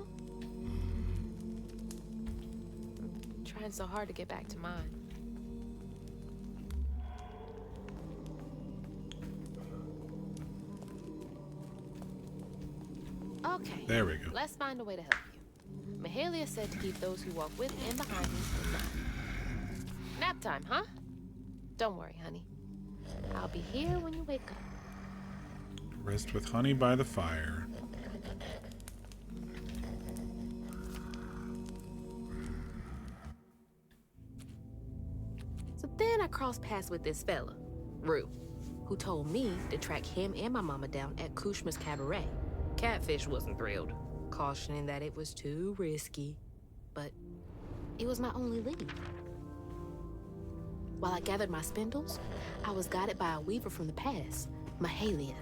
I'm trying so hard to get back to mine. Okay. There we go. Let's find a way to help you. Mahalia said to keep those who walk with and behind me in mind. Nap time, huh? Don't worry, honey. I'll be here when you wake up. Rest with Honey by the fire. So then I crossed paths with this fella, Rue, who told me to track him and my mama down at Kushma's Cabaret. Catfish wasn't thrilled, cautioning that it was too risky. But it was my only lead. While I gathered my spindles, I was guided by a weaver from the past, Mahalia.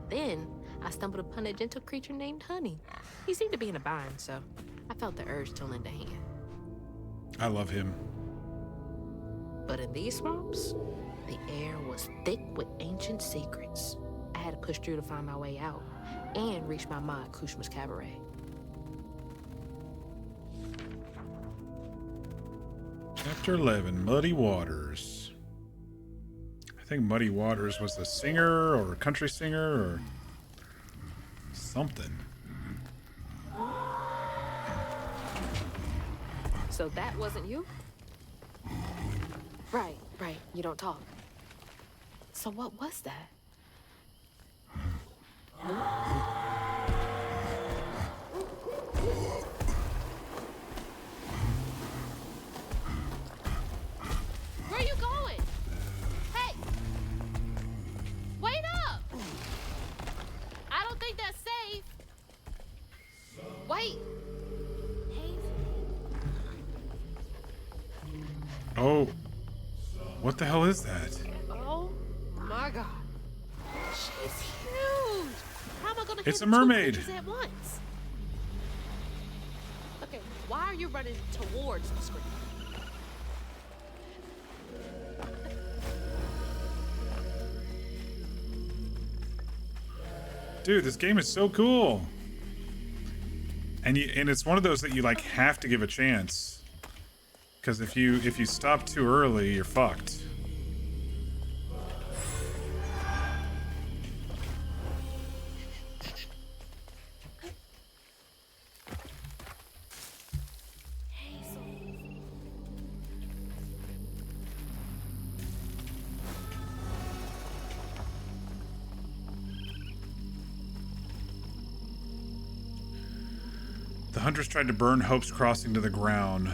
Then I stumbled upon a gentle creature named Honey. He seemed to be in a bind, so I felt the urge to lend a hand. I love him. But in these swamps, the air was thick with ancient secrets. I had to push through to find my way out and reach my ma at Kushma's Cabaret. Chapter 11, Muddy Waters. I think Muddy Waters was a singer or a country singer or something. So that wasn't you? Right. You don't talk. So what was that? Where are you going? Hey! Wait up! I don't think that's safe. Wait! Oh. What the hell is that? Oh my god. She's huge! How am I gonna It's hit a mermaid. two creatures at once? Okay, why are you running towards the screen? Dude, this game is so cool. And it's one of those that you like have to give a chance. Because if you stop too early, you're fucked. The hunters tried to burn Hope's Crossing to the ground.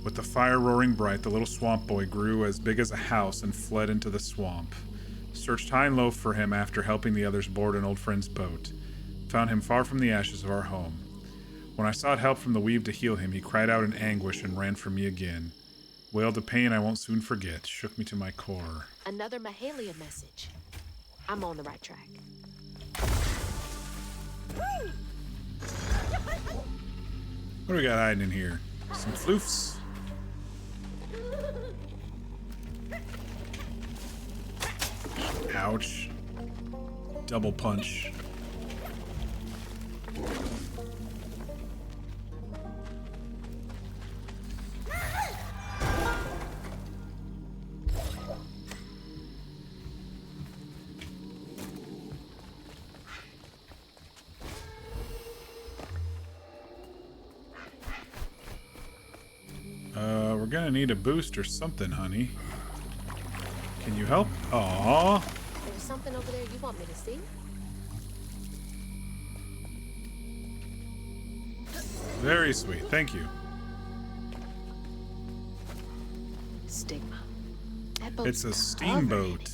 With the fire roaring bright, the little swamp boy grew as big as a house and fled into the swamp. Searched high and low for him after helping the others board an old friend's boat. Found him far from the ashes of our home. When I sought help from the weave to heal him, he cried out in anguish and ran from me again. Wailed a pain I won't soon forget, shook me to my core. Another Mahalia message. I'm on the right track. What do we got hiding in here? Some floofs. Ouch. Double punch. We're gonna need a boost or something, honey. Can you help? Aww. There's something over there you want me to see? Very sweet, thank you. Stigma. That boat's It's a covered. steamboat.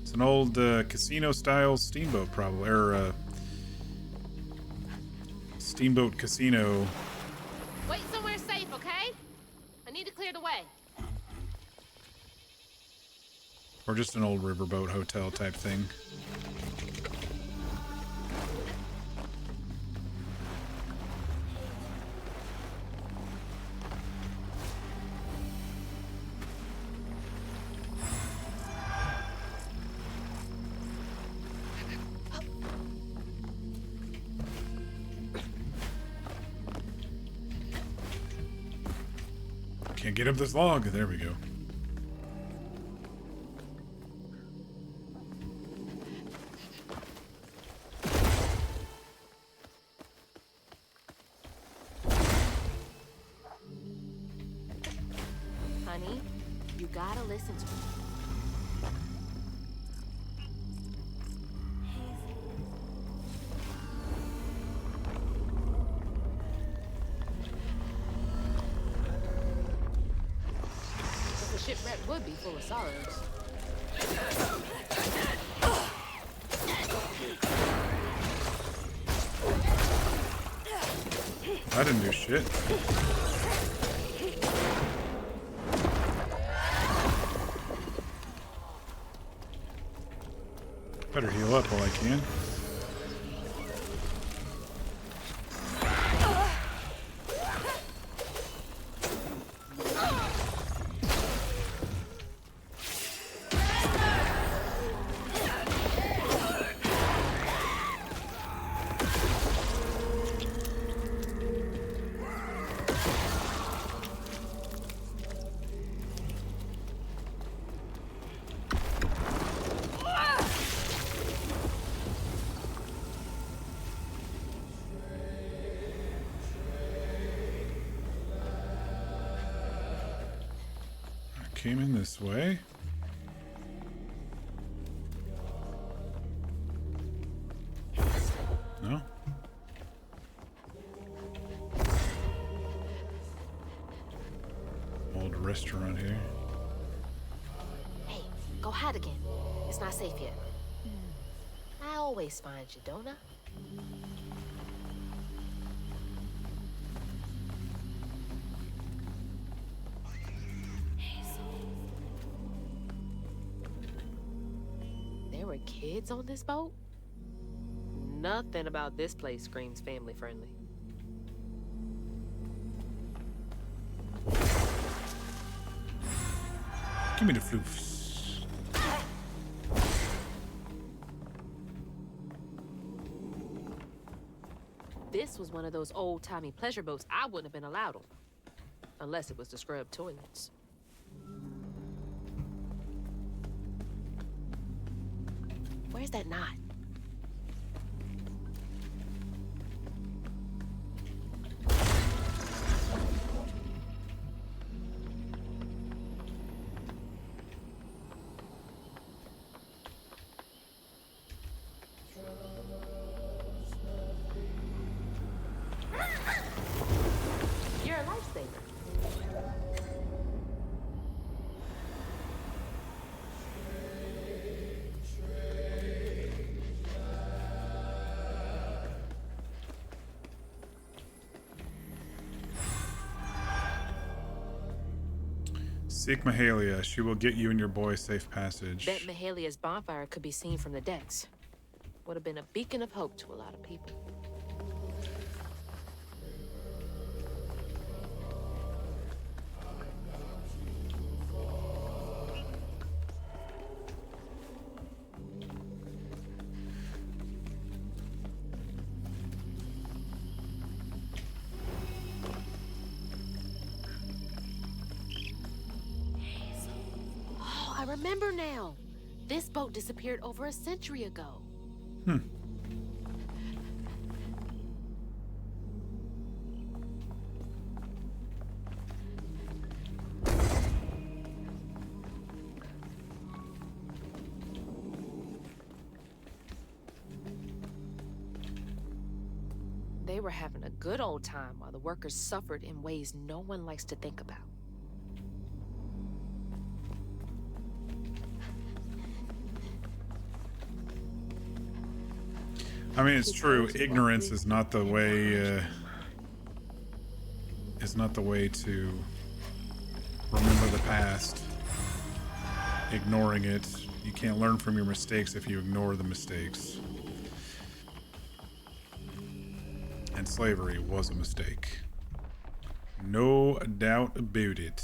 It's an old casino-style steamboat, probably, or steamboat casino. Wait somewhere safe, okay? I need to clear the way. Or just an old riverboat hotel type thing. Can't get up this log. There we go. Honey, you gotta listen to me. The shipwreck would be full of sorrows. I didn't do shit. Better heal up while I can. Came in this way. No? Old restaurant here. Hey, go hide again. It's not safe yet. I always find you, don't I? There were kids on this boat? Nothing about this place screams family friendly. Give me the floofs. This was one of those old-timey pleasure boats I wouldn't have been allowed on. Unless it was to scrub toilets. Where's that knot? You're a lifesaver. Seek Mahalia. She will get you and your boy safe passage. Bet Mahalia's bonfire could be seen from the decks. Would have been a beacon of hope to a lot of people. Oh, I remember now. This boat disappeared over a century ago. They were having a good old time while the workers suffered in ways no one likes to think about. I mean, it's true. Ignorance is not the way. Is not the way to remember the past. Ignoring it, you can't learn from your mistakes if you ignore the mistakes. And slavery was a mistake. No doubt about it.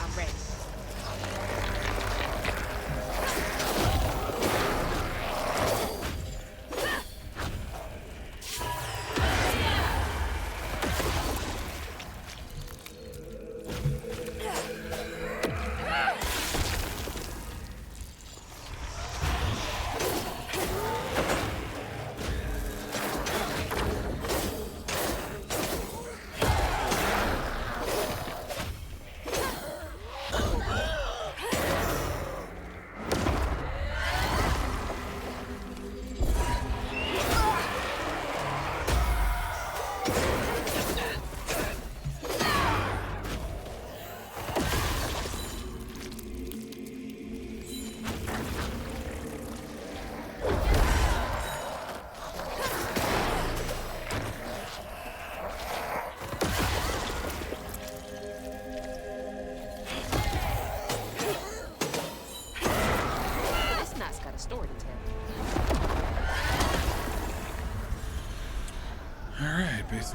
I'm ready.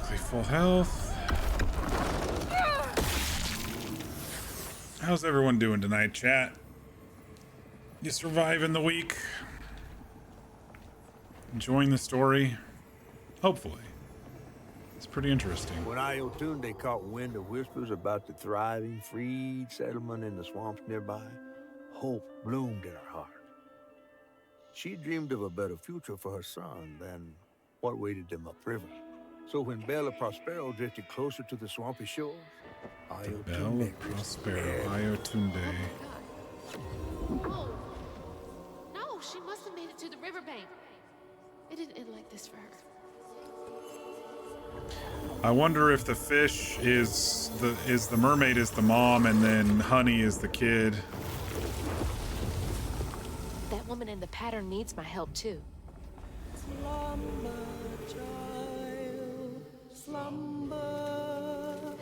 Basically full health. How's everyone doing tonight, chat? You surviving the week? Enjoying the story? Hopefully. It's pretty interesting. When Ayotunde caught wind of whispers about the thriving, freed settlement in the swamps nearby, hope bloomed in her heart. She dreamed of a better future for her son than what waited them upriver. So when Bella Prospero drifted closer to the swampy shores, Bella Prospero, Ayotunde. Oh. No, she must have made it to the riverbank. It didn't end like this for her. I wonder if the fish is the mermaid is the mom and then Honey is the kid. That woman in the pattern needs my help too. Slumber, child, slumber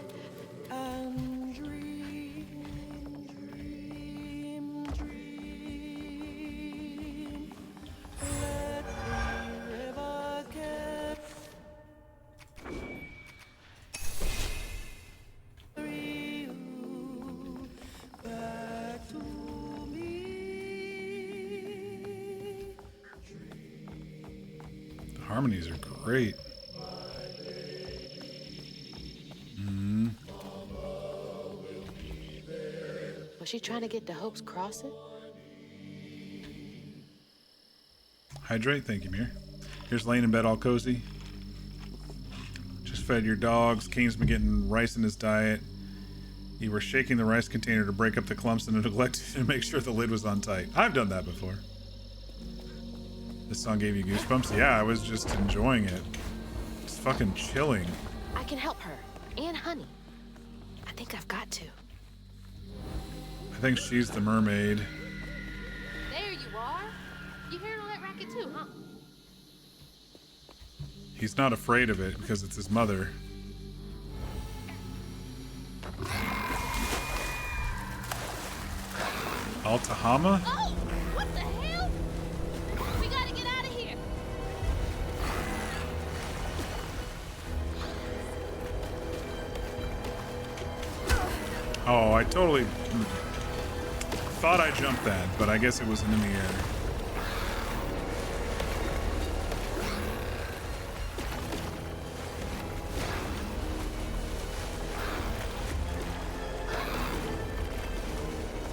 and dream, dream, dream. Let the river carry you back to me. The harmonies are great. Was she trying to get to Hope's Crossing? Hydrate, thank you, Mir. Here's laying in bed all cozy. Just fed your dogs. Kane's been getting rice in his diet. You were shaking the rice container to break up the clumps and neglected to make sure the lid was on tight. I've done that before. This song gave you goosebumps? Yeah, I was just enjoying it. It's fucking chilling. I can help her. And Honey. I think I've got to. I think she's the mermaid. There you are. You hearing all that racket too, huh? He's not afraid of it because it's his mother. Altahama? Oh! What the hell? We gotta get out of here. Oh, I totally thought I jumped that, but I guess it wasn't in the air.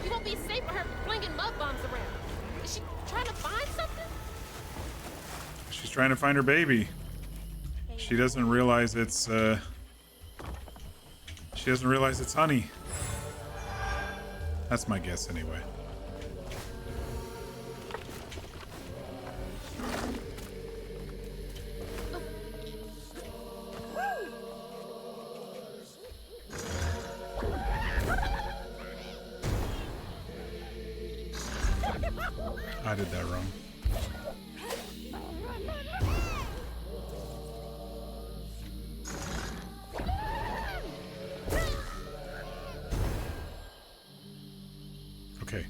You won't be safe for her flinging mud bombs around. Is she trying to find something? She's trying to find her baby. She doesn't realize it's Honey. That's my guess anyway. I did that wrong. Okay.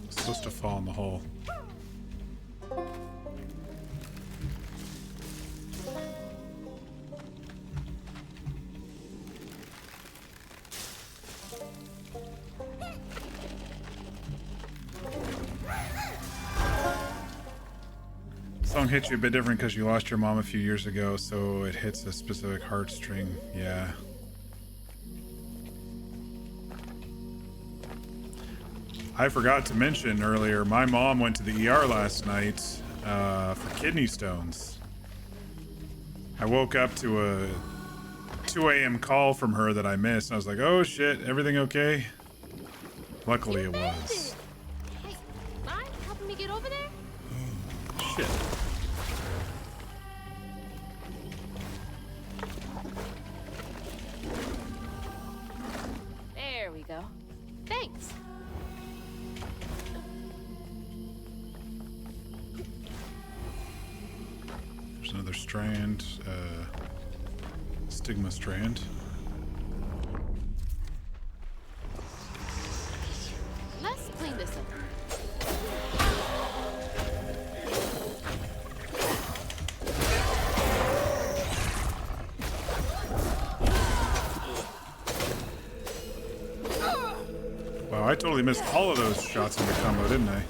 It's supposed to fall in the hole. Song hits you a bit different because you lost your mom a few years ago, so it hits a specific heartstring. Yeah. I forgot to mention earlier, my mom went to the ER last night for kidney stones. I woke up to a 2 a.m. call from her that I missed, and I was like, oh shit, everything okay? Luckily it was. Hey, mind helping me get over there? Shit. There we go. Thanks. There's another strand, stigma strand. Let's clean this up. Wow, I totally missed all of those shots in the combo, didn't I?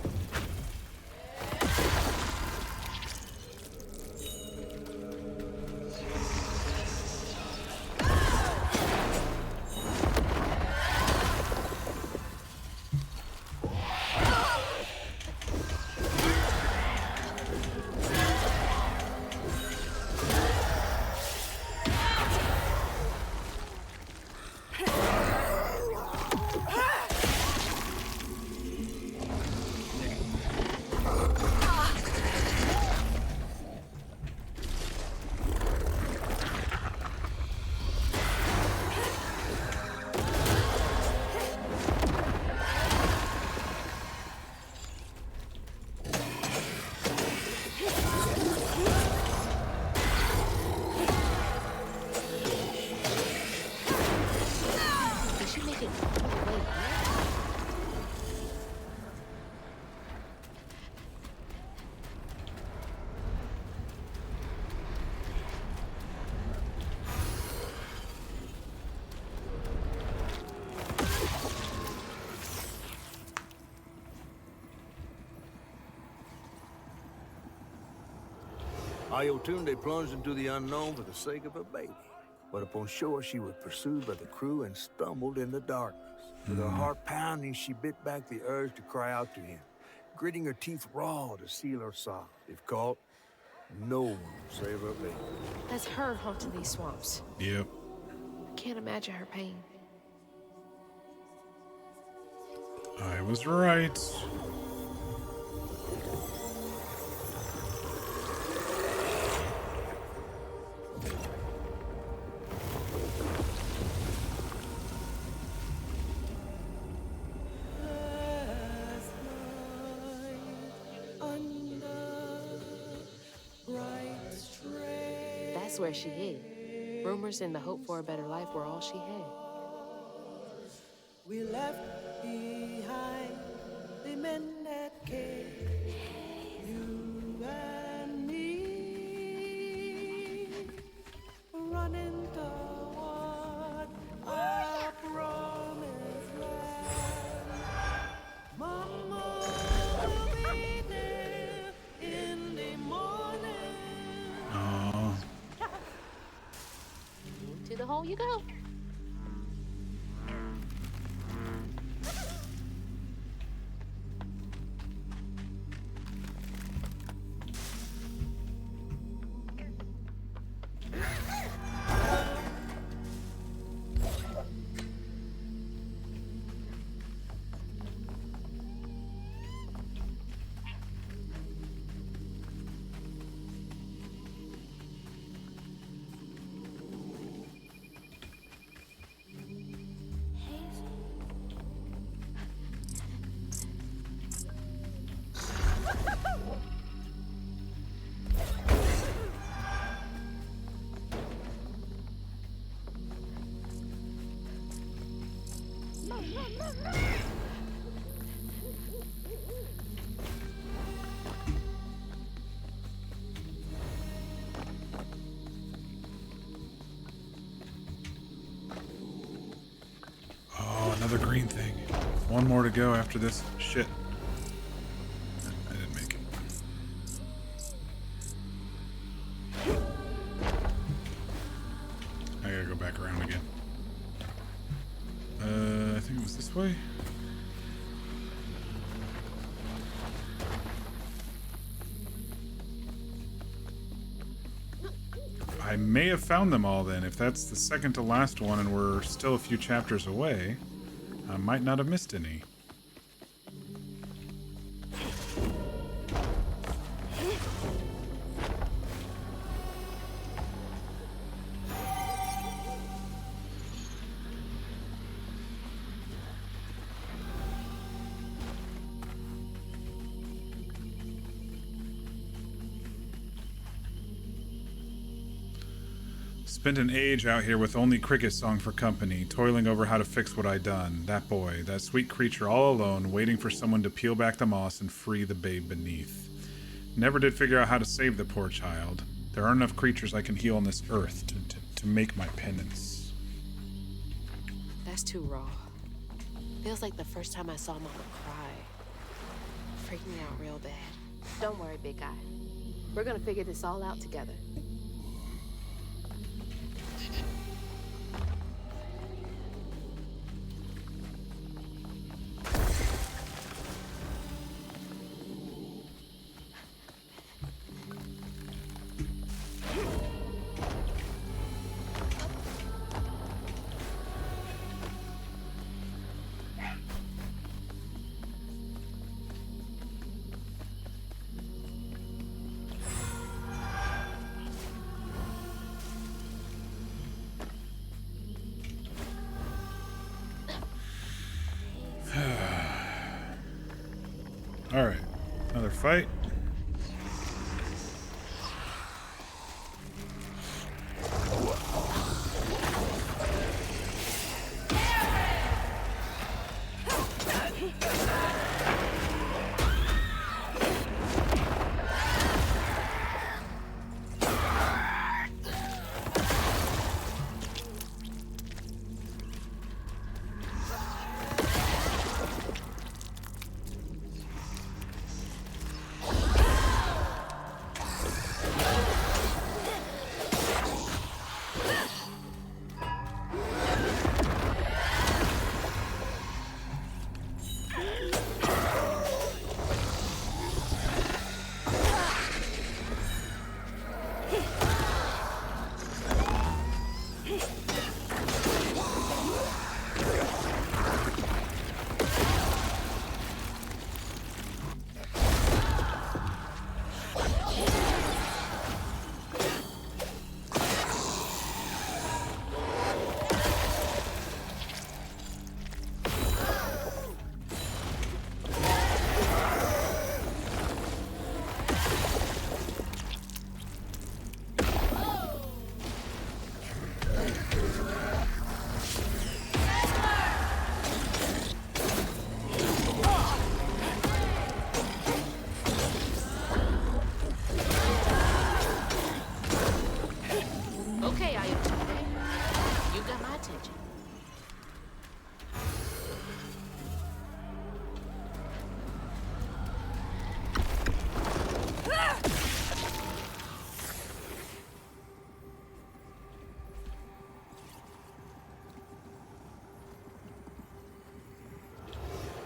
Ayotunde plunged into the unknown for the sake of her baby. But upon shore, she was pursued by the crew and stumbled in the darkness. With her heart pounding, she bit back the urge to cry out to him, gritting her teeth raw to seal her sob. If caught, no one will save her baby. That's her haunting these swamps. Yep. I can't imagine her pain. I was right. That's where she hid. Rumors and the hope for a better life were all she had. We left behind the men that came, you and me, running toward our promised land. Mama will be there in the morning. Oh. To the hole you go. Oh, another green thing. One more to go after this. Shit. I didn't make it. I gotta go back around again. I think it was this way. I may have found them all then. If that's the second to last one and we're still a few chapters away, I might not have missed any. Spent an age out here with only cricket song for company, toiling over how to fix what I'd done. That boy, that sweet creature all alone, waiting for someone to peel back the moss and free the babe beneath. Never did figure out how to save the poor child. There aren't enough creatures I can heal on this earth to make my penance. That's too raw. Feels like the first time I saw Mama cry. Freaked me out real bad. Don't worry, big guy. We're gonna figure this all out together. Alright, another fight.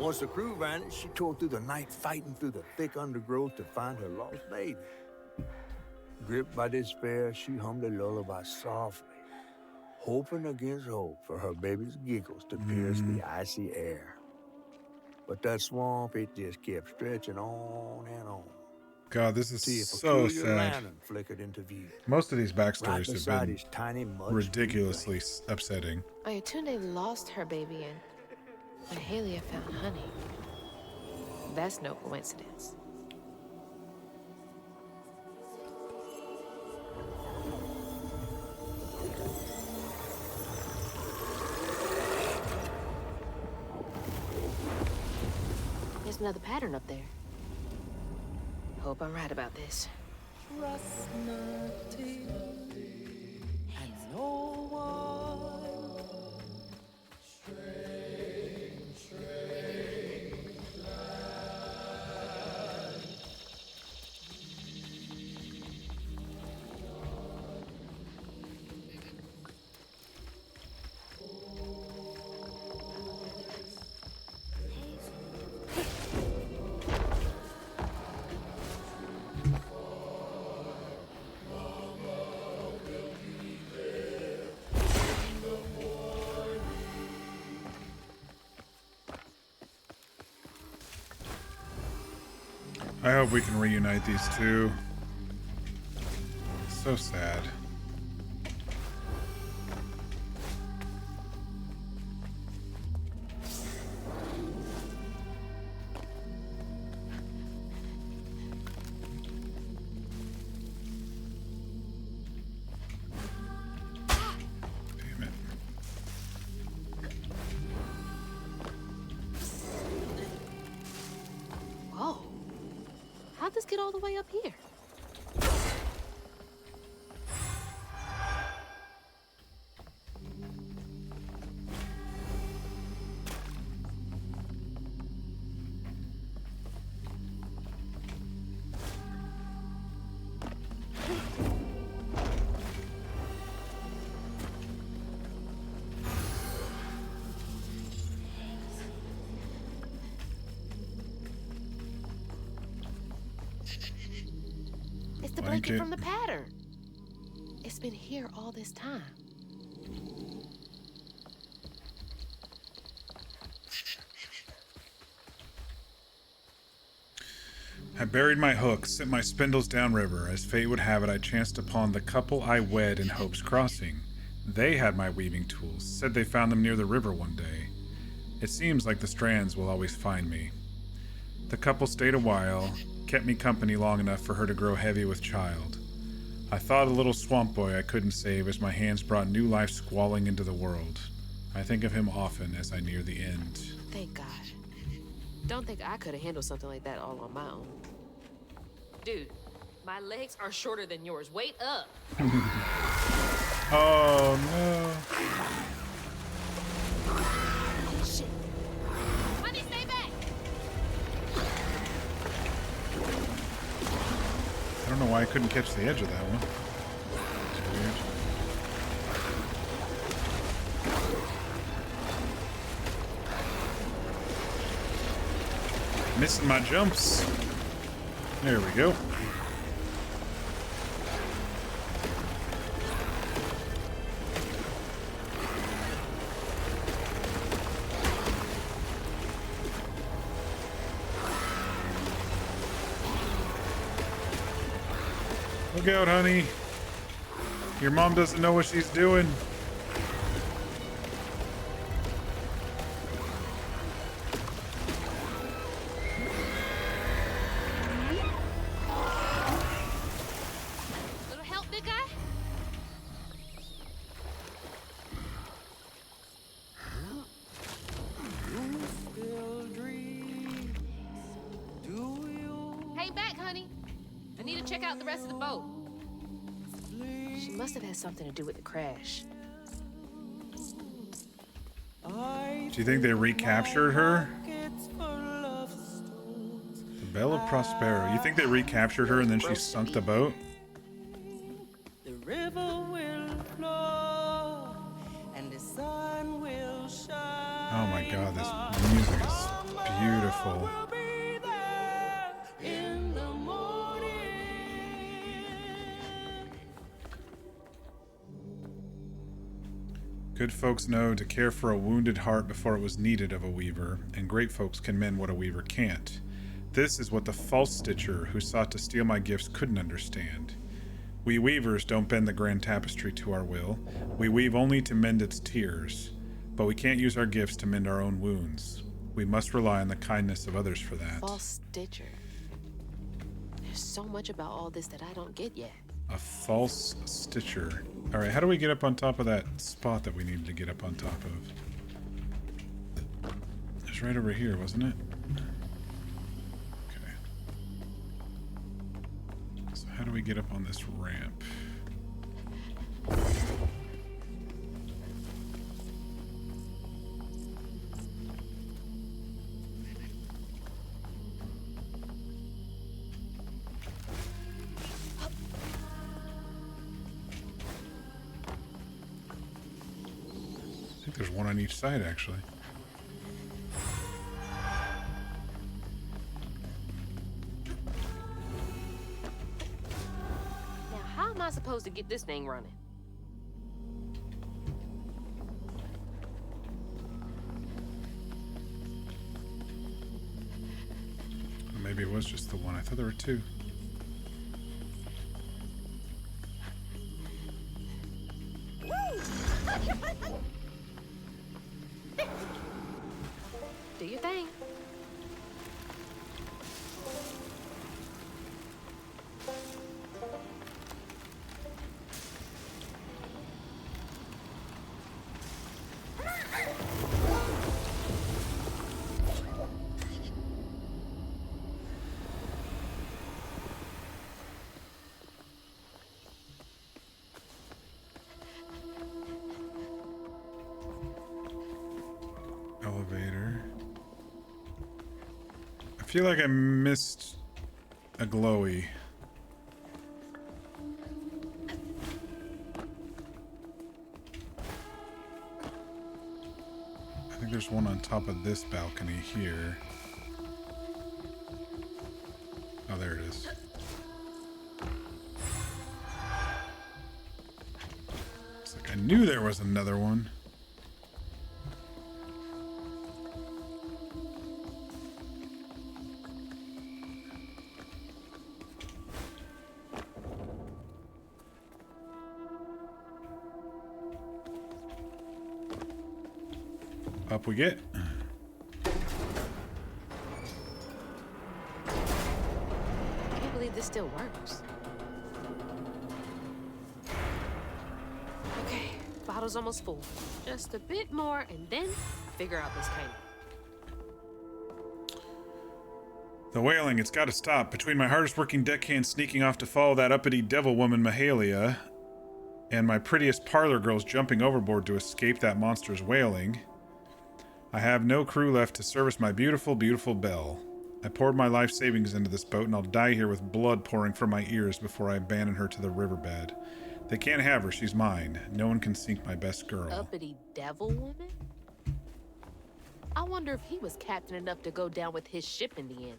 Once the crew vanished, she tore through the night fighting through the thick undergrowth to find her lost baby. Gripped by despair, she hummed a lullaby softly, hoping against hope for her baby's giggles to pierce the icy air. But that swamp, it just kept stretching on and on. God, this is See a so peculiar sad. lantern flickered into view. Most of these backstories Right have beside been his tiny mud ridiculously upsetting. Ayatunde lost her baby and Halia found honey. That's no coincidence. There's another pattern up there. Hope I'm right about this. Trust nothing and no one. I hope we can reunite these two. So sad. this get all the way up here? It's the blanket from the pattern. It's been here all this time. I buried my hook, sent my spindles downriver. As fate would have it, I chanced upon the couple I wed in Hope's Crossing. They had my weaving tools, said they found them near the river one day. It seems like the strands will always find me. The couple stayed a while, kept me company long enough for her to grow heavy with child. I thought a little swamp boy I couldn't save as my hands brought new life squalling into the world. I think of him often as I near the end. Thank God. Don't think I could have handled something like that all on my own. Dude, my legs are shorter than yours. Wait up. Oh no. Shit. Honey, stay back. I don't know why I couldn't catch the edge of that one. That's weird. Missing my jumps. There we go. Look out, honey. Your mom doesn't know what she's doing. Little help, big guy? Hey, back, honey. I need to check out the rest of the boat. She must have had something to do with the crash. Do you think they recaptured her? The Belle of Prospero. You think they recaptured her and then she sunk the boat? The river will flow and the sun will shine. Oh my god, this music is beautiful. In the morning. Good folks know to care for a wounded heart before it was needed of a weaver, and great folks can mend what a weaver can't. This is what the false stitcher who sought to steal my gifts couldn't understand. We weavers don't bend the grand tapestry to our will. We weave only to mend its tears, but we can't use our gifts to mend our own wounds. We must rely on the kindness of others for that. False stitcher. There's so much about all this that I don't get yet. A false stitcher. Alright, how do we get up on top of that spot that we needed to get up on top of? It was right over here, wasn't it? Okay. So how do we get up on this ramp? I think there's one on each side, actually. Now, how am I supposed to get this thing running? Maybe it was just the one. I thought there were two. Do your thing. feel like I missed a glowy. I think there's one on top of this balcony here. Oh, there it is. It's like I knew there was another one. Up we get. I can't believe this still works. Okay, bottle's almost full. Just a bit more, and then I figure out this tank. The wailing, it's got to stop. Between my hardest working deckhand sneaking off to follow that uppity devil woman Mahalia, and my prettiest parlor girls jumping overboard to escape that monster's wailing, I have no crew left to service my beautiful, beautiful Belle. I poured my life savings into this boat, and I'll die here with blood pouring from my ears before I abandon her to the riverbed. They can't have her, she's mine. No one can sink my best girl. Uppity devil woman? I wonder if he was captain enough to go down with his ship in the end.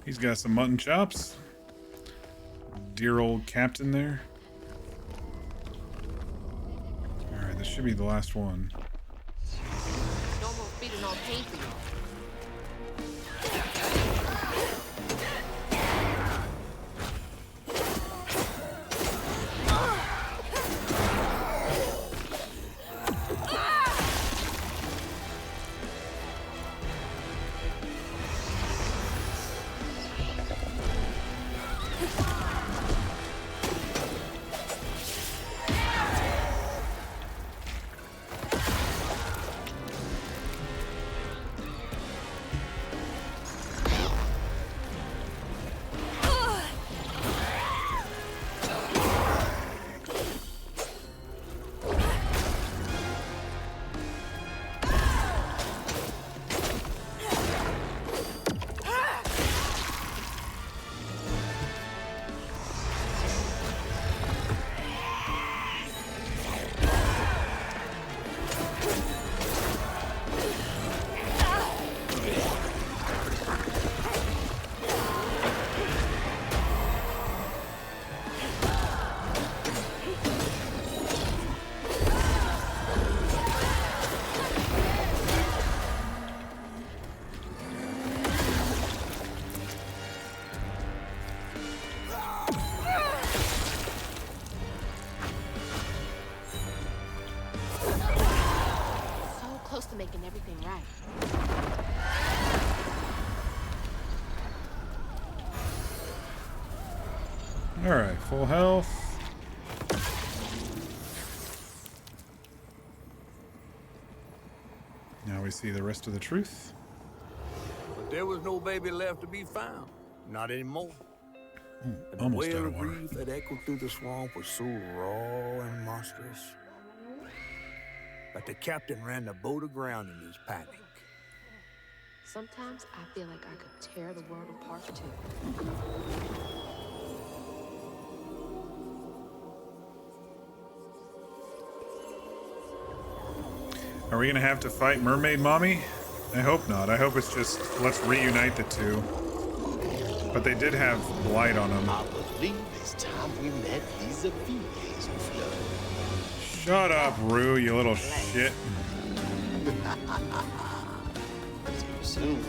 He's got some mutton chops. Dear old captain there. Alright, this should be the last one. Normal feeding on pain for y'all. To making everything right. All right, full health. Now we see the rest of the truth. But there was no baby left to be found. Not anymore. Ooh, And the almost out wail of of water. grief that echoed through the swamp was so raw and monstrous that the captain ran the boat aground in his panic. Sometimes I feel like I could tear the world apart too. Are we gonna have to fight Mermaid Mommy? I hope not. I hope it's just let's reunite the two. But they did have blight on them. I believe it's time we met vis-a-vis Hazel Flood. Shut up, Rue, you little shit. See you soon.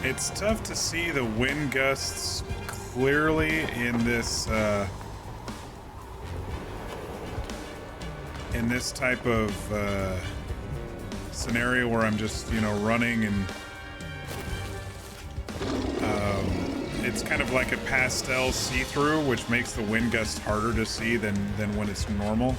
It's tough to see the wind gusts clearly in this type of scenario where I'm just, you know, running and it's kind of like a pastel see-through, which makes the wind gust harder to see than when it's normal.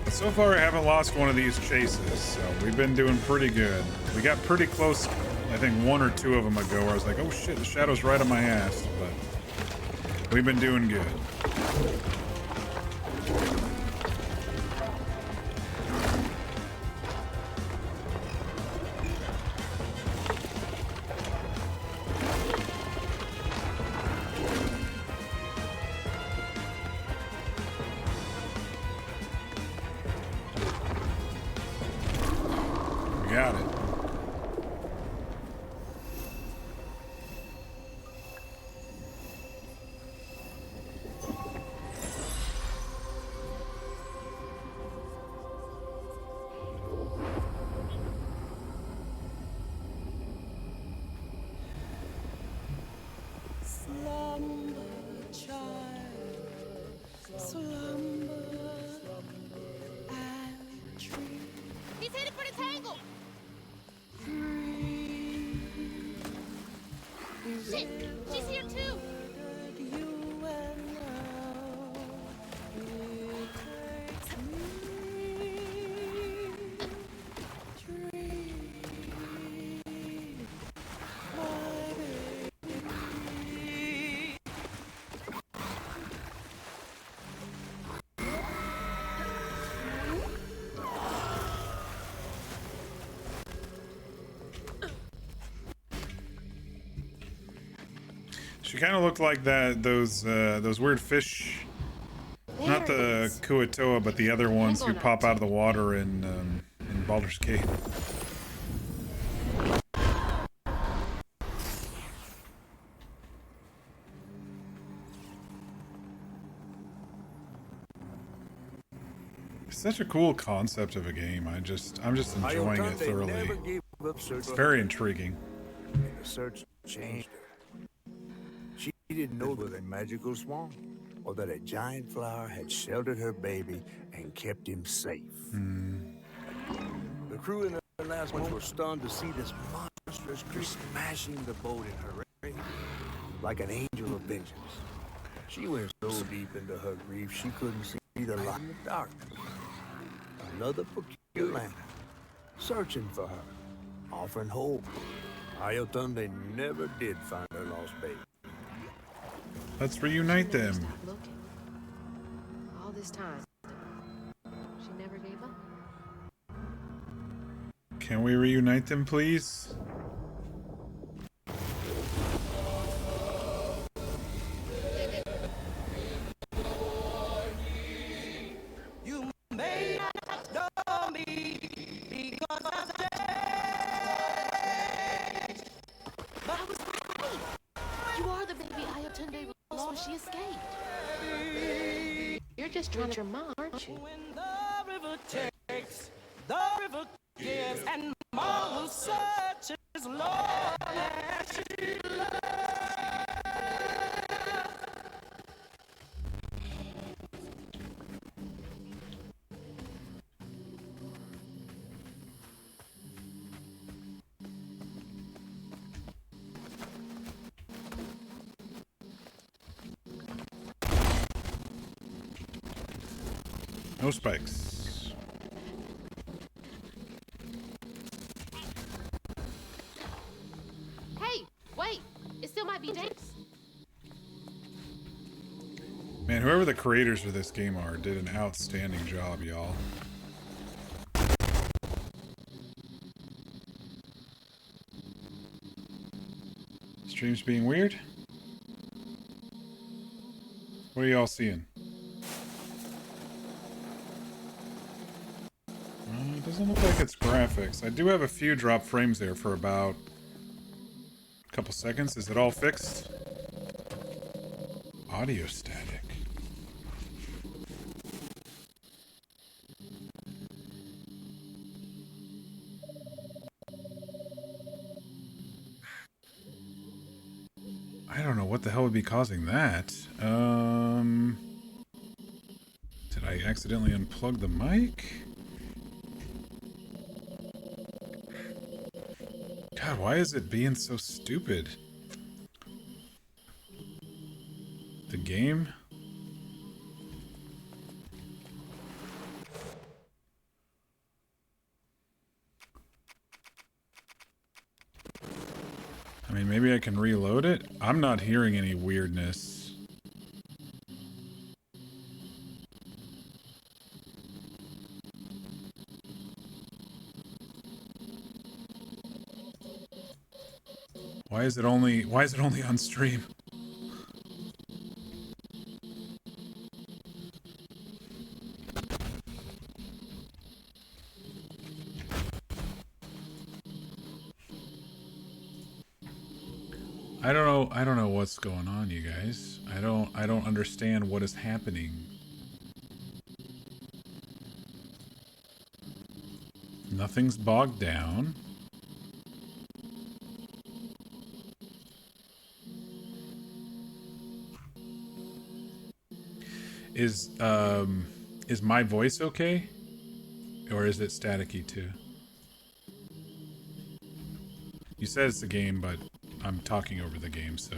So far, I haven't lost one of these chases, so we've been doing pretty good. We got pretty close, I think 1 or 2 of them ago, where I was like, oh shit, the shadow's right on my ass, but we've been doing good. Got it. Slumber, child, slumber, and tree. He's headed for the tangle! Shit! She's here too! She kind of looked like those weird fish, not the Kuatoa, but the other ones who pop out of the water in Baldur's Gate. It's such a cool concept of a game. I'm just enjoying it thoroughly. It's very intriguing. The search changed her. She didn't know that a magical swan or that a giant flower had sheltered her baby and kept him safe. The crew in the last ones were stunned to see this monstrous creature smashing the boat in her race, like an angel of vengeance. She went so deep into her grief she couldn't see the light in the dark. Another peculiar land, searching for her, offering hope. Ayotunde never did find her lost baby. Let's reunite them. Stop looking. All this time, she never gave up. Can we reunite them, please? You may not know me because I've changed. But I was right. You are the baby Ayotunde lost when she escaped. You're just trying to your mom, aren't you? When the river takes, the river gives, and mom will search as long as she loves. No spikes. Hey, wait! It still might be dangerous. Man, whoever the creators of this game are did an outstanding job, y'all. Stream's being weird? What are y'all seeing? It doesn't look like it's graphics. I do have a few drop frames there for about a couple seconds. Is it all fixed? Audio static. I don't know what the hell would be causing that. Did I accidentally unplug the mic? God, why is it being so stupid? The game? I mean, maybe I can reload it? I'm not hearing any weirdness. Why is it only on stream? I don't know what's going on, you guys. I don't understand what is happening. Nothing's bogged down. Is my voice okay? Or is it staticky too? You said it's the game, but I'm talking over the game, so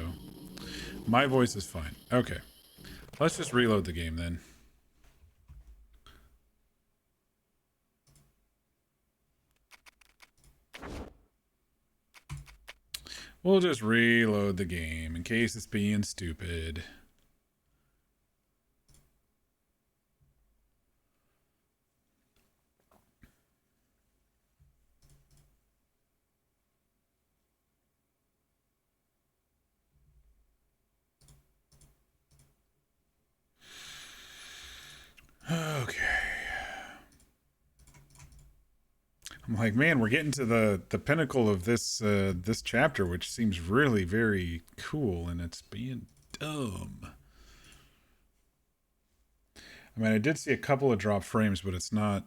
my voice is fine. Okay. Let's just reload the game then. We'll just reload the game in case it's being stupid. Okay. I'm like, man, we're getting to the pinnacle of this this chapter, which seems really very cool, and it's being dumb. I mean, I did see a couple of drop frames, but it's not.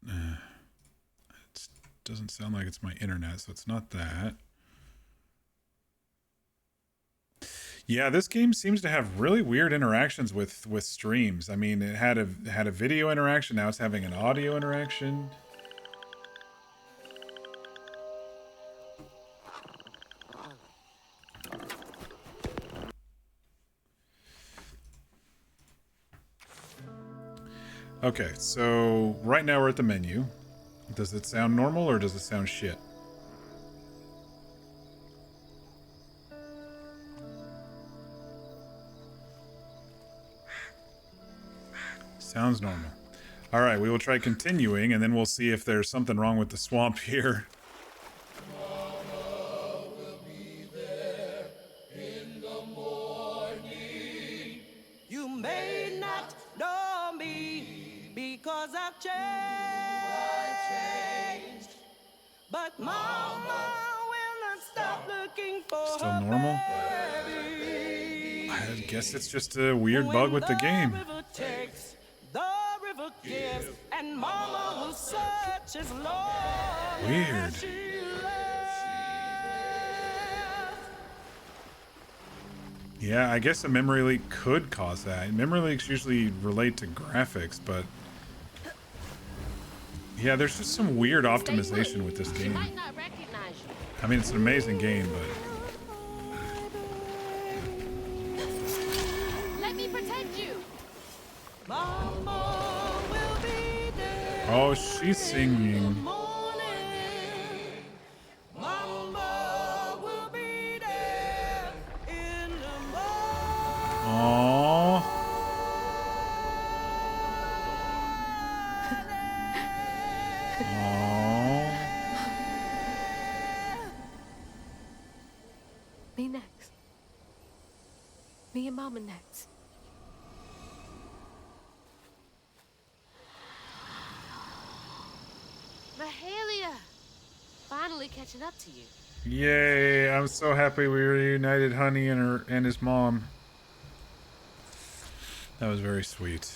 It doesn't sound like it's my internet, so it's not that. Yeah, this game seems to have really weird interactions with streams. I mean, it had a video interaction. Now it's having an audio interaction. Okay, so right now we're at the menu. Does it sound normal or does it sound shit? Sounds normal. All right, we will try continuing, and then we'll see if there's something wrong with the swamp here. You may not know me because I've changed, but Mama will not stop looking for Still her normal? baby. I guess it's just a weird bug with the game. River takes, the river gives, and Mama will search as long Weird. as she Yeah, I guess a memory leak could cause that. Memory leaks usually relate to graphics, but yeah, there's just some weird optimization with this game. I mean, it's an amazing game, but Let me protect you. Mama will be there. oh, she's singing. Mama will be there in the morning. Aww. Aww. Me next. Me and Mama next. Mahaley! finally catching up to you. Yay, I'm so happy we reunited Honey and his mom. That was very sweet.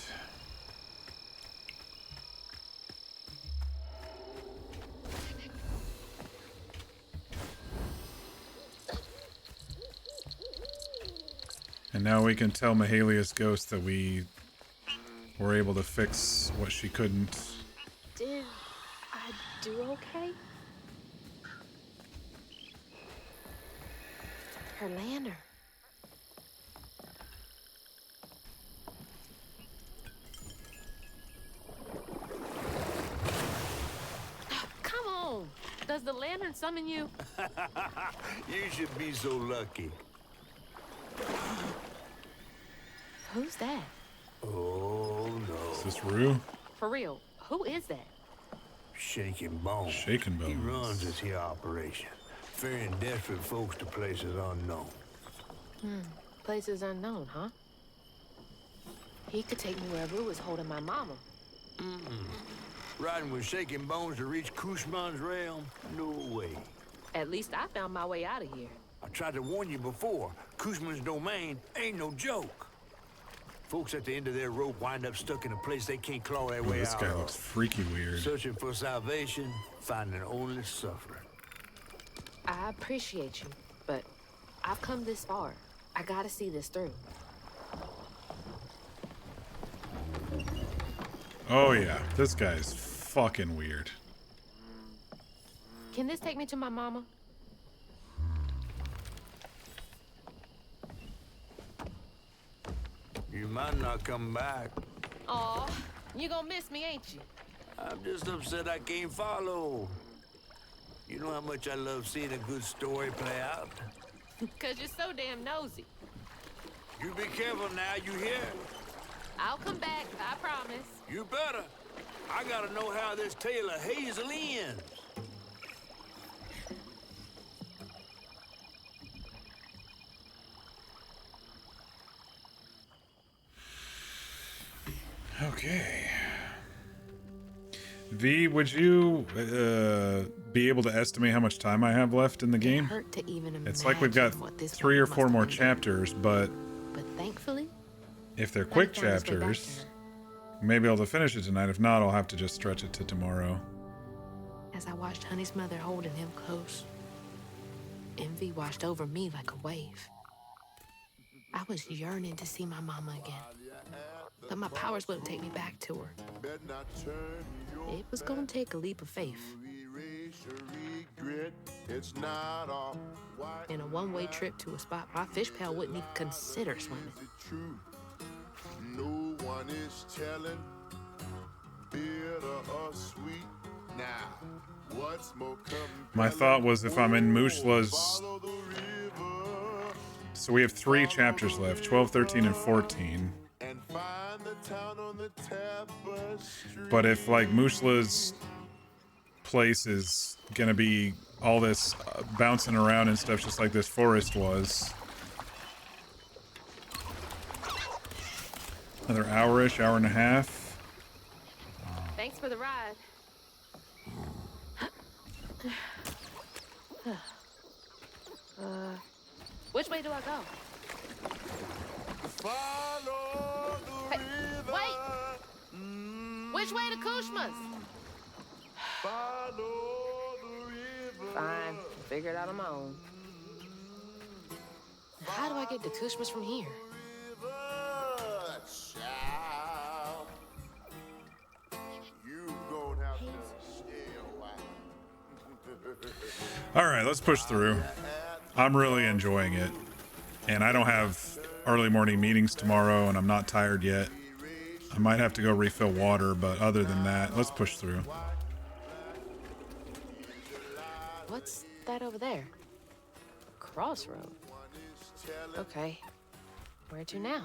And now we can tell Mahalia's ghost that we were able to fix what she couldn't. Did I do okay? Her lantern. Come on. Does the lantern summon you? You should be so lucky. Who's that? Oh, no. Is this Rue? For real, who is that? Shaking Bones. Shaking Bones. He runs this here operation, ferrying desperate folks to places unknown. Places unknown, huh? He could take me where Rue was holding my mama. Riding with Shaking Bones to reach Kushman's realm? No way. At least I found my way out of here. I tried to warn you before. Kushman's domain ain't no joke. Folks at the end of their rope wind up stuck in a place they can't claw their way This out guy of. looks freaky weird. Searching for salvation, finding only suffering. I appreciate you, but I've come this far. I gotta see this through. Oh yeah, this guy's fucking weird. Can this take me to my mama? You might not come back. Aw, you gonna miss me, ain't you? I'm just upset I can't follow. You know how much I love seeing a good story play out? Cause you're so damn nosy. You be careful now, you hear? I'll come back, I promise. You better. I gotta know how this tale of Hazel ends. Okay. V, would you be able to estimate how much time I have left in the game? Hurt to even It's like we've got what this 3 or woman 4 must more have been chapters, but But thankfully, if they're I quick found his way back to chapters, her. maybe I'll finish it tonight. If not, I'll have to just stretch it to tomorrow. As I watched Honey's mother holding him close, envy washed over me like a wave. I was yearning to see my mama again, but my powers wouldn't take me back to her. It was gonna take a leap of faith. In a one-way trip to a spot my fish pal wouldn't even consider swimming. No one is telling, bitter or sweet. Now, what's more My thought was if I'm in Mushla's... So we have 3 chapters left, 12, 13, and 14. But if, like, Mushla's place is gonna be all this bouncing around and stuff just like this forest was... Another hour-ish, hour and a half. Thanks for the ride. Which way do I go? Follow the river. Wait! Which way to Kushma's? Follow the river. Fine, I'll figure it out on my own. How do I get to Kushma's from here? Child, you gonna have to stay a while. All right, let's push through. I'm really enjoying it. And I don't have early morning meetings tomorrow, and I'm not tired yet. I might have to go refill water, but other than that, let's push through. What's that over there? A crossroad. Okay. Where to now?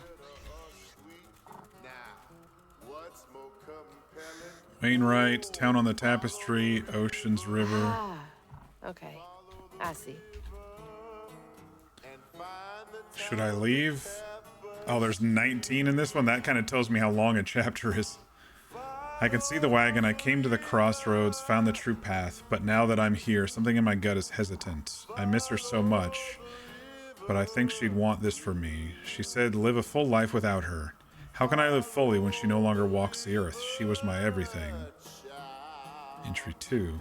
Wainwright, Town on the Tapestry, Oceans River. Ah, okay. I see. Should I leave? Oh, there's 19 in this one? That kind of tells me how long a chapter is. I can see the wagon. I came to the crossroads, found the true path, but now that I'm here, something in my gut is hesitant. I miss her so much, but I think she'd want this for me. She said live a full life without her. How can I live fully when she no longer walks the earth? She was my everything. Entry 2.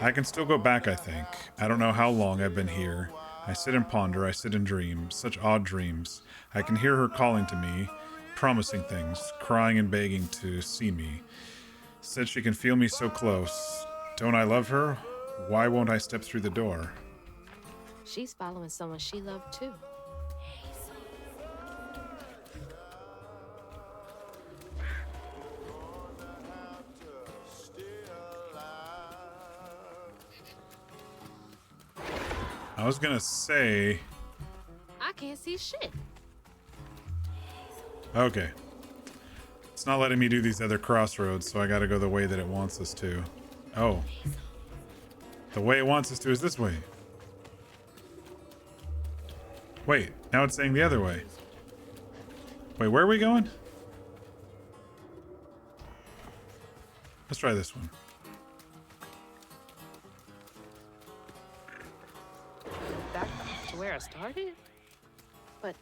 I can still go back, I think. I don't know how long I've been here. I sit and ponder, I sit and dream, such odd dreams. I can hear her calling to me, promising things, crying and begging to see me. Said she can feel me so close. Don't I love her? Why won't I step through the door? She's following someone she loved too. I was gonna say... I can't see shit. Okay. It's not letting me do these other crossroads, so I gotta go the way that it wants us to. Oh. The way it wants us to is this way. Wait, now it's saying the other way. Wait, where are we going? Let's try this one. Back to where I started? But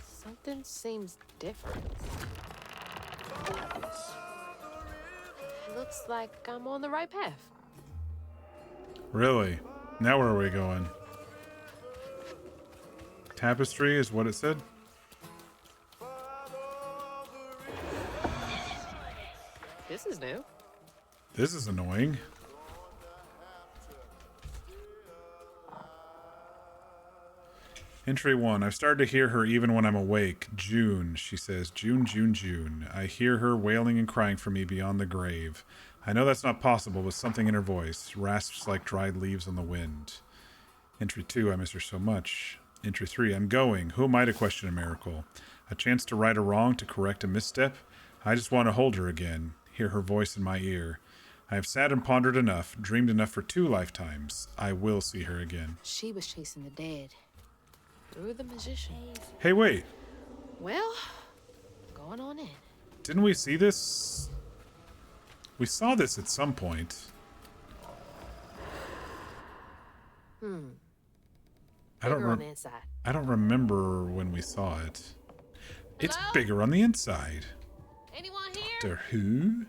something seems different. Looks like I'm on the right path. Really? Now where are we going? Tapestry is what it said? This is new. This is annoying. Entry 1. I've started to hear her even when I'm awake. June, she says. June, June, June. I hear her wailing and crying for me beyond the grave. I know that's not possible, but something in her voice rasps like dried leaves on the wind. Entry 2. I miss her so much. Entry 3. I'm going. Who am I to question a miracle? A chance to right a wrong, to correct a misstep? I just want to hold her again, hear her voice in my ear. I have sat and pondered enough, dreamed enough for 2 lifetimes. I will see her again. She was chasing the dead. You're the magician. Hey, wait. Well, going on in. Didn't we see this? We saw this at some point. I don't on the inside. I don't remember when we saw it. It's Hello? bigger on the inside. Anyone here? Doctor Who?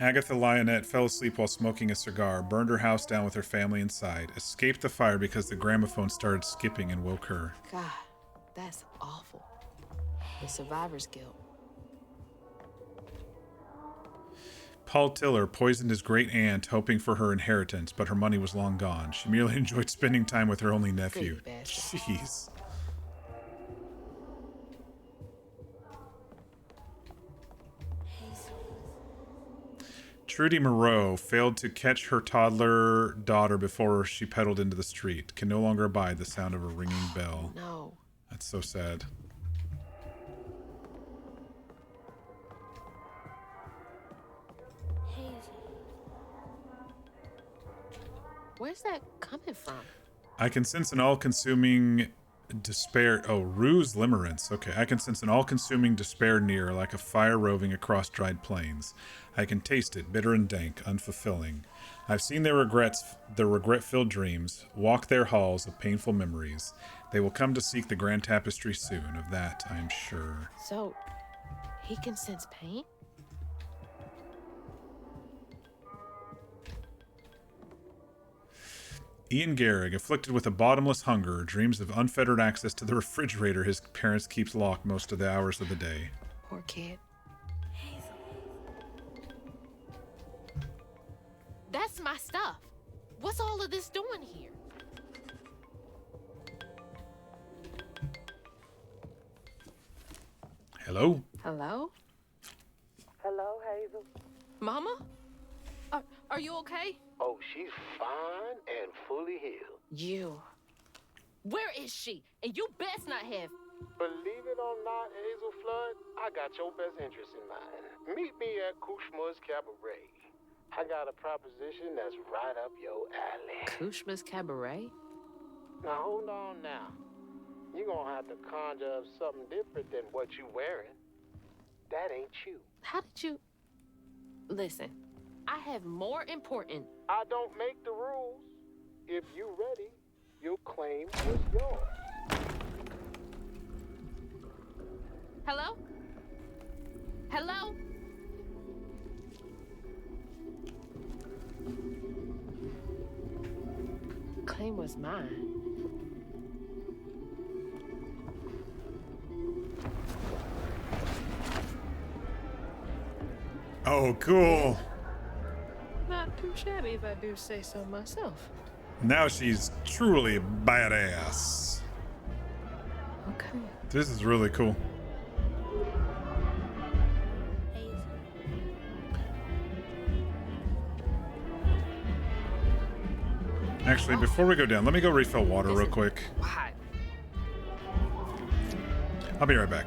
Agatha Lionette fell asleep while smoking a cigar, burned her house down with her family inside, escaped the fire because the gramophone started skipping and woke her. God, that's awful. The survivor's guilt. Paul Tiller poisoned his great aunt, hoping for her inheritance, but her money was long gone. She merely enjoyed spending time with her only nephew. Jeez. Trudy Moreau failed to catch her toddler daughter before she pedaled into the street. Can no longer abide the sound of a ringing bell. No. That's so sad. Where's that coming from? I can sense an all-consuming despair. Oh, ruse limerence. Okay, I can sense an all-consuming despair near, like a fire roving across dried plains. I can taste it, bitter and dank, unfulfilling. I've seen their regret-filled dreams, walk their halls of painful memories. They will come to seek the grand tapestry soon, of that I am sure. So, he can sense pain? Ian Garrick, afflicted with a bottomless hunger, dreams of unfettered access to the refrigerator his parents keeps locked most of the hours of the day. Poor kid. That's my stuff. What's all of this doing here? Hello? Hello? Hello, Hazel. Mama? Are you okay? Oh, she's fine and fully healed. You. Where is she? And you best not have. Believe it or not, Hazel Flood, I got your best interest in mind. Meet me at Kushma's Cabaret. I got a proposition that's right up your alley. Kushma's Cabaret? Now, hold on now. You're gonna have to conjure up something different than what you wearing. That ain't you. How did you... Listen, I have more important... I don't make the rules. If you ready, you'll claim what's yours. Hello? Hello? Claim what's mine. Oh, cool. Not too shabby if I do say so myself. Now she's truly badass. Okay. This is really cool. Actually, before we go down, let me go refill water real quick. Why? I'll be right back.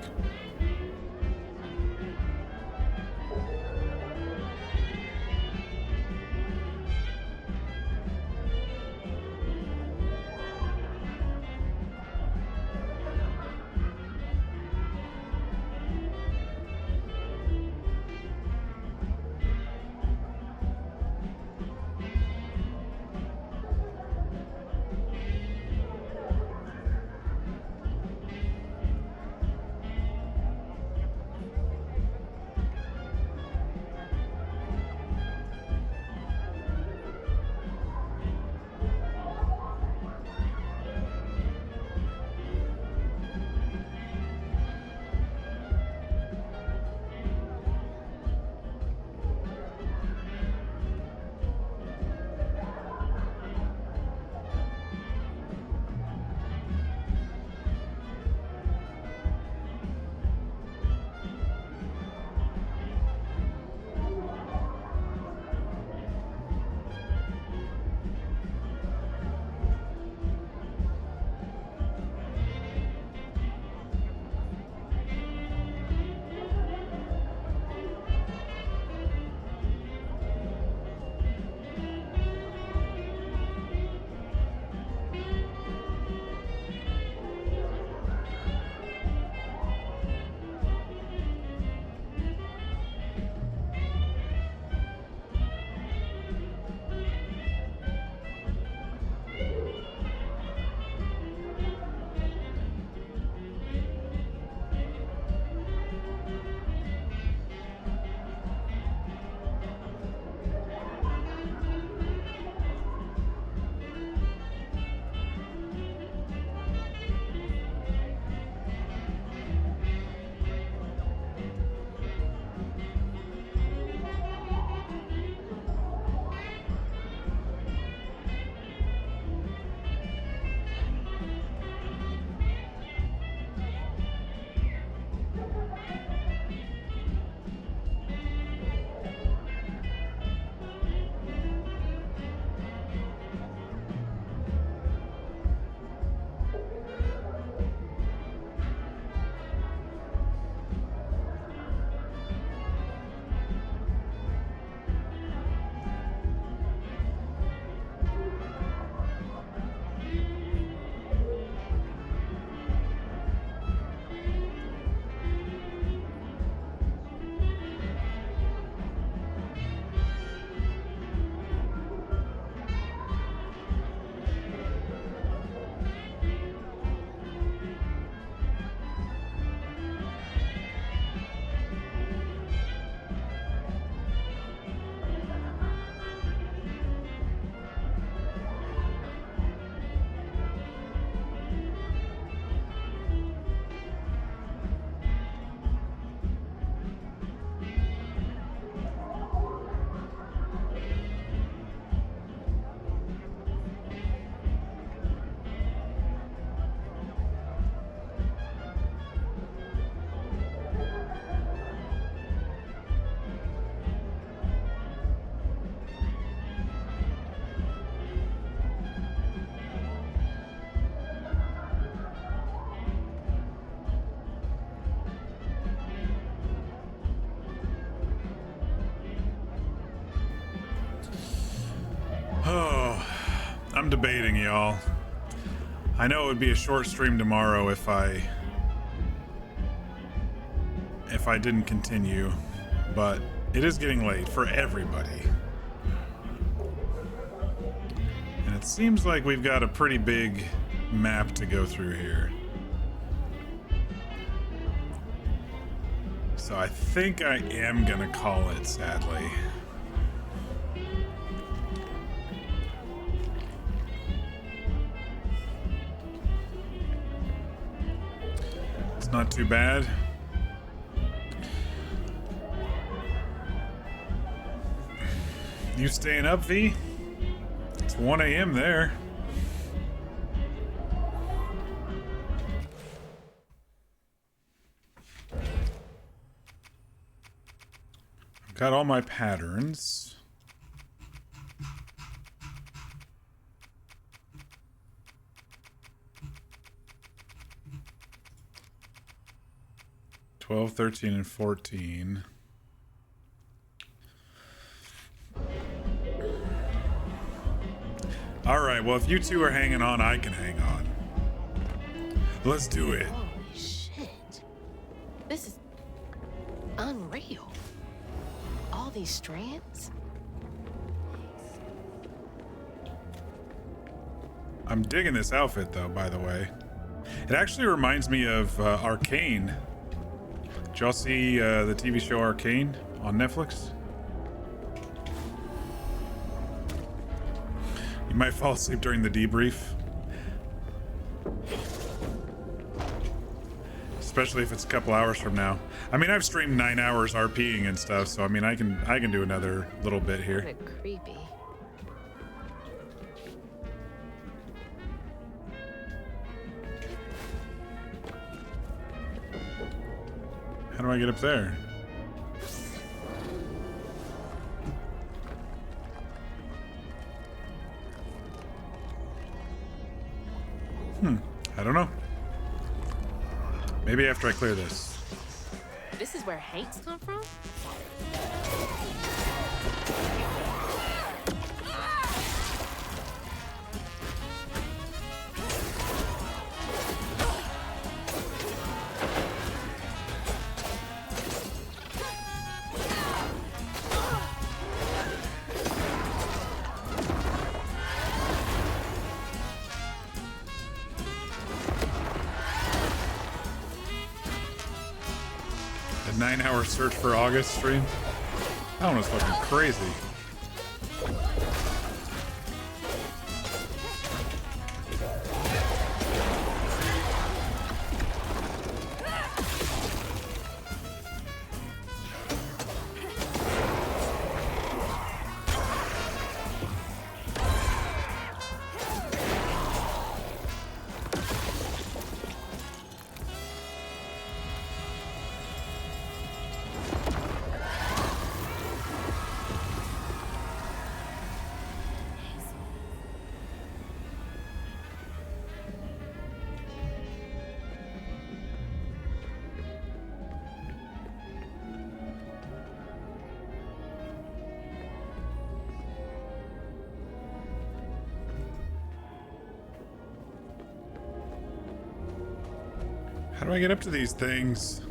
Oh, I'm debating, y'all. I know it would be a short stream tomorrow if I didn't continue, but it is getting late for everybody. And it seems like we've got a pretty big map to go through here. So I think I am gonna call it, sadly. It's not too bad. You staying up, V? It's 1 a.m. there. I've got all my patterns. $12, $13, and $14. All right, well, if you two are hanging on, I can hang on. Let's do it. Holy shit. This is unreal. All these strands? I'm digging this outfit, though, by the way. It actually reminds me of Arcane. Did y'all see the TV show Arcane on Netflix? You might fall asleep during the debrief. Especially if it's a couple hours from now. I mean, I've streamed 9 hours RPing and stuff, so I mean, I can do another little bit here. Kinda creepy. How do I get up there? I don't know. Maybe after I clear this. This is where Hanks come from? A 9-hour search for August stream? That one was fucking crazy. How do I get up to these things?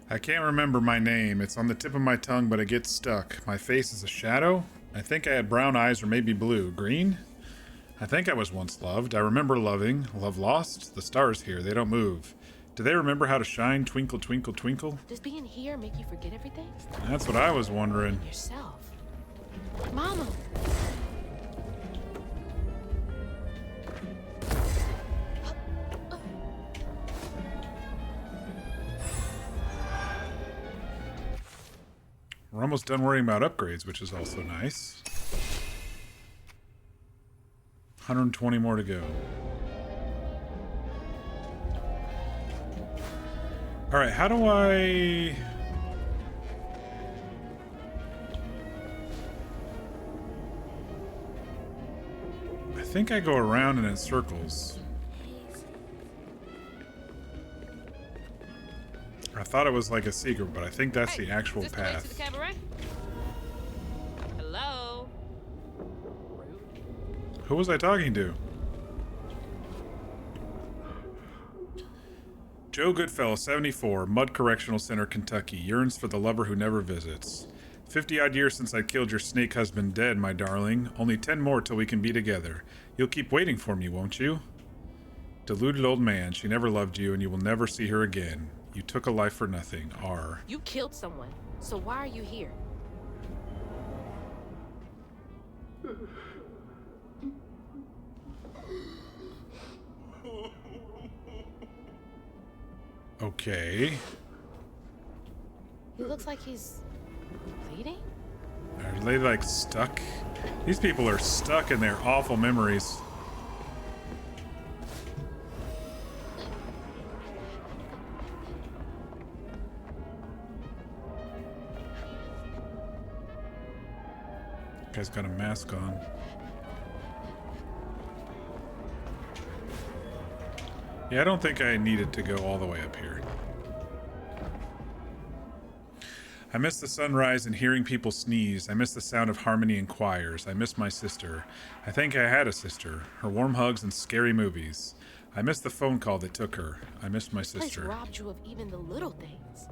I can't remember my name. It's on the tip of my tongue, but it gets stuck. My face is a shadow. I think I had brown eyes or maybe blue. Green? I think I was once loved. I remember loving. Love lost? The stars here, they don't move. Do they remember how to shine? Twinkle, twinkle, twinkle? Does being here make you forget everything? That's what I was wondering. Yourself. Mama. We're almost done worrying about upgrades, which is also nice. 120 more to go. Alright, how do I... I think I go around and in circles. I thought it was like a secret, but I think that's the actual path. To the cabaret? Who was I talking to? Joe Goodfellow, 74, Mud Correctional Center, Kentucky, yearns for the lover who never visits. 50-odd years since I killed your snake husband dead, my darling. Only 10 more till we can be together. You'll keep waiting for me, won't you? Deluded old man, she never loved you, and you will never see her again. You took a life for nothing. R. You killed someone, so why are you here? Okay. He looks like he's bleeding? Are they like stuck? These people are stuck in their awful memories. Guy's got a mask on. Yeah, I don't think I needed to go all the way up here. I miss the sunrise and hearing people sneeze. I miss the sound of harmony in choirs. I miss my sister. I think I had a sister. Her warm hugs and scary movies. I miss the phone call that took her. I miss my This place sister. robbed you of even the little things.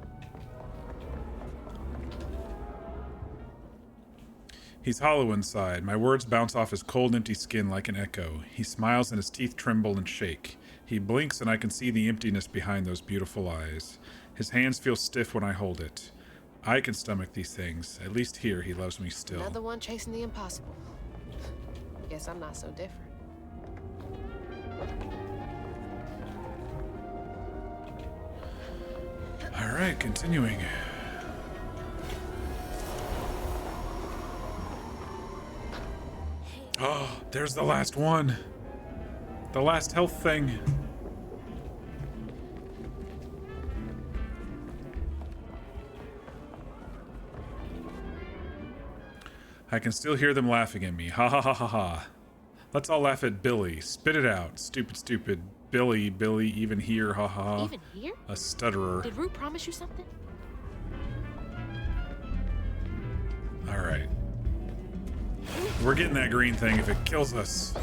He's hollow inside. My words bounce off his cold, empty skin like an echo. He smiles and his teeth tremble and shake. He blinks and I can see the emptiness behind those beautiful eyes. His hands feel stiff when I hold it. I can stomach these things. At least here he loves me still. Another one chasing the impossible. Guess I'm not so different. All right, continuing. Oh, there's the last one. The last health thing. I can still hear them laughing at me. Ha ha ha ha ha. Let's all laugh at Billy. Spit it out. Stupid, stupid. Billy, even here. Ha ha ha. Even here? A stutterer. Did Rue promise you something? All right. We're getting that green thing if it kills us.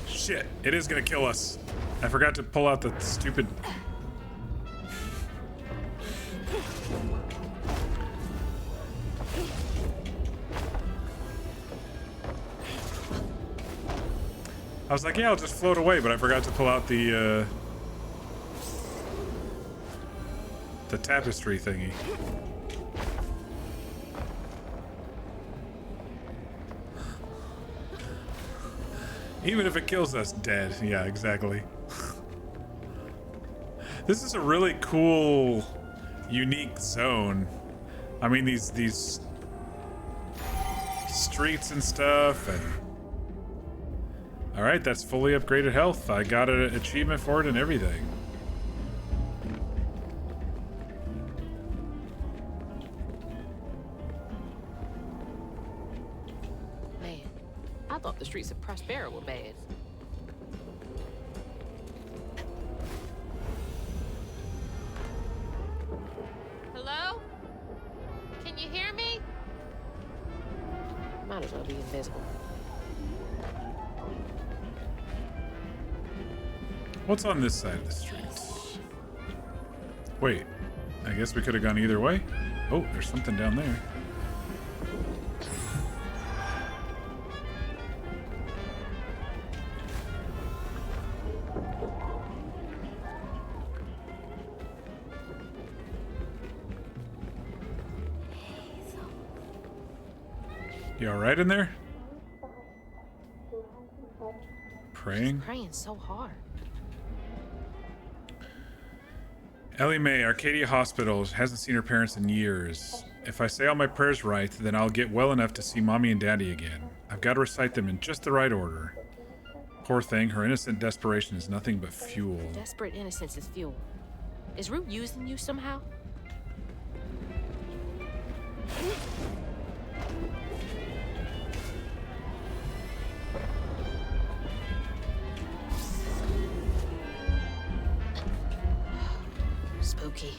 Shit, it is gonna kill us. I forgot to pull out the stupid... I was like, yeah, I'll just float away, but I forgot to pull out the tapestry thingy. Even if it kills us, dead. Yeah, exactly. This is a really cool, unique zone. I mean, these streets and stuff, and... Alright, that's fully upgraded health. I got an achievement for it and everything. Man, I thought the streets of Prospera were bad. Hello? Can you hear me? Might as well be invisible. What's on this side of the street? Wait, I guess we could have gone either way. Oh, there's something down there. You all right in there? Praying? She's praying so hard. Ellie Mae, Arcadia Hospital, hasn't seen her parents in years. If I say all my prayers right, then I'll get well enough to see Mommy and Daddy again. I've got to recite them in just the right order. Poor thing, her innocent desperation is nothing but fuel. Desperate innocence is fuel. Is Rue using you somehow? Spooky.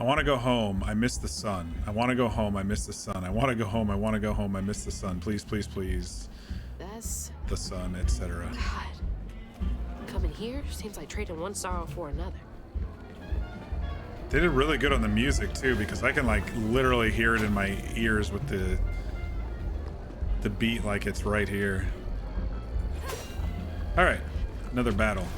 I want to go home. I miss the sun. I want to go home. I miss the sun. I want to go home. I want to go home. I miss the sun. Please, please, please. That's... The sun, etc. God. Coming here seems like trading one sorrow for another. They did really good on the music too, because I can like literally hear it in my ears with the beat like it's right here. All right, another battle.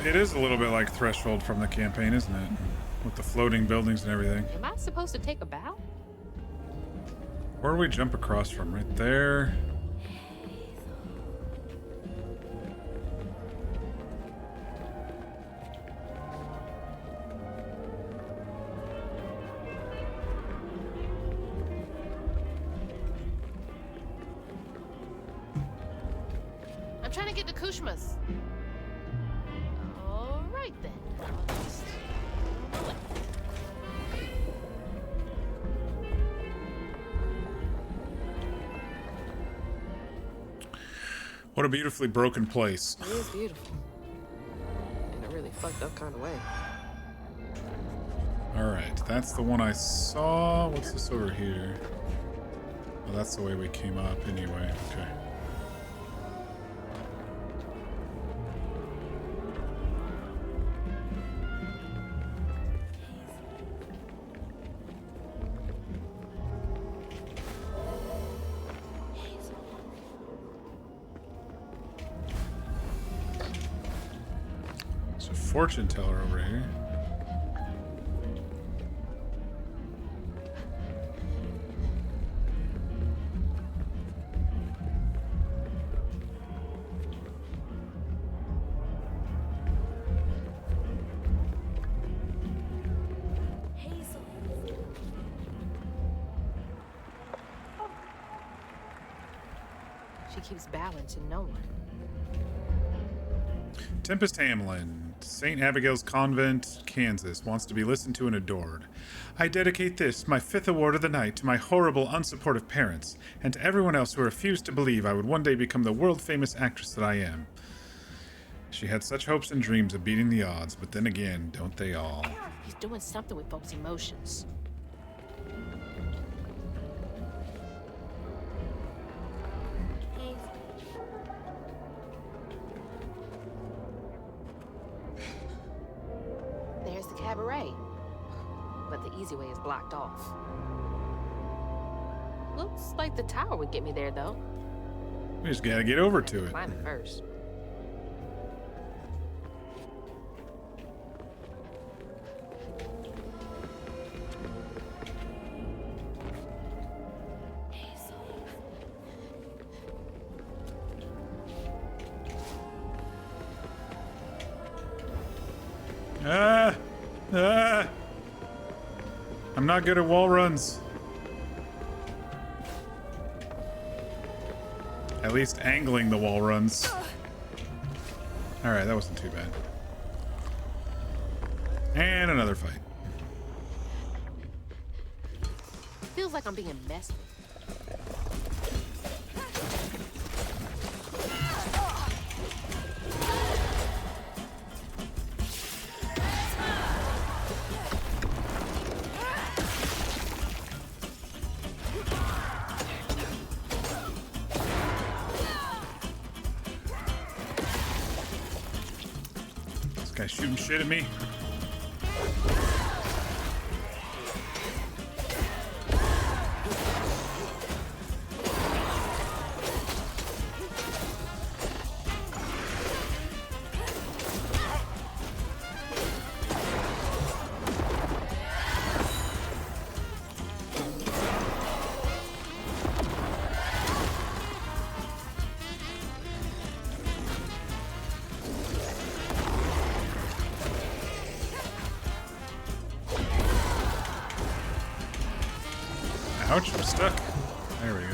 It is a little bit like Threshold from the campaign, isn't it? With the floating buildings and everything. Am I supposed to take a bow? Where do we jump across from? Right there. I'm trying to get to Kushma's. All right then. I'll just do it. What a beautifully broken place. It is beautiful. In a really fucked up kind of way. Alright, that's the one I saw. What's this over here? Well, that's the way we came up anyway. Okay. There's a fortune teller over here. She keeps bowing to no one. Tempest Hamlin, St. Abigail's Convent, Kansas, wants to be listened to and adored. I dedicate this, my 5th award of the night, to my horrible, unsupportive parents, and to everyone else who refused to believe I would one day become the world-famous actress that I am. She had such hopes and dreams of beating the odds, but then again, don't they all? He's doing something with folks' emotions. There's the cabaret. But the easy way is blocked off. Looks like the tower would get me there, though. We just gotta get over to it. Climb it first. I'm not good at wall runs. At least angling the wall runs. Alright, that wasn't too bad. And another fight. Feels like I'm being messed with. This guy's shooting shit at me. Ouch, I'm stuck. There we go.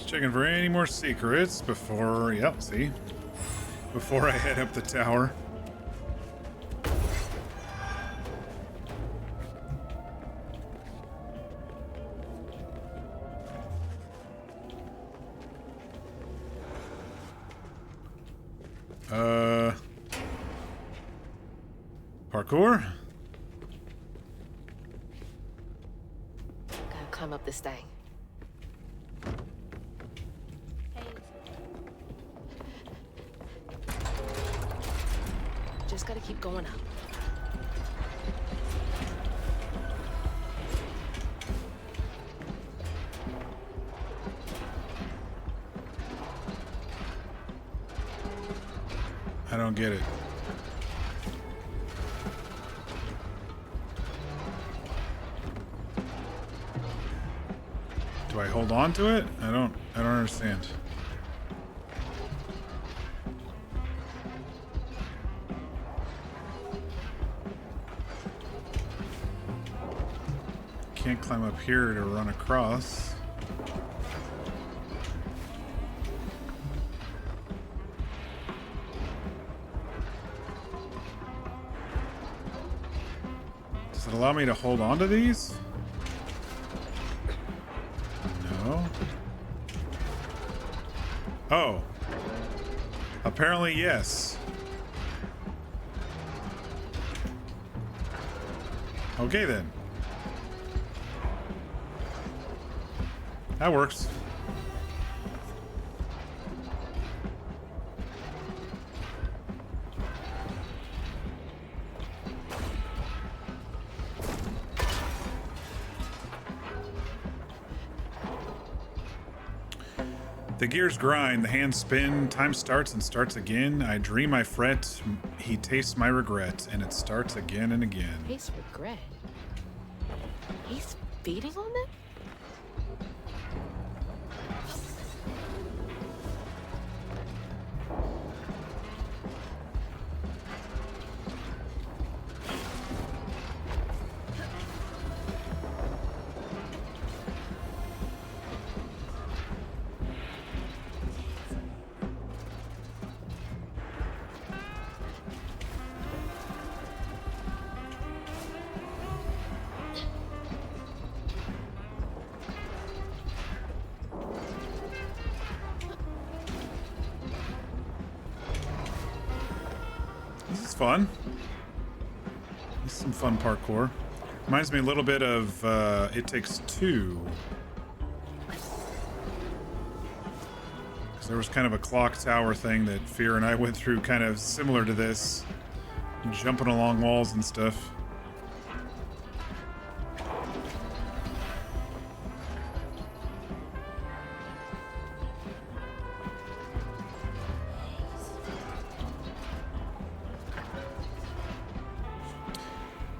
Checking for any more secrets before, yep, see? Before I head up the tower. Parkour? Gotta climb up this thing. Just gotta keep going up. I don't get it. Do I hold on to it? I don't understand. Can't climb up here to run across. Does it allow me to hold on to these? No. Oh. Apparently, yes. Okay then. That works. The gears grind, the hands spin, time starts and starts again. I dream, I fret, he tastes my regret, and it starts again and again. Taste regret? He's feeding on them? fun. This is some fun parkour. Reminds me a little bit of It Takes Two. Because there was kind of a clock tower thing that Fear and I went through, kind of similar to this. Jumping along walls and stuff.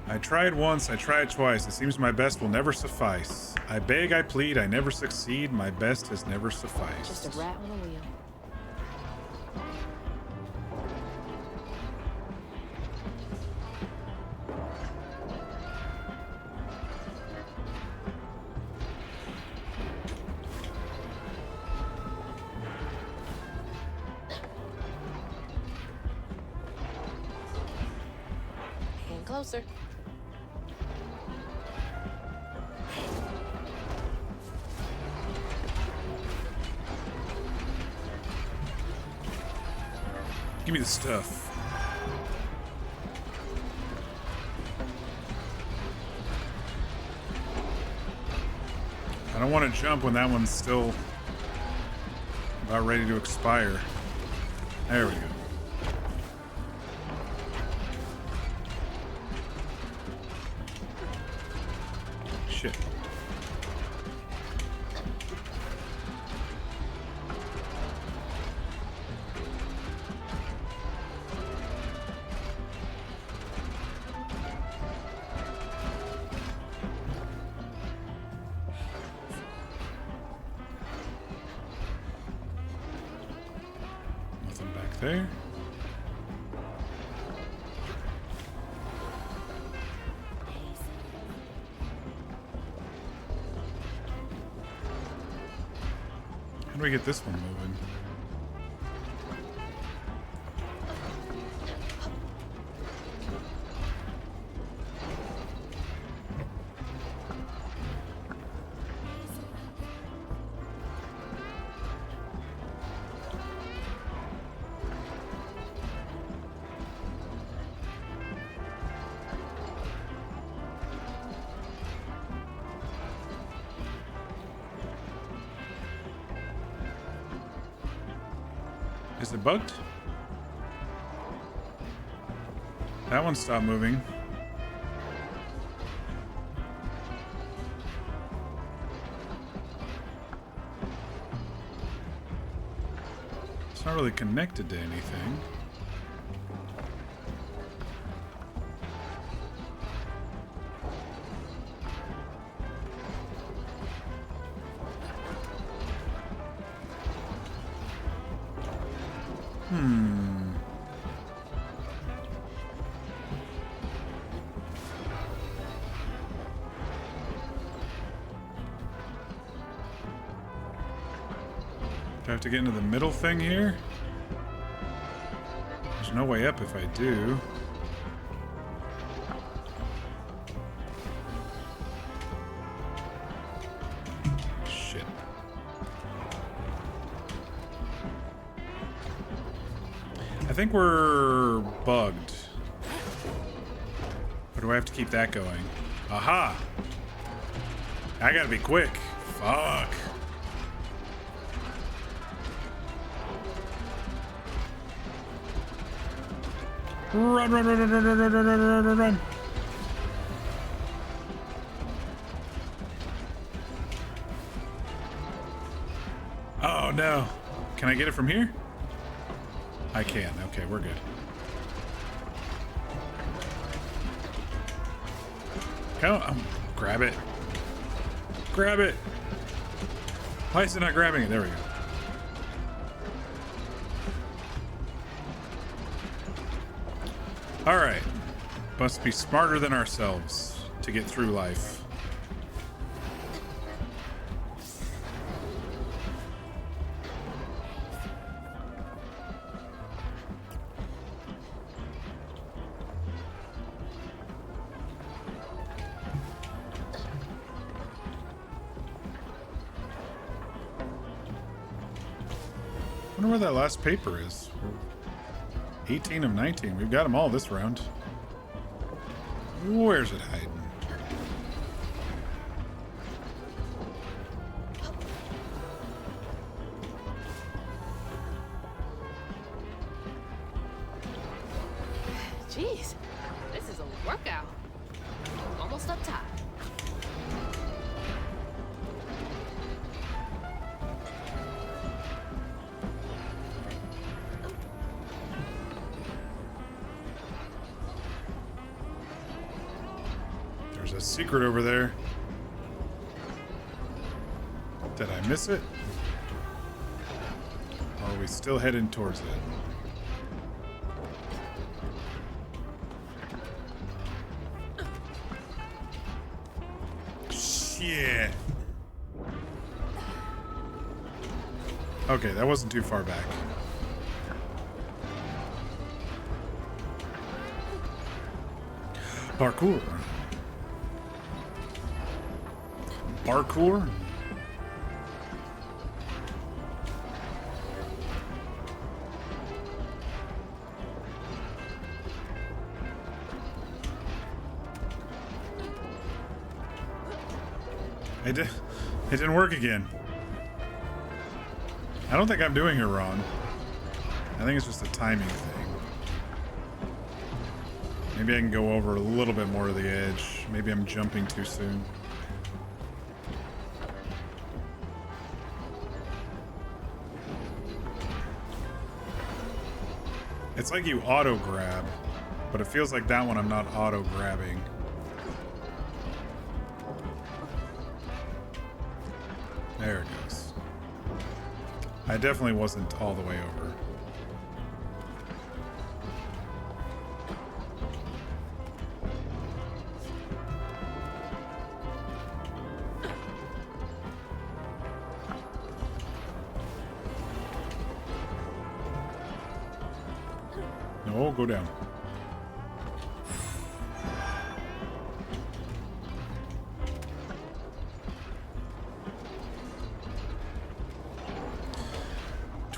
I tried once, I tried twice. It seems my best will never suffice. I beg, I plead, I never succeed. My best has never sufficed. Just a rat on a wheel. Getting closer. Give me the stuff. I don't want to jump when that one's still about ready to expire. There we go. Shit. Nothing back there. How do we get this one moving? Is it bugged? That one stopped moving. It's not really connected to anything. Do I have to get into the middle thing here? There's no way up if I do. Shit. I think we're bugged. Or do I have to keep that going? Aha! I gotta be quick. Fuck. Run, run, run, run, run, run, run, run, run, run, run. Oh no. Can I get it from here? I can. Okay, we're good. Come on. Grab it. Grab it. Why is it not grabbing it? There we go. All right. Must be smarter than ourselves to get through life. I wonder where that last paper is. 18 of 19. We've got them all this round. Where's it hiding? Jeez, this is a workout. Almost up top. There's a secret over there. Did I miss it? Or are we still heading towards it? Shit. Okay, that wasn't too far back. Parkour. Parkour? It didn't work again. I don't think I'm doing it wrong. I think it's just a timing thing. Maybe I can go over a little bit more of the edge. Maybe I'm jumping too soon. It's like you auto grab, but it feels like that one I'm not auto grabbing. There it goes. I definitely wasn't all the way over. No, go down.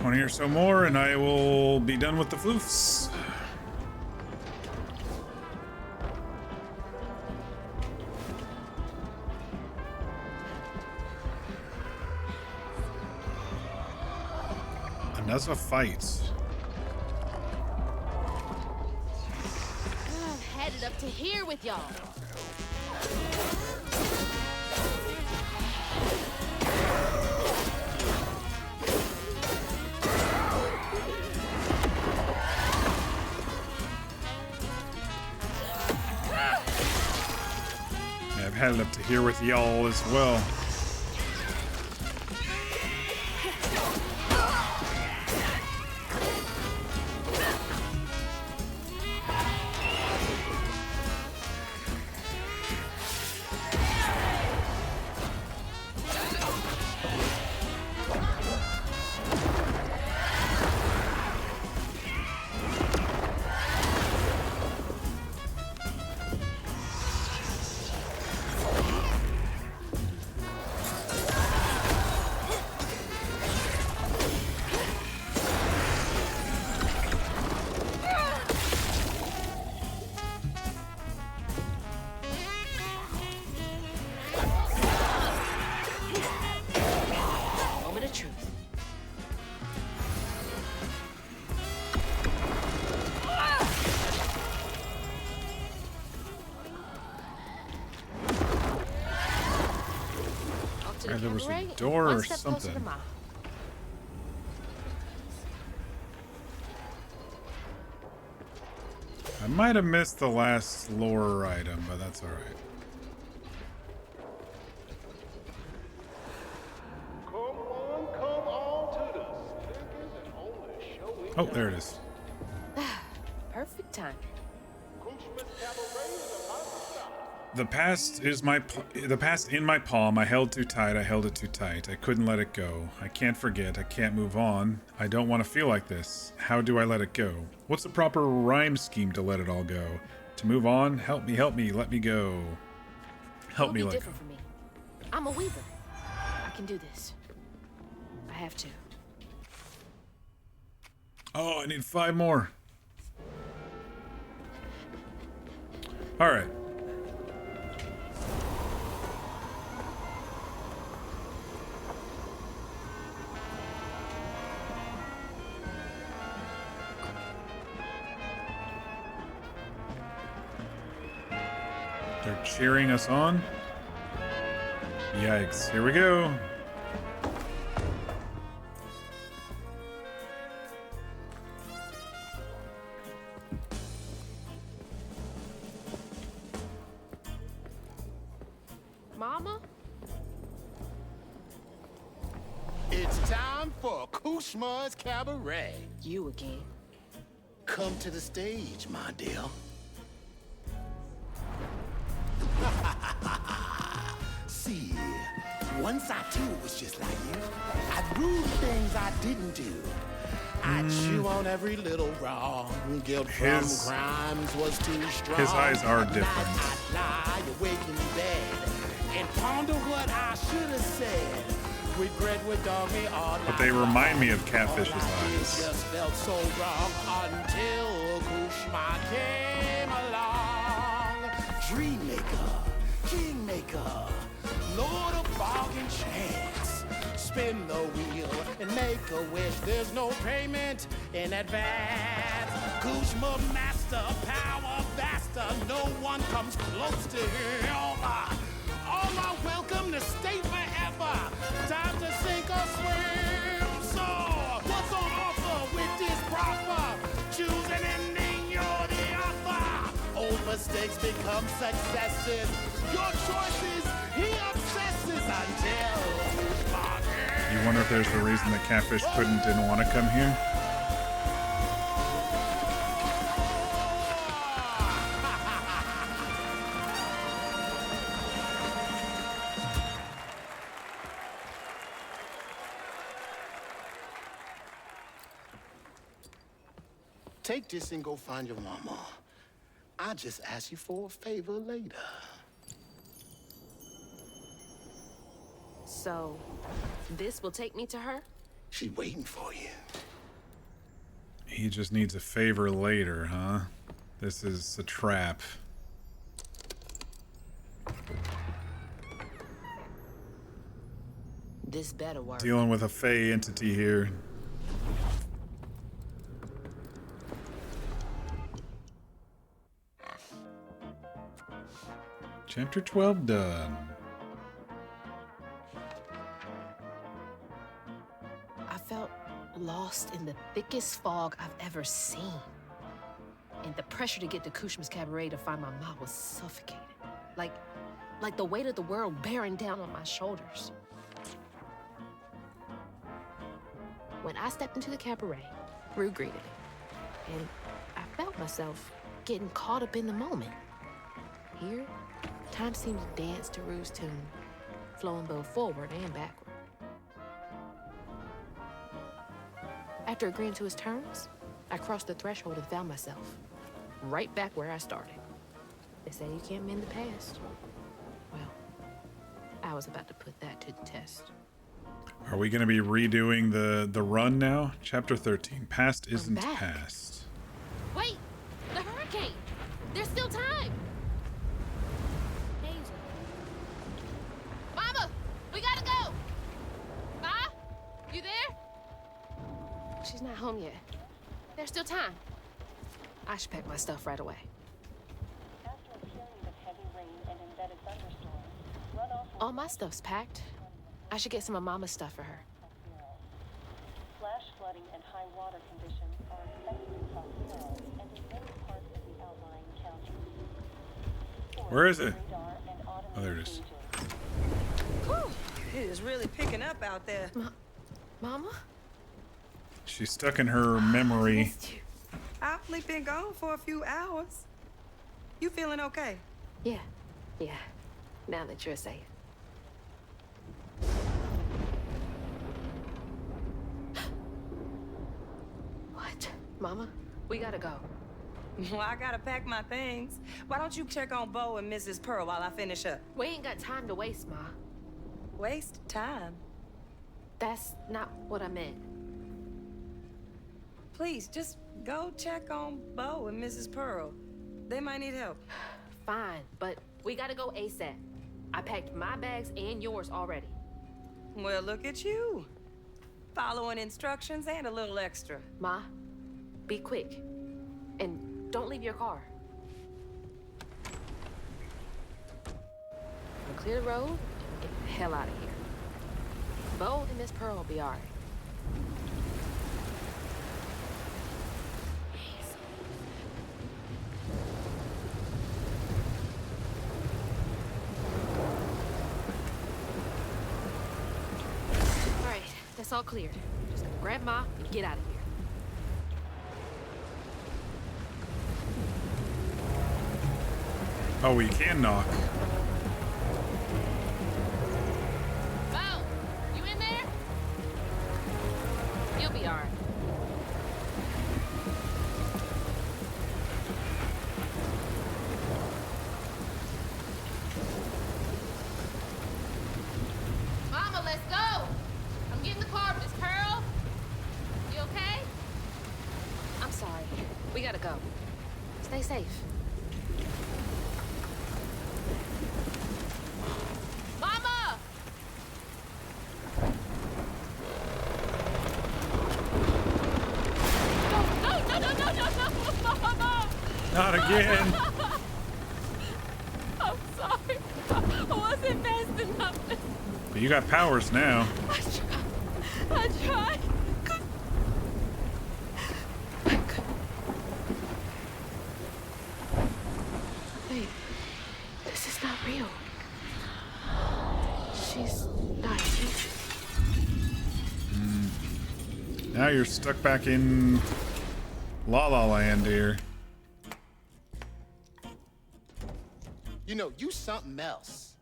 Or so more, and I will be done with the floofs. Another fight. I'm headed up to here with y'all. Headed up to here with y'all as well. There was a door or something. I might have missed the last lore item, but that's all right. Come on to the slickest and only show in Oh, there it is. Perfect time. The past is the past in my palm. I held too tight. I held it too tight. I couldn't let it go. I can't forget. I can't move on. I don't want to feel like this. How do I let it go? What's the proper rhyme scheme to let it all go? To move on? Help me, let me go. Help me let go. For me. I'm a weaver. I can do this. I have to. Oh, I need 5 more. All right. They're cheering us on. Yikes. Here we go. Mama? It's time for Kushma's Cabaret. You again. Come to the stage, my dear. See, once I too was just like you. I'd rule things I didn't do. I'd chew on every little wrong. Guilt from crimes was too strong. His eyes are different. I'd lie awake in bed and ponder what I should have said. Regret would dog me all But they remind me of Catfish's it eyes. just felt so wrong until Kushma came along. Dreammaker, kingmaker, Lord of bargain chance. Spin the wheel and make a wish. There's no payment in advance. Kushma master, power vaster. No one comes close to him. All are welcome to stay forever. Time to sink or swim. So, what's on offer with this proffer? Choose an ending, you're the author. Old mistakes become successes. Your choices, he obsesses until. You wonder if there's a reason that Catfish didn't want to come here? Take this and go find your mama. I'll just ask you for a favor later. So, this will take me to her? She's waiting for you. He just needs a favor later, huh? This is a trap. This better work. Dealing with a Fey entity here. Chapter 12 done. I felt lost in the thickest fog I've ever seen. And the pressure to get to Kushma's Cabaret to find my mom was suffocating. Like the weight of the world bearing down on my shoulders. When I stepped into the cabaret, Rue greeted it. And I felt myself getting caught up in the moment. Here, time seemed to dance to Rue's tune, flowing both forward and backward. After agreeing to his terms, I crossed the threshold and found myself right back where I started. They say you can't mend the past. Well, I was about to put that to the test. Are we going to be redoing the run now? Chapter 13. Past isn't back. past. Wait! The hurricane! There's still time! Hazel. Mama! We gotta go! Ma? You there? She's not home yet. There's still time. I should pack my stuff right away. After a period of heavy rain and embedded thunderstorms, runoff All my stuff's packed. I should get some of Mama's stuff for her. flash flooding and high water conditions are expected in South Zero and in many parts of the outlying counties. Where is it? Oh, there it is. Whew, it is really picking up out there. Mama? She's stuck in her memory. I've only been gone for a few hours. You feeling okay? Yeah. Now that you're saying. What? Mama? We gotta go. Well, I gotta pack my things. Why don't you check on Bo and Mrs. Pearl while I finish up? We ain't got time to waste, Ma. Waste time? That's not what I meant. Please, just go check on Bo and Mrs. Pearl. They might need help. fine, but we gotta go ASAP. I packed my bags and yours already. Well, look at you. Following instructions and a little extra. Ma, be quick. And don't leave your car. We'll clear the road and get the hell out of here. Bo and Miss Pearl will be all right. All right, that's all cleared. Just gonna grab Ma and get out of here. Oh, we can knock. Bo, you in there? You'll be all right. Mama, let's go. I'm getting the car, Miss Pearl. You okay? I'm sorry. We gotta go. Stay safe. Mama! No, Mama! Not again. I'm sorry. I wasn't fast enough. But you got powers now. I tried. Wait, this is not real. She's not here. Now you're stuck back in La La Land here. You know, you something else.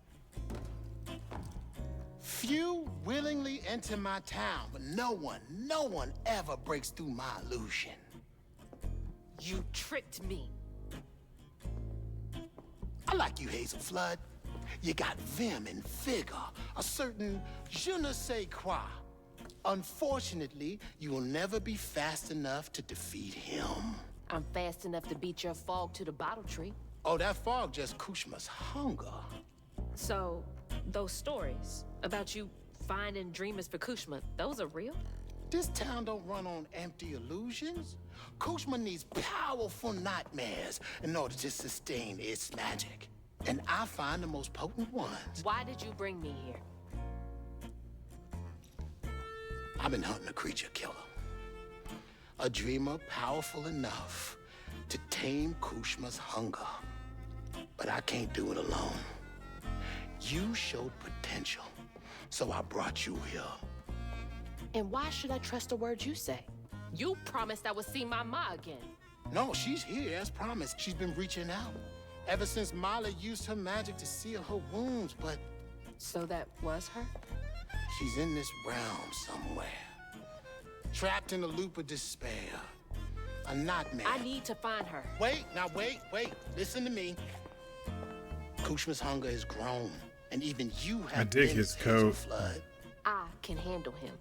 Few willingly enter my town, but no one ever breaks through my illusion. You tricked me. I like you, Hazel Flood. You got vim and vigor, a certain je ne sais quoi. Unfortunately, you will never be fast enough to defeat him. I'm fast enough to beat your fog to the bottle tree. Oh, that fog just Kushma's hunger. So, those stories about you finding dreamers for Kushma, those are real? This town don't run on empty illusions. Kushma needs powerful nightmares in order to sustain its magic. And I find the most potent ones. Why did you bring me here? I've been hunting a creature killer. A dreamer powerful enough to tame Kushma's hunger. But I can't do it alone. You showed potential, so I brought you here. And why should I trust the words you say? You promised I would see my ma again. No, she's here as promised. She's been reaching out ever since Molly used her magic to seal her wounds, but... So that was her? She's in this realm somewhere. Trapped in a loop of despair. A nightmare. I need to find her. Wait, now wait. Listen to me. Kushma's hunger has grown, and even you have I dig his coat. Flood. I can handle him.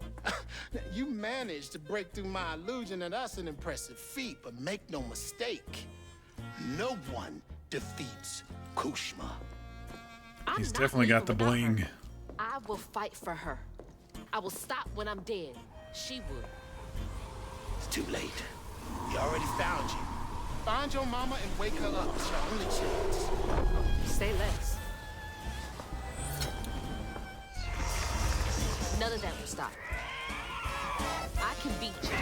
You managed to break through my illusion, and that's an impressive feat, but make no mistake, no one defeats Kushma. He's definitely got the bling. I will fight for her. I will stop when I'm dead. She would. It's too late. He already found you. Find your mama and wake her up. It's your only chance. Say less. None of that will stop. I can beat you.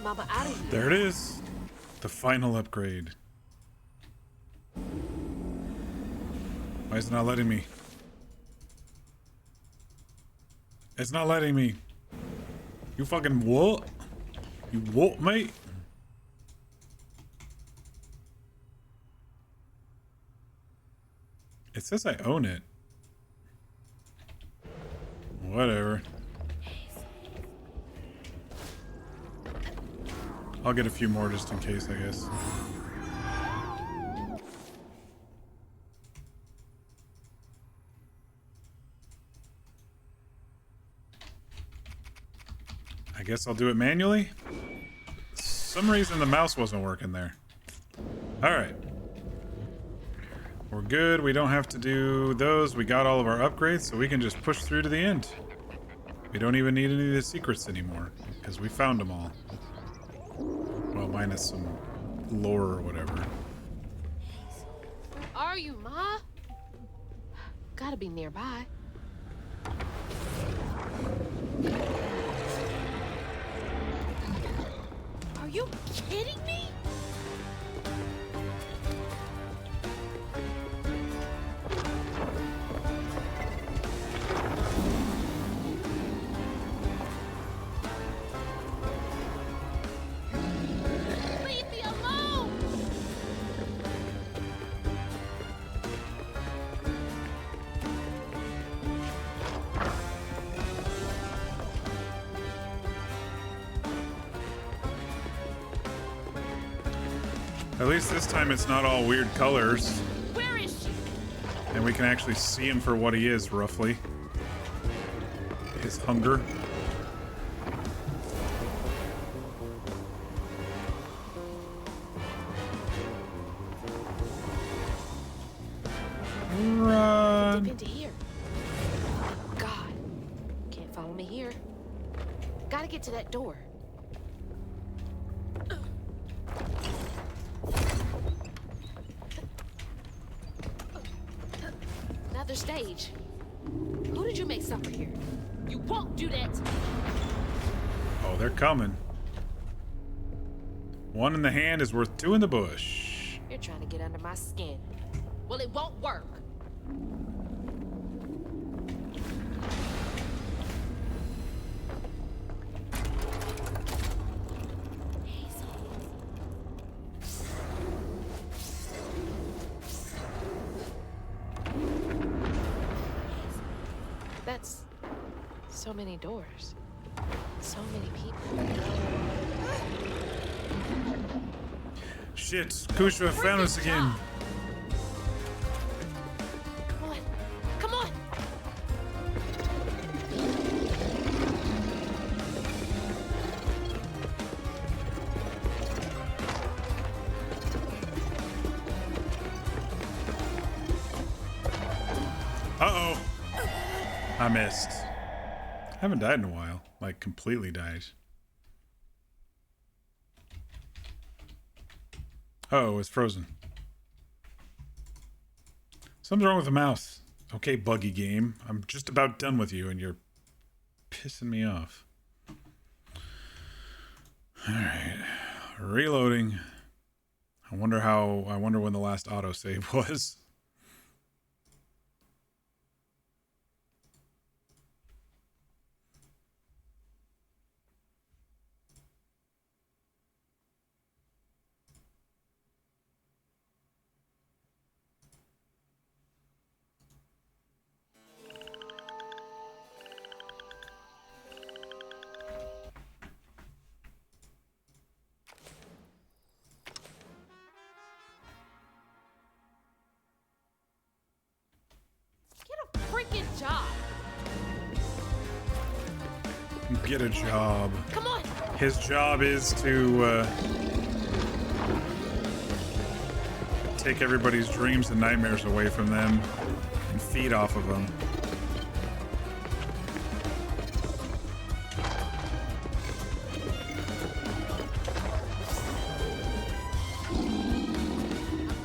Mama out of here. There it is. The final upgrade. Why is it not letting me? It's not letting me. You fucking what? You what, mate? It says I own it. Whatever. I'll get a few more just in case, I guess. I guess I'll do it manually. Some reason the mouse wasn't working there. Alright. We're good. We don't have to do those. We got all of our upgrades, so we can just push through to the end. We don't even need any of the secrets anymore, because we found them all. Well, minus some lore or whatever. Where are you, Ma? Gotta be nearby. Are you kidding me? Leave me alone! At least this time it's not all weird colors. Where is she? And we can actually see him for what he is, roughly. His hunger. Run! Dip into here. God. Can't follow me here. Gotta get to that door. Another stage. Who did you make suffer here? You won't do that. Oh, they're coming. One in the hand is worth two in the bush. You're trying to get under my skin. Well, it won't work. That's so many doors. So many people. Shit, Kushra found us again. Come on. Come on. Uh-oh. I missed. I haven't died in a while. Like, completely died. Oh, it's frozen. Something's wrong with the mouse. Okay, buggy game. I'm just about done with you, and you're pissing me off. Alright. Reloading. I wonder when the last autosave was. Freaking job. Get a job. Come on. His job is to take everybody's dreams and nightmares away from them and feed off of them.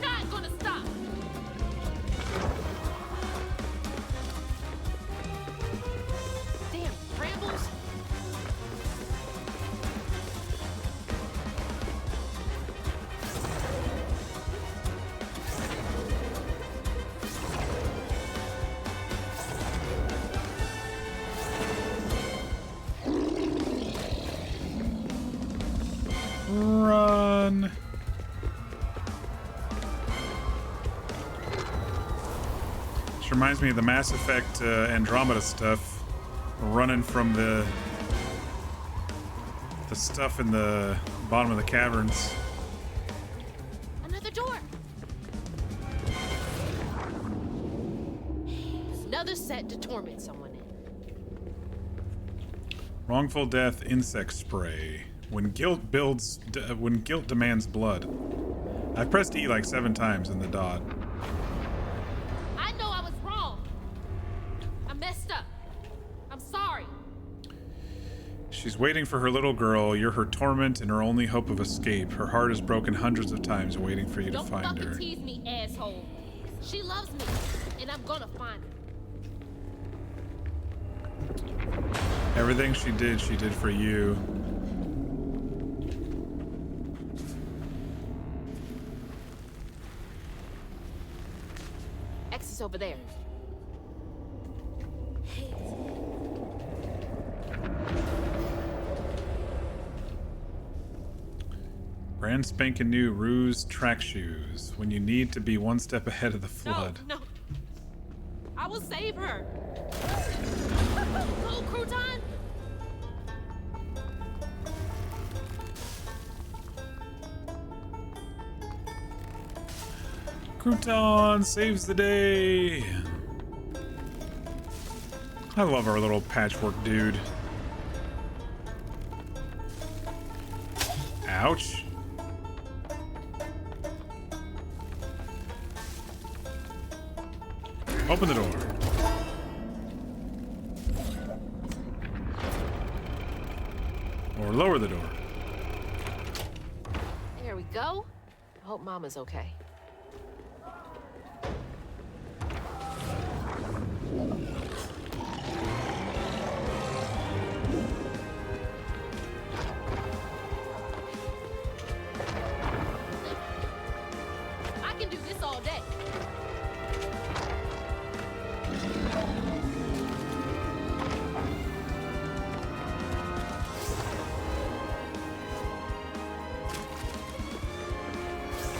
Not gonna stop. Damn brambles. reminds me of the Mass Effect Andromeda stuff, running from the stuff in the bottom of the caverns. Another door. Another set to torment someone in. Wrongful death insect spray. When guilt demands blood. I pressed E like 7 times in the dot. I know I was wrong. I messed up. I'm sorry. She's waiting for her little girl. You're her torment and her only hope of escape. Her heart is broken hundreds of times waiting for you to find her. Don't fucking tease me, asshole. She loves me, and I'm gonna find her. Everything she did for you. Exit's over there. Brand spanking new Ruse track shoes. When you need to be one step ahead of the flood. No. I will save her. Oh, Crouton! Crouton saves the day. I love our little patchwork dude. Ouch. Open the door. Or lower the door. There we go. I hope Mama's okay. I can do this all day.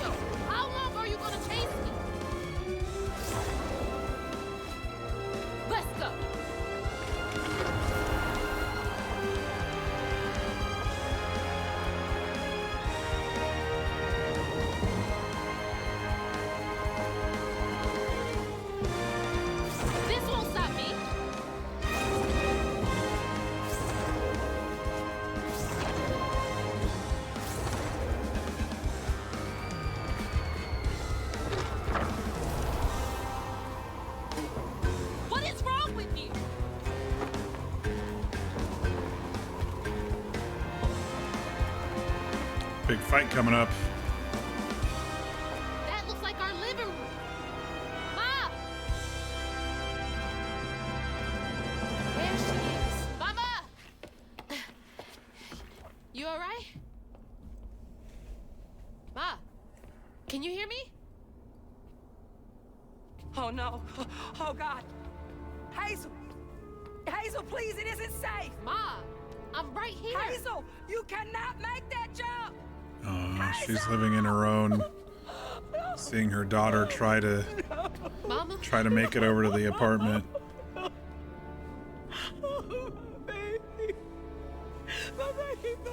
So, how long are you gonna chase me? Let's go. This won't stop me. What is wrong with you? Big fight coming up. That looks like our living room. Ma! There she is. Mama! You all right? Ma, can you hear me? Oh no. Oh God. Hazel! Hazel, please, it isn't safe! Ma, I'm right here. Hazel, you cannot make that jump! She's living in her own. Seeing her daughter try to make it over to the apartment. Baby. My baby.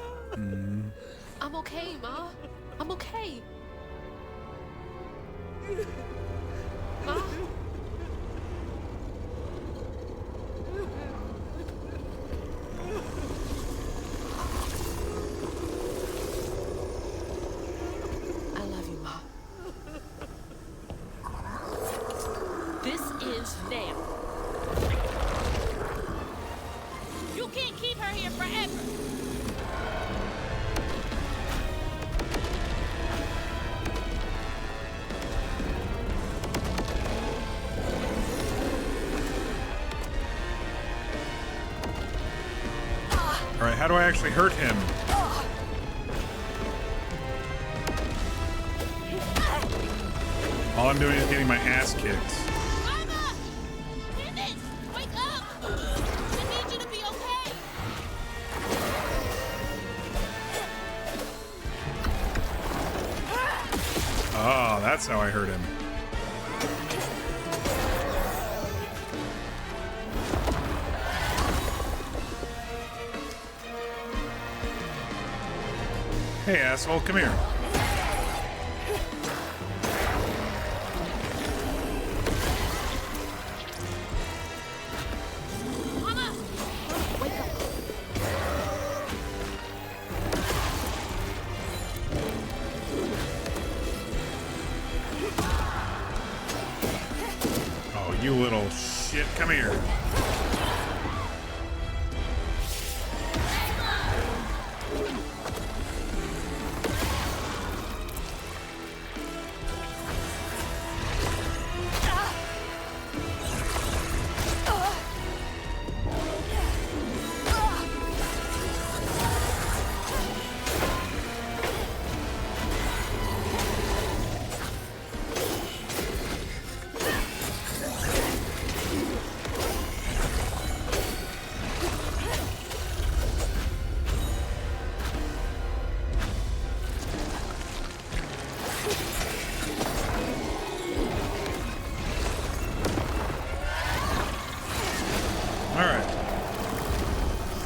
I'm okay, Ma. I'm okay. Ma? I love you, Ma. This ends now. You can't keep her here forever. All right, how do I actually hurt him? All I'm doing is getting my ass kicked. Mama! Dennis! Wake up! I need you to be okay. Oh, that's how I hurt him. Hey, asshole, come here. Mama! Wake up. Oh, you little shit, come here.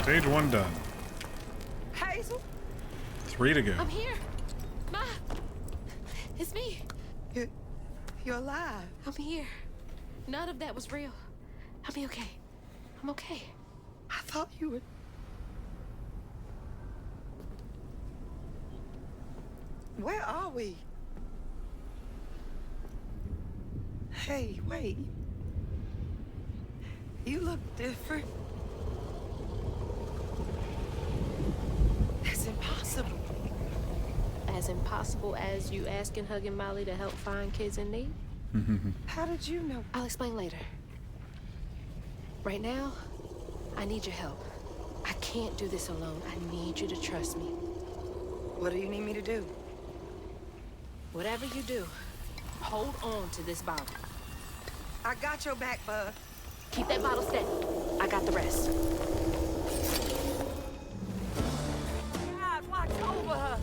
Stage 1 done. Hazel? 3 to go. I'm here. Ma. It's me. You're alive. I'm here. None of that was real. I'll be okay. I'm okay. I thought you were... Where are we? Hey, wait. You look different. That's impossible. As impossible as you asking Huggin' Molly to help find kids in need? How did you know? I'll explain later. Right now, I need your help. I can't do this alone. I need you to trust me. What do you need me to do? Whatever you do, hold on to this bottle. I got your back, bud. Keep that bottle steady. I got the rest. God, watch over her.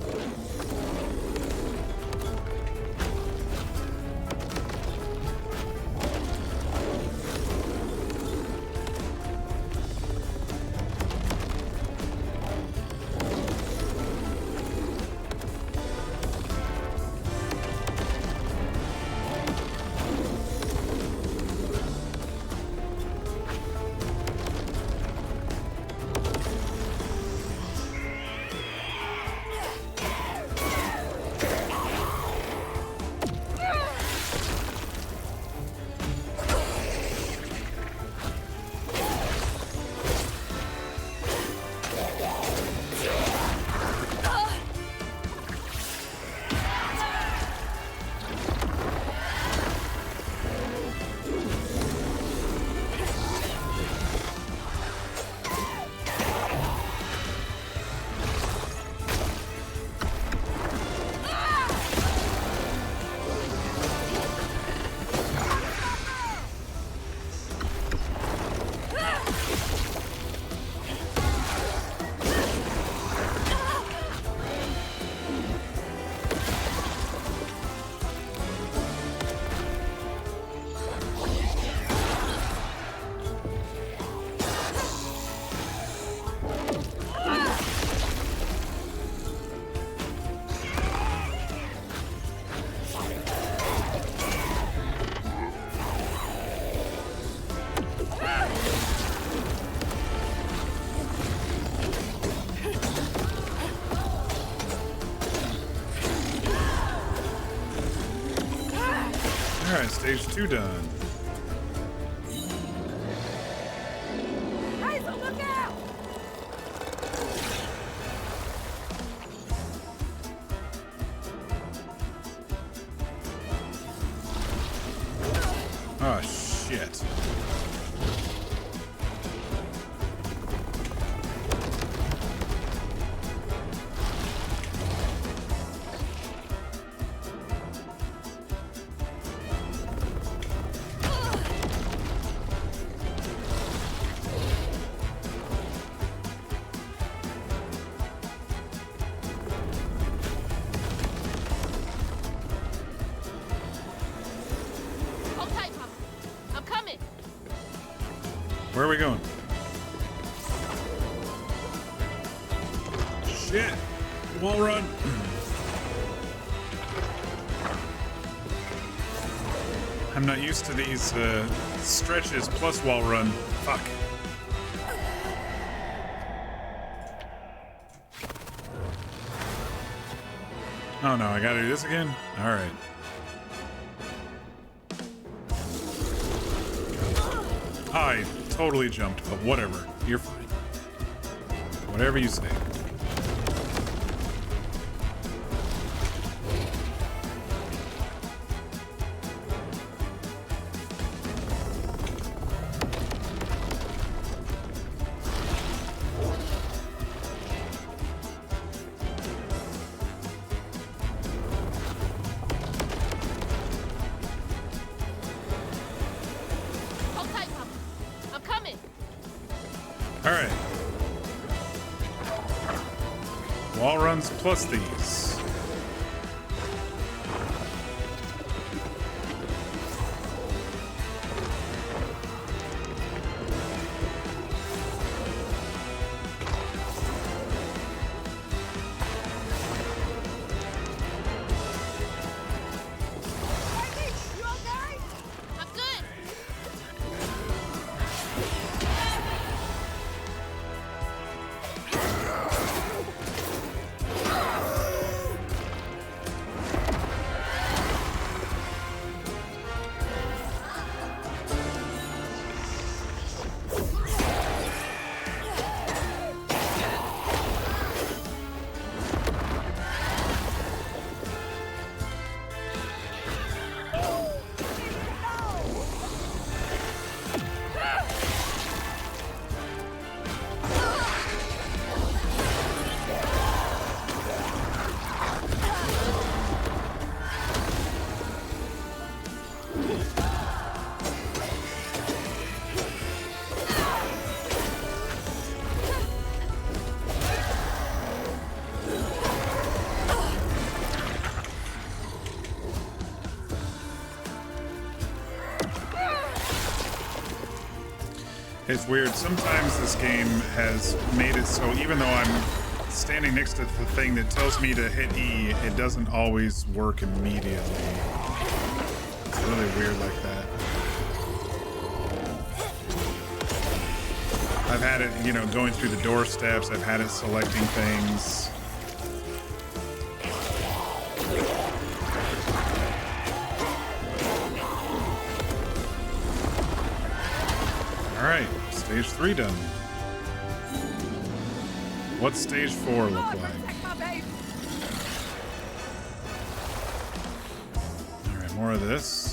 Alright, stage 2 done. Hazel, look out! Oh, shit. Hold tight, Mama. I'm coming. Where are we going? Shit. Wall run. I'm not used to these stretches plus wall run. Fuck. Oh no, I gotta do this again? Alright. I totally jumped, but whatever. You're fine. Whatever you say. Plus these. It's weird. Sometimes this game has made it so even though I'm standing next to the thing that tells me to hit E, it doesn't always work immediately. It's really weird like that. I've had it, you know, going through the doorsteps. I've had it selecting things. All right. Stage 3 done. What's stage 4 look like? Alright, more of this.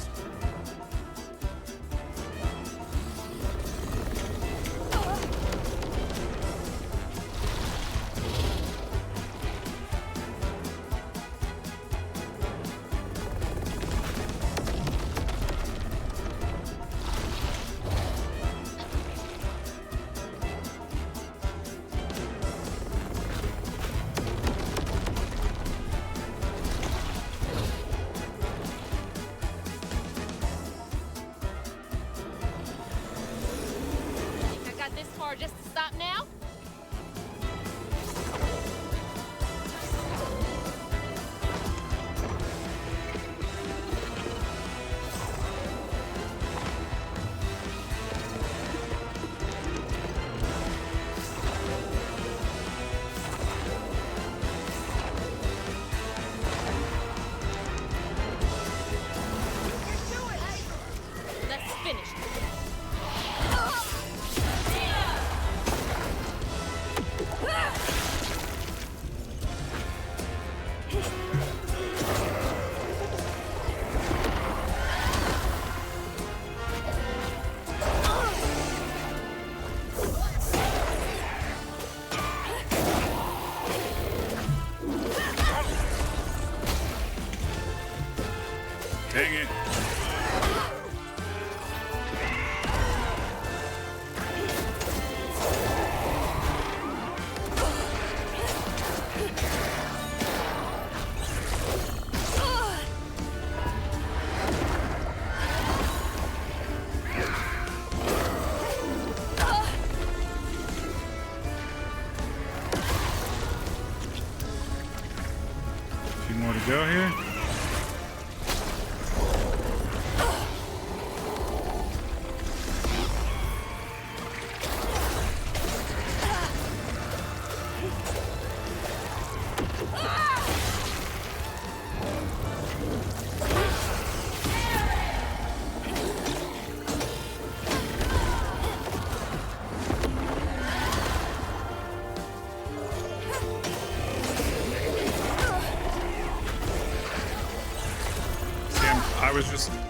go here?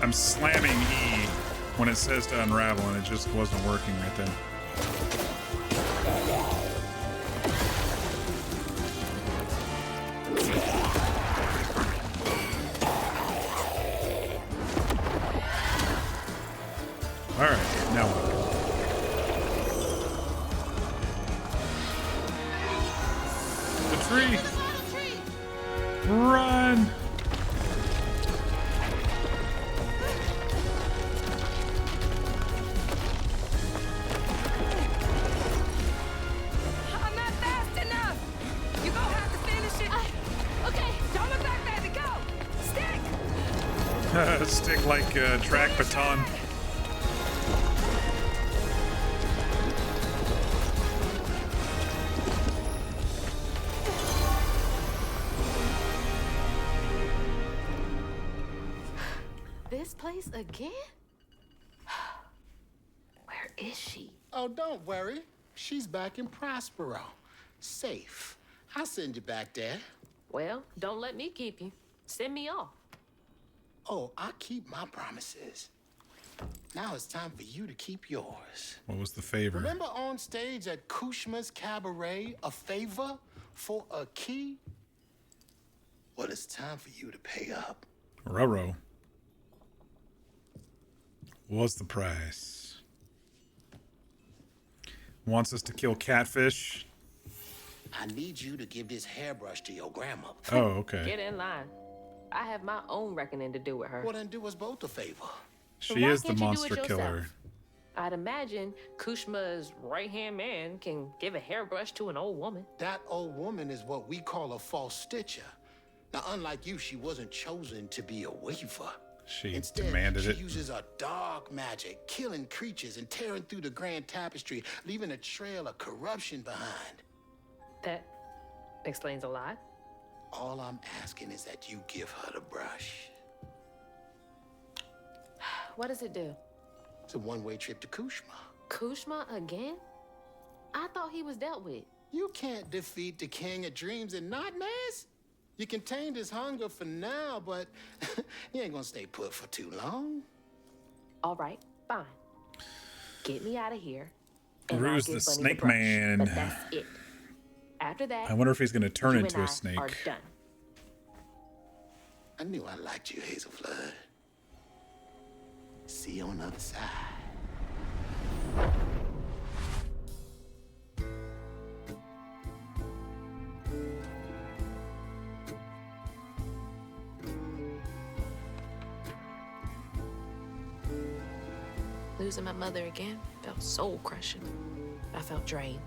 I'm slamming E when it says to unravel, and it just wasn't working right then. All right, now what? The tree! Run! Stick like a track baton. This place again? Where is she? Oh, don't worry. She's back in Prospero. Safe. I'll send you back there. Well, don't let me keep you. Send me off. Oh, I keep my promises. Now it's time for you to keep yours. What was the favor? Remember on stage at Kushma's Cabaret, a favor for a key? Well, it's time for you to pay up. Roro. What's the price? Wants us to kill catfish. I need you to give this hairbrush to your grandmother. Oh, okay. Get in line. I have my own reckoning to do with her. Well, then do us both a favor. She is the monster killer. I'd imagine Kushma's right-hand man can give a hairbrush to an old woman. That old woman is what we call a false stitcher. Now, unlike you, she wasn't chosen to be a weaver. She Instead, demanded she it. uses a dark magic, killing creatures and tearing through the grand tapestry, leaving a trail of corruption behind. That explains a lot. All I'm asking is that you give her the brush. What does it do? It's a one-way trip to Kushma. Kushma again? I thought he was dealt with. You can't defeat the King of Dreams and Nightmares. You contained his hunger for now, but he ain't gonna stay put for too long. All right, fine. Get me out of here. Gru's the snake man. But that's it. After that, I wonder if he's going to turn you into and a I snake. are done. I knew I liked you, Hazel Flood. See you on the other side. Losing my mother again felt soul-crushing. I felt drained.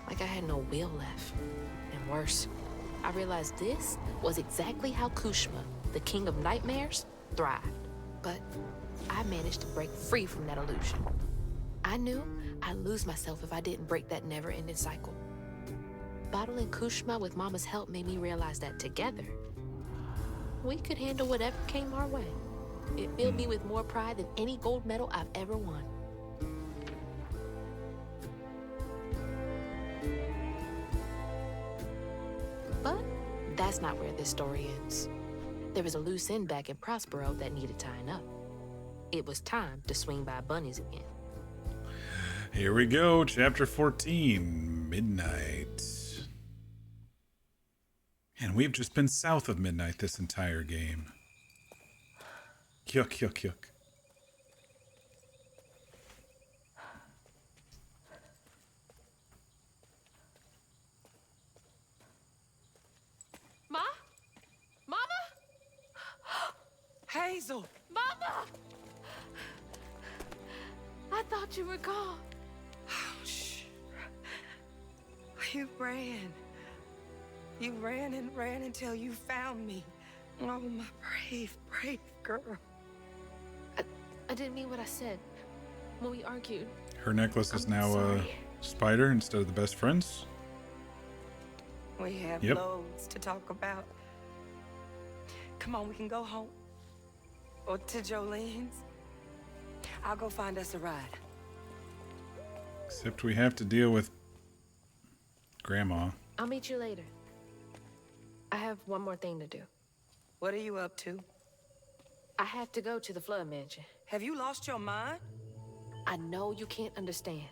Like I had no will left. And worse, I realized this was exactly how Kushma, the king of nightmares, thrived. But I managed to break free from that illusion. I knew I'd lose myself if I didn't break that never-ending cycle. Battling Kushma with Mama's help made me realize that together, we could handle whatever came our way. It filled me with more pride than any gold medal I've ever won. But that's not where this story ends. There was a loose end back in Prospero that needed tying up. It was time to swing by bunnies again. Here we go, chapter 14, Midnight. And we've just been south of midnight this entire game. Yuck, yuck, yuck. Ma? Mama? Hazel! Mama! I thought you were gone. Shh. You ran. You ran and ran until you found me. Oh, my brave, brave girl. I didn't mean what I said when we argued. Her necklace is now a sorry. spider instead of the best friends. We have Yep. loads to talk about. Come on, we can go home. Or to Jolene's. I'll go find us a ride. Except we have to deal with Grandma. I'll meet you later. I have one more thing to do. What are you up to? I have to go to the Flood Mansion. Have you lost your mind? I know you can't understand,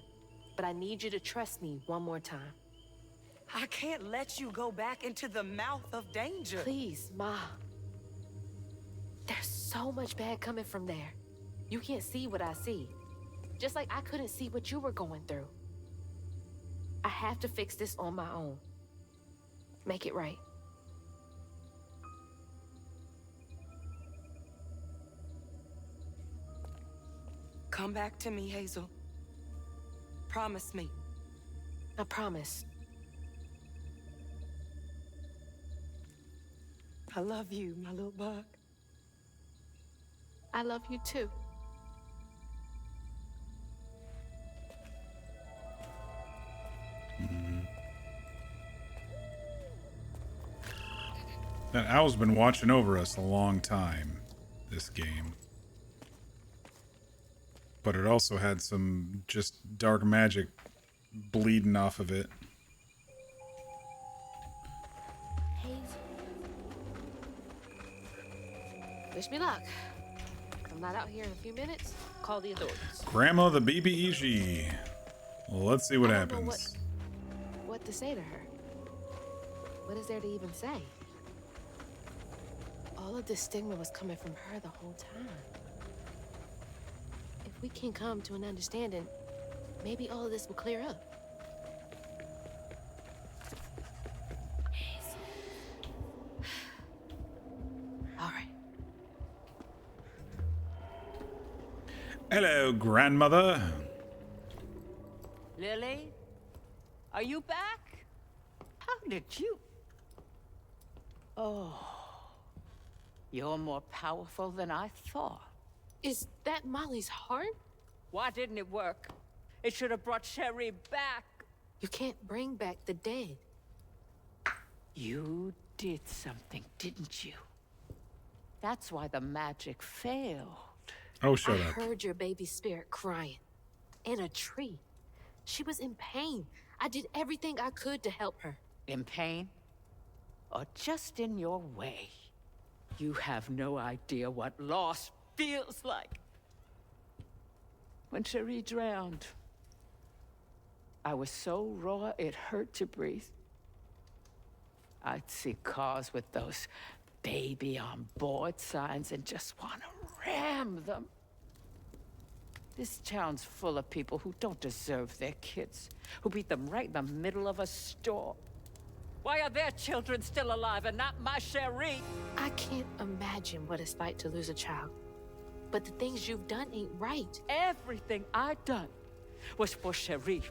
but I need you to trust me one more time. I can't let you go back into the mouth of danger. Please, Ma. There's so much bad coming from there. You can't see what I see. Just like I couldn't see what you were going through. I have to fix this on my own. Make it right. Come back to me, Hazel. Promise me. I promise. I love you, my little bug. I love you too. That owl's been watching over us a long time, this game. But it also had some just dark magic bleeding off of it. Wish me luck. If I'm not out here in a few minutes, call the authorities. Grandma the BBEG. Let's see what I don't know happens. what to say to her. What is there to even say? All of this stigma was coming from her the whole time. If we can come to an understanding, maybe all of this will clear up. All right. Hello, grandmother. Lily, are you back? How did you? Oh, you're more powerful than I thought. Is that Molly's heart? Why didn't it work? It should have brought Sherry back. You can't bring back the dead. You did something, didn't you? That's why the magic failed. Oh, shut I up. heard your baby spirit crying. In a tree. She was in pain. I did everything I could to help her. In pain? Or just in your way? You have no idea what loss feels like. When Cherie drowned, I was so raw it hurt to breathe. I'd see cars with those baby on board signs and just want to ram them. This town's full of people who don't deserve their kids, who beat them right in the middle of a store. Why are their children still alive and not my Cherie? I can't imagine what it's like to lose a child. But the things you've done ain't right. Everything I'd done was for Cherie.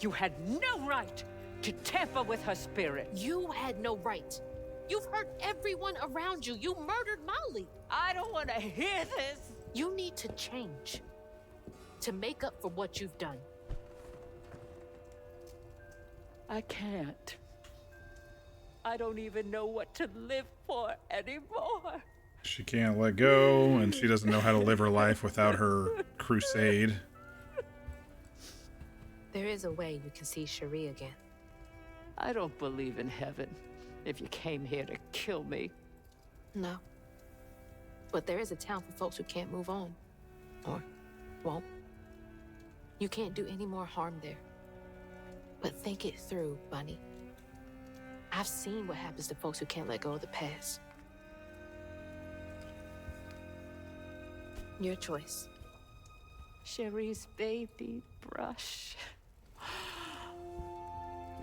You had no right to tamper with her spirit. You had no right. You've hurt everyone around you. You murdered Molly. I don't want to hear this. You need to change. To make up for what you've done. I can't. I don't even know what to live for anymore. She can't let go, and she doesn't know how to live her life without her crusade. There is a way you can see Cherie again. I don't believe in heaven if you came here to kill me. No. But there is a town for folks who can't move on. Or won't. You can't do any more harm there. But think it through, Bunny. I've seen what happens to folks who can't let go of the past. Your choice. Cherie's baby brush.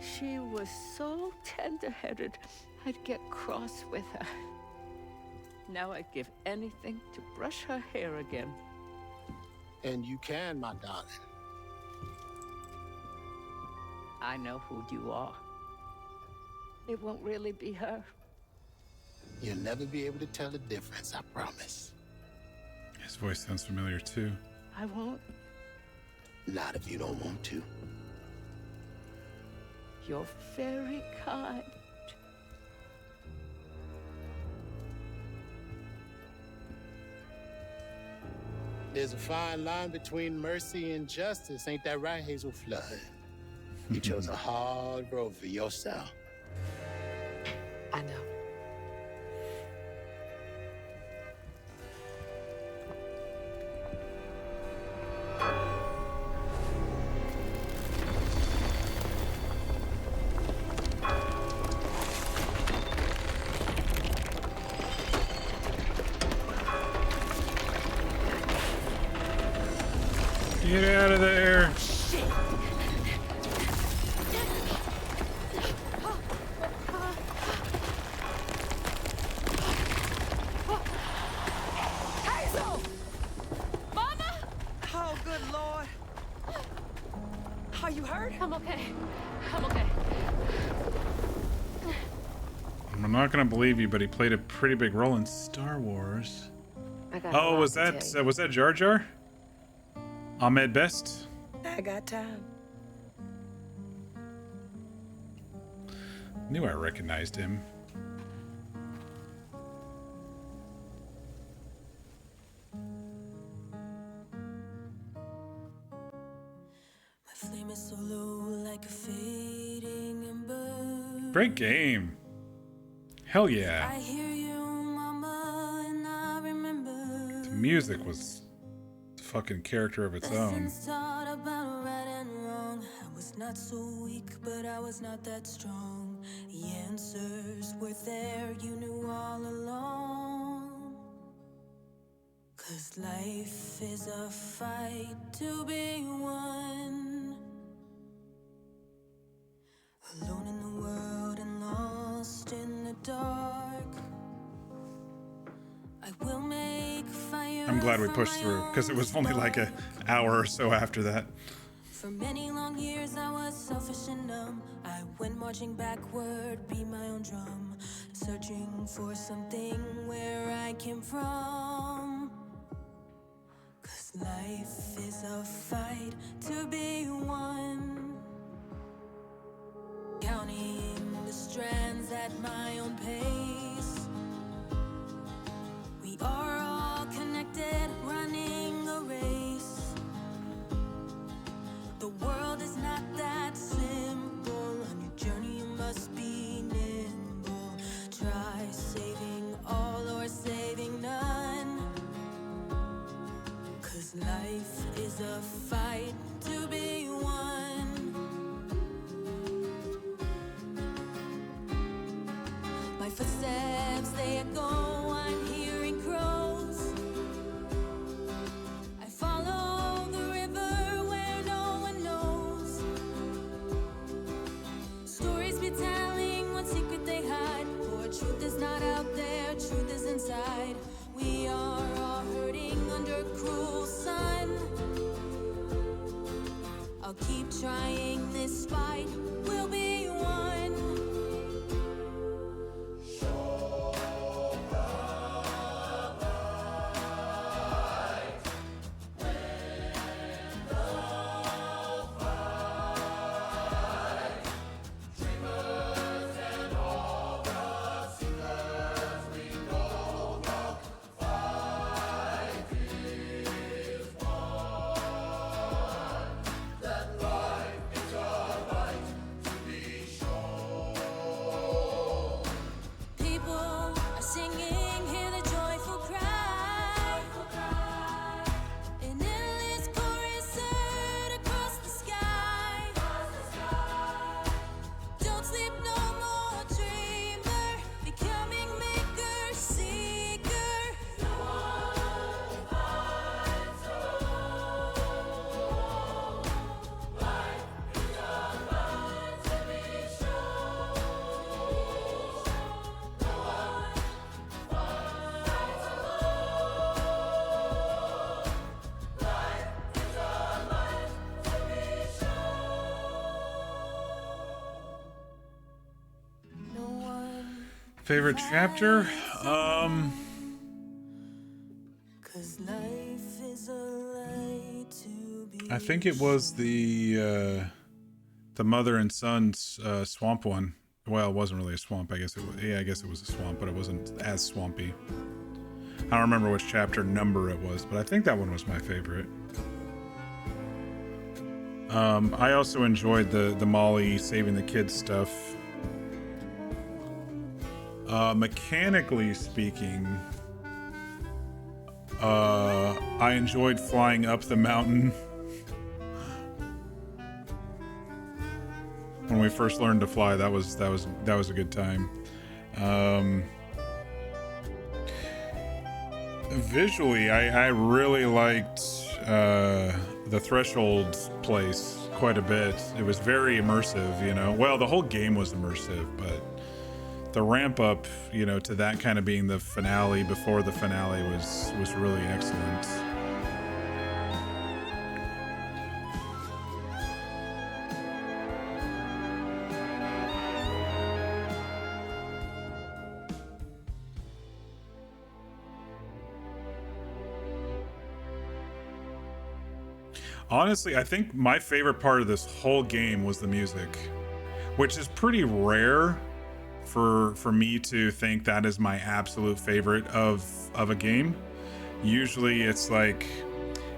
She was so tender-headed, I'd get cross with her. Now I'd give anything to brush her hair again. And you can, my darling. I know who you are. It won't really be her. You'll never be able to tell the difference, I promise. His voice sounds familiar too. I won't. Not if you don't want to. You're very kind. There's a fine line between mercy and justice, ain't that right, Hazel Flood? You chose a hard road for yourself. I know. Get out of there. Hazel! Mama! Oh, good Lord. Are you hurt? I'm okay. I'm okay. I'm not gonna believe you, but he played a pretty big role in Star Wars. Oh, was that Jar Jar? Ahmed Best? I got time. Knew I recognized him. My flame is so low like a fading ember. Great game. Hell yeah. I hear you, mama, and I remember. The music was a fucking character of its own. Lessons taught about right and wrong. I was not so weak, but I was not that strong. The answers were there, you knew all along. 'Cause life is a fight to be won. Alone in the world and lost in the dark. I will make fire. I'm glad we pushed through, because it was only like an hour or so after that. For many long years I was selfish and numb. I went marching backward, be my own drum, searching for something where I came from. 'Cause life is a fight to be won. Counting the strands at my own pace. We are all connected, running a race. The world is not that simple. On your journey you must be nimble. Try saving all or saving none. 'Cause life is a fight to be won. My footsteps, they echo, I'm hearing crows. I follow the river where no one knows. Stories be telling what secret they hide. For truth is not out there, truth is inside. We are all hurting under cruel sun. I'll keep trying, this fight will be won. Favorite chapter? 'Cause life is a lie to be I think it was the mother and son's swamp one. Well, it wasn't really a swamp. I guess it was. Yeah, I guess it was a swamp, but it wasn't as swampy. I don't remember which chapter number it was, but I think that one was my favorite. I also enjoyed the Molly saving the kids stuff. Mechanically speaking, I enjoyed flying up the mountain. When we first learned to fly, that was a good time. Visually, I really liked the Threshold place quite a bit. It was very immersive, you know. Well, the whole game was immersive, but the ramp up, you know, to that kind of being the finale before the finale was really excellent. Honestly, I think my favorite part of this whole game was the music, which is pretty rare for me to think that is my absolute favorite of a game. Usually it's like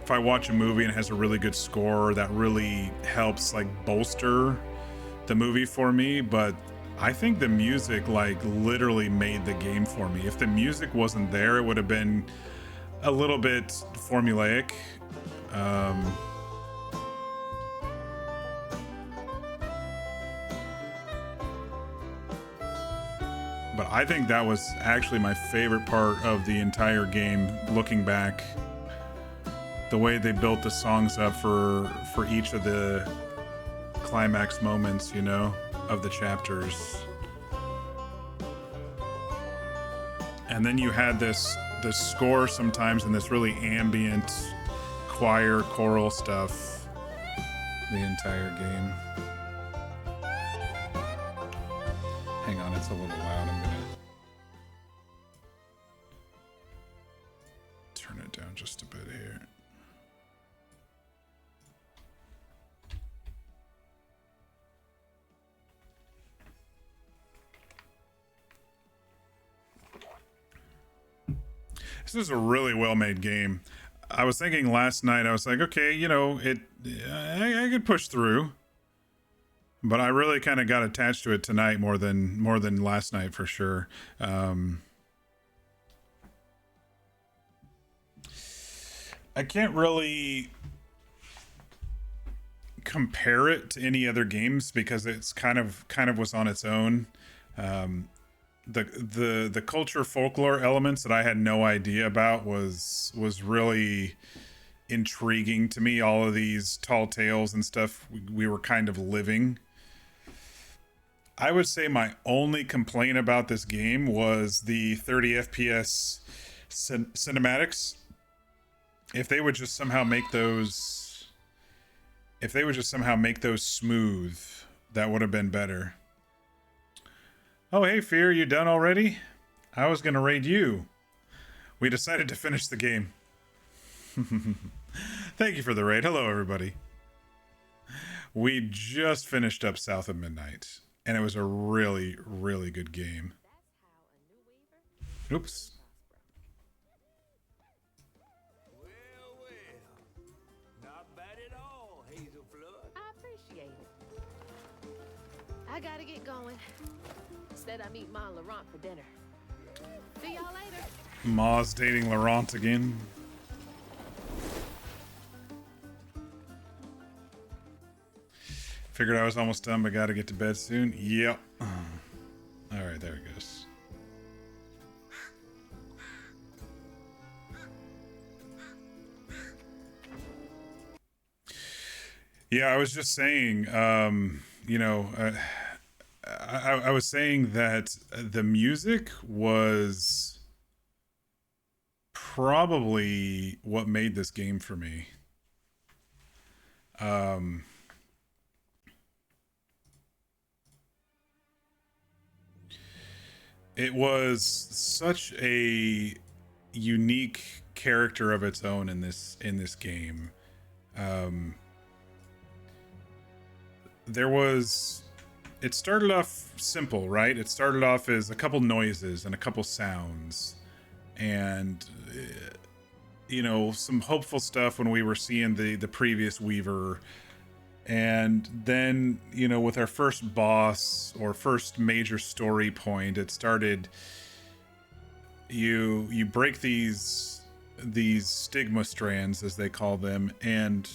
if I watch a movie and it has a really good score, that really helps like bolster the movie for me, but I think the music like literally made the game for me. If the music wasn't there, it would have been a little bit formulaic. But I think that was actually my favorite part of the entire game, looking back. The way they built the songs up for each of the climax moments, you know, of the chapters. And then you had this score sometimes in this really ambient choir choral stuff the entire game. Hang on, it's a little loud. I'm gonna turn it down just a bit here. This is a really well-made game. I was thinking last night, I was like, okay, you know, I could push through. But I really kind of got attached to it tonight more than last night for sure. I can't really compare it to any other games because it's kind of was on its own. The culture folklore elements that I had no idea about was really intriguing to me. All of these tall tales and stuff we were kind of living. I would say my only complaint about this game was the 30 FPS cinematics. If they would just somehow make those smooth, that would have been better. Oh, hey, Fear, you done already? I was going to raid you. We decided to finish the game. Thank you for the raid. Hello, everybody. We just finished up South of Midnight, and it was a really, really good game. Oops. Not bad at all, Hazel Flood. I appreciate it. I gotta get going. Instead, I meet Ma and Laurent for dinner. See y'all later. Ma's dating Laurent again. Figured I was almost done, but gotta get to bed soon. Yep. Alright, there it goes. Yeah, I was just saying, you know, I was saying that the music was probably what made this game for me. it was such a unique character of its own in this game. It started off simple, right? It started off as a couple noises and a couple sounds, and some hopeful stuff when we were seeing the previous Weaver. And then, with our first boss or first major story point, it started, you break these stigma strands, as they call them, and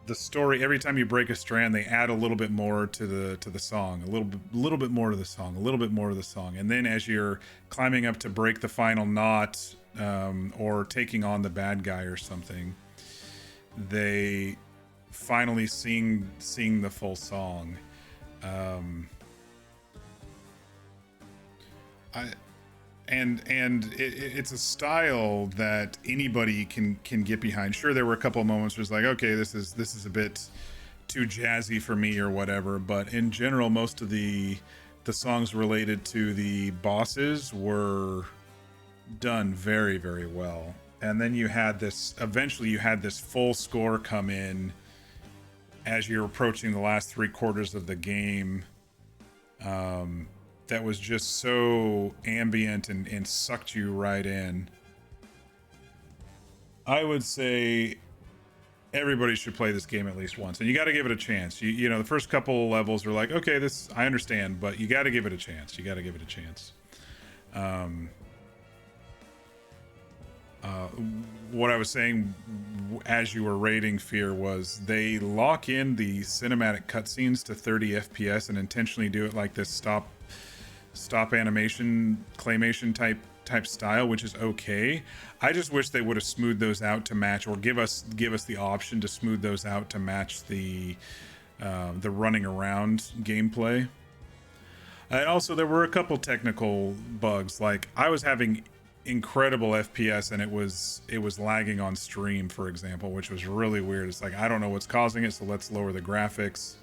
the story, every time you break a strand, they add a little bit more to the song, a little bit more to the song, a little bit more to the song. And then as you're climbing up to break the final knot, or taking on the bad guy or something, they finally sing the full song. It's a style that anybody can get behind. Sure, there were a couple of moments where it's like, okay, this is a bit too jazzy for me or whatever, but in general, most of the songs related to the bosses were done very, very well. And then eventually you had this full score come in as you're approaching the last 3/4 of the game. That was just so ambient and sucked you right in. I would say everybody should play this game at least once, and you got to give it a chance. The first couple levels are like, okay, this I understand, but you got to give it a chance. What I was saying as you were rating Fear was they lock in the cinematic cutscenes to 30 FPS and intentionally do it like this stop animation claymation type style, which is okay. I just wish they would have smoothed those out to match, or give us the option to smooth those out to match the running around gameplay. And also there were a couple technical bugs, like I was having incredible FPS and it was lagging on stream, for example, which was really weird. It's like, I don't know what's causing it, so let's lower the graphics.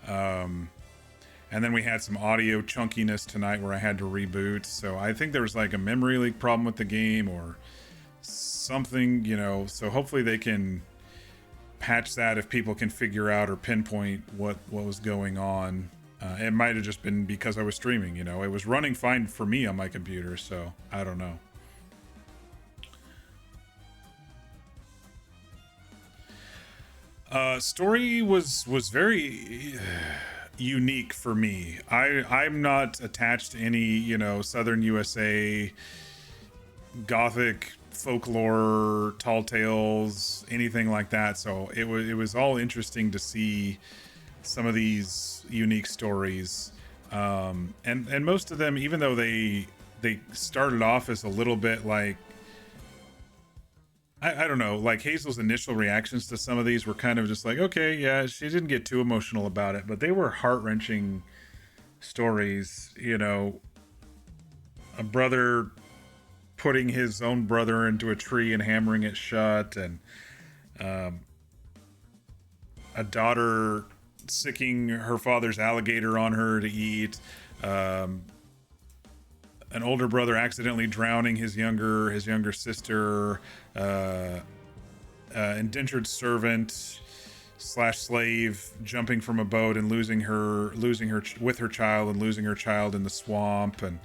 And then we had some audio chunkiness tonight where I had to reboot, so I think there was like a memory leak problem with the game or something, so hopefully they can patch that if people can figure out or pinpoint what was going on. It might have just been because I was streaming, it was running fine for me on my computer, so I don't know. Story was very unique for me. I'm not attached to any, Southern USA gothic folklore, tall tales, anything like that. So it was all interesting to see some of these unique stories. And most of them, even though they started off as a little bit like, I don't know, like Hazel's initial reactions to some of these were kind of just like, okay, yeah, she didn't get too emotional about it, but they were heart-wrenching stories. A brother putting his own brother into a tree and hammering it shut, and a daughter sicking her father's alligator on her to eat, an older brother accidentally drowning his younger sister, indentured servant / slave jumping from a boat and losing her with her child and losing her child in the swamp, and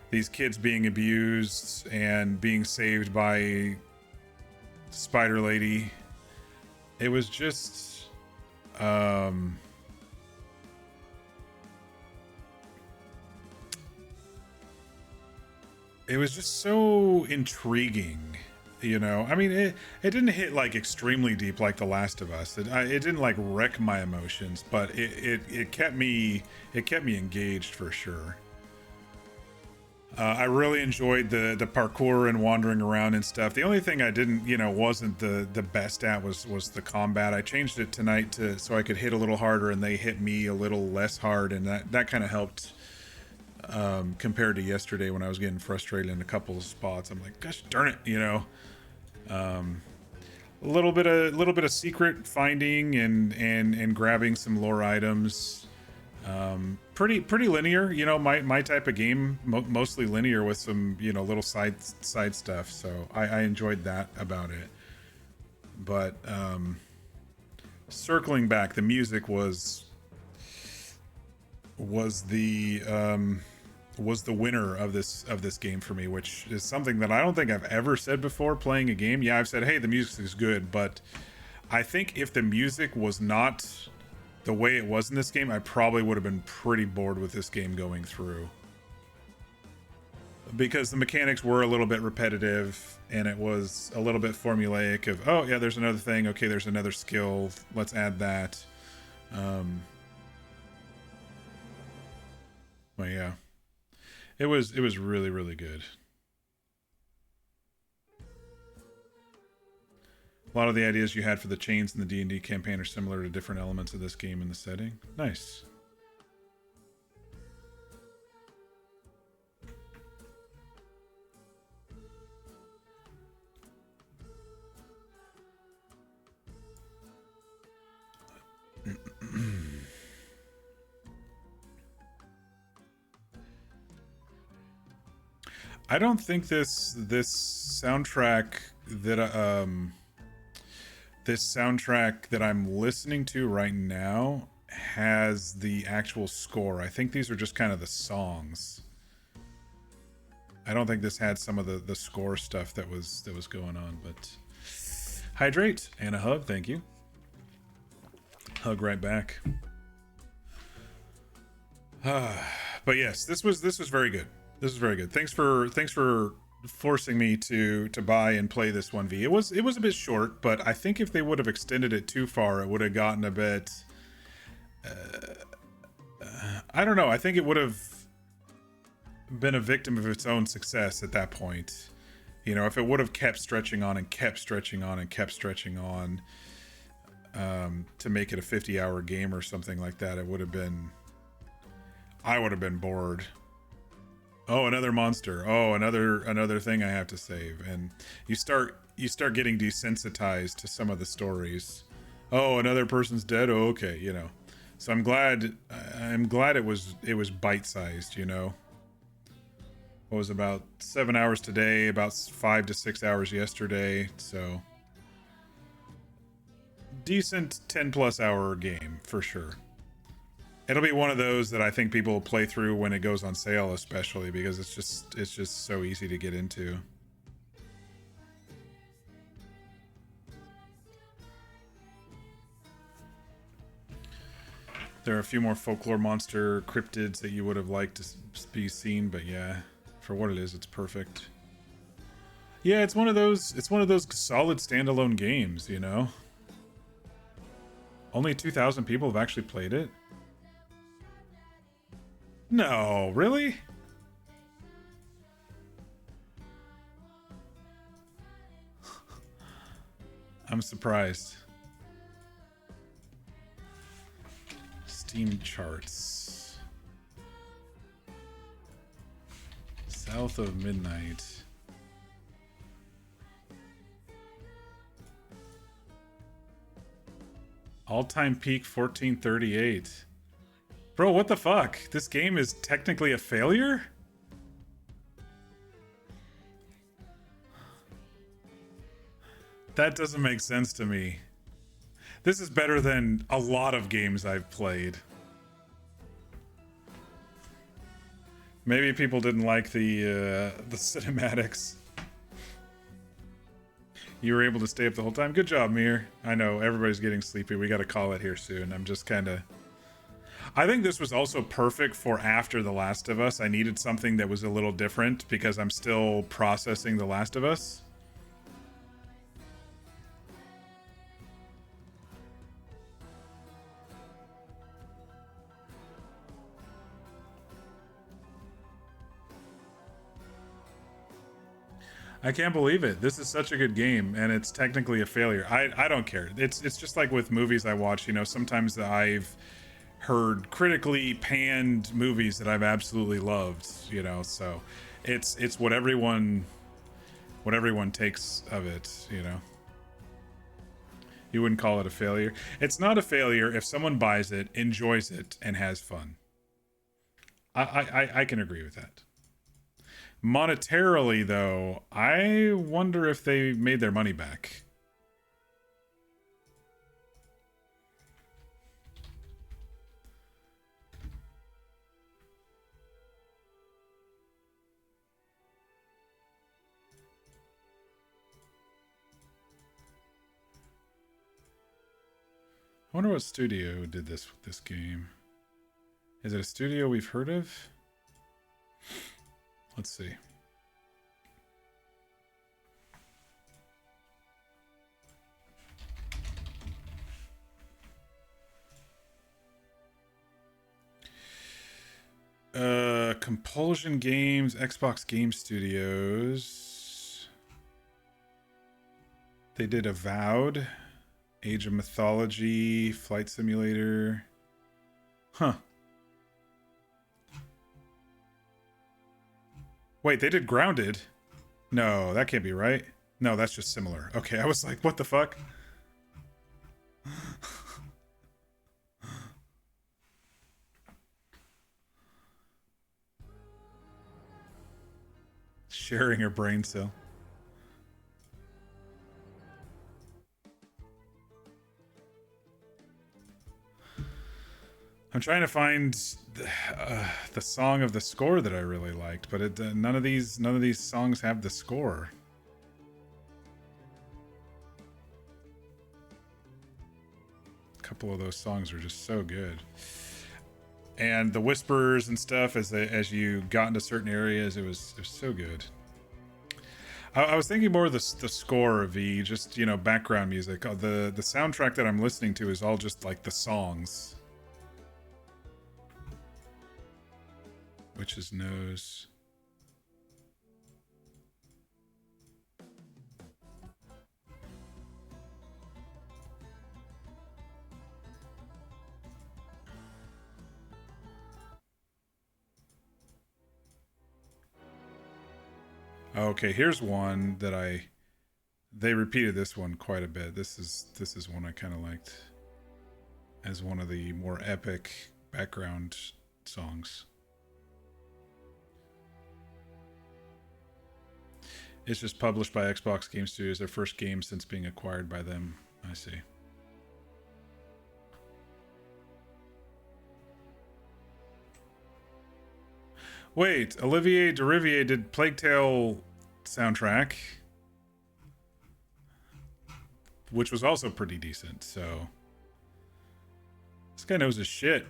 these kids being abused and being saved by Spider Lady. It was just it was just so intriguing, I mean, it didn't hit like extremely deep like The Last of Us. It didn't like wreck my emotions, but it kept me engaged for sure. I really enjoyed the parkour and wandering around and stuff. The only thing I didn't, wasn't the best at was the combat. I changed it tonight so I could hit a little harder and they hit me a little less hard, and that kind of helped. Compared to yesterday when I was getting frustrated in a couple of spots. I'm like, gosh darn it, a little bit of secret finding and grabbing some lore items. pretty linear, you know, my type of game, mostly linear with some, you know, little side stuff. So I enjoyed that about it. But circling back, the music was the winner of this game for me, which is something that I don't think I've ever said before playing a game. Yeah, I've said, hey, the music is good, but I think if the music was not the way it was in this game, I probably would have been pretty bored with this game going through. Because the mechanics were a little bit repetitive, and it was a little bit formulaic of, oh yeah, there's another thing, okay, there's another skill, let's add that. But yeah, it was really, really good. A lot of the ideas you had for the chains in the D&D campaign are similar to different elements of this game in the setting. Nice. I don't think this soundtrack that I'm listening to right now has the actual score. I think these are just kind of the songs. I don't think this had some of the score stuff that was going on, but hydrate and a hug, thank you. Hug right back. But yes, this was very good. This is very good. Thanks for forcing me to buy and play this 1v. It was a bit short, but I think if they would have extended it too far, it would have gotten a bit I don't know. I think it would have been a victim of its own success at that point. You know, if it would have kept stretching on and kept stretching on and kept stretching on to make it a 50-hour game or something like that, it would have been, I would have been bored. Oh, another monster. Oh, another thing I have to save. And you start getting desensitized to some of the stories. Oh, another person's dead. Oh, okay, you know. So I'm glad it was bite-sized, you know. What was about 7 hours today, about 5 to 6 hours yesterday, so decent 10+ hour game for sure. It'll be one of those that I think people will play through when it goes on sale, especially because it's just so easy to get into. There are a few more folklore monster cryptids that you would have liked to be seen, but yeah, for what it is, it's perfect. Yeah, it's one of those solid standalone games, you know. Only 2,000 people have actually played it. No, really? I'm surprised. Steam charts. South of midnight. All-time peak 1438. Bro, what the fuck? This game is technically a failure? That doesn't make sense to me. This is better than a lot of games I've played. Maybe people didn't like the cinematics. You were able to stay up the whole time. Good job, Mir. I know, everybody's getting sleepy. We gotta call it here soon. I'm just kinda... I think this was also perfect for after The Last of Us. I needed something that was a little different because I'm still processing The Last of Us. I can't believe it. This is such a good game, and it's technically a failure. I don't care. It's just like with movies I watch. You know, sometimes I've heard critically panned movies that I've absolutely loved. You know, so it's what everyone takes of it. You know, you wouldn't call it a failure. It's not a failure if someone buys it, enjoys it, and has fun. I can agree with that. Monetarily, though, I wonder if they made their money back. I wonder what studio did this game. Is it a studio we've heard of? Let's see. Compulsion Games, Xbox Game Studios. They did Avowed, Age of Mythology, Flight Simulator. Huh. Wait, they did Grounded? No, that can't be right. No, that's just similar. Okay, I was like, what the fuck? Sharing her brain cell. I'm trying to find the song of the score that I really liked, but none of these songs have the score. A couple of those songs are just so good, and the whispers and stuff as you got into certain areas, it was so good. I was thinking more of the score of just background music. The soundtrack that I'm listening to is all just like the songs. Witch's Nose. Okay, here's one that they repeated this one quite a bit. This is one I kind of liked as one of the more epic background songs. It's just published by Xbox Game Studios, their first game since being acquired by them. I see. Wait, Olivier Derivier did Plague Tale soundtrack, which was also pretty decent, so this guy knows his shit.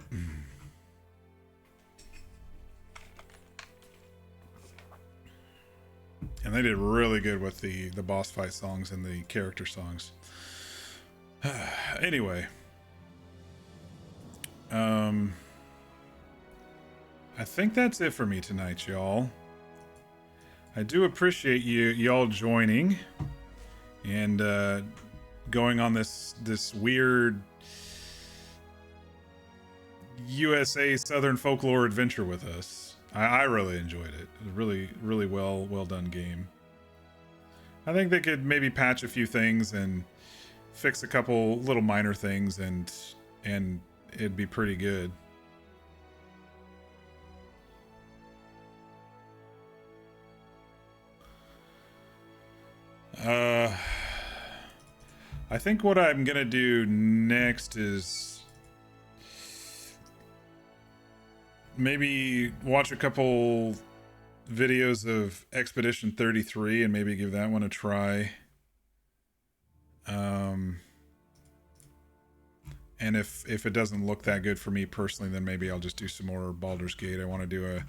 And they did really good with the boss fight songs and the character songs. Anyway. I think that's it for me tonight, y'all. I do appreciate y'all joining and going on this weird USA Southern folklore adventure with us. I really enjoyed it. It was really, really well done game. I think they could maybe patch a few things and fix a couple little minor things, and it'd be pretty good. I think what I'm gonna do next is maybe watch a couple videos of Expedition 33 and maybe give that one a try. And if it doesn't look that good for me personally, then maybe I'll just do some more Baldur's Gate. I want to do a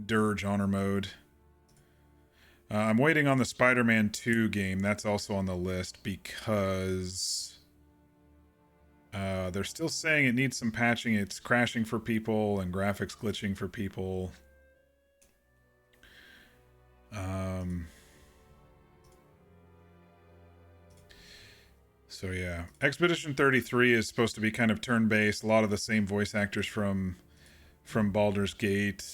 Dirge honor mode. I'm waiting on the Spider-Man 2 game. That's also on the list because they're still saying it needs some patching. It's crashing for people and graphics glitching for people. So yeah, Expedition 33 is supposed to be kind of turn-based. A lot of the same voice actors from Baldur's Gate.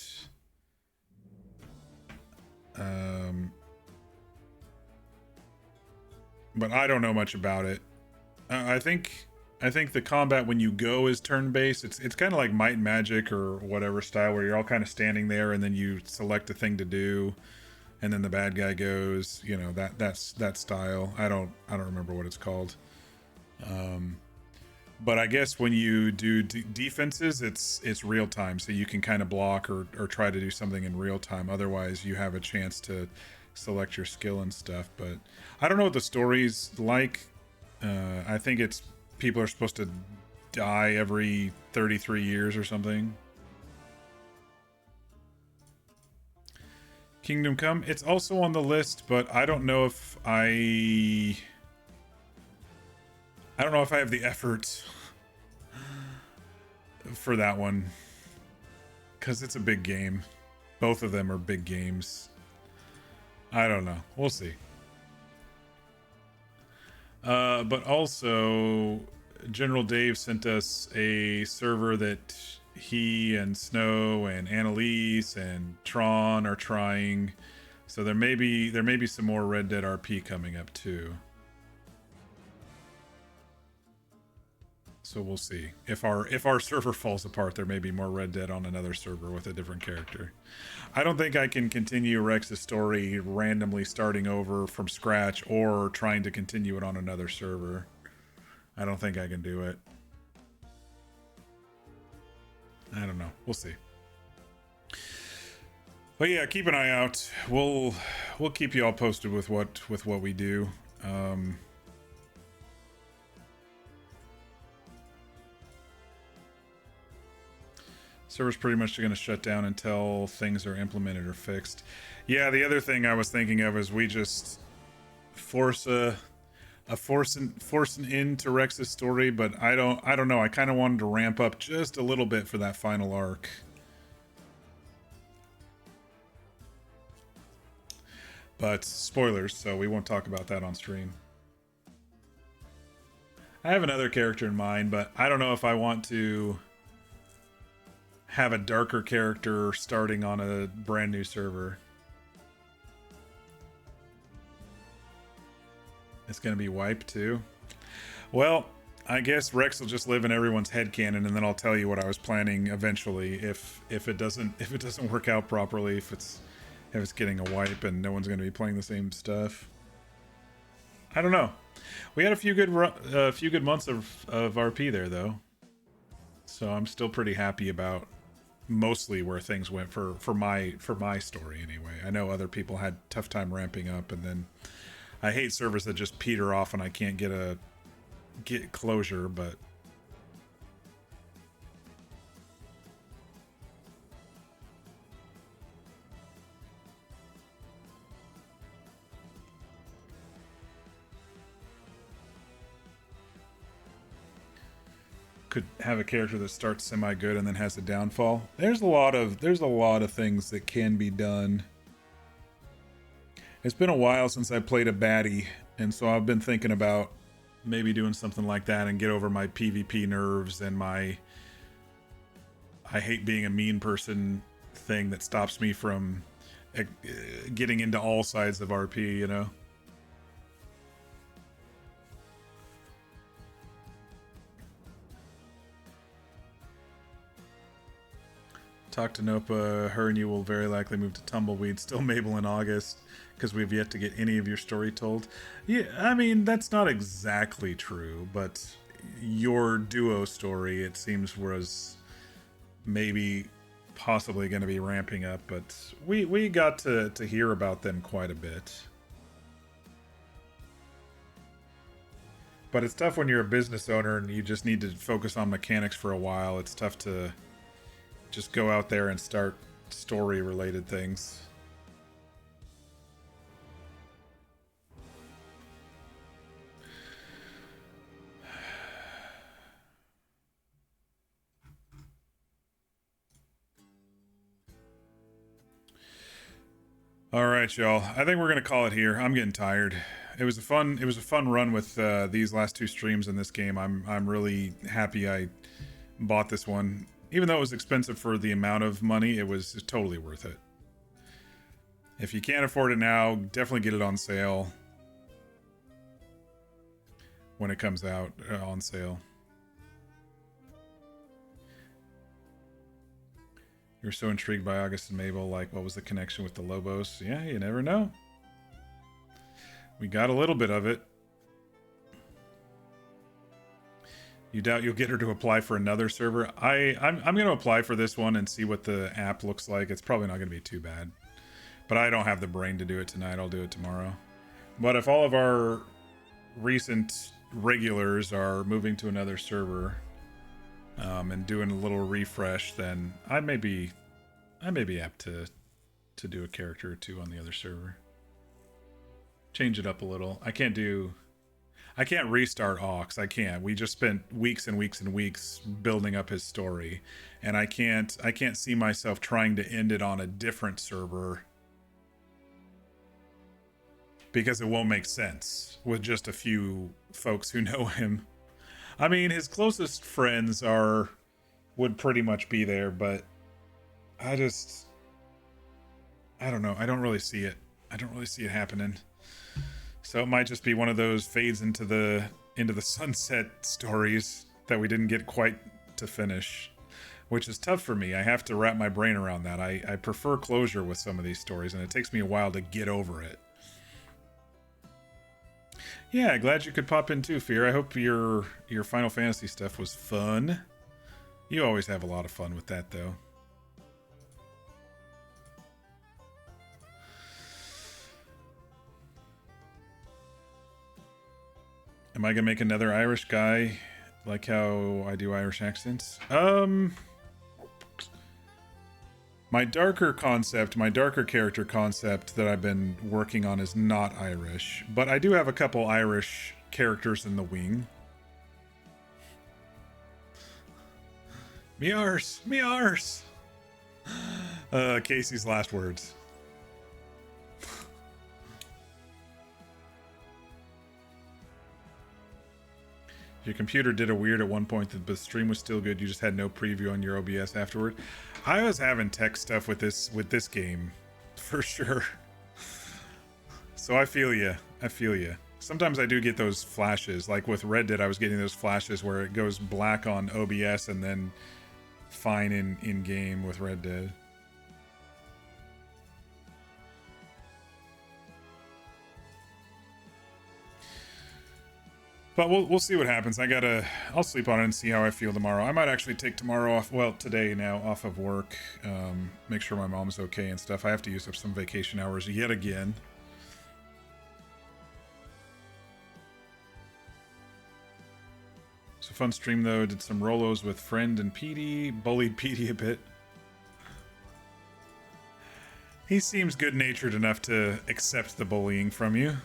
But I don't know much about it. I think I think the combat when you go is turn-based. It's kind of like Might and Magic or whatever style, where you're all kind of standing there and then you select a thing to do, and then the bad guy goes. You know, that's that style. I don't remember what it's called. But I guess when you do defenses, it's real time, so you can kind of block or try to do something in real time. Otherwise, you have a chance to select your skill and stuff. But I don't know what the story's like. I think it's people are supposed to die every 33 years or something. Kingdom Come, it's also on the list, but I don't know if I don't know if I have the effort for that one, because it's a big game. Both of them are big games. I don't know. We'll see. But also, General Dave sent us a server that he and Snow and Annalise and Tron are trying. So there may be some more Red Dead RP coming up too. So we'll see. If our server falls apart, there may be more Red Dead on another server with a different character. I don't think I can continue Rex's story randomly starting over from scratch or trying to continue it on another server. I don't think I can do it. I don't know. We'll see. But yeah, keep an eye out. We'll keep you all posted with what we do. Server's pretty much going to shut down until things are implemented or fixed. Yeah, the other thing I was thinking of is we just force an end to Rex's story, but I don't know. I kind of wanted to ramp up just a little bit for that final arc. But spoilers, so we won't talk about that on stream. I have another character in mind, but I don't know if I want to have a darker character starting on a brand new server. It's going to be wiped too. Well, I guess Rex will just live in everyone's headcanon, and then I'll tell you what I was planning eventually if it doesn't work out properly, if it's getting a wipe and no one's going to be playing the same stuff. I don't know. We had a few good months of RP there though. So I'm still pretty happy about mostly where things went for my story anyway. I know other people had tough time ramping up, and then I hate servers that just peter off and I can't get closure, but could have a character that starts semi-good and then has a downfall. There's a lot of things that can be done. It's been a while since I played a baddie, and so I've been thinking about maybe doing something like that and get over my PvP nerves and my I hate being a mean person thing that stops me from getting into all sides of RP, you know? Talk to Nopa. Her and you will very likely move to Tumbleweed. Still Mabel in August, because we've yet to get any of your story told. Yeah, I mean, that's not exactly true, but your duo story, it seems, was maybe possibly going to be ramping up, but we got to hear about them quite a bit. But it's tough when you're a business owner and you just need to focus on mechanics for a while. It's tough to just go out there and start story-related things. All right, y'all. I think we're gonna call it here. I'm getting tired. It was a fun run with these last two streams in this game. I'm really happy I bought this one. Even though it was expensive for the amount of money, it was totally worth it. If you can't afford it now, definitely get it on sale when it comes out on sale. You're so intrigued by August and Mabel, like what was the connection with the Lobos? Yeah, you never know. We got a little bit of it. You doubt you'll get her to apply for another server? I'm going to apply for this one and see what the app looks like. It's probably not going to be too bad. But I don't have the brain to do it tonight. I'll do it tomorrow. But if all of our recent regulars are moving to another server and doing a little refresh, then I may be apt to do a character or two on the other server. Change it up a little. I can't restart Ox. I can't. We just spent weeks and weeks and weeks building up his story, and I can't see myself trying to end it on a different server because it won't make sense with just a few folks who know him. I mean, his closest friends would pretty much be there, but I don't know. I don't really see it. I don't really see it happening. So it might just be one of those fades into the sunset stories that we didn't get quite to finish, which is tough for me. I have to wrap my brain around that. I prefer closure with some of these stories, and it takes me a while to get over it. Yeah, glad you could pop in too, Fear. I hope your Final Fantasy stuff was fun. You always have a lot of fun with that, though. Am I gonna make another Irish guy like how I do Irish accents? My darker character concept that I've been working on is not Irish, but I do have a couple Irish characters in the wing. Me arse! Me arse! Casey's last words. Your computer did a weird at one point, but the stream was still good. You just had no preview on your OBS afterward. I was having tech stuff with this game, for sure. So I feel you. I feel you. Sometimes I do get those flashes. Like with Red Dead, I was getting those flashes where it goes black on OBS and then fine in game with Red Dead. But we'll see what happens. I'll sleep on it and see how I feel tomorrow. I might actually take tomorrow off, well, today now, off of work. Make sure my mom's okay and stuff. I have to use up some vacation hours yet again. It's a fun stream though. Did some Rolos with Friend and Petey. Bullied Petey a bit. He seems good-natured enough to accept the bullying from you.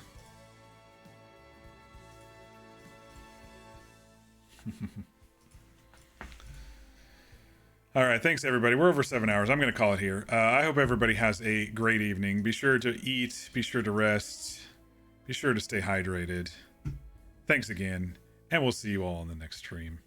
All right, thanks everybody. We're over 7 hours. I'm going to call it here. I hope everybody has a great evening. Be sure to eat, be sure to rest, be sure to stay hydrated. Thanks again, and we'll see you all on the next stream.